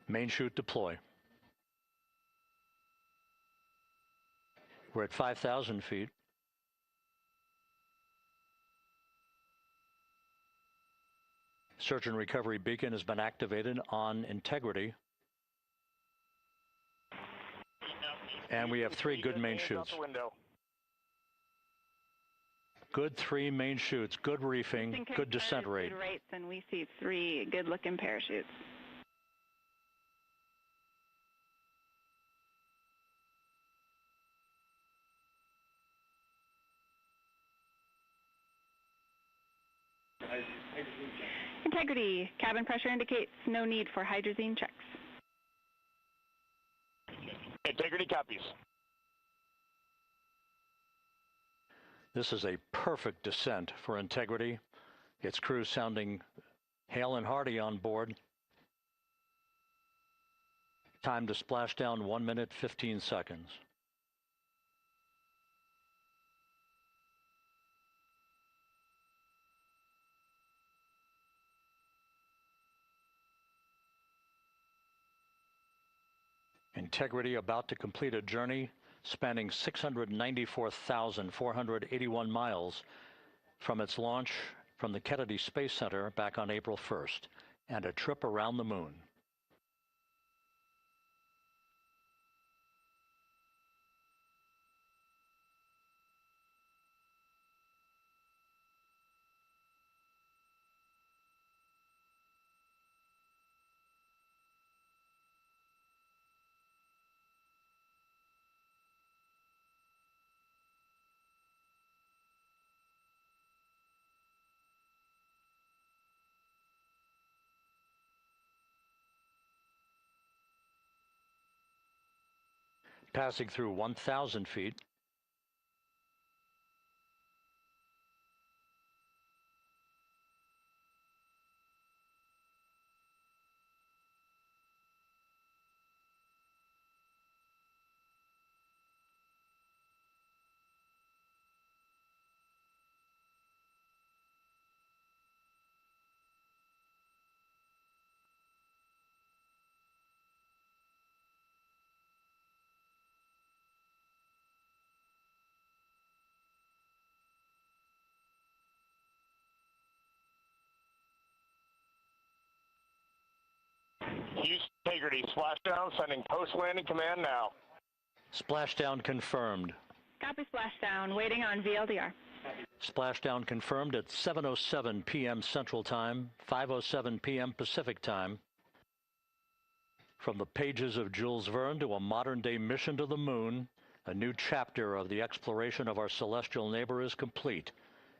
Main chute deploy. We're at 5,000 feet. Search and recovery beacon has been activated on integrity. And we have 3 good main chutes. Good 3 main chutes, good reefing, good descent rate. Good rates, and we see 3 good-looking parachutes. Integrity. Cabin pressure indicates no need for hydrazine checks. Integrity copies. This is a perfect descent for integrity. Its crew sounding hale and hearty on board. Time to splashdown 1 minute, 15 seconds. Integrity about to complete a journey spanning 694,481 miles from its launch from the Kennedy Space Center back on April 1st, and a trip around the moon. Passing through 1,000 feet. Houston Integrity, splashdown, sending post-landing command now. Splashdown confirmed. Copy splashdown, waiting on VLDR. Splashdown confirmed at 7:07 p.m. Central Time, 5:07 p.m. Pacific Time. From the pages of Jules Verne to a modern-day mission to the moon, a new chapter of the exploration of our celestial neighbor is complete.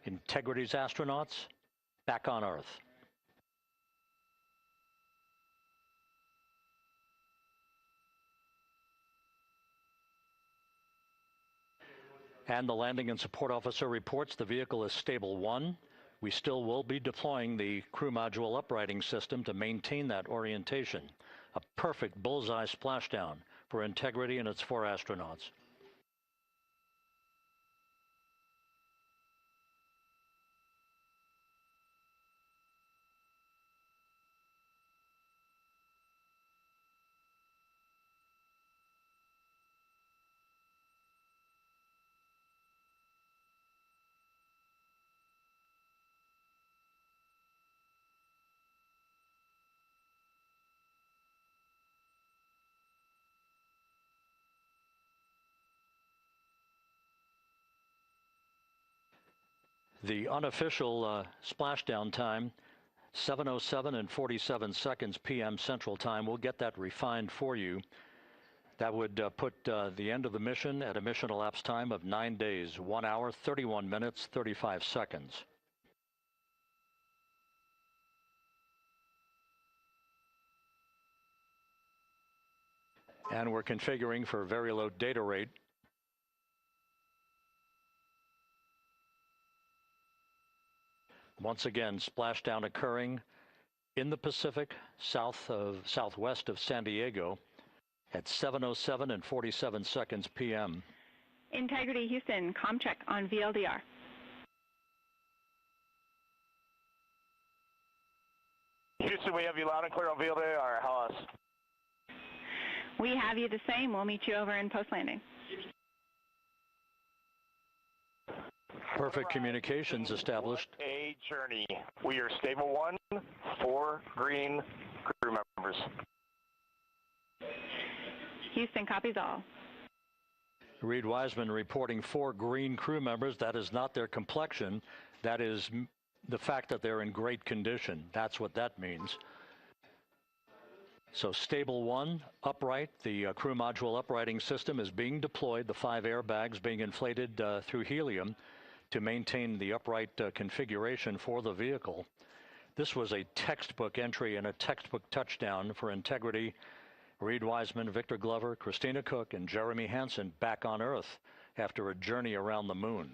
Integrity's astronauts back on Earth. And the landing and support officer reports the vehicle is stable 1. We still will be deploying the crew module uprighting system to maintain that orientation. A perfect bullseye splashdown for Integrity and its 4 astronauts. The unofficial splashdown time, 7:07 and 47 seconds p.m. Central Time. We'll get that refined for you. That would put the end of the mission at a mission elapsed time of 9 days, 1 hour, 31 minutes, 35 seconds. And we're configuring for very low data rate. Once again, splashdown occurring in the Pacific, southwest of San Diego at 7:07 and 47 seconds p.m. Integrity Houston, comm check on VLDR. Houston, we have you loud and clear on VLDR. How else? We have you the same. We'll meet you over in post-landing. Perfect communications established. What a journey. We are stable 1, 4 green crew members. Houston copies all. Reed Wiseman reporting 4 green crew members. That is not their complexion. That is the fact that they're in great condition. That's what that means. So stable 1, upright. The crew module uprighting system is being deployed. The 5 airbags being inflated through helium to maintain the upright configuration for the vehicle. This was a textbook entry and a textbook touchdown for integrity. Reed Wiseman, Victor Glover, Christina Cook, and Jeremy Hansen back on Earth after a journey around the moon.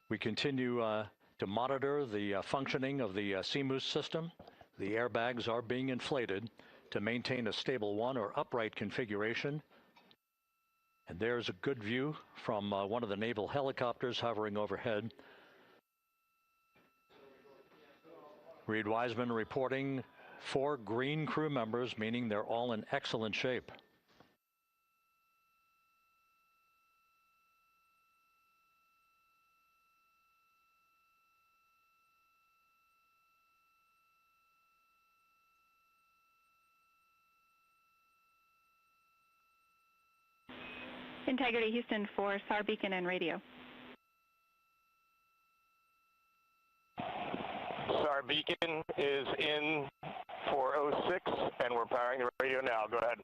We continue to monitor the functioning of the CMOOS system. The airbags are being inflated to maintain a stable 1 or upright configuration. And there's a good view from one of the naval helicopters hovering overhead. Reed Wiseman reporting 4 green crew members, meaning they're all in excellent shape. Integrity Houston for SAR beacon and radio. SAR beacon is in for 06, and we're powering the radio now. Go ahead.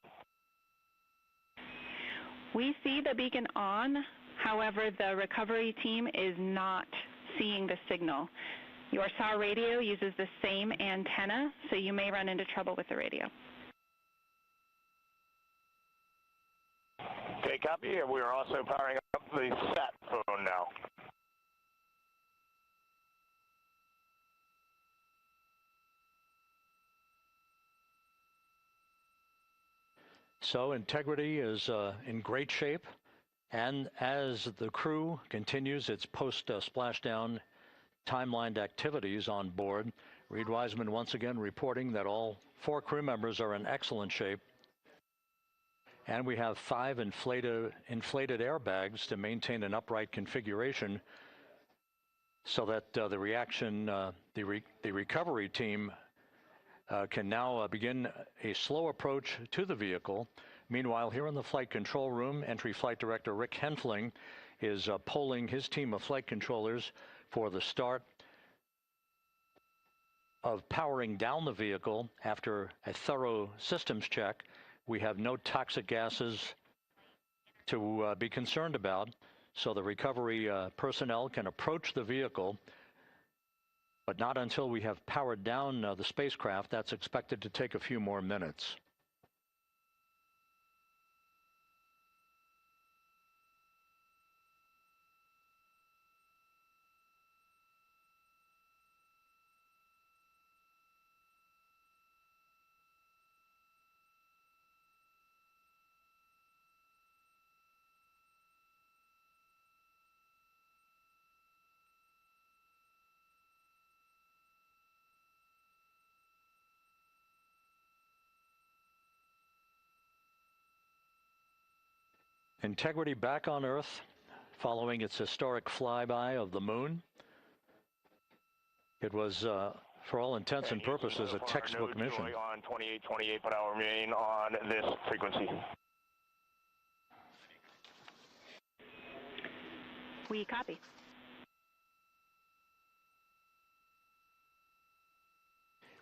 We see the beacon on. However, the recovery team is not seeing the signal. Your SAR radio uses the same antenna, so you may run into trouble with the radio. Okay, copy. And we are also powering up the sat phone now. So integrity is in great shape, and as the crew continues its post-splashdown timelined activities on board, Reed Wiseman once again reporting that all 4 crew members are in excellent shape. And we have 5 inflated airbags to maintain an upright configuration so that the recovery team can now begin a slow approach to the vehicle. Meanwhile, here in the flight control room, entry flight director Rick Henfling is polling his team of flight controllers for the start of powering down the vehicle after a thorough systems check. We have no toxic gases to be concerned about, so the recovery personnel can approach the vehicle, but not until we have powered down the spacecraft. That's expected to take a few more minutes. Integrity back on Earth following its historic flyby of the moon. It was, for all intents and purposes, a textbook mission. On 28 per hour remain on this frequency. We copy.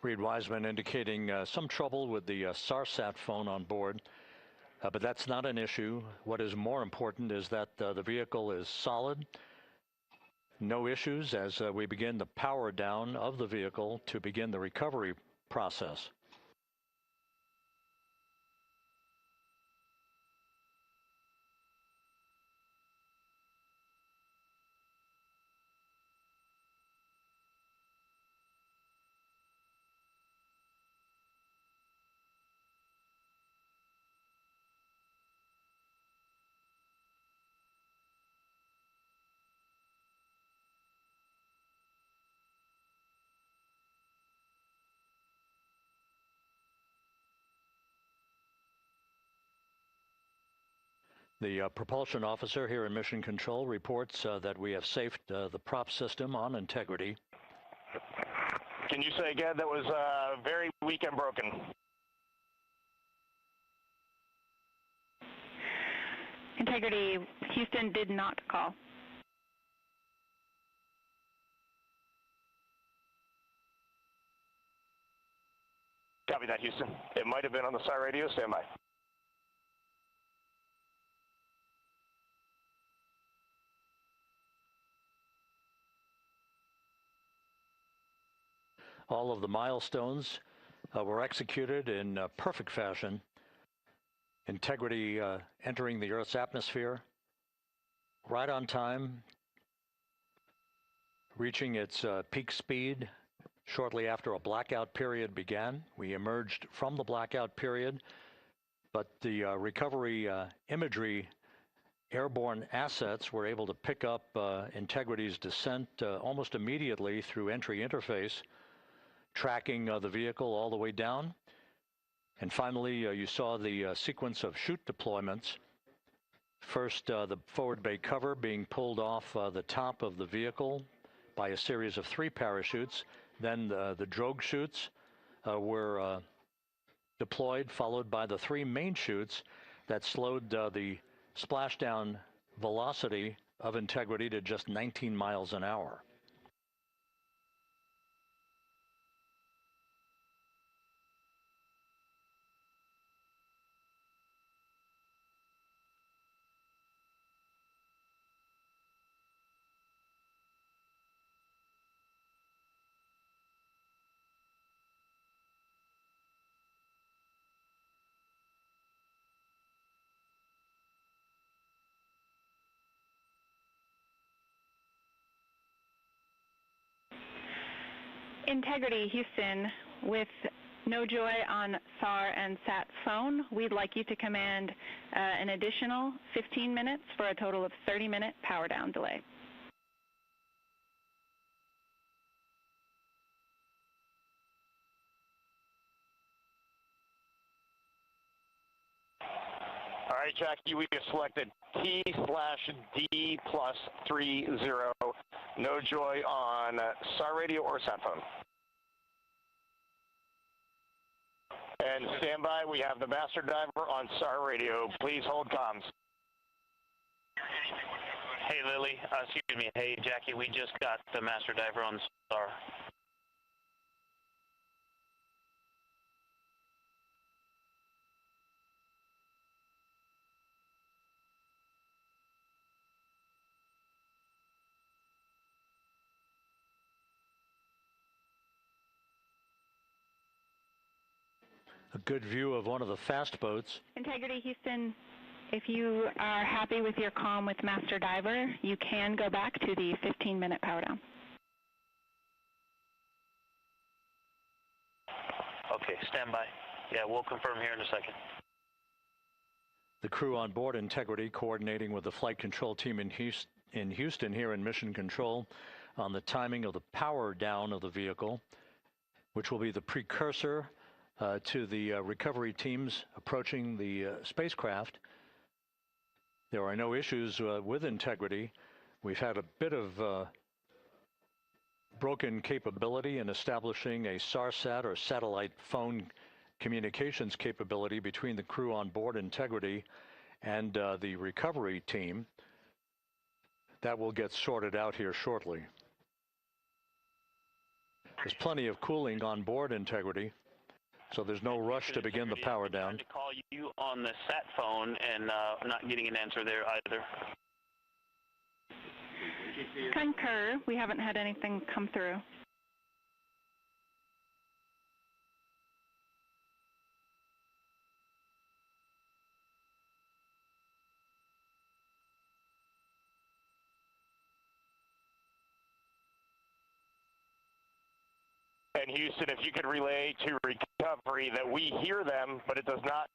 Reed Wiseman indicating some trouble with the SARSAT phone on board, but that's not an issue. What is more important is that the vehicle is solid. No issues as we begin the power down of the vehicle to begin the recovery process. The propulsion officer here in Mission Control reports that we have safed the prop system on integrity. Can you say again, that was very weak and broken? Integrity, Houston did not call. Copy that, Houston. It might have been on the SAR radio. Stand by. All of the milestones were executed in perfect fashion. Integrity entering the Earth's atmosphere right on time, reaching its peak speed shortly after a blackout period began. We emerged from the blackout period, but the recovery imagery airborne assets were able to pick up Integrity's descent almost immediately through entry interface, tracking the vehicle all the way down. And finally, you saw the sequence of chute deployments. First, the forward bay cover being pulled off the top of the vehicle by a series of 3 parachutes. Then the drogue chutes were deployed, followed by the 3 main chutes that slowed the splashdown velocity of Integrity to just 19 miles an hour. Integrity, Houston, with no joy on SAR and SAT phone, we'd like you to command an additional 15 minutes for a total of 30-minute power down delay. All right, Jackie, we have selected T/D plus 30. No joy on SAR radio or sat phone. And stand by, we have the master diver on SAR radio. Please hold comms. Hey, Lily, excuse me. Hey, Jackie, we just got the master diver on SAR. A good view of one of the fast boats. Integrity, Houston, if you are happy with your comm with Master Diver, you can go back to the 15-minute power down. Okay, stand by. Yeah, we'll confirm here in a second. The crew on board Integrity coordinating with the flight control team in Houston here in Mission Control on the timing of the power down of the vehicle, which will be the precursor to the recovery teams approaching the spacecraft. There are no issues with integrity. We've had a bit of broken capability in establishing a SARSAT or satellite phone communications capability between the crew on board Integrity and the recovery team. That will get sorted out here shortly. There's plenty of cooling on board Integrity, so there's no rush to begin the power down. I'm trying to call you on the sat phone and not getting an answer there either. Concur. We haven't had anything come through. And Houston, if you could relay to recovery that we hear them, but it does not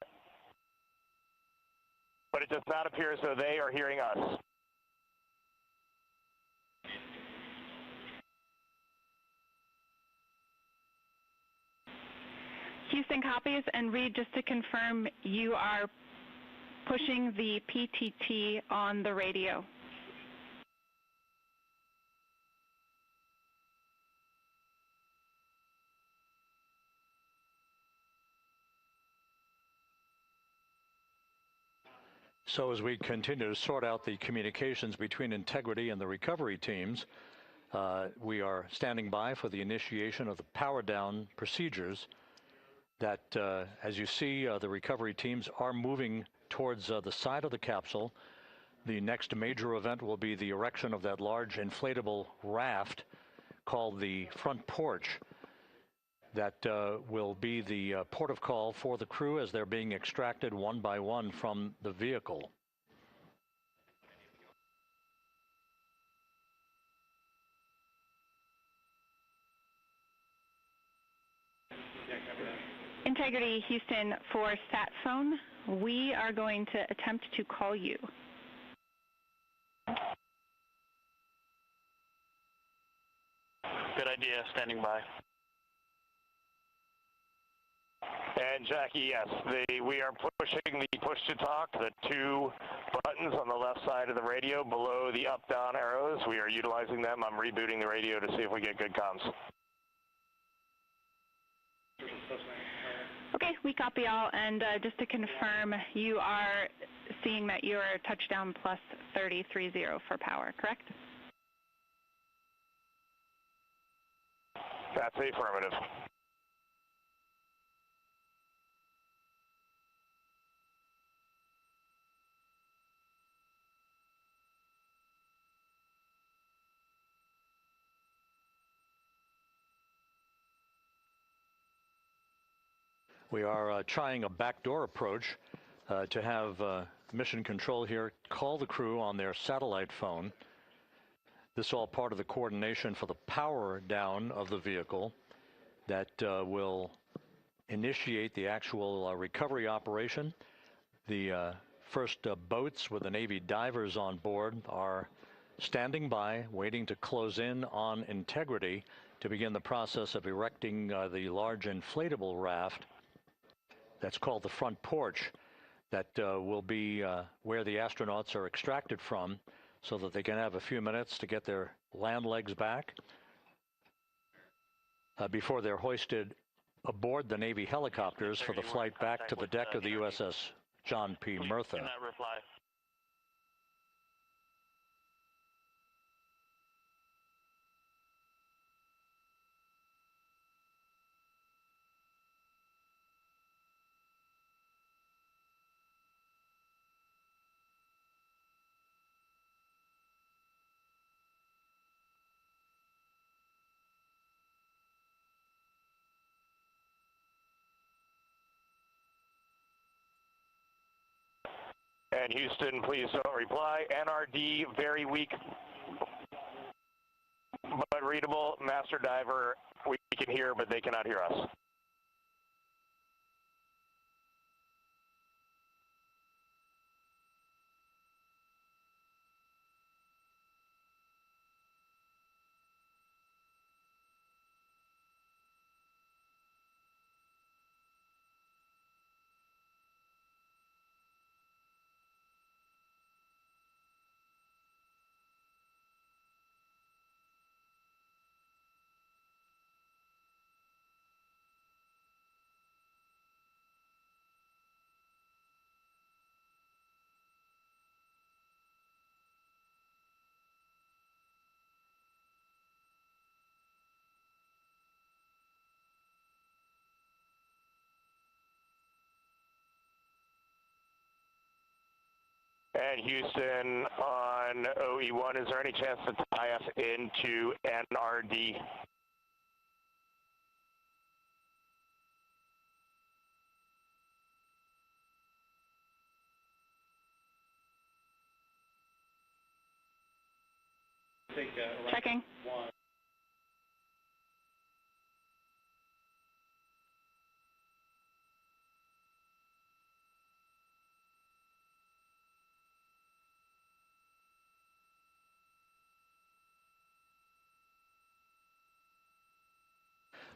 appear as though they are hearing us. Houston copies, and Reed, just to confirm, you are pushing the PTT on the radio. So as we continue to sort out the communications between Integrity and the recovery teams, we are standing by for the initiation of the power down procedures that, as you see, the recovery teams are moving towards the side of the capsule. The next major event will be the erection of that large inflatable raft called the front porch. That will be the port of call for the crew as they're being extracted one by one from the vehicle. Integrity, Houston, for sat phone, we are going to attempt to call you. Good idea, standing by. And Jackie, yes, we are pushing the push-to-talk, the two buttons on the left side of the radio below the up-down arrows. We are utilizing them. I'm rebooting the radio to see if we get good comms. Okay, we copy all, and just to confirm, you are seeing that you are touchdown plus 3030 for power, correct? That's affirmative. We are trying a backdoor approach to have mission control here call the crew on their satellite phone. This is all part of the coordination for the power down of the vehicle that will initiate the actual recovery operation. The first boats with the Navy divers on board are standing by, waiting to close in on Integrity to begin the process of erecting the large inflatable raft that's called the front porch that will be where the astronauts are extracted from so that they can have a few minutes to get their land legs back before they're hoisted aboard the Navy helicopters for the flight back to the deck of the USS John P. Murtha. Cannot reply. And Houston, please don't reply. NRD, very weak, but readable. Master diver, we can hear, but they cannot hear us. And Houston on OE1, is there any chance to tie us into NRD? Checking.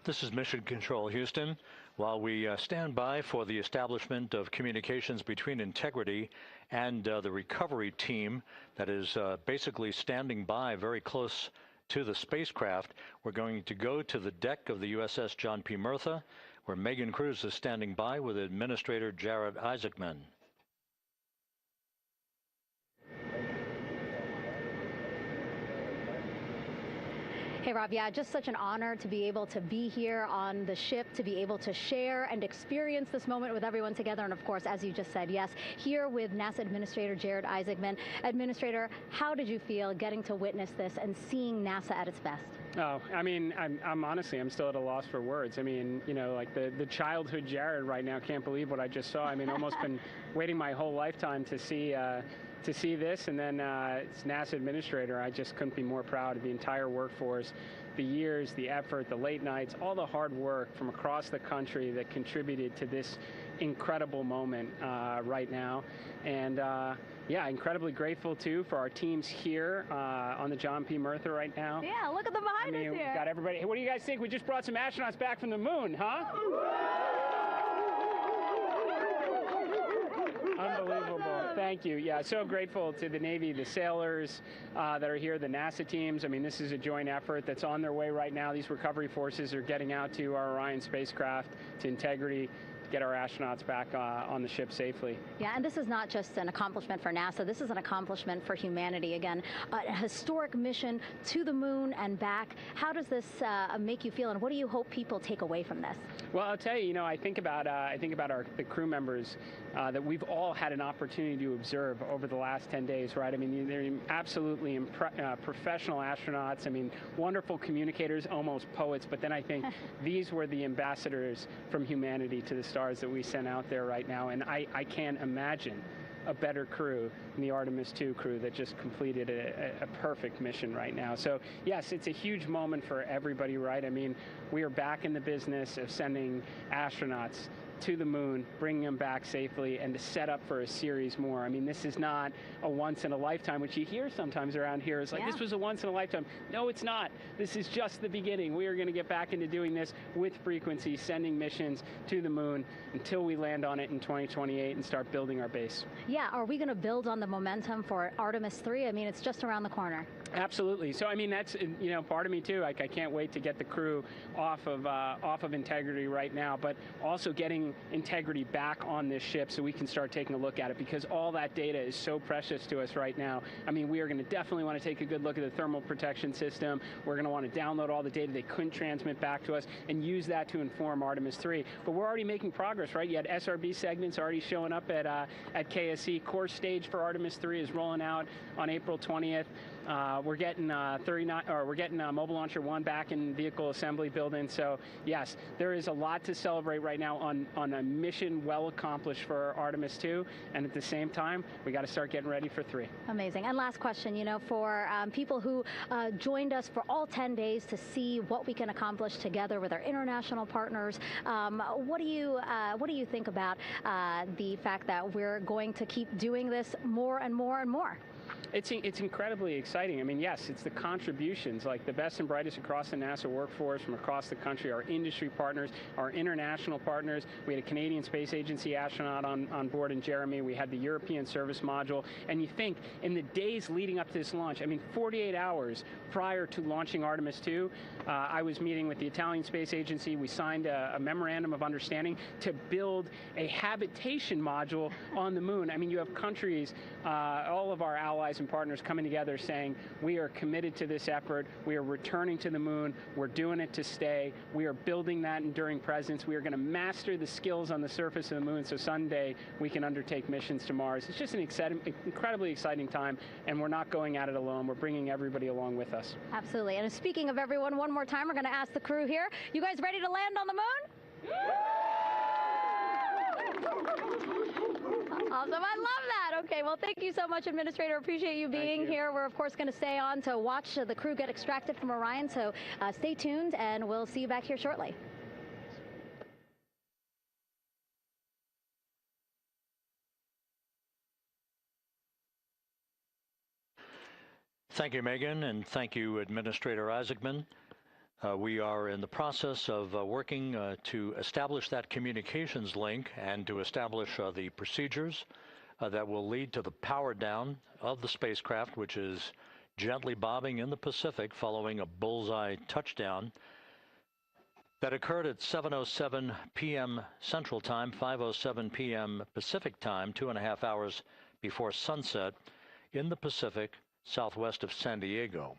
This is Mission Control Houston. While we stand by for the establishment of communications between Integrity and the recovery team that is basically standing by very close to the spacecraft, we're going to go to the deck of the USS John P. Murtha, where Megan Cruz is standing by with Administrator Jared Isaacman. Hey, Rob, yeah, just such an honor to be able to be here on the ship, to be able to share and experience this moment with everyone together. And of course, as you just said, yes, here with NASA Administrator Jared Isaacman. Administrator, how did you feel getting to witness this and seeing NASA at its best? Oh, I mean, I'm honestly, I'm still at a loss for words. I mean, you know, like the childhood Jared right now can't believe what I just saw. I mean, almost been waiting my whole lifetime to see this, and then it's NASA Administrator. I just couldn't be more proud of the entire workforce, the years, the effort, the late nights, all the hard work from across the country that contributed to this incredible moment right now. And yeah, incredibly grateful too for our teams here on the John P. Murtha right now. Yeah, look at them behind us here. We've got everybody. Hey, what do you guys think? We just brought some astronauts back from the moon, huh? Unbelievable. Thank you. Yeah, so grateful to the Navy, the sailors that are here, the NASA teams. I mean, this is a joint effort that's on their way right now. These recovery forces are getting out to our Orion spacecraft, to Integrity, get our astronauts back on the ship safely. Yeah, and this is not just an accomplishment for NASA. This is an accomplishment for humanity. Again, a historic mission to the moon and back. How does this make you feel, and what do you hope people take away from this? Well, I'll tell you, you know, I think about the crew members that we've all had an opportunity to observe over the last 10 days, right? I mean, they're absolutely professional astronauts. I mean, wonderful communicators, almost poets. But then I think these were the ambassadors from humanity to the stars that we sent out there right now. And I can't imagine a better crew than the Artemis II crew that just completed a perfect mission right now. So yes, it's a huge moment for everybody, right? I mean, we are back in the business of sending astronauts to the moon, bringing them back safely, and to set up for a series more. I mean, this is not a once-in-a-lifetime, which you hear sometimes around here. It's like, this was a once-in-a-lifetime. No, it's not. This is just the beginning. We are going to get back into doing this with frequency, sending missions to the moon until we land on it in 2028 and start building our base. Yeah, are we going to build on the momentum for Artemis III? I mean, it's just around the corner. Absolutely. So, I mean, that's, you know, part of me too. Like, I can't wait to get the crew off of Integrity right now, but also getting Integrity back on this ship so we can start taking a look at it, because all that data is so precious to us right now. I mean, we are going to definitely want to take a good look at the thermal protection system. We're going to want to download all the data they couldn't transmit back to us and use that to inform Artemis III. But we're already making progress, right? You had SRB segments already showing up at KSC. Core stage for Artemis III is rolling out on April 20th. We're getting Mobile Launcher 1 back in vehicle assembly building. So yes, there is a lot to celebrate right now on a mission well accomplished for Artemis II, and at the same time, we got to start getting ready for 3. Amazing. And last question, you know, for people who joined us for all 10 days to see what we can accomplish together with our international partners, what do you think about the fact that we're going to keep doing this more and more and more? It's incredibly exciting. I mean, yes, it's the contributions, like the best and brightest across the NASA workforce from across the country, our industry partners, our international partners. We had a Canadian Space Agency astronaut on board in Jeremy. We had the European Service Module. And you think, in the days leading up to this launch, I mean, 48 hours prior to launching Artemis II, I was meeting with the Italian Space Agency. We signed a memorandum of understanding to build a habitation module on the moon. I mean, you have countries, all of our allies Horizon partners coming together saying, we are committed to this effort. We are returning to the moon. We're doing it to stay. We are building that enduring presence. We are going to master the skills on the surface of the moon so someday we can undertake missions to Mars. It's just an incredibly exciting time, and we're not going at it alone. We're bringing everybody along with us. Absolutely. And speaking of everyone, one more time, we're going to ask the crew here, you guys ready to land on the moon? Awesome. I love that. Okay, well, thank you so much, Administrator. Appreciate you being here. We're, of course, going to stay on to watch the crew get extracted from Orion, so stay tuned, and we'll see you back here shortly. Thank you, Megan, and thank you, Administrator Isaacman. We are in the process of working to establish that communications link and to establish the procedures that will lead to the power down of the spacecraft, which is gently bobbing in the Pacific following a bullseye touchdown that occurred at 7:07 p.m. Central Time, 5:07 p.m. Pacific Time, 2.5 hours before sunset in the Pacific, southwest of San Diego.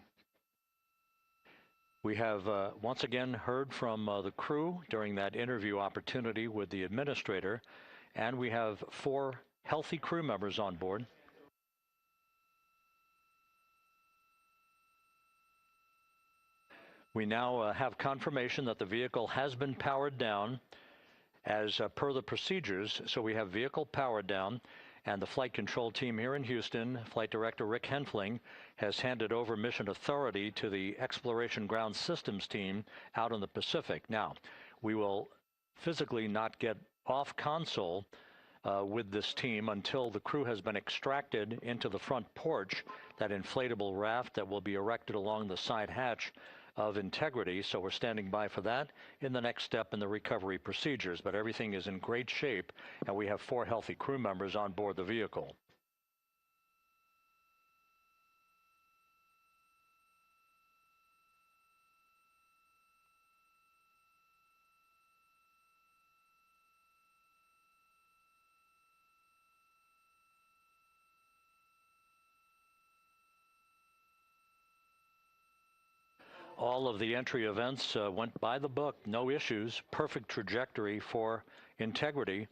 We have once again heard from the crew during that interview opportunity with the administrator, and we have 4 healthy crew members on board. We now have confirmation that the vehicle has been powered down as per the procedures. So we have vehicle powered down, and the flight control team here in Houston, Flight Director Rick Henfling, has handed over mission authority to the Exploration Ground Systems team out in the Pacific. Now, we will physically not get off console with this team until the crew has been extracted into the front porch, that inflatable raft that will be erected along the side hatch of Integrity. So we're standing by for that in the next step in the recovery procedures. But everything is in great shape, and we have 4 healthy crew members on board the vehicle. All of the entry events went by the book, no issues, perfect trajectory for Integrity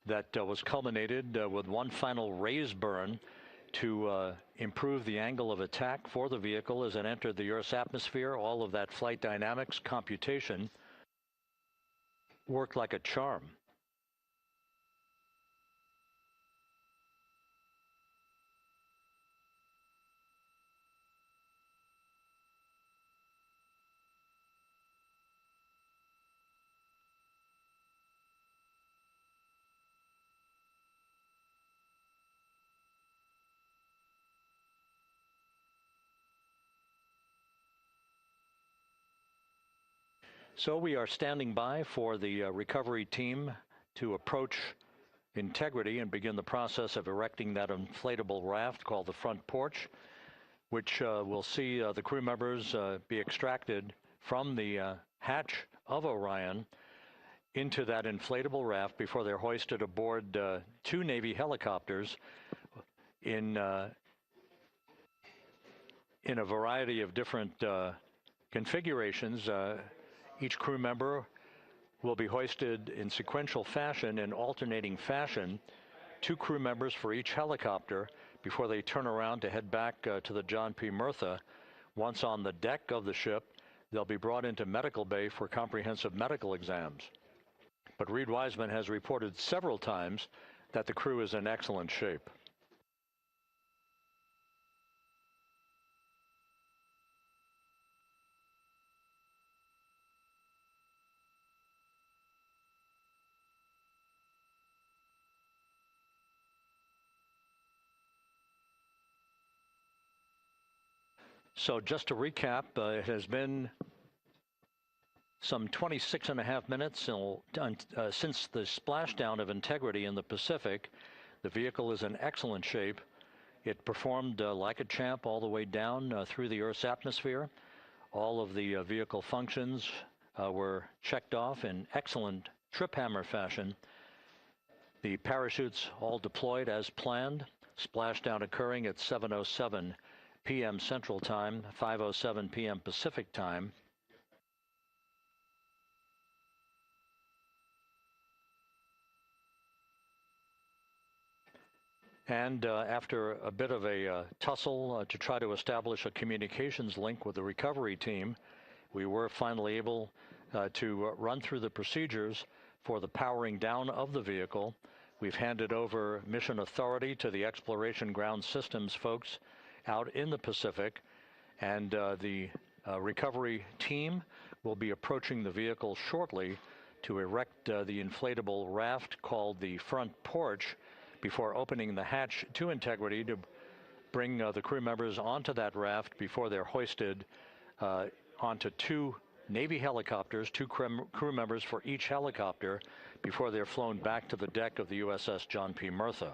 that was culminated with one final raise burn to improve the angle of attack for the vehicle as it entered the Earth's atmosphere. All of that flight dynamics computation worked like a charm. So we are standing by for the recovery team to approach Integrity and begin the process of erecting that inflatable raft called the front porch, which will see the crew members be extracted from the hatch of Orion into that inflatable raft before they're hoisted aboard 2 Navy helicopters in a variety of different configurations. Each crew member will be hoisted in sequential fashion, in alternating fashion, 2 crew members for each helicopter before they turn around to head back to the John P. Murtha. Once on the deck of the ship, they'll be brought into medical bay for comprehensive medical exams. But Reed Wiseman has reported several times that the crew is in excellent shape. So just to recap, it has been some 26.5 minutes since the splashdown of Integrity in the Pacific. The vehicle is in excellent shape. It performed like a champ all the way down through the Earth's atmosphere. All of the vehicle functions were checked off in excellent trip hammer fashion. The parachutes all deployed as planned. Splashdown occurring at 7:07 p.m. Central Time, 5:07 p.m. Pacific Time. And after a bit of a tussle to try to establish a communications link with the recovery team, we were finally able to run through the procedures for the powering down of the vehicle. We've handed over mission authority to the Exploration Ground Systems folks out in the Pacific, and the recovery team will be approaching the vehicle shortly to erect the inflatable raft called the front porch before opening the hatch to Integrity to bring the crew members onto that raft before they're hoisted onto two Navy helicopters, two crew members for each helicopter, before they're flown back to the deck of the USS John P. Murtha.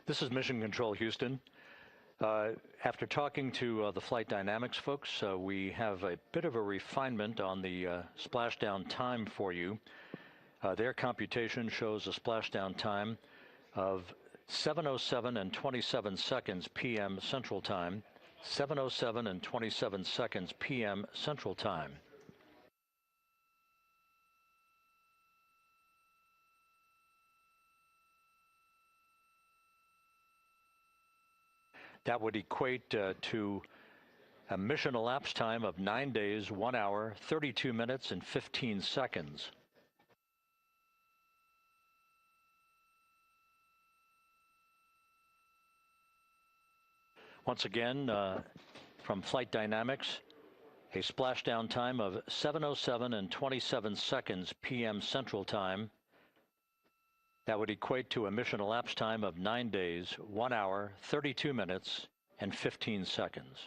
This is Mission Control Houston. After talking to the flight dynamics folks, we have a bit of a refinement on the splashdown time for you. Their computation shows a splashdown time of 7:07 and 27 seconds p.m. Central Time, 7:07 and 27 seconds p.m. Central Time. That would equate to a mission elapsed time of 9 days, 1 hour, 32 minutes, and 15 seconds. Once again, from Flight Dynamics, a splashdown time of 7:07 and 27 seconds p.m. Central Time. That would equate to a mission elapsed time of 9 days, 1 hour, 32 minutes, and 15 seconds.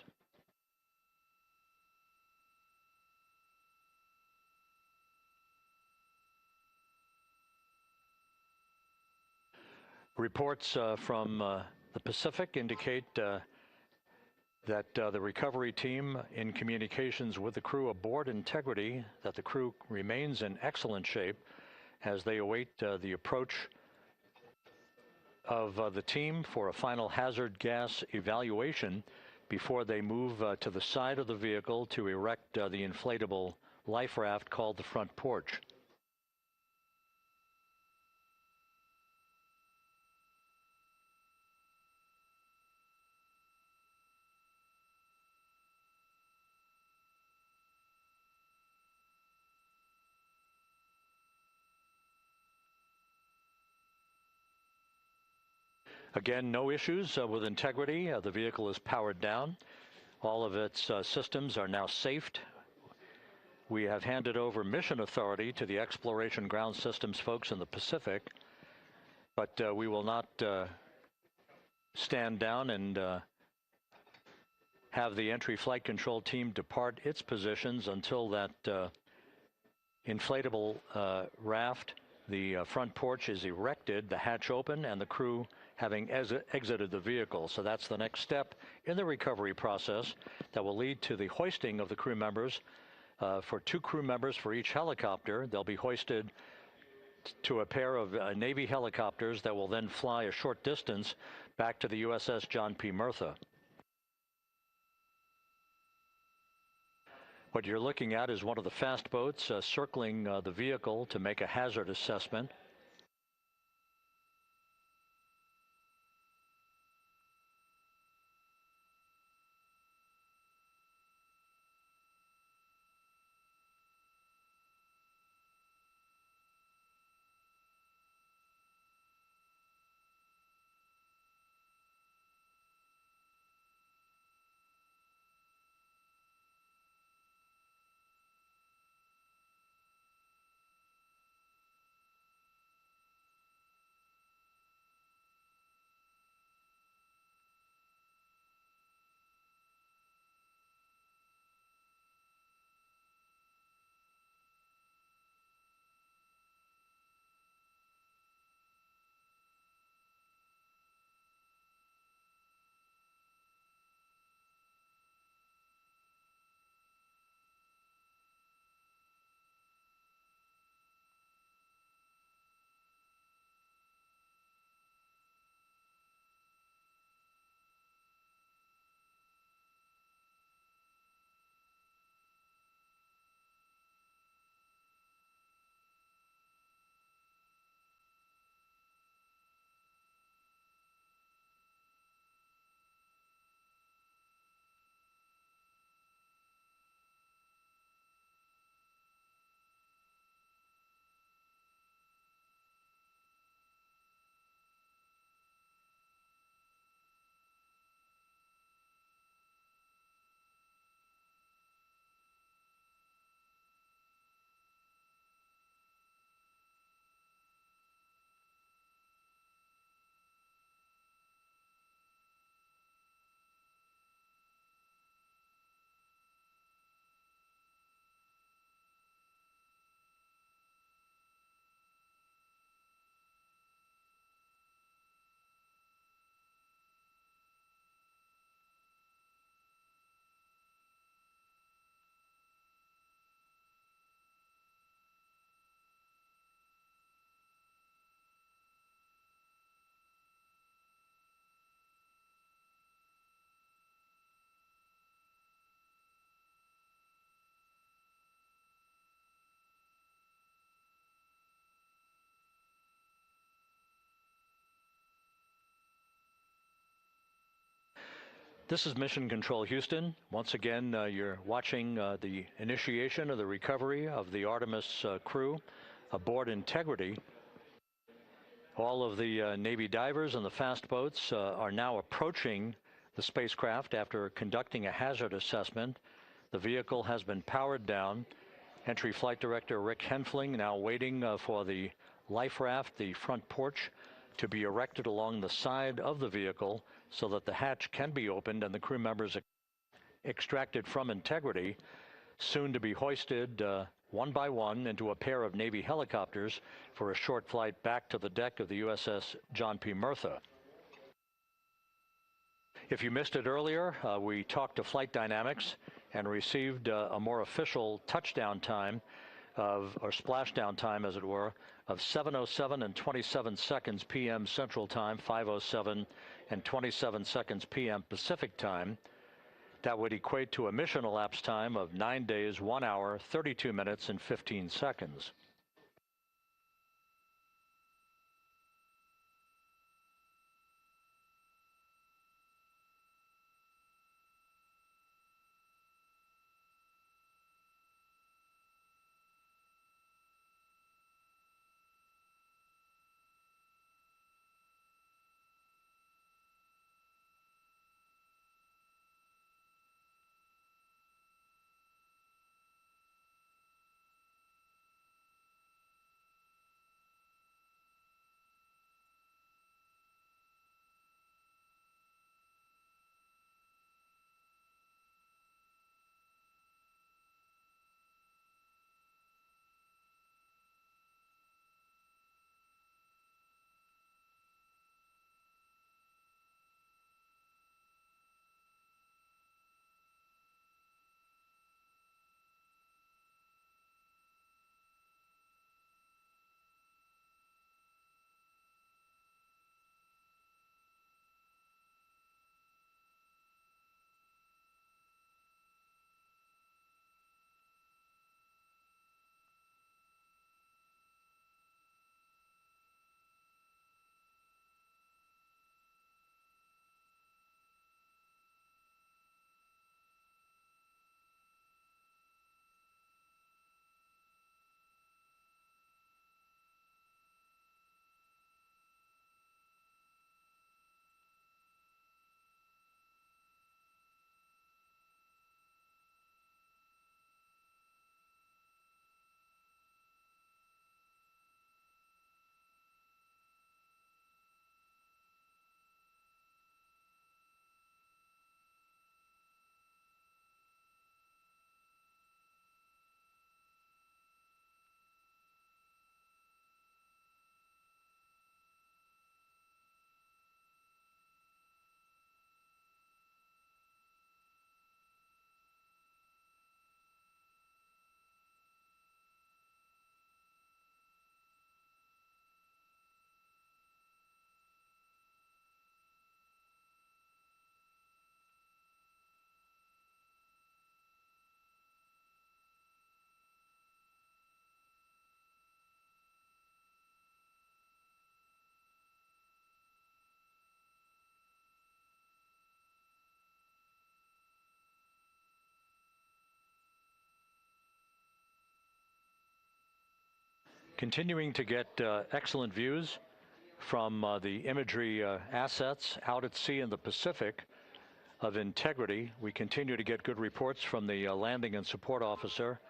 Reports from the Pacific indicate that the recovery team, in communications with the crew aboard Integrity, that the crew remains in excellent shape as they await the approach of the team for a final hazard gas evaluation before they move to the side of the vehicle to erect the inflatable life raft called the front porch. Again, no issues with Integrity. The vehicle is powered down. All of its systems are now safed. We have handed over mission authority to the Exploration Ground Systems folks in the Pacific, but we will not stand down and have the entry flight control team depart its positions until that inflatable raft, the front porch, is erected, the hatch open, and the crew having exited the vehicle. So that's the next step in the recovery process that will lead to the hoisting of the crew members. For 2 crew members for each helicopter, they'll be hoisted to a pair of Navy helicopters that will then fly a short distance back to the USS John P. Murtha. What you're looking at is one of the fast boats circling the vehicle to make a hazard assessment. This is Mission Control Houston. Once again, you're watching the initiation of the recovery of the Artemis crew aboard Integrity. All of the Navy divers and the fast boats are now approaching the spacecraft after conducting a hazard assessment. The vehicle has been powered down. Entry Flight Director Rick Henfling now waiting for the life raft, the front porch, to be erected along the side of the vehicle so that the hatch can be opened and the crew members extracted from Integrity, soon to be hoisted one by one into a pair of Navy helicopters for a short flight back to the deck of the USS John P. Murtha. If you missed it earlier, we talked to Flight Dynamics and received a more official touchdown time or splashdown time, as it were, of 7:07 and 27 seconds p.m. Central Time, 5:07 and 27 seconds p.m. Pacific Time. That would equate to a mission elapsed time of 9 days, 1 hour, 32 minutes, and 15 seconds. Continuing to get excellent views from the imagery assets out at sea in the Pacific of Integrity. We continue to get good reports from the landing and support officer,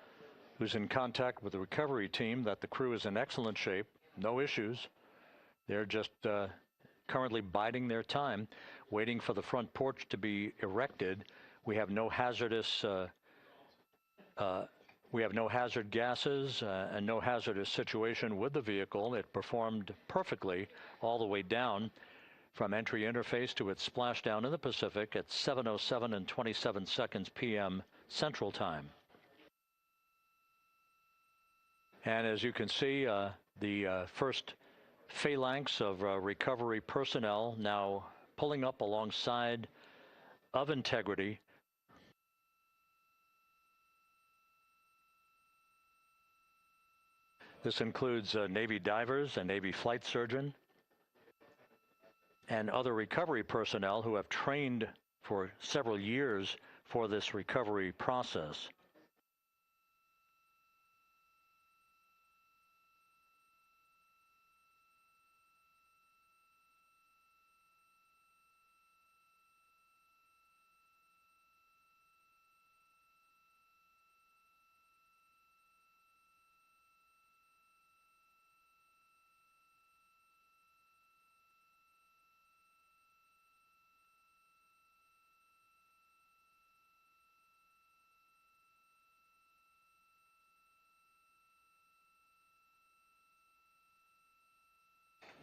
who's in contact with the recovery team, that the crew is in excellent shape, no issues. They're just currently biding their time, waiting for the front porch to be erected. We have no hazardous hazard gases and no hazardous situation with the vehicle. It performed perfectly all the way down from entry interface to its splashdown in the Pacific at 7:07 and 27 seconds p.m. Central Time. And as you can see, the first phalanx of recovery personnel now pulling up alongside of Integrity. This includes Navy divers, a Navy flight surgeon, and other recovery personnel who have trained for several years for this recovery process.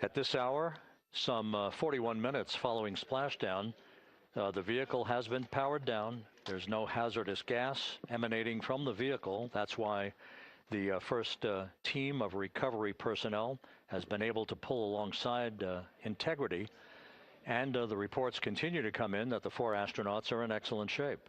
At this hour, some 41 minutes following splashdown, The vehicle has been powered down. There's no hazardous gas emanating from the vehicle. That's why the first team of recovery personnel has been able to pull alongside Integrity. And the reports continue to come in that the 4 astronauts are in excellent shape.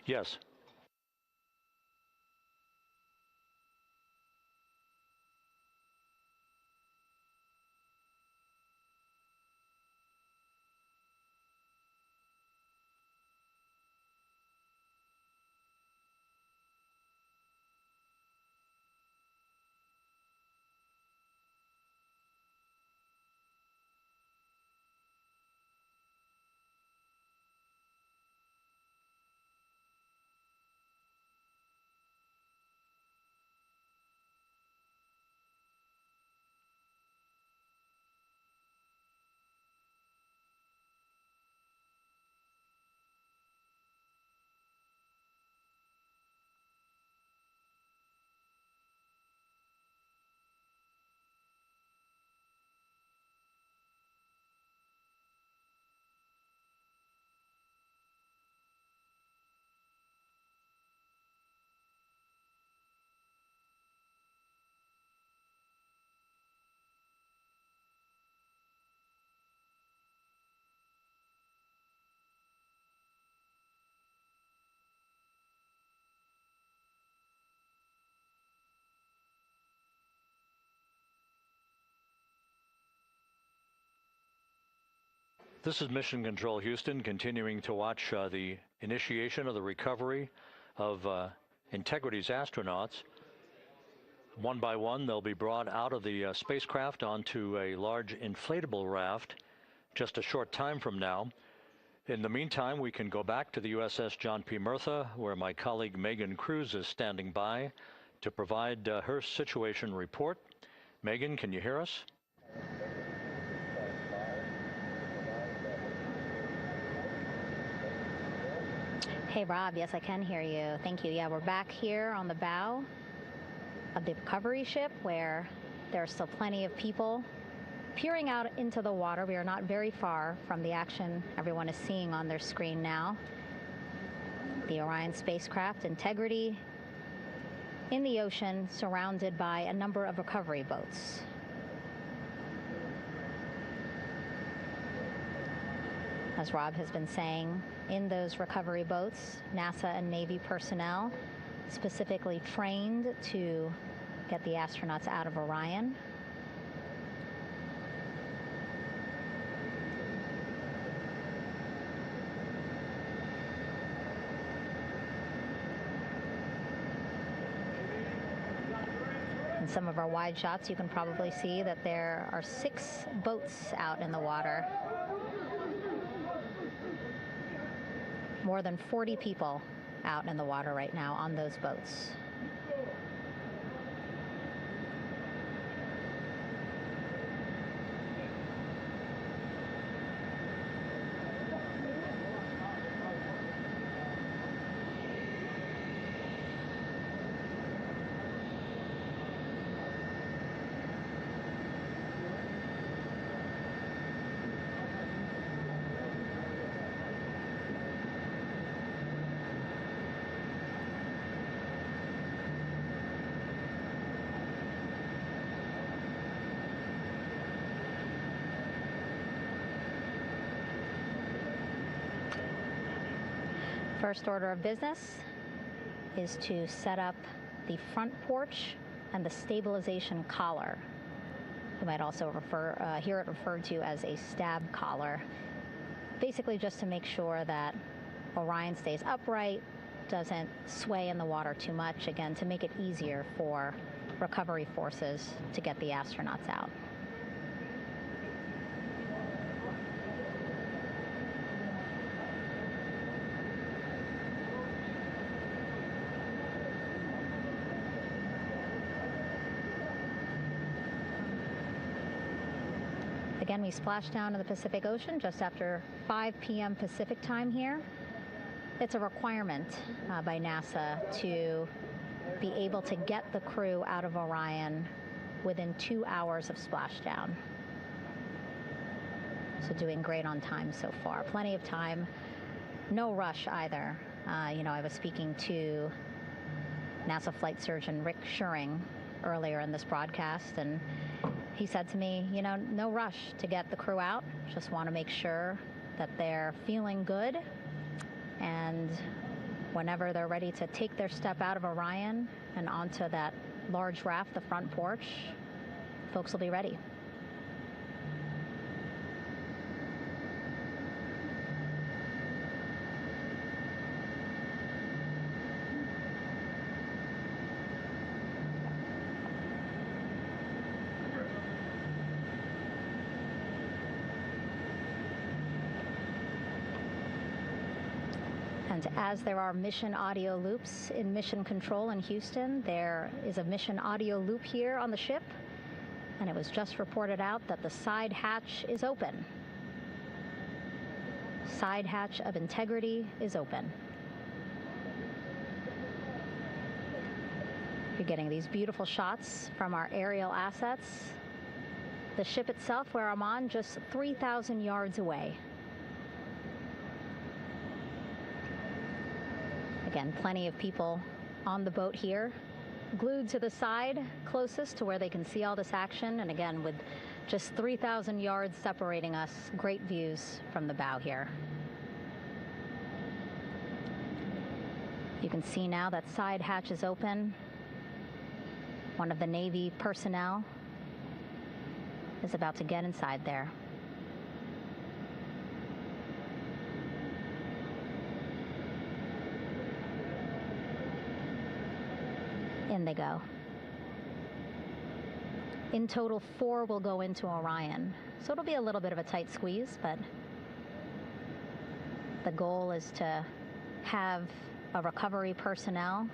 Yes. This is Mission Control Houston, continuing to watch the initiation of the recovery of Integrity's astronauts. One by one, they'll be brought out of the spacecraft onto a large inflatable raft just a short time from now. In the meantime, we can go back to the USS John P. Murtha, where my colleague Megan Cruz is standing by to provide her situation report. Megan, can you hear us? Hey, Rob. Yes, I can hear you. Thank you. Yeah, we're back here on the bow of the recovery ship where there are still plenty of people peering out into the water. We are not very far from the action everyone is seeing on their screen now. The Orion spacecraft, Integrity, in the ocean, surrounded by a number of recovery boats. As Rob has been saying, in those recovery boats, NASA and Navy personnel specifically trained to get the astronauts out of Orion. In some of our wide shots, you can probably see that there are 6 boats out in the water. More than 40 people out in the water right now on those boats. First order of business is to set up the front porch and the stabilization collar. You might also hear it referred to as a stab collar. Basically just to make sure that Orion stays upright, doesn't sway in the water too much, again, to make it easier for recovery forces to get the astronauts out. Again, we splashed down in the Pacific Ocean just after 5 p.m. Pacific time here. It's a requirement by NASA to be able to get the crew out of Orion within 2 hours of splashdown. So doing great on time so far. Plenty of time. No rush either. You know, I was speaking to NASA flight surgeon Rick Schuring earlier in this broadcast, and he said to me, you know, no rush to get the crew out. Just want to make sure that they're feeling good, and whenever they're ready to take their step out of Orion and onto that large raft, the front porch, folks will be ready. And as there are mission audio loops in mission control in Houston, there is a mission audio loop here on the ship, and it was just reported out that the side hatch is open. Side hatch of integrity is open. You're getting these beautiful shots from our aerial assets. The ship itself, where I'm on, just 3,000 yards away. Again, plenty of people on the boat here, glued to the side closest to where they can see all this action. And again, with just 3,000 yards separating us, great views from the bow here. You can see now that side hatch is open. One of the Navy personnel is about to get inside there. In they go. In total, 4 will go into Orion. So it'll be a little bit of a tight squeeze, but the goal is to have a recovery personnel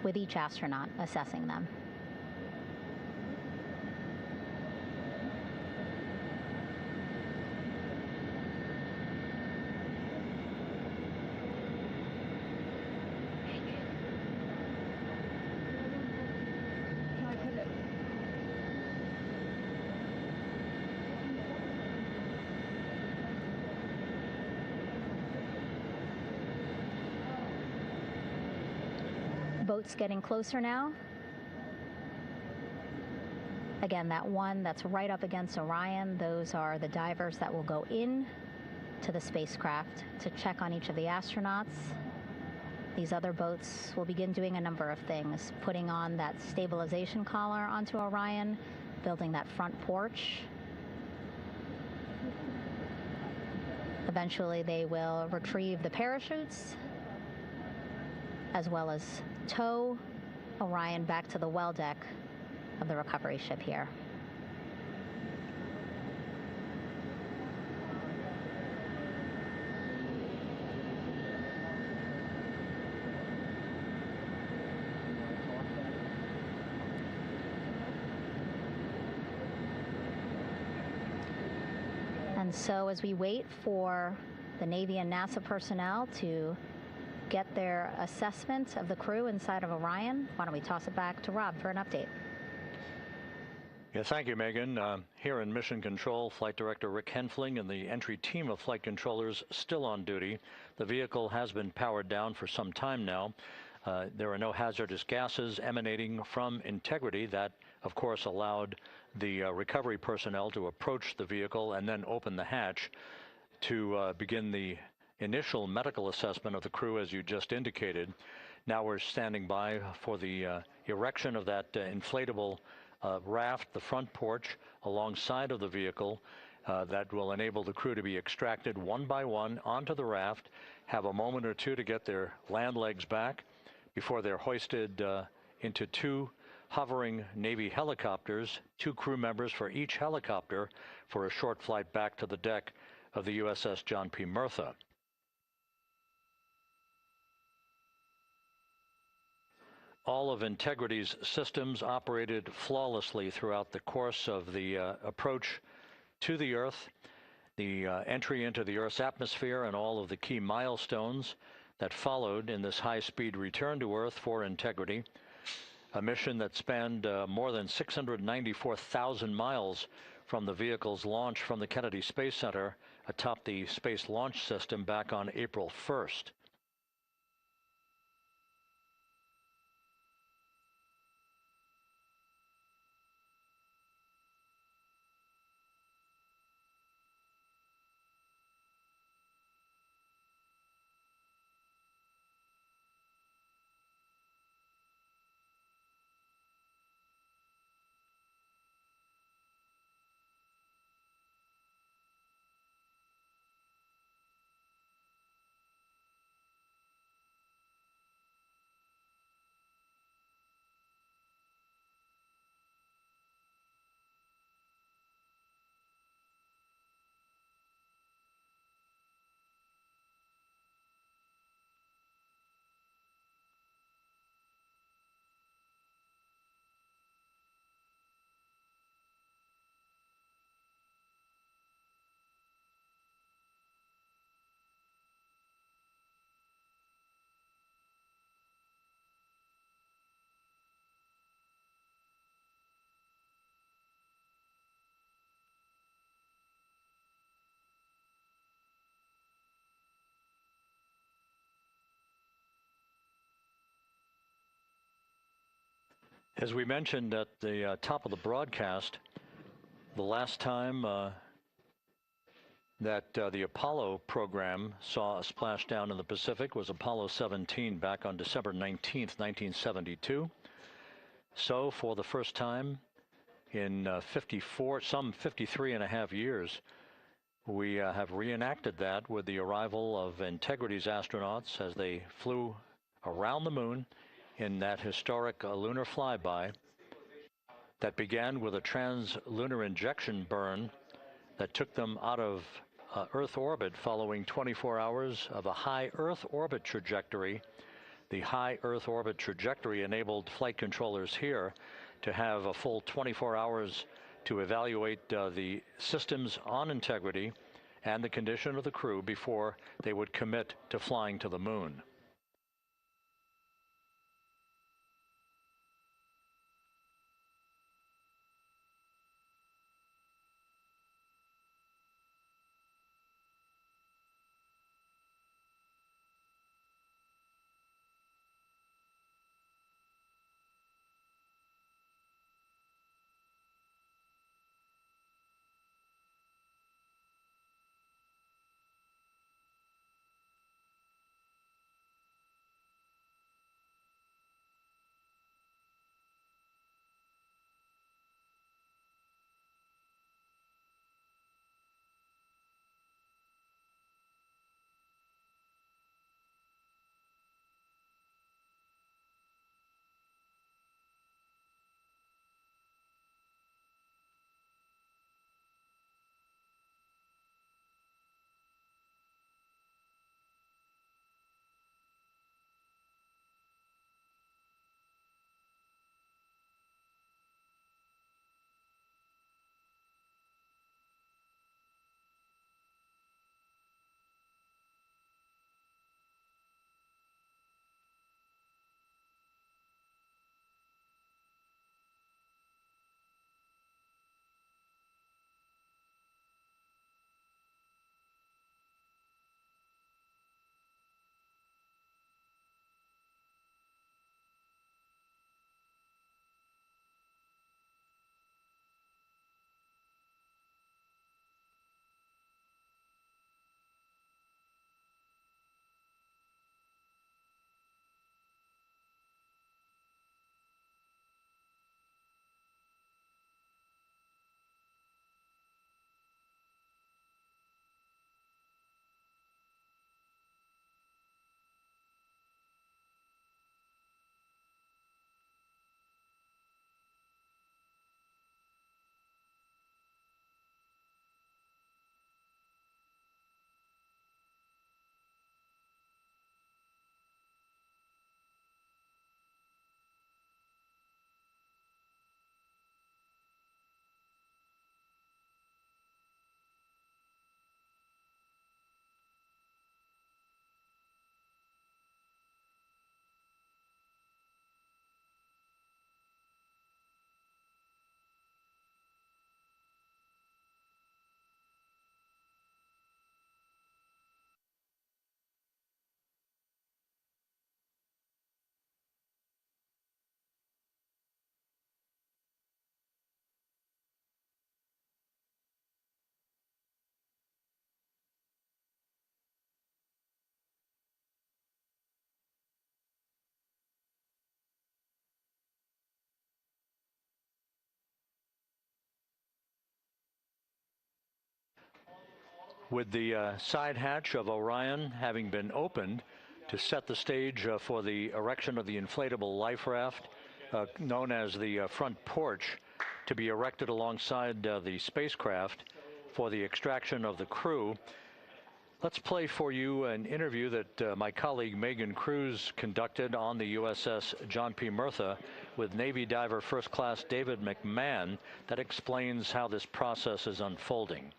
with each astronaut assessing them. Boat's getting closer now. Again, that one that's right up against Orion, those are the divers that will go in to the spacecraft to check on each of the astronauts. These other boats will begin doing a number of things, putting on that stabilization collar onto Orion, building that front porch. Eventually, they will retrieve the parachutes, as well as tow Orion back to the well deck of the recovery ship here. And so as we wait for the Navy and NASA personnel to get their assessment of the crew inside of Orion, why don't we toss it back to Rob for an update? Yeah, thank you, Megan. Here in Mission Control, Flight Director Rick Henfling and the entry team of flight controllers still on duty. The vehicle has been powered down for some time now. There are no hazardous gases emanating from integrity. That, of course, allowed the recovery personnel to approach the vehicle and then open the hatch to begin the initial medical assessment of the crew, as you just indicated. Now we're standing by for the erection of that inflatable raft, the front porch, alongside of the vehicle that will enable the crew to be extracted one by one onto the raft, have a moment or two to get their land legs back before they're hoisted into 2 hovering Navy helicopters, 2 crew members for each helicopter, for a short flight back to the deck of the USS John P. Murtha. All of Integrity's systems operated flawlessly throughout the course of the approach to the Earth, the entry into the Earth's atmosphere, and all of the key milestones that followed in this high-speed return to Earth for Integrity, a mission that spanned more than 694,000 miles from the vehicle's launch from the Kennedy Space Center atop the Space Launch System back on April 1st. As we mentioned at the top of the broadcast, the last time that the Apollo program saw a splashdown in the Pacific was Apollo 17 back on December 19th, 1972. So for the first time in some 53 and a half years, we have reenacted that with the arrival of Integrity's astronauts as they flew around the moon in that historic lunar flyby that began with a trans-lunar injection burn that took them out of Earth orbit following 24 hours of a high Earth orbit trajectory. The high Earth orbit trajectory enabled flight controllers here to have a full 24 hours to evaluate the systems on Integrity and the condition of the crew before they would commit to flying to the moon. With the side hatch of Orion having been opened to set the stage for the erection of the inflatable life raft, known as the front porch, to be erected alongside the spacecraft for the extraction of the crew. Let's play for you an interview that my colleague Megan Cruz conducted on the USS John P. Murtha with Navy diver First Class David McMahon that explains how this process is unfolding.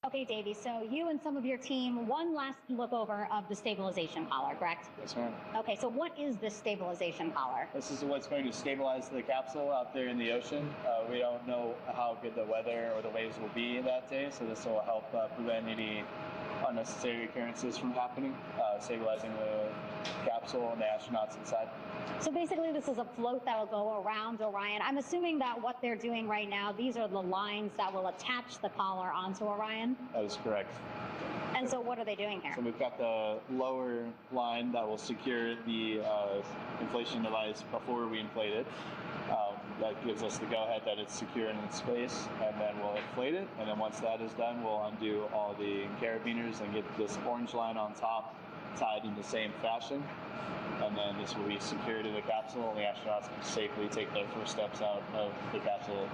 Okay, Davey, so you and some of your team, one last look over of the stabilization collar, correct? Yes, ma'am. Okay, so what is this stabilization collar? This is what's going to stabilize the capsule out there in the ocean. We don't know how good the weather or the waves will be that day, so this will help prevent any unnecessary occurrences from happening, stabilizing the capsule and the astronauts inside. So basically this is a float that will go around Orion. I'm assuming that what they're doing right now, these are the lines that will attach the collar onto Orion? That is correct. And so what are they doing here? So we've got the lower line that will secure the inflation device before we inflate it. That gives us the go-ahead that it's secure in its space, and then we'll inflate it, and then once that is done, we'll undo all the carabiners and get this orange line on top tied in the same fashion, and then this will be secured to the capsule, and the astronauts can safely take their first steps out of the capsule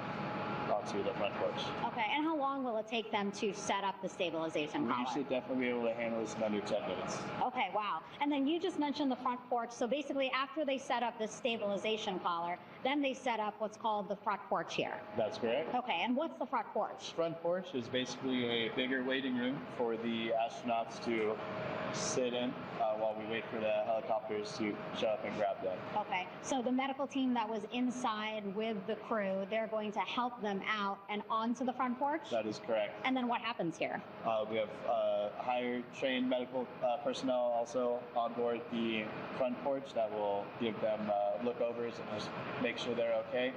onto the front porch. Okay, and how long will it take them to set up the stabilization collar? We should definitely be able to handle this in under 10 minutes. Okay, wow. And then you just mentioned the front porch. So basically after they set up the stabilization collar, then they set up what's called the front porch here. That's correct. Okay, and what's the front porch? Front porch is basically a bigger waiting room for the astronauts to sit in while we wait for the helicopters to show up and grab them. Okay, so the medical team that was inside with the crew, they're going to help them out and onto the front porch? That is correct. And then what happens here? We have higher trained medical personnel also on board the front porch that will give them lookovers and just make sure they're okay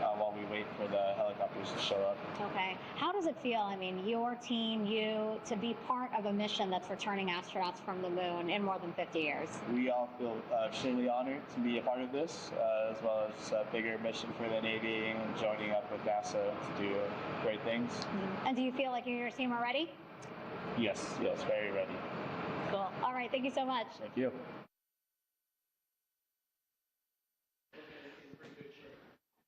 while we wait for the helicopters to show up. Okay. How does it feel, I mean, your team, you, to be part of a mission that's returning astronauts from the moon in more than 50 years? We all feel extremely honored to be a part of this, as well as a bigger mission for the Navy and joining up with NASA to do great things. Mm-hmm. And do you feel like you and your team are ready? Yes, very ready. Cool. All right, thank you so much. Thank you.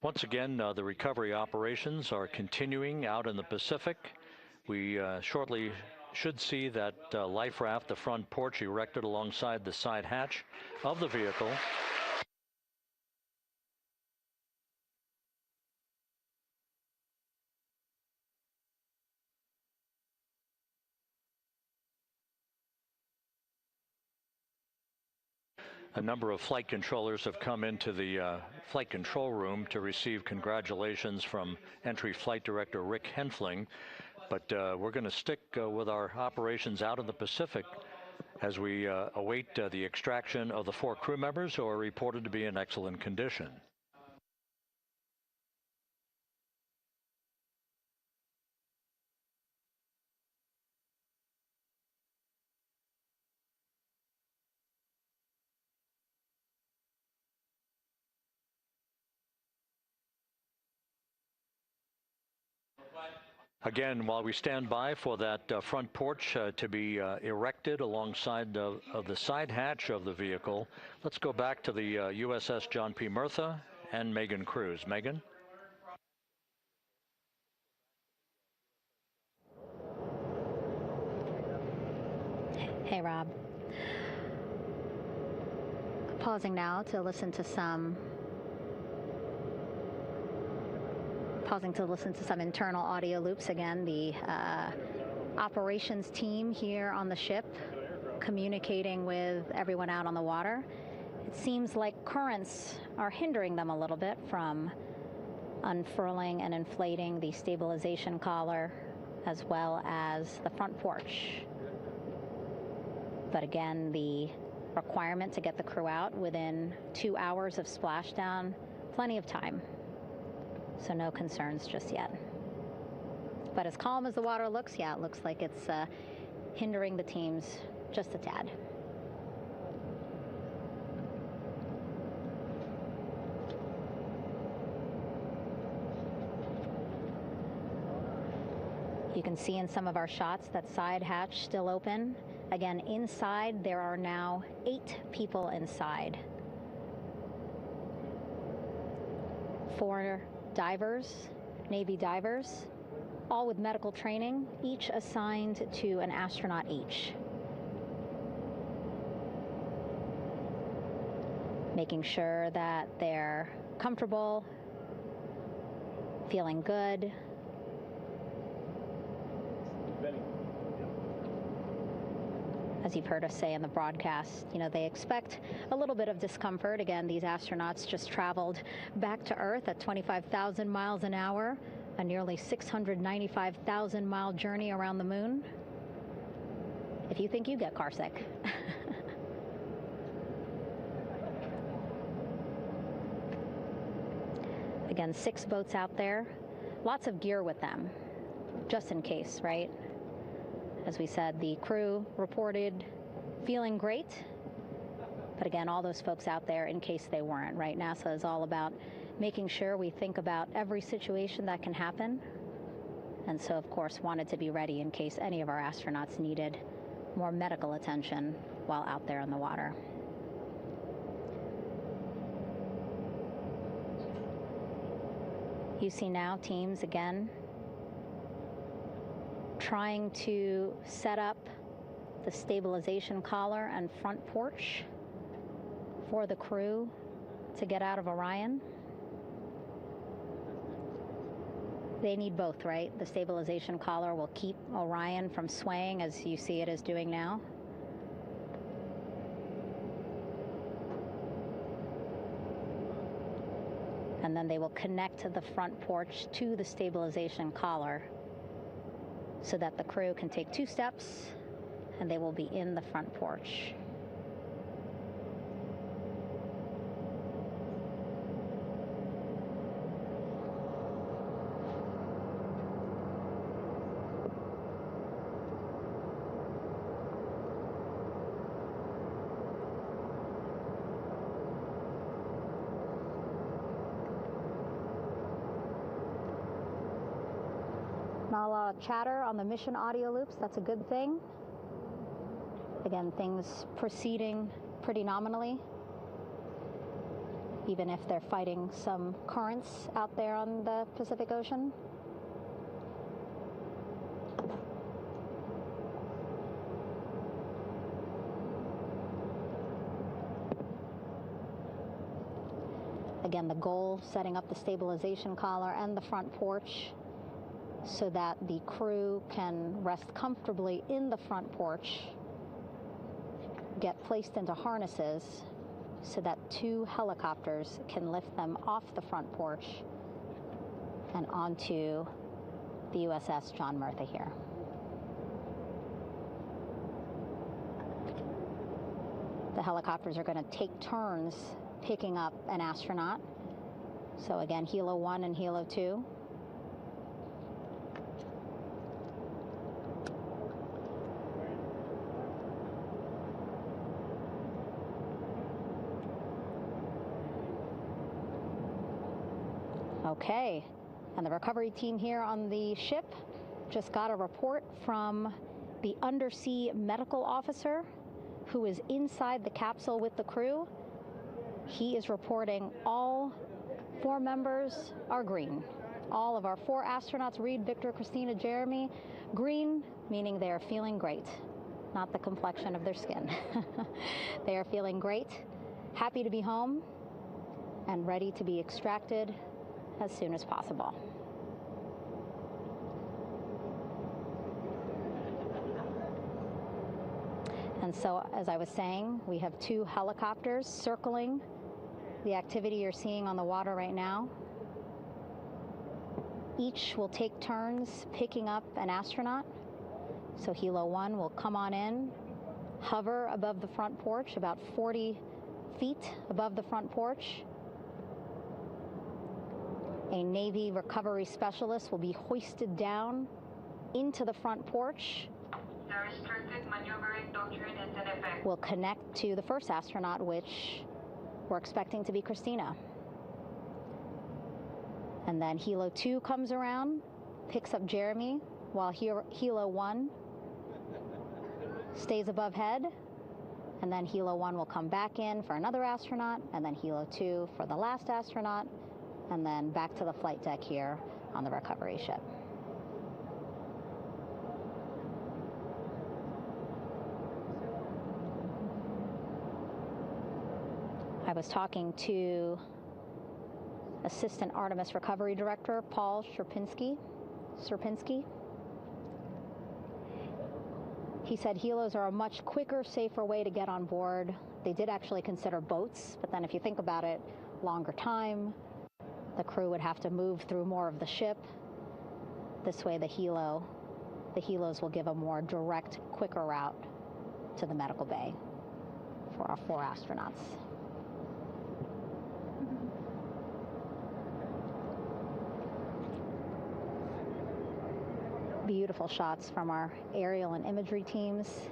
Once again, the recovery operations are continuing out in the Pacific. We shortly should see that life raft, the front porch, erected alongside the side hatch of the vehicle. A number of flight controllers have come into the flight control room to receive congratulations from Entry Flight Director Rick Henfling. But we're going to stick with our operations out in the Pacific as we await the extraction of the 4 crew members who are reported to be in excellent condition. Again, while we stand by for that front porch to be erected alongside of the side hatch of the vehicle, let's go back to the USS John P. Murtha and Megan Cruz. Megan? Hey, Rob. Pausing now to listen to some internal audio loops. Again, the operations team here on the ship communicating with everyone out on the water. It seems like currents are hindering them a little bit from unfurling and inflating the stabilization collar as well as the front porch. But again, the requirement to get the crew out within 2 hours of splashdown, plenty of time. So no concerns just yet. But as calm as the water looks, yeah, it looks like it's hindering the teams just a tad. You can see in some of our shots that side hatch still open. Again, inside there are now 8 people inside. 4 divers, Navy divers, all with medical training, each assigned to an astronaut each. Making sure that they're comfortable, feeling good. As you've heard us say in the broadcast, you know, they expect a little bit of discomfort. Again, these astronauts just traveled back to Earth at 25,000 miles an hour, a nearly 695,000-mile journey around the moon. If you think you get carsick. Again, 6 boats out there, lots of gear with them, just in case, right? As we said, the crew reported feeling great, but again, all those folks out there in case they weren't, right? NASA is all about making sure we think about every situation that can happen, and so, of course, wanted to be ready in case any of our astronauts needed more medical attention while out there in the water. You see now teams, again, trying to set up the stabilization collar and front porch for the crew to get out of Orion. They need both, right? The stabilization collar will keep Orion from swaying as you see it is doing now. And then they will connect the front porch to the stabilization collar so that the crew can take 2 steps and they will be in the front porch. Not a lot of chatter on the mission audio loops. That's a good thing. Again, things proceeding pretty nominally, even if they're fighting some currents out there on the Pacific Ocean. Again, the goal, setting up the stabilization collar and the front porch so that the crew can rest comfortably in the front porch, get placed into harnesses so that 2 helicopters can lift them off the front porch and onto the USS John Murtha here. The helicopters are going to take turns picking up an astronaut. So again, Helo 1 and Helo 2. Okay, and the recovery team here on the ship just got a report from the undersea medical officer who is inside the capsule with the crew. He is reporting all 4 members are green. All of our 4 astronauts, Reed, Victor, Christina, Jeremy, green, meaning they are feeling great, not the complexion of their skin. They are feeling great, happy to be home, and ready to be extracted as soon as possible. And so, as I was saying, we have 2 helicopters circling the activity you're seeing on the water right now. Each will take turns picking up an astronaut. So Helo 1 will come on in, hover above the front porch, about 40 feet above the front porch. A Navy recovery specialist will be hoisted down into the front porch. The restricted maneuvering doctrine is in effect. We'll connect to the first astronaut, which we're expecting to be Christina. And then Helo 2 comes around, picks up Jeremy, while Helo 1 stays above head, and then Helo 1 will come back in for another astronaut, and then Helo 2 for the last astronaut, and then back to the flight deck here on the recovery ship. I was talking to Assistant Artemis Recovery Director Paul Sierpinski. He said helos are a much quicker, safer way to get on board. They did actually consider boats, but then if you think about it, longer time, the crew would have to move through more of the ship. This way the helos will give a more direct, quicker route to the medical bay for our 4 astronauts. Beautiful shots from our aerial and imagery teams.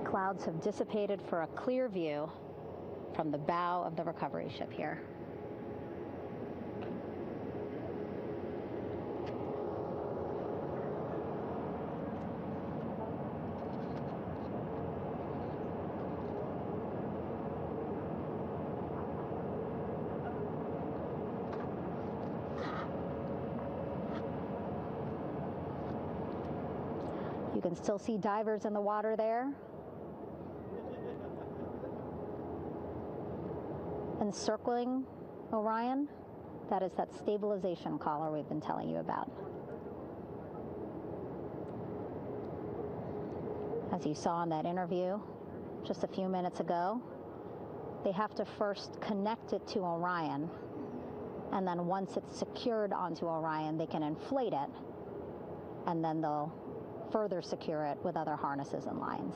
Clouds have dissipated for a clear view from the bow of the recovery ship here. You can still see divers in the water there. Encircling Orion, that is that stabilization collar we've been telling you about. As you saw in that interview just a few minutes ago, they have to first connect it to Orion, and then once it's secured onto Orion, they can inflate it, and then they'll further secure it with other harnesses and lines.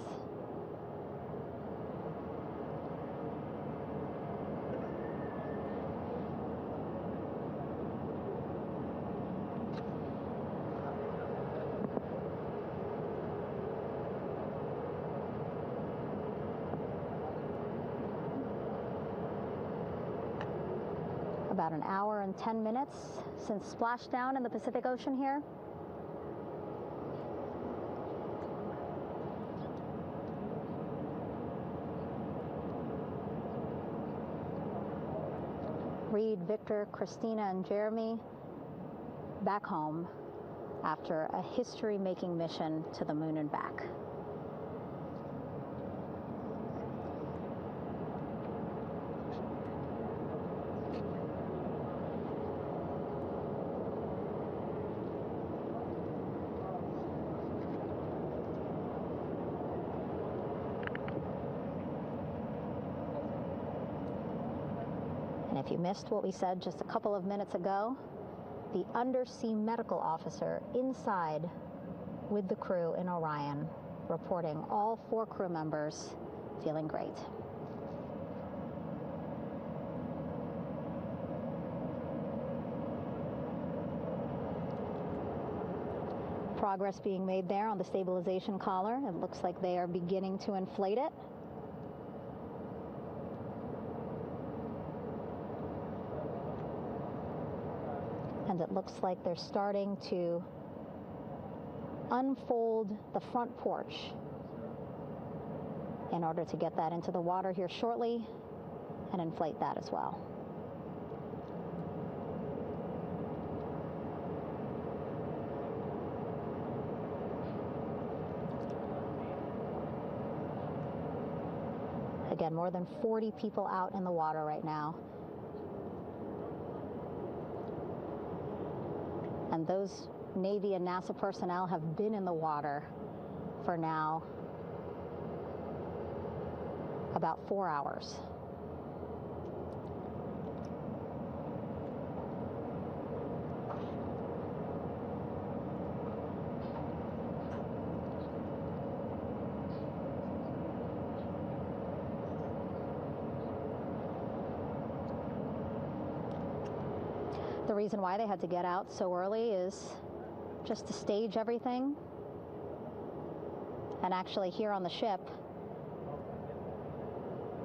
About an hour and 10 minutes since splashdown in the Pacific Ocean here. Reed, Victor, Christina, and Jeremy back home after a history-making mission to the moon and back. And if you missed what we said just a couple of minutes ago, the undersea medical officer inside with the crew in Orion reporting all 4 crew members feeling great. Progress being made there on the stabilization collar. It looks like they are beginning to inflate it. And it looks like they're starting to unfold the front porch in order to get that into the water here shortly and inflate that as well. Again, more than 40 people out in the water right now. And those Navy and NASA personnel have been in the water for now about 4 hours. The reason why they had to get out so early is just to stage everything. And actually here on the ship,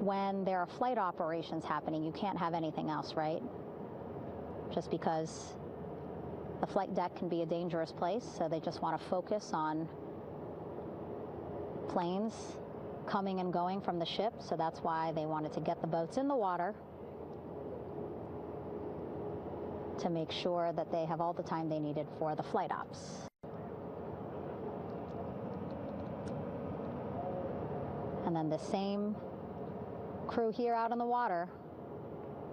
when there are flight operations happening, you can't have anything else, right? Just because the flight deck can be a dangerous place, so they just want to focus on planes coming and going from the ship, so that's why they wanted to get the boats in the water to make sure that they have all the time they needed for the flight ops. And then the same crew here out in the water,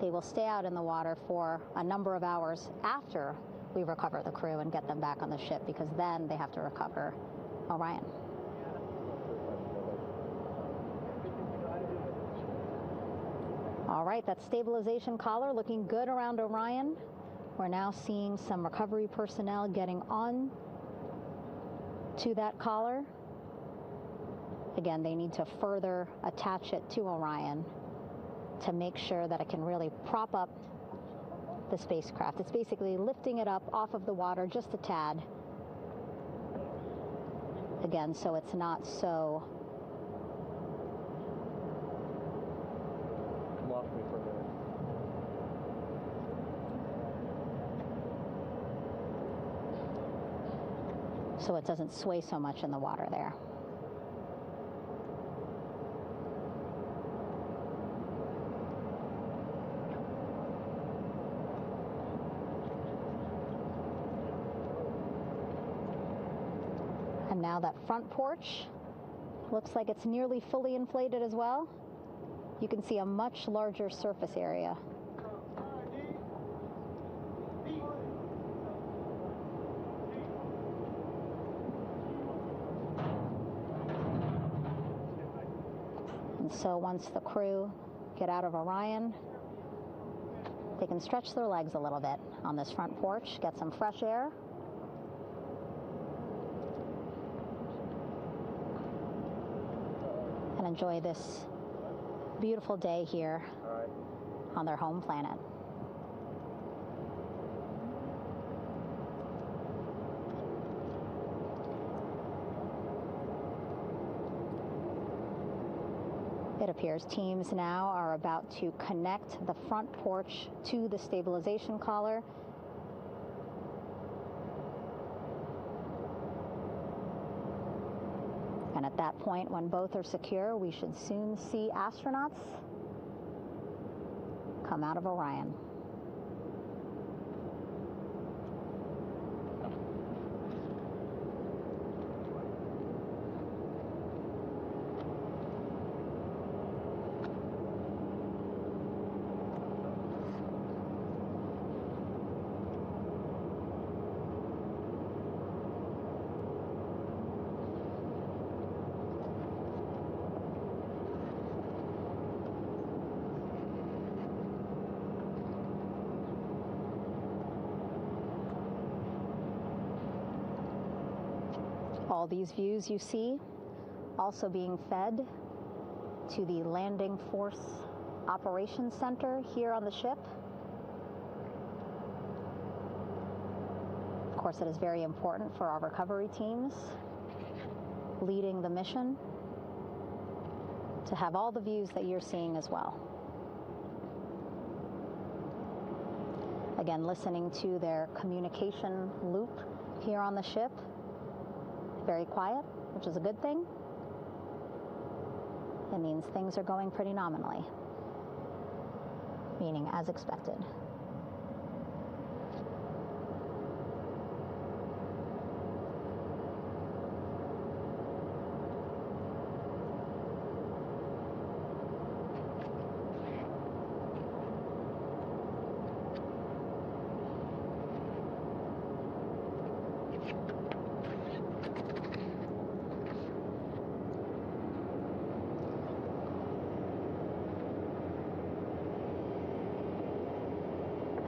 they will stay out in the water for a number of hours after we recover the crew and get them back on the ship, because then they have to recover Orion. All right, that stabilization collar looking good around Orion. We're now seeing some recovery personnel getting on to that collar. Again, they need to further attach it to Orion to make sure that it can really prop up the spacecraft. It's basically lifting it up off of the water just a tad. Again, so it's not so so it doesn't sway so much in the water there. And now that front porch looks like it's nearly fully inflated as well. You can see a much larger surface area. And so once the crew get out of Orion, they can stretch their legs a little bit on this front porch, get some fresh air. And enjoy this beautiful day here on their home planet. It appears teams now are about to connect the front porch to the stabilization collar. And at that point, when both are secure, we should soon see astronauts come out of Orion. All these views you see also being fed to the Landing Force Operations Center here on the ship. Of course, it is very important for our recovery teams leading the mission to have all the views that you're seeing as well. Again, listening to their communication loop here on the ship. Very quiet, which is a good thing. It means things are going pretty nominally, meaning as expected.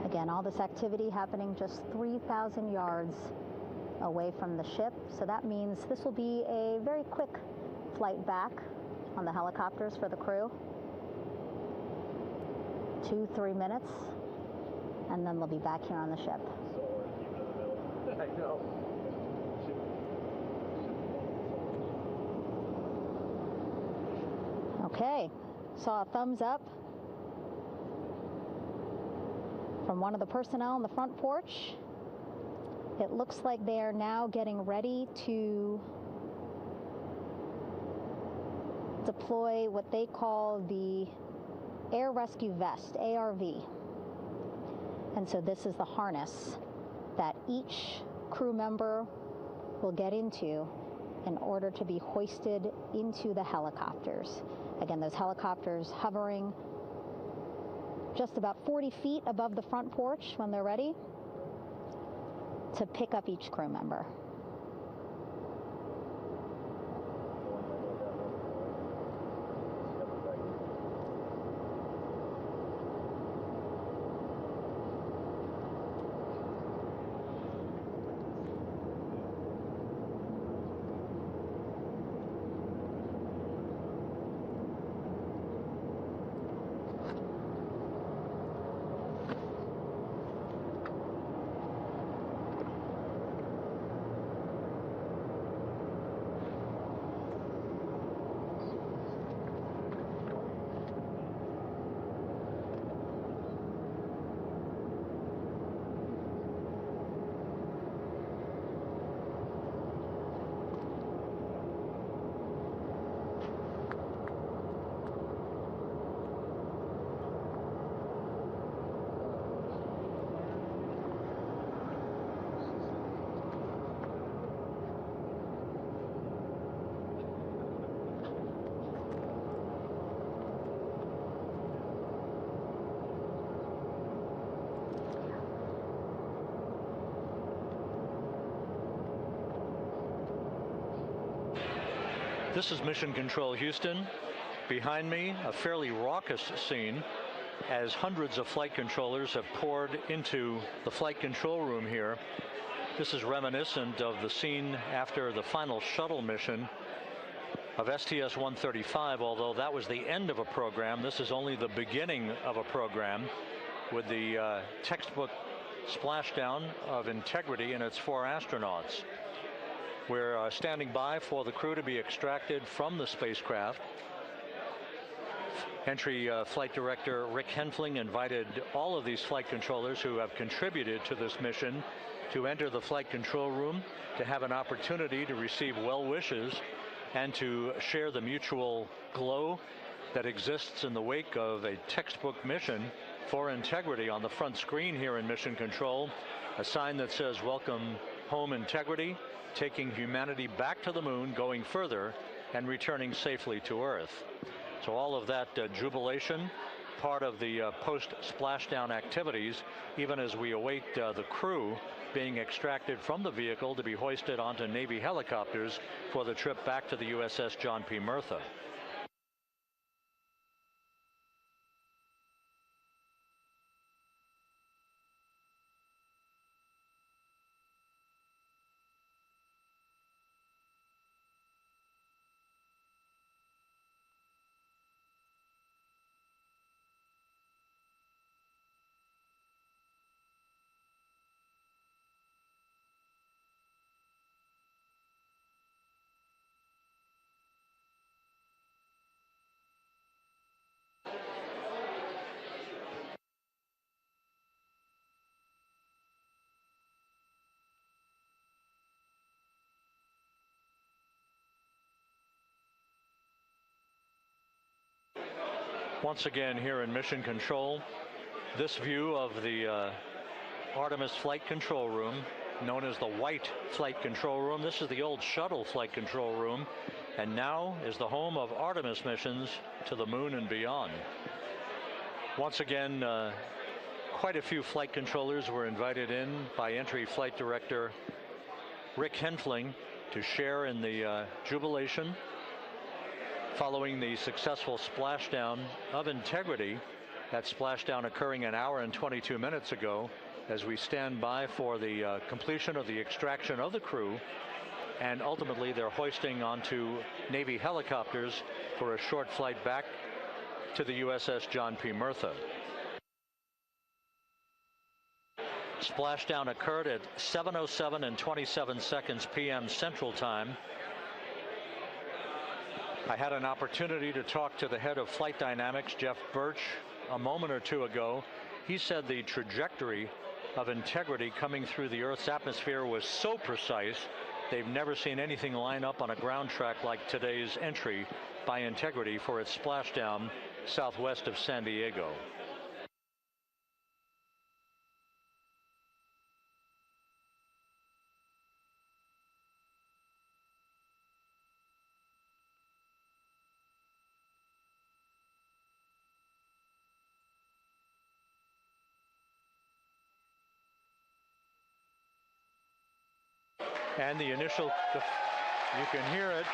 Again, all this activity happening just 3,000 yards away from the ship. So that means this will be a very quick flight back on the helicopters for the crew. 2-3 minutes, and then they'll be back here on the ship. I know. Okay, saw a thumbs up from one of the personnel on the front porch. It looks like they are now getting ready to deploy what they call the Air Rescue Vest, ARV. And so this is the harness that each crew member will get into in order to be hoisted into the helicopters. Again, those helicopters hovering just about 40 feet above the front porch when they're ready to pick up each crew member. This is Mission Control Houston. Behind me, a fairly raucous scene as hundreds of flight controllers have poured into the flight control room here. This is reminiscent of the scene after the final shuttle mission of STS-135, although that was the end of a program. This is only the beginning of a program with the textbook splashdown of Integrity and its 4 astronauts. We're standing by for the crew to be extracted from the spacecraft. Entry Flight Director Rick Henfling invited all of these flight controllers who have contributed to this mission to enter the flight control room, to have an opportunity to receive well wishes and to share the mutual glow that exists in the wake of a textbook mission for Integrity. On the front screen here in Mission Control, a sign that says "Welcome Home, Integrity," taking humanity back to the moon, going further, and returning safely to Earth. So all of that jubilation, part of the post-splashdown activities, even as we await the crew being extracted from the vehicle to be hoisted onto Navy helicopters for the trip back to the USS John P. Murtha. Once again here in Mission Control, this view of the Artemis flight control room, known as the White Flight Control Room. This is the old shuttle flight control room, and now is the home of Artemis missions to the moon and beyond. Once again, quite a few flight controllers were invited in by Entry Flight Director Rick Henfling to share in the jubilation following the successful splashdown of Integrity. That splashdown occurring an hour and 22 minutes ago, as we stand by for the completion of the extraction of the crew, and ultimately their hoisting onto Navy helicopters for a short flight back to the USS John P. Murtha. Splashdown occurred at 7:07 and 27 seconds p.m. Central Time. I had an opportunity to talk to the head of flight dynamics, Jeff Birch, a moment or two ago. He said the trajectory of Integrity coming through the Earth's atmosphere was so precise, they've never seen anything line up on a ground track like today's entry by Integrity for its splashdown southwest of San Diego. And the initial, you can hear it.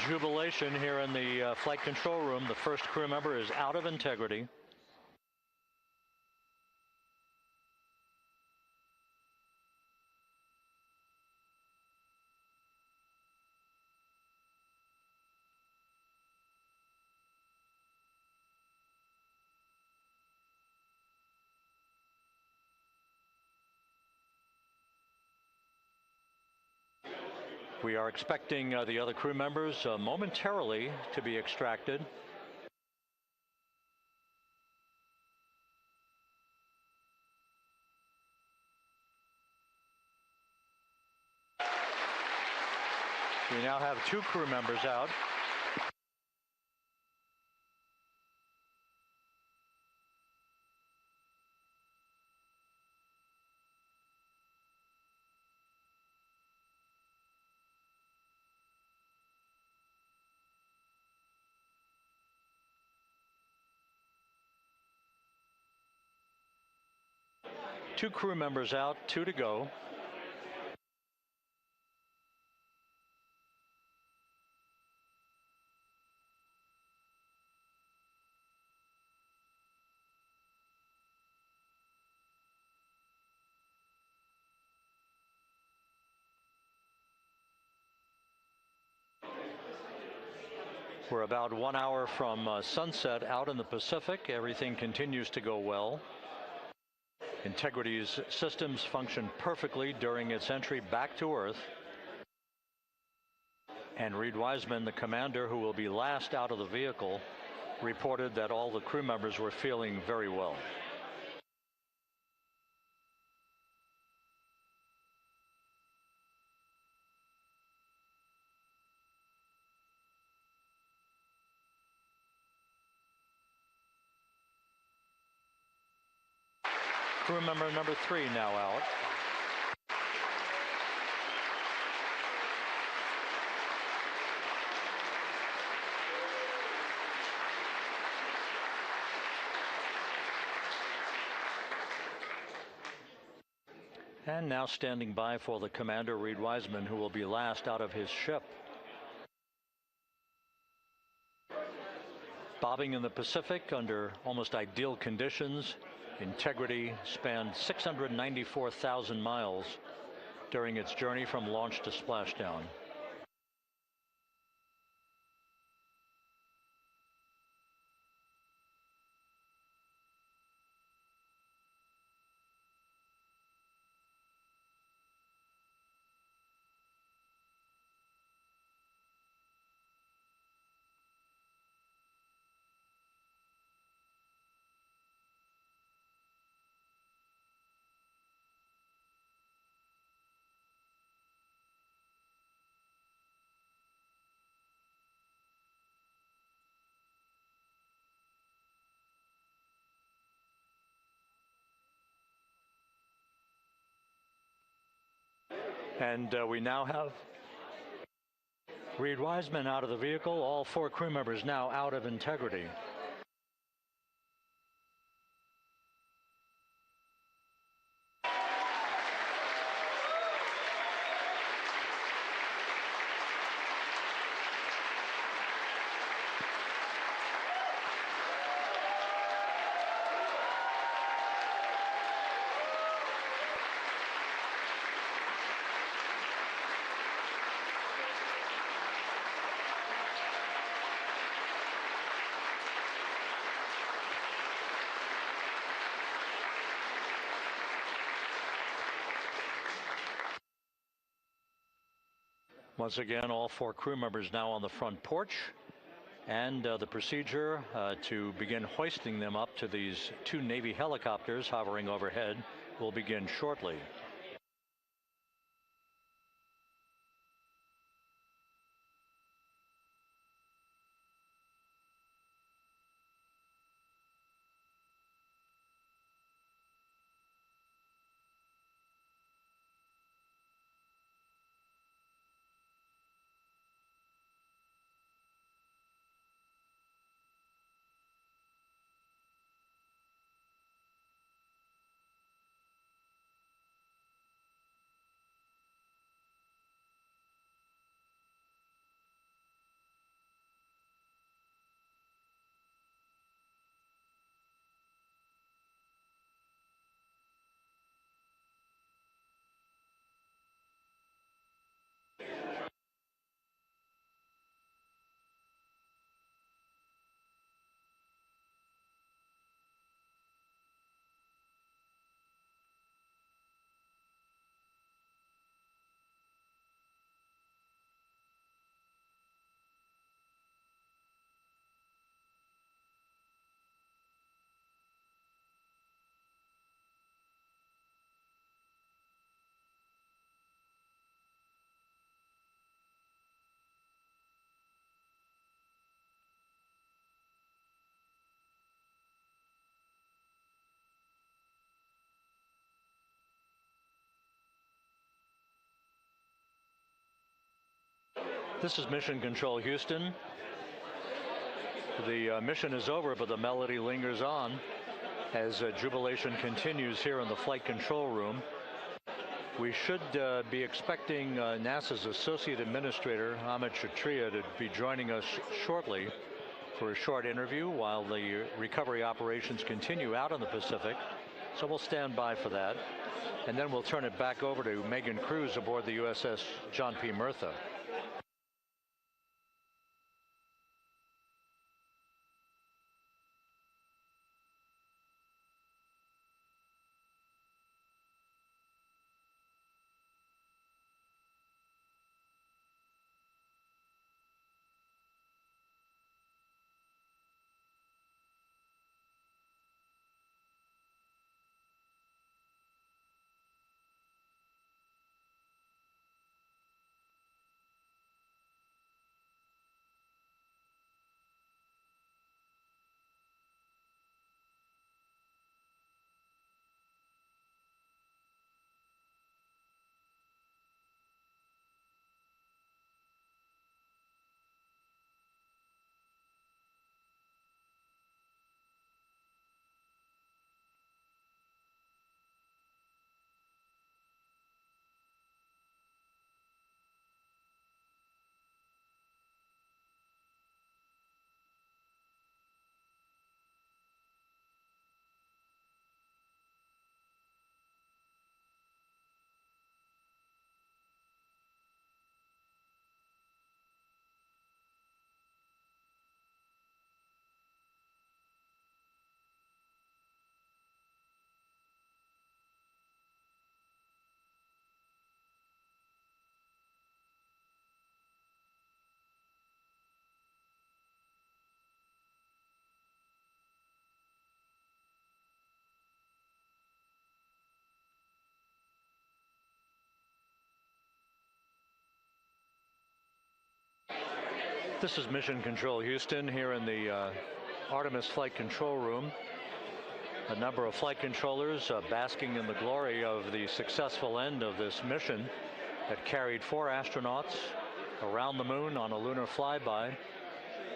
Jubilation here in the flight control room. The first crew member is out of Integrity. We are expecting the other crew members momentarily to be extracted. We now have 2 crew members out. Two crew members out, 2 to go. We're about 1 hour from sunset out in the Pacific. Everything continues to go well. Integrity's systems function perfectly during its entry back to Earth. And Reed Wiseman, the commander who will be last out of the vehicle, reported that all the crew members were feeling very well. Crew member number 3 now out. And now standing by for the commander, Reed Wiseman, who will be last out of his ship. Bobbing in the Pacific under almost ideal conditions, Integrity spanned 694,000 miles during its journey from launch to splashdown. And we now have Reed Wiseman out of the vehicle, all 4 crew members now out of Integrity. Once again, all 4 crew members now on the front porch, and the procedure to begin hoisting them up to these 2 Navy helicopters hovering overhead will begin shortly. This is Mission Control Houston. The mission is over, but the melody lingers on as jubilation continues here in the flight control room. We should be expecting NASA's Associate Administrator, Amit Kshatriya, to be joining us shortly for a short interview while the recovery operations continue out in the Pacific. So we'll stand by for that. And then we'll turn it back over to Megan Cruz aboard the USS John P. Murtha. This is Mission Control Houston here in the Artemis Flight Control Room. A number of flight controllers basking in the glory of the successful end of this mission that carried 4 astronauts around the moon on a lunar flyby,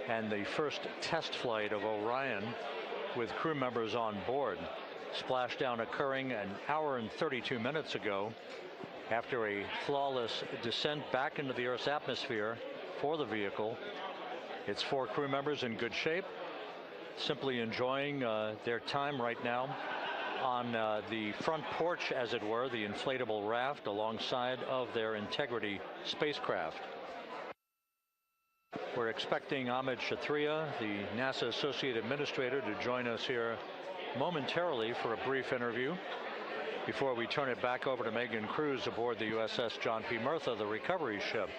and the first test flight of Orion with crew members on board. Splashdown occurring an hour and 32 minutes ago after a flawless descent back into the Earth's atmosphere for the vehicle. Its 4 crew members in good shape, simply enjoying their time right now on the front porch, as it were, the inflatable raft alongside of their Integrity spacecraft. We're expecting Amit Kshatriya, the NASA Associate Administrator, to join us here momentarily for a brief interview before we turn it back over to Megan Cruz aboard the USS John P. Murtha, the recovery ship.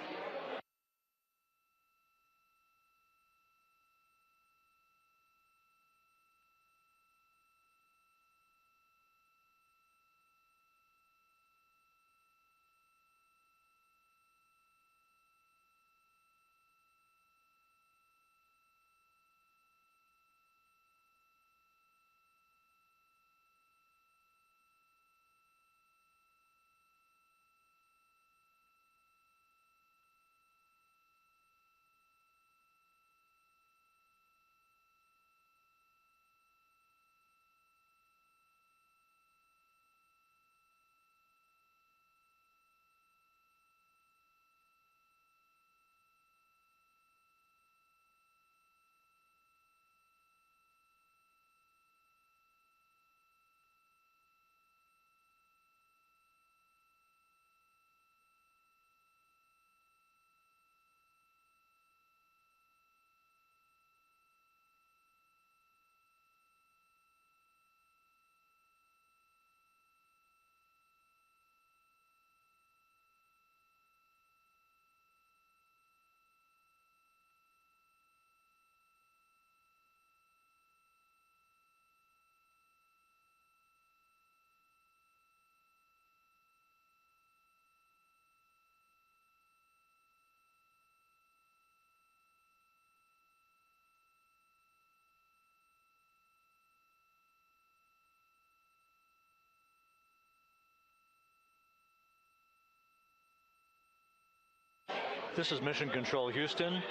This is Mission Control Houston.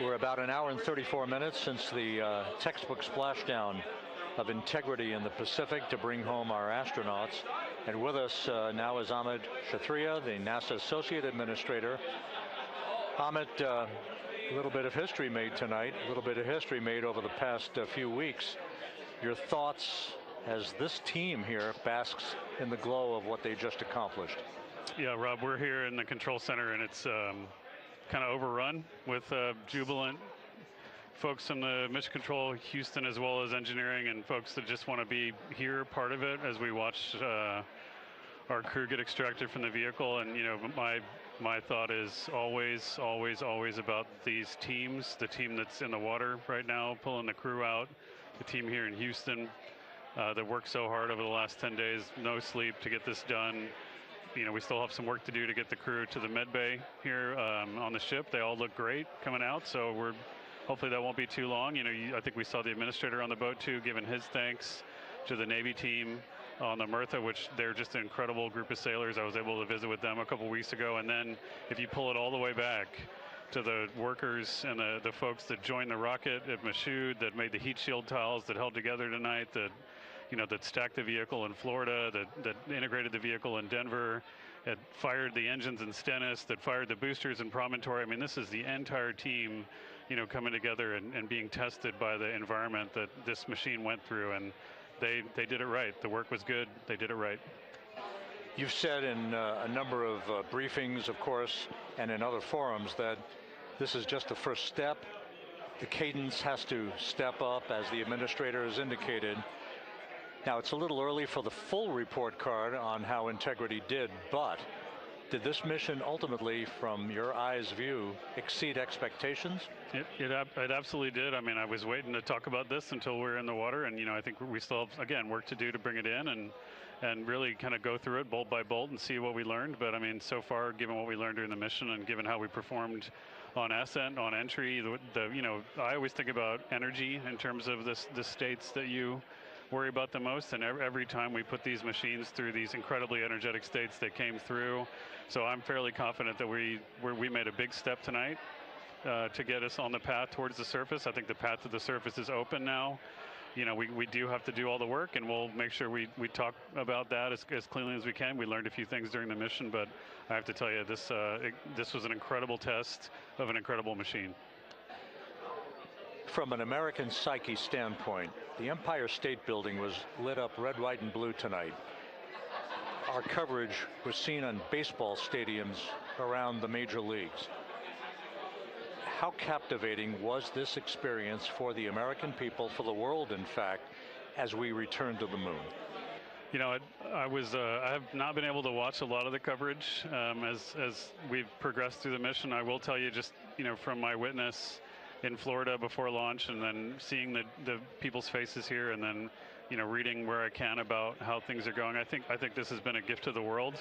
We're about an hour and 34 minutes since the textbook splashdown of integrity in the Pacific to bring home our astronauts. And with us now is Amit Kshatriya, the NASA Associate Administrator. Amit, a little bit of history made tonight, a little bit of history made over the past few weeks. Your thoughts as this team here basks in the glow of what they just accomplished? Yeah, Rob, we're here in the control center, and it's kind of overrun with jubilant folks in the Mission Control Houston, as well as engineering, and folks that just want to be here, part of it, as we watch our crew get extracted from the vehicle. And, you know, my thought is always, always, always about these teams, the team that's in the water right now, pulling the crew out, the team here in Houston that worked so hard over the last 10 days, no sleep to get this done. You know, we still have some work to do to get the crew to the med bay here on the ship. They all look great coming out, so hopefully that won't be too long. You know, I think we saw the administrator on the boat too, giving his thanks to the Navy team on the Mirtha, which they're just an incredible group of sailors. I was able to visit with them a couple weeks ago. And then if you pull it all the way back to the workers and the folks that joined the rocket at Michoud, that made the heat shield tiles that held together tonight, that stacked the vehicle in Florida, that integrated the vehicle in Denver, that fired the engines in Stennis, that fired the boosters in Promontory. I mean, this is the entire team, you know, coming together and being tested by the environment that this machine went through, and they did it right. The work was good. They did it right. You've said in a number of briefings, of course, and in other forums that this is just the first step. The cadence has to step up, as the administrator has indicated. Now, it's a little early for the full report card on how integrity did, but did this mission ultimately, from your eyes view, exceed expectations? It absolutely did. I mean, I was waiting to talk about this until we were in the water, and, you know, I think we still have, again, work to do to bring it in and really kind of go through it bolt by bolt and see what we learned. But, I mean, so far, given what we learned during the mission and given how we performed on ascent, on entry, you know, I always think about energy in terms of the states that you worry about the most, and every time we put these machines through these incredibly energetic states, they came through. So I'm fairly confident that we made a big step tonight to get us on the path towards the surface. I think the path to the surface is open now. You know, we do have to do all the work, and we'll make sure we talk about that as cleanly as we can. We learned a few things during the mission, but I have to tell you, this was an incredible test of an incredible machine. From an American psyche standpoint, the Empire State Building was lit up red, white, and blue tonight. Our coverage was seen on baseball stadiums around the major leagues. How captivating was this experience for the American people, for the world, in fact, as we returned to the moon? You know, I have not been able to watch a lot of the coverage as we've progressed through the mission. I will tell you, just, you know, from my witness in Florida before launch, and then seeing the people's faces here, and then, you know, reading where I can about how things are going. I think this has been a gift to the world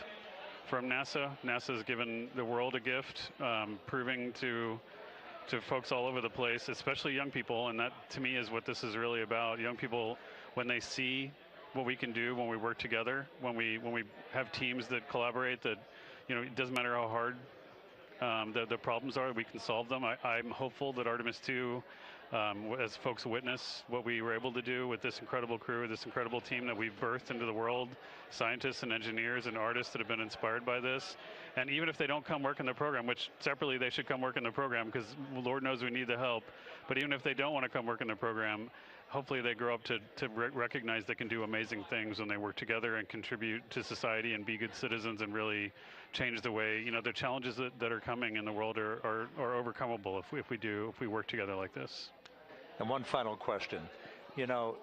from NASA. NASA has given the world a gift, proving to folks all over the place, especially young people, and that to me is what this is really about. Young people, when they see what we can do when we work together, when we have teams that collaborate, that, you know, it doesn't matter how hard the problems are, we can solve them. I'm hopeful that Artemis II, as folks witness what we were able to do with this incredible crew, this incredible team that we've birthed into the world, scientists and engineers and artists that have been inspired by this. And even if they don't come work in the program, which separately they should come work in the program, because Lord knows we need the help, but even if they don't want to come work in the program, hopefully they grow up to recognize they can do amazing things when they work together and contribute to society and be good citizens and really change the way, you know, the challenges that are coming in the world are overcomable if we work together like this. And one final question. You know,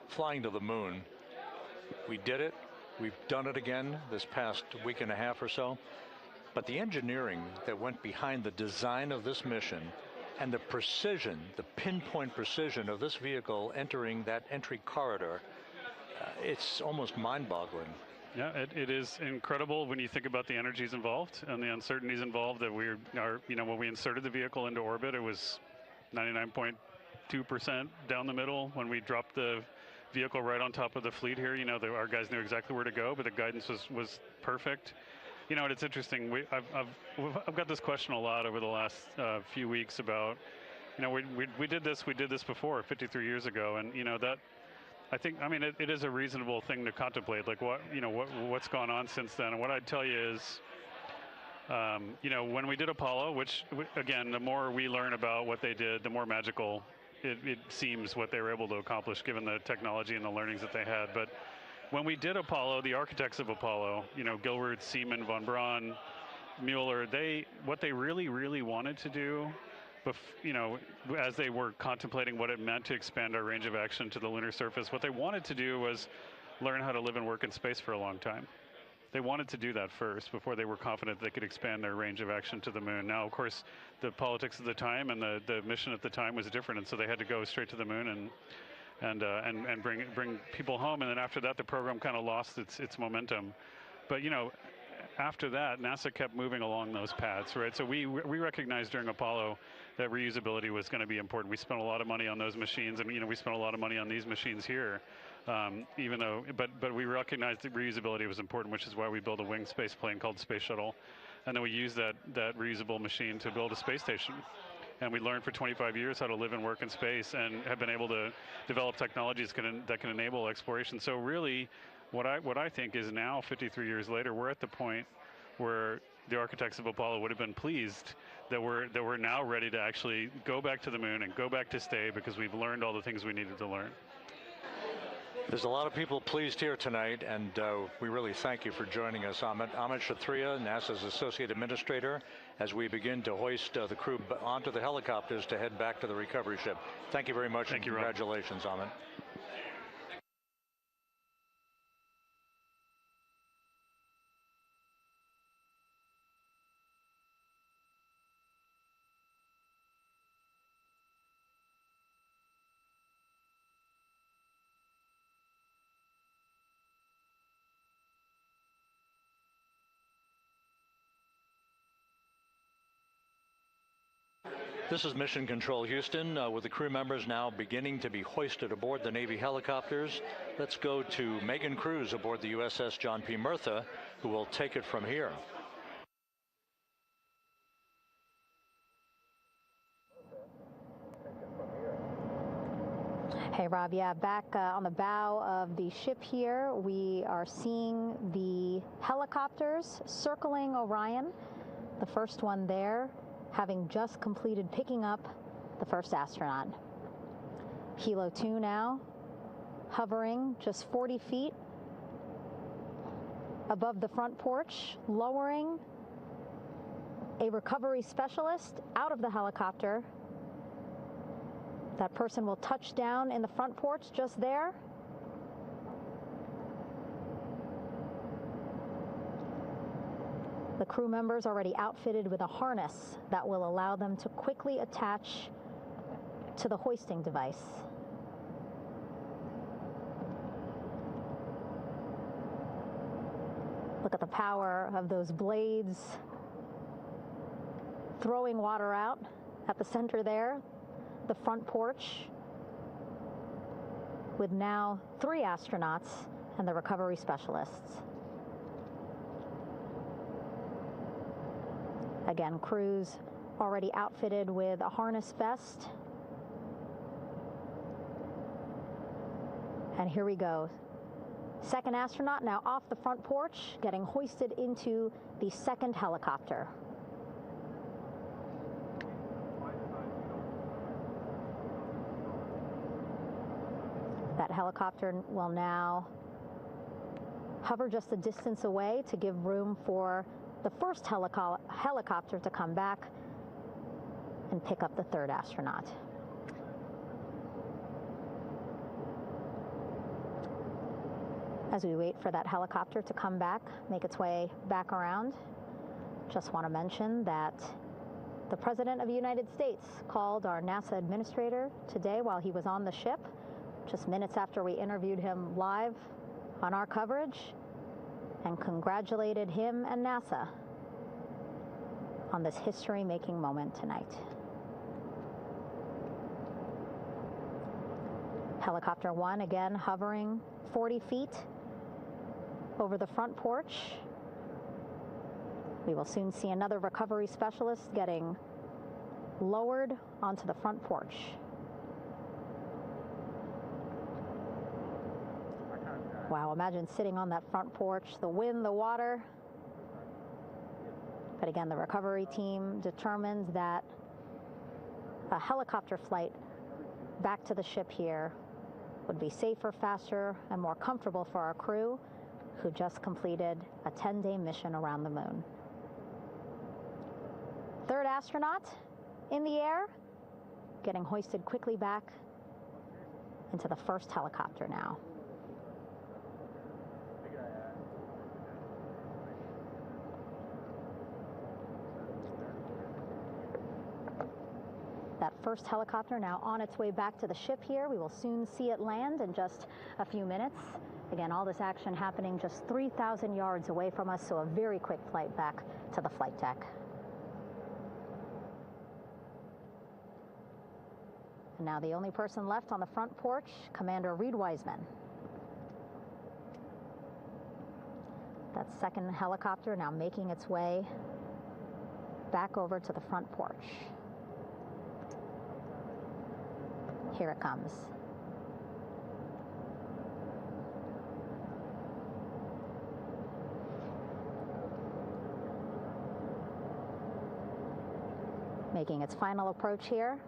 flying to the moon, we did it. We've done it again this past week and a half or so. But the engineering that went behind the design of this mission and the precision, the pinpoint precision of this vehicle entering that entry corridor, it's almost mind-boggling. Yeah, it is incredible when you think about the energies involved and the uncertainties involved. That you know, when we inserted the vehicle into orbit, it was 99.2% down the middle. When we dropped the vehicle right on top of the fleet here, you know, our guys knew exactly where to go, but the guidance was perfect. You know, it's interesting. I've got this question a lot over the last few weeks about, you know, we did this before 53 years ago, and you know that. I mean, it is a reasonable thing to contemplate, like what's gone on since then. And what I'd tell you is, you know, when we did Apollo, which again, the more we learn about what they did, the more magical it seems what they were able to accomplish given the technology and the learnings that they had. But when we did Apollo, the architects of Apollo, you know, Gilbert, Seaman, von Braun, Mueller, what they really wanted to do, you know, as they were contemplating what it meant to expand our range of action to the lunar surface, what they wanted to do was learn how to live and work in space for a long time. They wanted to do that first before they were confident they could expand their range of action to the moon. Now, of course, the politics of the time and the mission at the time was different, and so they had to go straight to the moon and bring people home. And then after that, the program kind of lost its momentum. But you know, after that, NASA kept moving along those paths, right? So we recognized during Apollo that reusability was going to be important. We spent a lot of money on those machines, and you know, we spent a lot of money on these machines here. Even though, but we recognized that reusability was important, which is why we built a winged space plane called Space Shuttle, and then we used that reusable machine to build a space station. And we learned for 25 years how to live and work in space, and have been able to develop technologies that can enable exploration. So really, what I think is now, 53 years later, we're at the point where the architects of Apollo would have been pleased that we're now ready to actually go back to the moon and go back to stay, because we've learned all the things we needed to learn. There's a lot of people pleased here tonight, and we really thank you for joining us. Amit Kshatriya, NASA's Associate Administrator, as we begin to hoist the crew onto the helicopters to head back to the recovery ship. Thank you very much, and congratulations, Amit. This is Mission Control Houston, with the crew members now beginning to be hoisted aboard the Navy helicopters. Let's go to Megan Cruz aboard the USS John P. Murtha, who will take it from here. Hey, Rob, yeah, back on the bow of the ship here, we are seeing the helicopters circling Orion, the first one there, having just completed picking up the first astronaut. Kilo 2 now, hovering just 40 feet above the front porch, lowering a recovery specialist out of the helicopter. That person will touch down in the front porch just there. The crew members already outfitted with a harness that will allow them to quickly attach to the hoisting device. Look at the power of those blades throwing water out at the center there, the front porch, with now 3 astronauts and the recovery specialists. Again, crews already outfitted with a harness vest. And here we go. Second astronaut now off the front porch, getting hoisted into the second helicopter. That helicopter will now hover just a distance away to give room for the first helicopter to come back and pick up the third astronaut. As we wait for that helicopter to come back, make its way back around, just want to mention that the President of the United States called our NASA administrator today while he was on the ship, just minutes after we interviewed him live on our coverage, and congratulated him and NASA on this history-making moment tonight. Helicopter 1 again hovering 40 feet over the front porch, We will soon see another recovery specialist getting lowered onto the front porch. Wow, imagine sitting on that front porch, the wind, the water. But again, the recovery team determined that a helicopter flight back to the ship here would be safer, faster, and more comfortable for our crew who just completed a 10-day mission around the moon. Third astronaut in the air, getting hoisted quickly back into the first helicopter now. That first helicopter now on its way back to the ship here. We will soon see it land in just a few minutes. Again, all this action happening just 3,000 yards away from us, so a very quick flight back to the flight deck. And now the only person left on the front porch, Commander Reed Wiseman. That second helicopter now making its way back over to the front porch. Here it comes. Making its final approach here.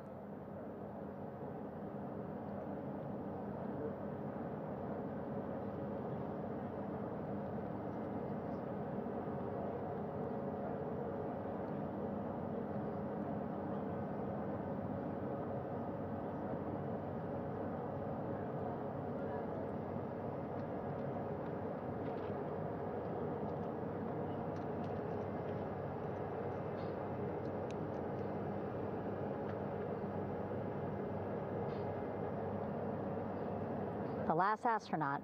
The last astronaut,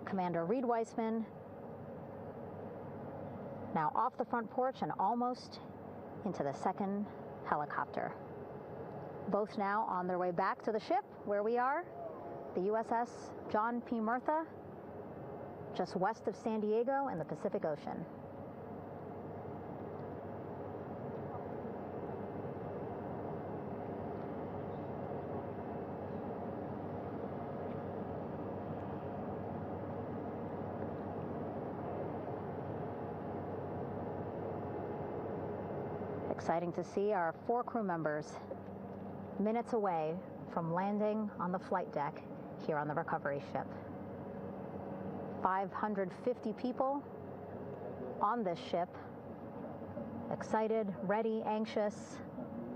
Commander Reed Wiseman, now off the front porch and almost into the second helicopter. Both now on their way back to the ship where we are, the USS John P. Murtha, just west of San Diego in the Pacific Ocean. Exciting to see our 4 crew members minutes away from landing on the flight deck here on the recovery ship. 550 people on this ship, excited, ready, anxious,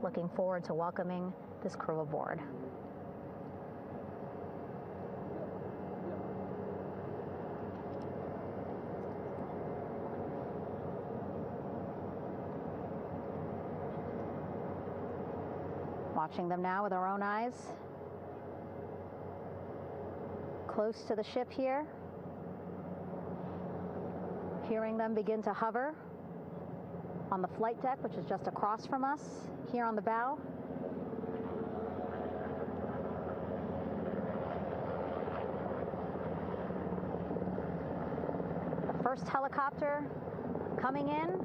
looking forward to welcoming this crew aboard. Watching them now with our own eyes. Close to the ship here. Hearing them begin to hover on the flight deck, which is just across from us, here on the bow. The first helicopter coming in.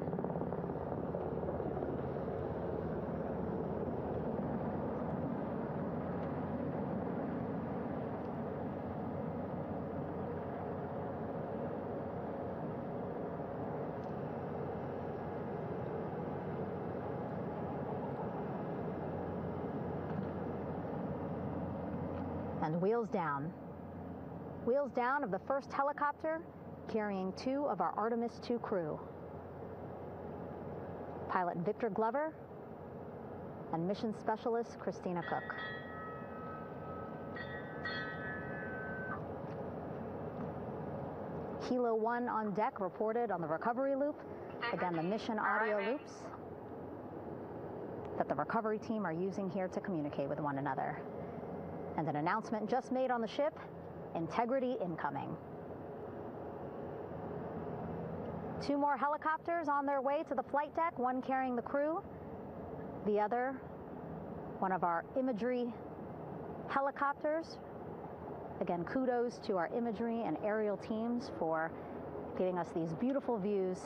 And wheels down. Wheels down of the first helicopter carrying 2 of our Artemis II crew. Pilot Victor Glover and mission specialist Christina Cook. Kilo 1 on deck reported on the recovery loop. Again, the mission audio loops that the recovery team are using here to communicate with one another. And an announcement just made on the ship, integrity incoming. 2 more helicopters on their way to the flight deck, one carrying the crew, the other, one of our imagery helicopters. Again, kudos to our imagery and aerial teams for giving us these beautiful views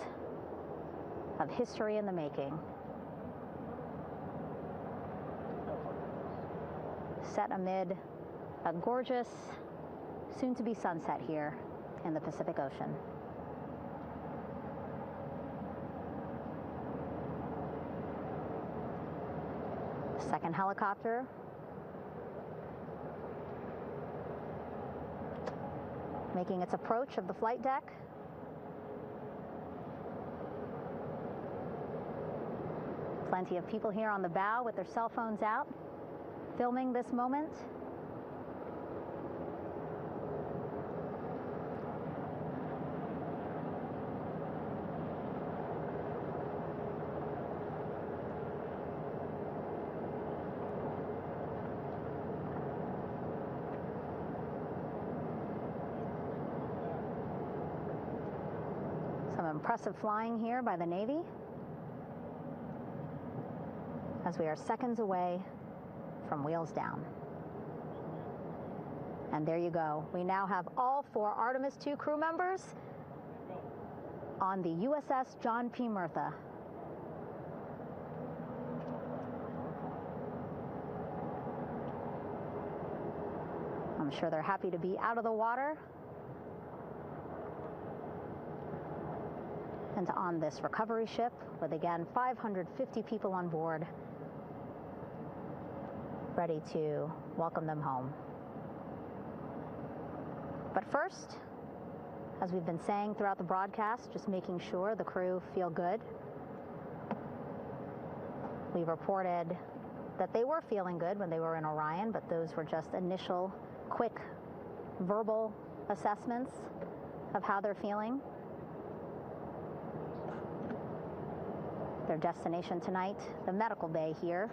of history in the making. Set amid a gorgeous, soon-to-be sunset here in the Pacific Ocean. Second helicopter making its approach of the flight deck. Plenty of people here on the bow with their cell phones out, filming this moment. Some impressive flying here by the Navy, as we are seconds away from wheels down. And there you go. We now have all 4 Artemis II crew members on the USS John P. Murtha. I'm sure they're happy to be out of the water and on this recovery ship with, again, 550 people on board, ready to welcome them home. But first, as we've been saying throughout the broadcast, just making sure the crew feel good. We reported that they were feeling good when they were in Orion, but those were just initial, quick, verbal assessments of how they're feeling. Their destination tonight, the medical bay here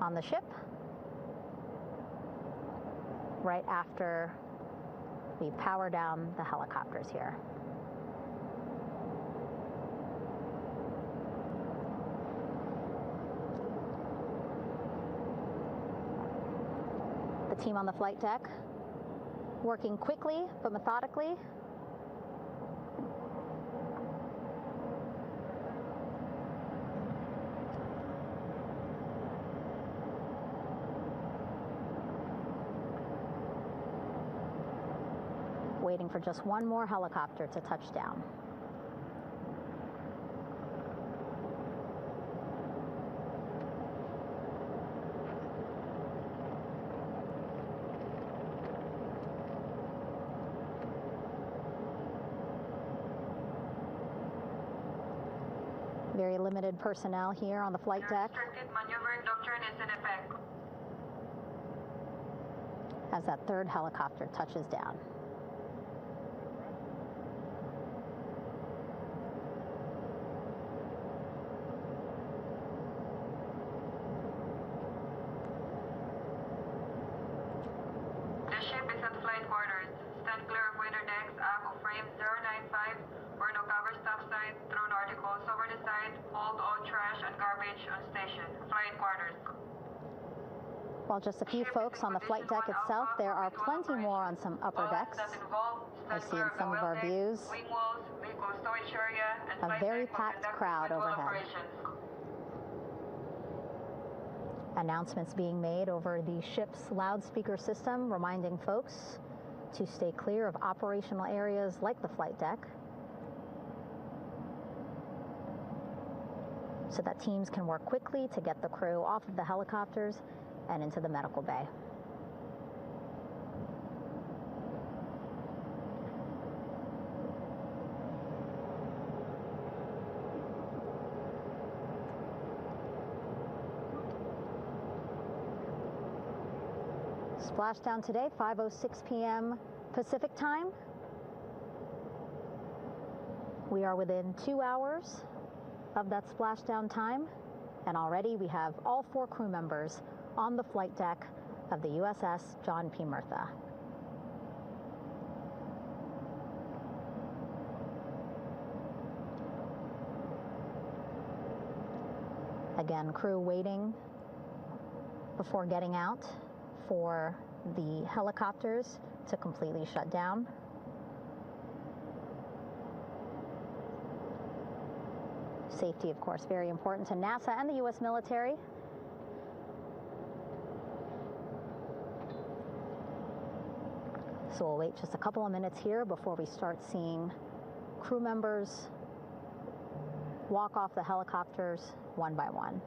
on the ship, right after we power down the helicopters here. The team on the flight deck working quickly but methodically. Waiting for just one more helicopter to touch down. Very limited personnel here on the flight deck. Restricted maneuvering doctrine is in effect. As that third helicopter touches down. The ship is at flight quarters. Stand clear of weather decks, ACO frame 095, or no cover stop sign, throw articles over the side, hold all trash and garbage on station. Flight quarters. While just a few folks on the flight deck itself, there are plenty more on some upper decks. I see in some of our views a very packed crowd overhead. Announcements being made over the ship's loudspeaker system, reminding folks to stay clear of operational areas like the flight deck, so that teams can work quickly to get the crew off of the helicopters and into the medical bay. Splashdown today, 5:06 p.m. Pacific time. We are within 2 hours of that splashdown time, and already we have all 4 crew members on the flight deck of the USS John P. Murtha. Again, crew waiting before getting out for the helicopters to completely shut down. Safety, of course, very important to NASA and the U.S. military. So we'll wait just a couple of minutes here before we start seeing crew members walk off the helicopters one by one.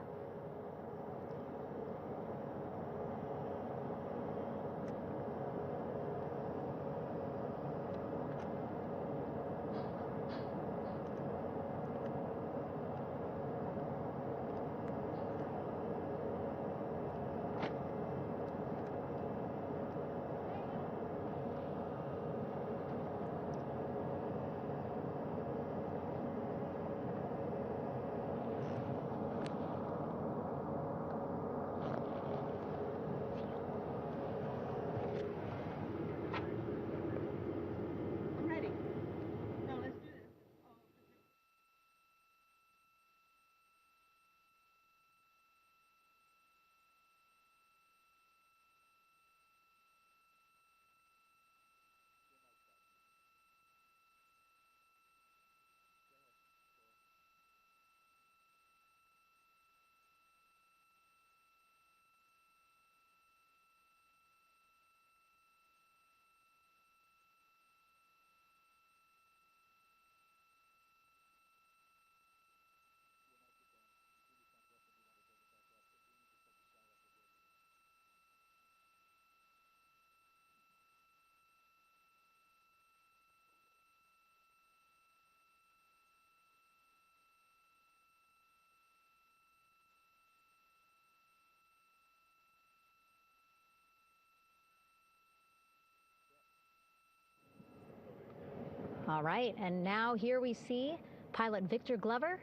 All right, and now here we see pilot Victor Glover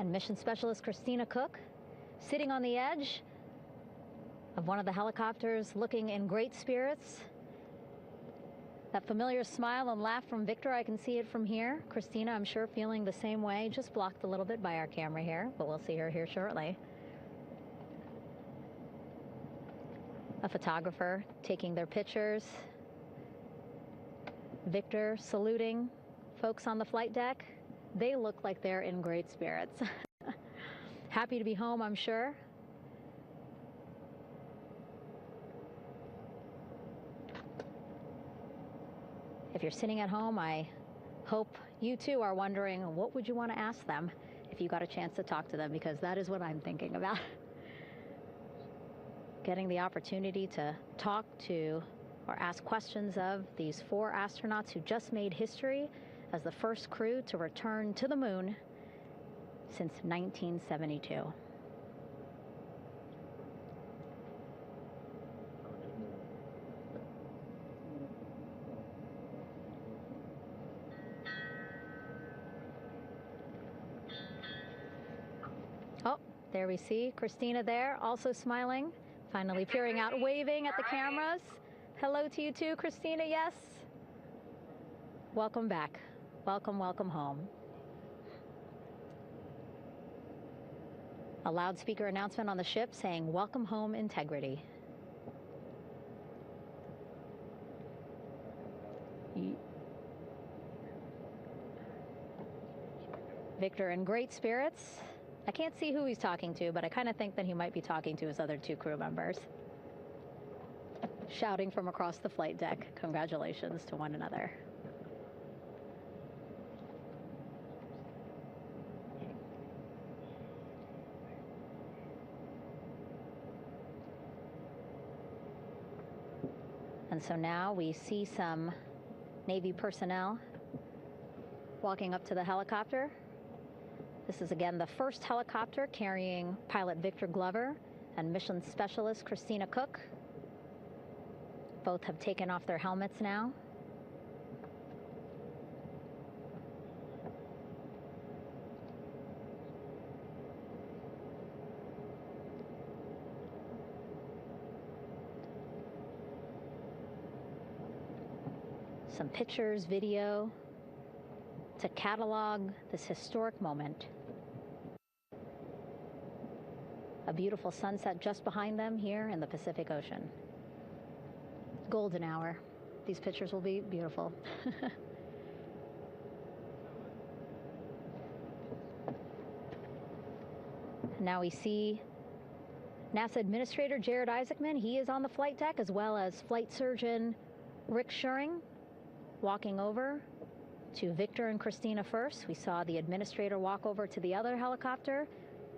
and mission specialist Christina Cook sitting on the edge of one of the helicopters, looking in great spirits. That familiar smile and laugh from Victor, I can see it from here. Christina, I'm sure, feeling the same way, just blocked a little bit by our camera here, but we'll see her here shortly. A photographer taking their pictures. Victor saluting folks on the flight deck. They look like they're in great spirits. Happy to be home, I'm sure. If you're sitting at home, I hope you too are wondering, what would you want to ask them if you got a chance to talk to them, because that is what I'm thinking about. Getting the opportunity to talk to or ask questions of these 4 astronauts who just made history as the first crew to return to the moon since 1972. Oh, there we see Christina there, also smiling. Finally peering out, waving at the cameras. Hello to you too, Christina, yes. Welcome back. Welcome, welcome home. A loudspeaker announcement on the ship saying, "Welcome home, Integrity." Victor in great spirits. I can't see who he's talking to, but I kind of think that he might be talking to his other 2 crew members. Shouting from across the flight deck, congratulations to one another. And so now we see some Navy personnel walking up to the helicopter. This is again the first helicopter carrying pilot Victor Glover and mission specialist Christina Cook. Both have taken off their helmets now. Some pictures, video to catalog this historic moment. A beautiful sunset just behind them here in the Pacific Ocean. Golden hour. These pictures will be beautiful. Now we see NASA Administrator Jared Isaacman. He is on the flight deck, as well as Flight Surgeon Rick Schuring walking over to Victor and Christina first. We saw the administrator walk over to the other helicopter,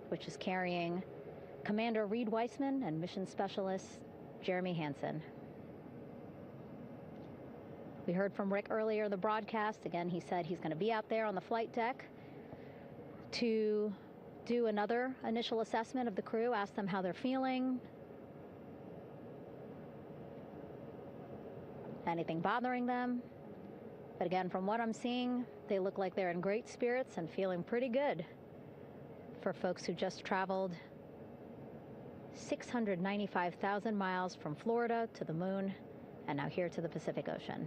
which is carrying Commander Reed Weissman and Mission Specialist Jeremy Hansen. We heard from Rick earlier in the broadcast. Again, he said he's going to be out there on the flight deck to do another initial assessment of the crew, ask them how they're feeling, anything bothering them. But again, from what I'm seeing, they look like they're in great spirits and feeling pretty good for folks who just traveled 695,000 miles from Florida to the moon and now here to the Pacific Ocean.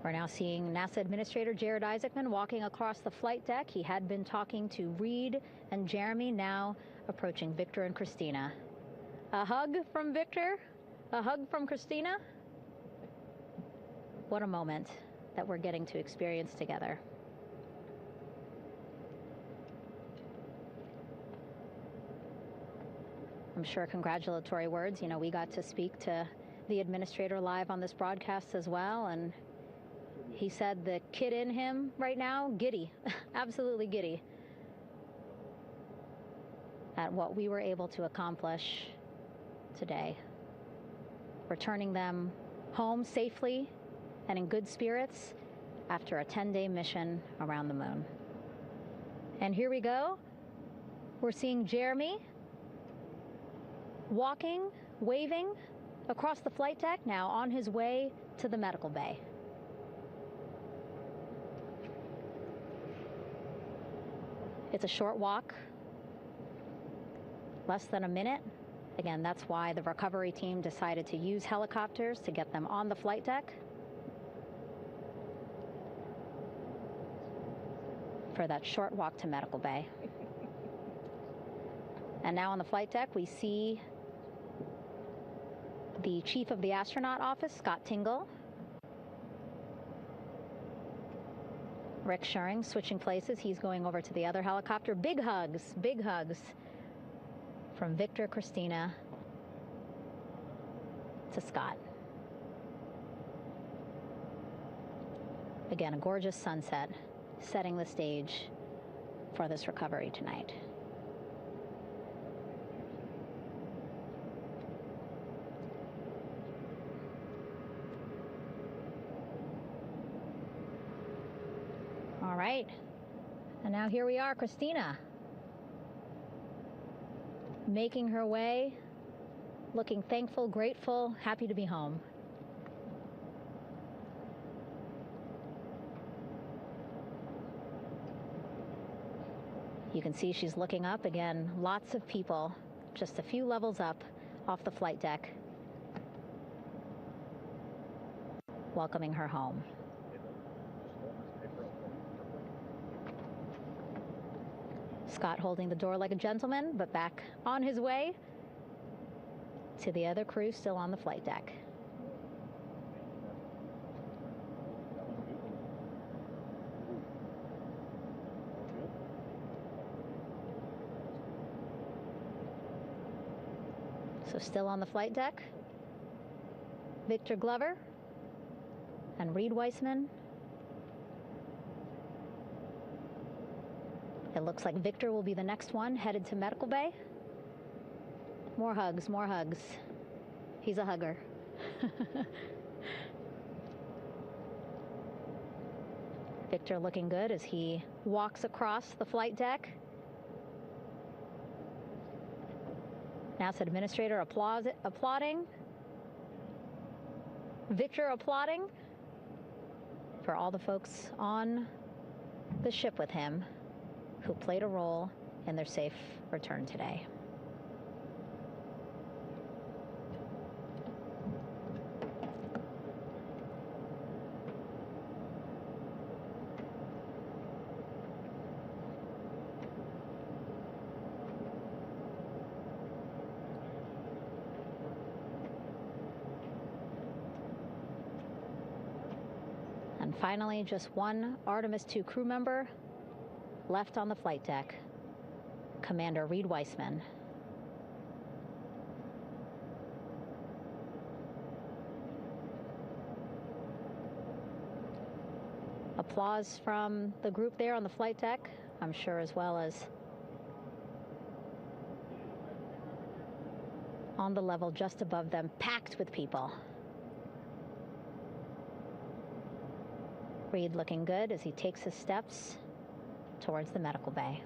We're now seeing NASA Administrator Jared Isaacman walking across the flight deck. He had been talking to Reed and Jeremy, now approaching Victor and Christina. A hug from Victor, a hug from Christina. What a moment that we're getting to experience together. I'm sure congratulatory words. You know, we got to speak to the administrator live on this broadcast as well, and he said the kid in him right now, giddy, absolutely giddy at what we were able to accomplish today. Returning them home safely and in good spirits after a 10-day mission around the moon. And here we go. We're seeing Jeremy walking, waving across the flight deck, now on his way to the medical bay. It's a short walk, less than a minute. Again, that's why the recovery team decided to use helicopters to get them on the flight deck for that short walk to medical bay. And now on the flight deck, we see the chief of the astronaut office, Scott Tingle. Rick Schuring switching places. He's going over to the other helicopter. Big hugs from Victor, Christina to Scott. Again, a gorgeous sunset setting the stage for this recovery tonight. All right, and now here we are, Christina, making her way, looking thankful, grateful, happy to be home. You can see she's looking up. Again, lots of people, just a few levels up off the flight deck, welcoming her home. Scott holding the door like a gentleman, but back on his way to the other crew still on the flight deck. So still on the flight deck, Victor Glover and Reed Weissman. It looks like Victor will be the next one headed to medical bay. More hugs, more hugs. He's a hugger. Victor looking good as he walks across the flight deck. NASA Administrator applauding. Victor applauding for all the folks on the ship with him who played a role in their safe return today. And finally, just one Artemis II crew member left on the flight deck, Commander Reed Weissman. Applause from the group there on the flight deck, I'm sure, as well as on the level just above them, packed with people. Reed looking good as he takes his steps towards the medical bay.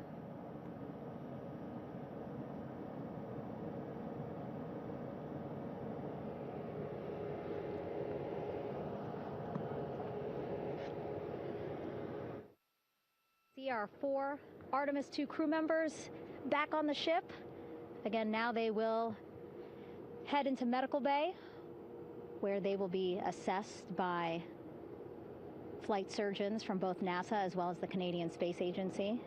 See our 4 Artemis II crew members back on the ship. Again, now they will head into medical bay, where they will be assessed by flight surgeons from both NASA as well as the Canadian Space Agency.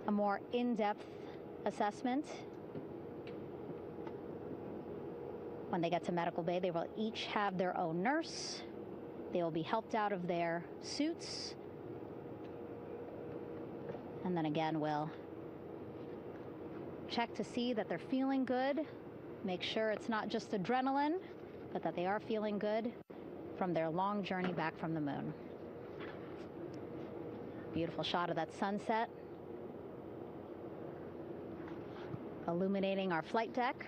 A more in-depth assessment. When they get to medical bay, they will each have their own nurse. They will be helped out of their suits. And then again, we'll check to see that they're feeling good. Make sure it's not just adrenaline, but that they are feeling good from their long journey back from the moon. Beautiful shot of that sunset, illuminating our flight deck.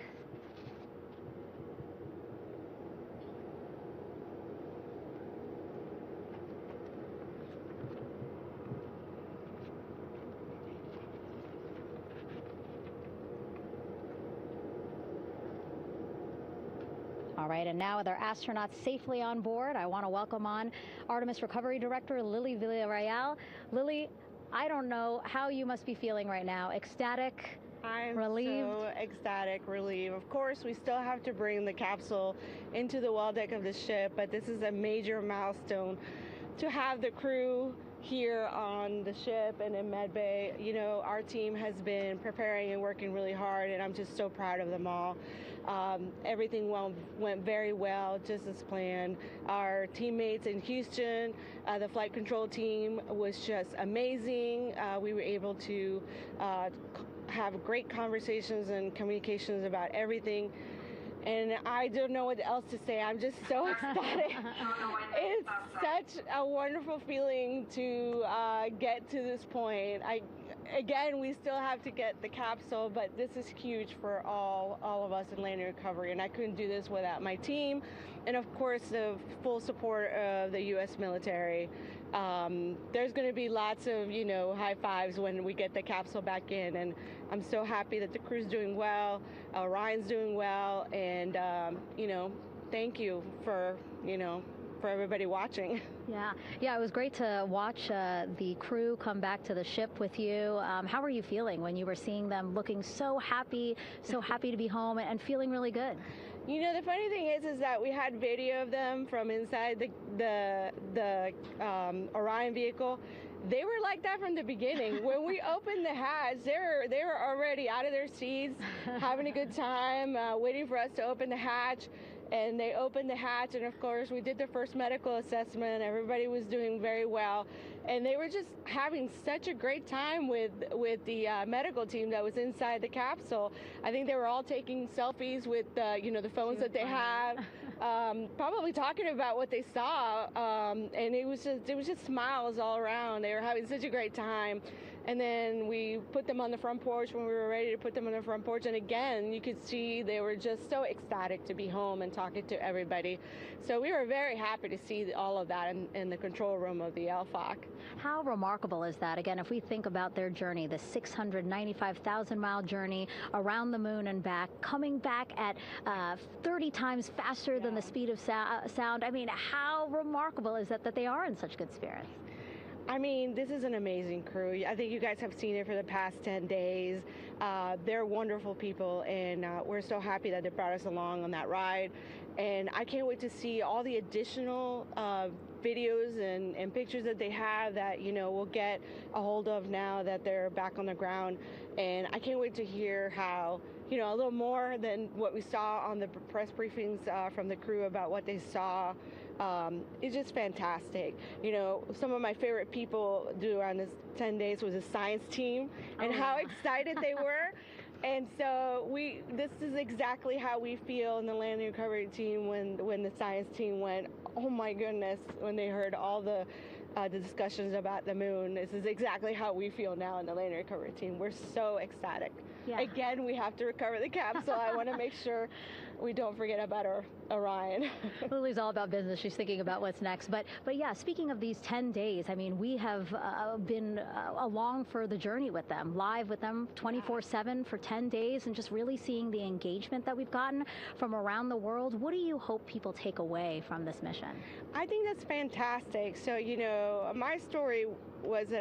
All right, and now with our astronauts safely on board, I want to welcome on Artemis Recovery Director Lily Villarreal. Lily, I don't know how you must be feeling right now. Ecstatic, relieved? I'm so ecstatic, relieved. Of course, we still have to bring the capsule into the well deck of the ship, but this is a major milestone to have the crew here on the ship and in medbay. You know, our team has been preparing and working really hard, and I'm just so proud of them all. Everything went very well, just as planned. Our teammates in Houston, the flight control team was just amazing. We were able to have great conversations and communications about everything. And I don't know what else to say. I'm just so ecstatic. It's such a wonderful feeling to get to this point. Again, we still have to get the capsule, but this is huge for all of us in landing recovery, and I couldn't do this without my team, and of course the full support of the U.S. military. There's going to be lots of, high fives when we get the capsule back in, and I'm so happy that the crew's doing well, Orion's doing well, and thank you for everybody watching. Yeah, it was great to watch the crew come back to the ship with you. How were you feeling when you were seeing them looking so happy to be home and feeling really good? The funny thing is that we had video of them from inside the Orion vehicle. They were like that from the beginning. When we opened the hatch, they were already out of their seats, having a good time, waiting for us to open the hatch. And they opened the hatch, and of course we did the first medical assessment. Everybody was doing very well, and they were just having such a great time with the medical team that was inside the capsule. I think they were all taking selfies with the phones that they have, probably talking about what they saw, and it was just smiles all around. They were having such a great time. And then we put them on the front porch when we were ready to put them on the front porch. And again, you could see they were just so ecstatic to be home and talking to everybody. So we were very happy to see all of that in the control room of the LFOC. How remarkable is that? Again, if we think about their journey, the 695,000-mile journey around the moon and back, coming back at 30 times faster than the speed of sound. I mean, how remarkable is that they are in such good spirits? I mean, this is an amazing crew. I think you guys have seen it for the past 10 days. They're wonderful people, and we're so happy that they brought us along on that ride. And I can't wait to see all the additional videos and pictures that they have that, we'll get a hold of now that they're back on the ground. And I can't wait to hear how, a little more than what we saw on the press briefings from the crew about what they saw It's just fantastic. You know, some of my favorite people around this 10 days was the science team and how excited they were. And so this is exactly how we feel in the landing recovery team when the science team went, oh my goodness, when they heard all the discussions about the moon. This is exactly how we feel now in the landing recovery team. We're so ecstatic. Yeah. Again, we have to recover the capsule. I want to make sure we don't forget about our Orion. Lily's all about business. She's thinking about what's next. But yeah, speaking of these 10 days, I mean, we have been along for the journey with them, live with them 24/7 for 10 days, and just really seeing the engagement that we've gotten from around the world. What do you hope people take away from this mission? I think that's fantastic. So, you know, my story was that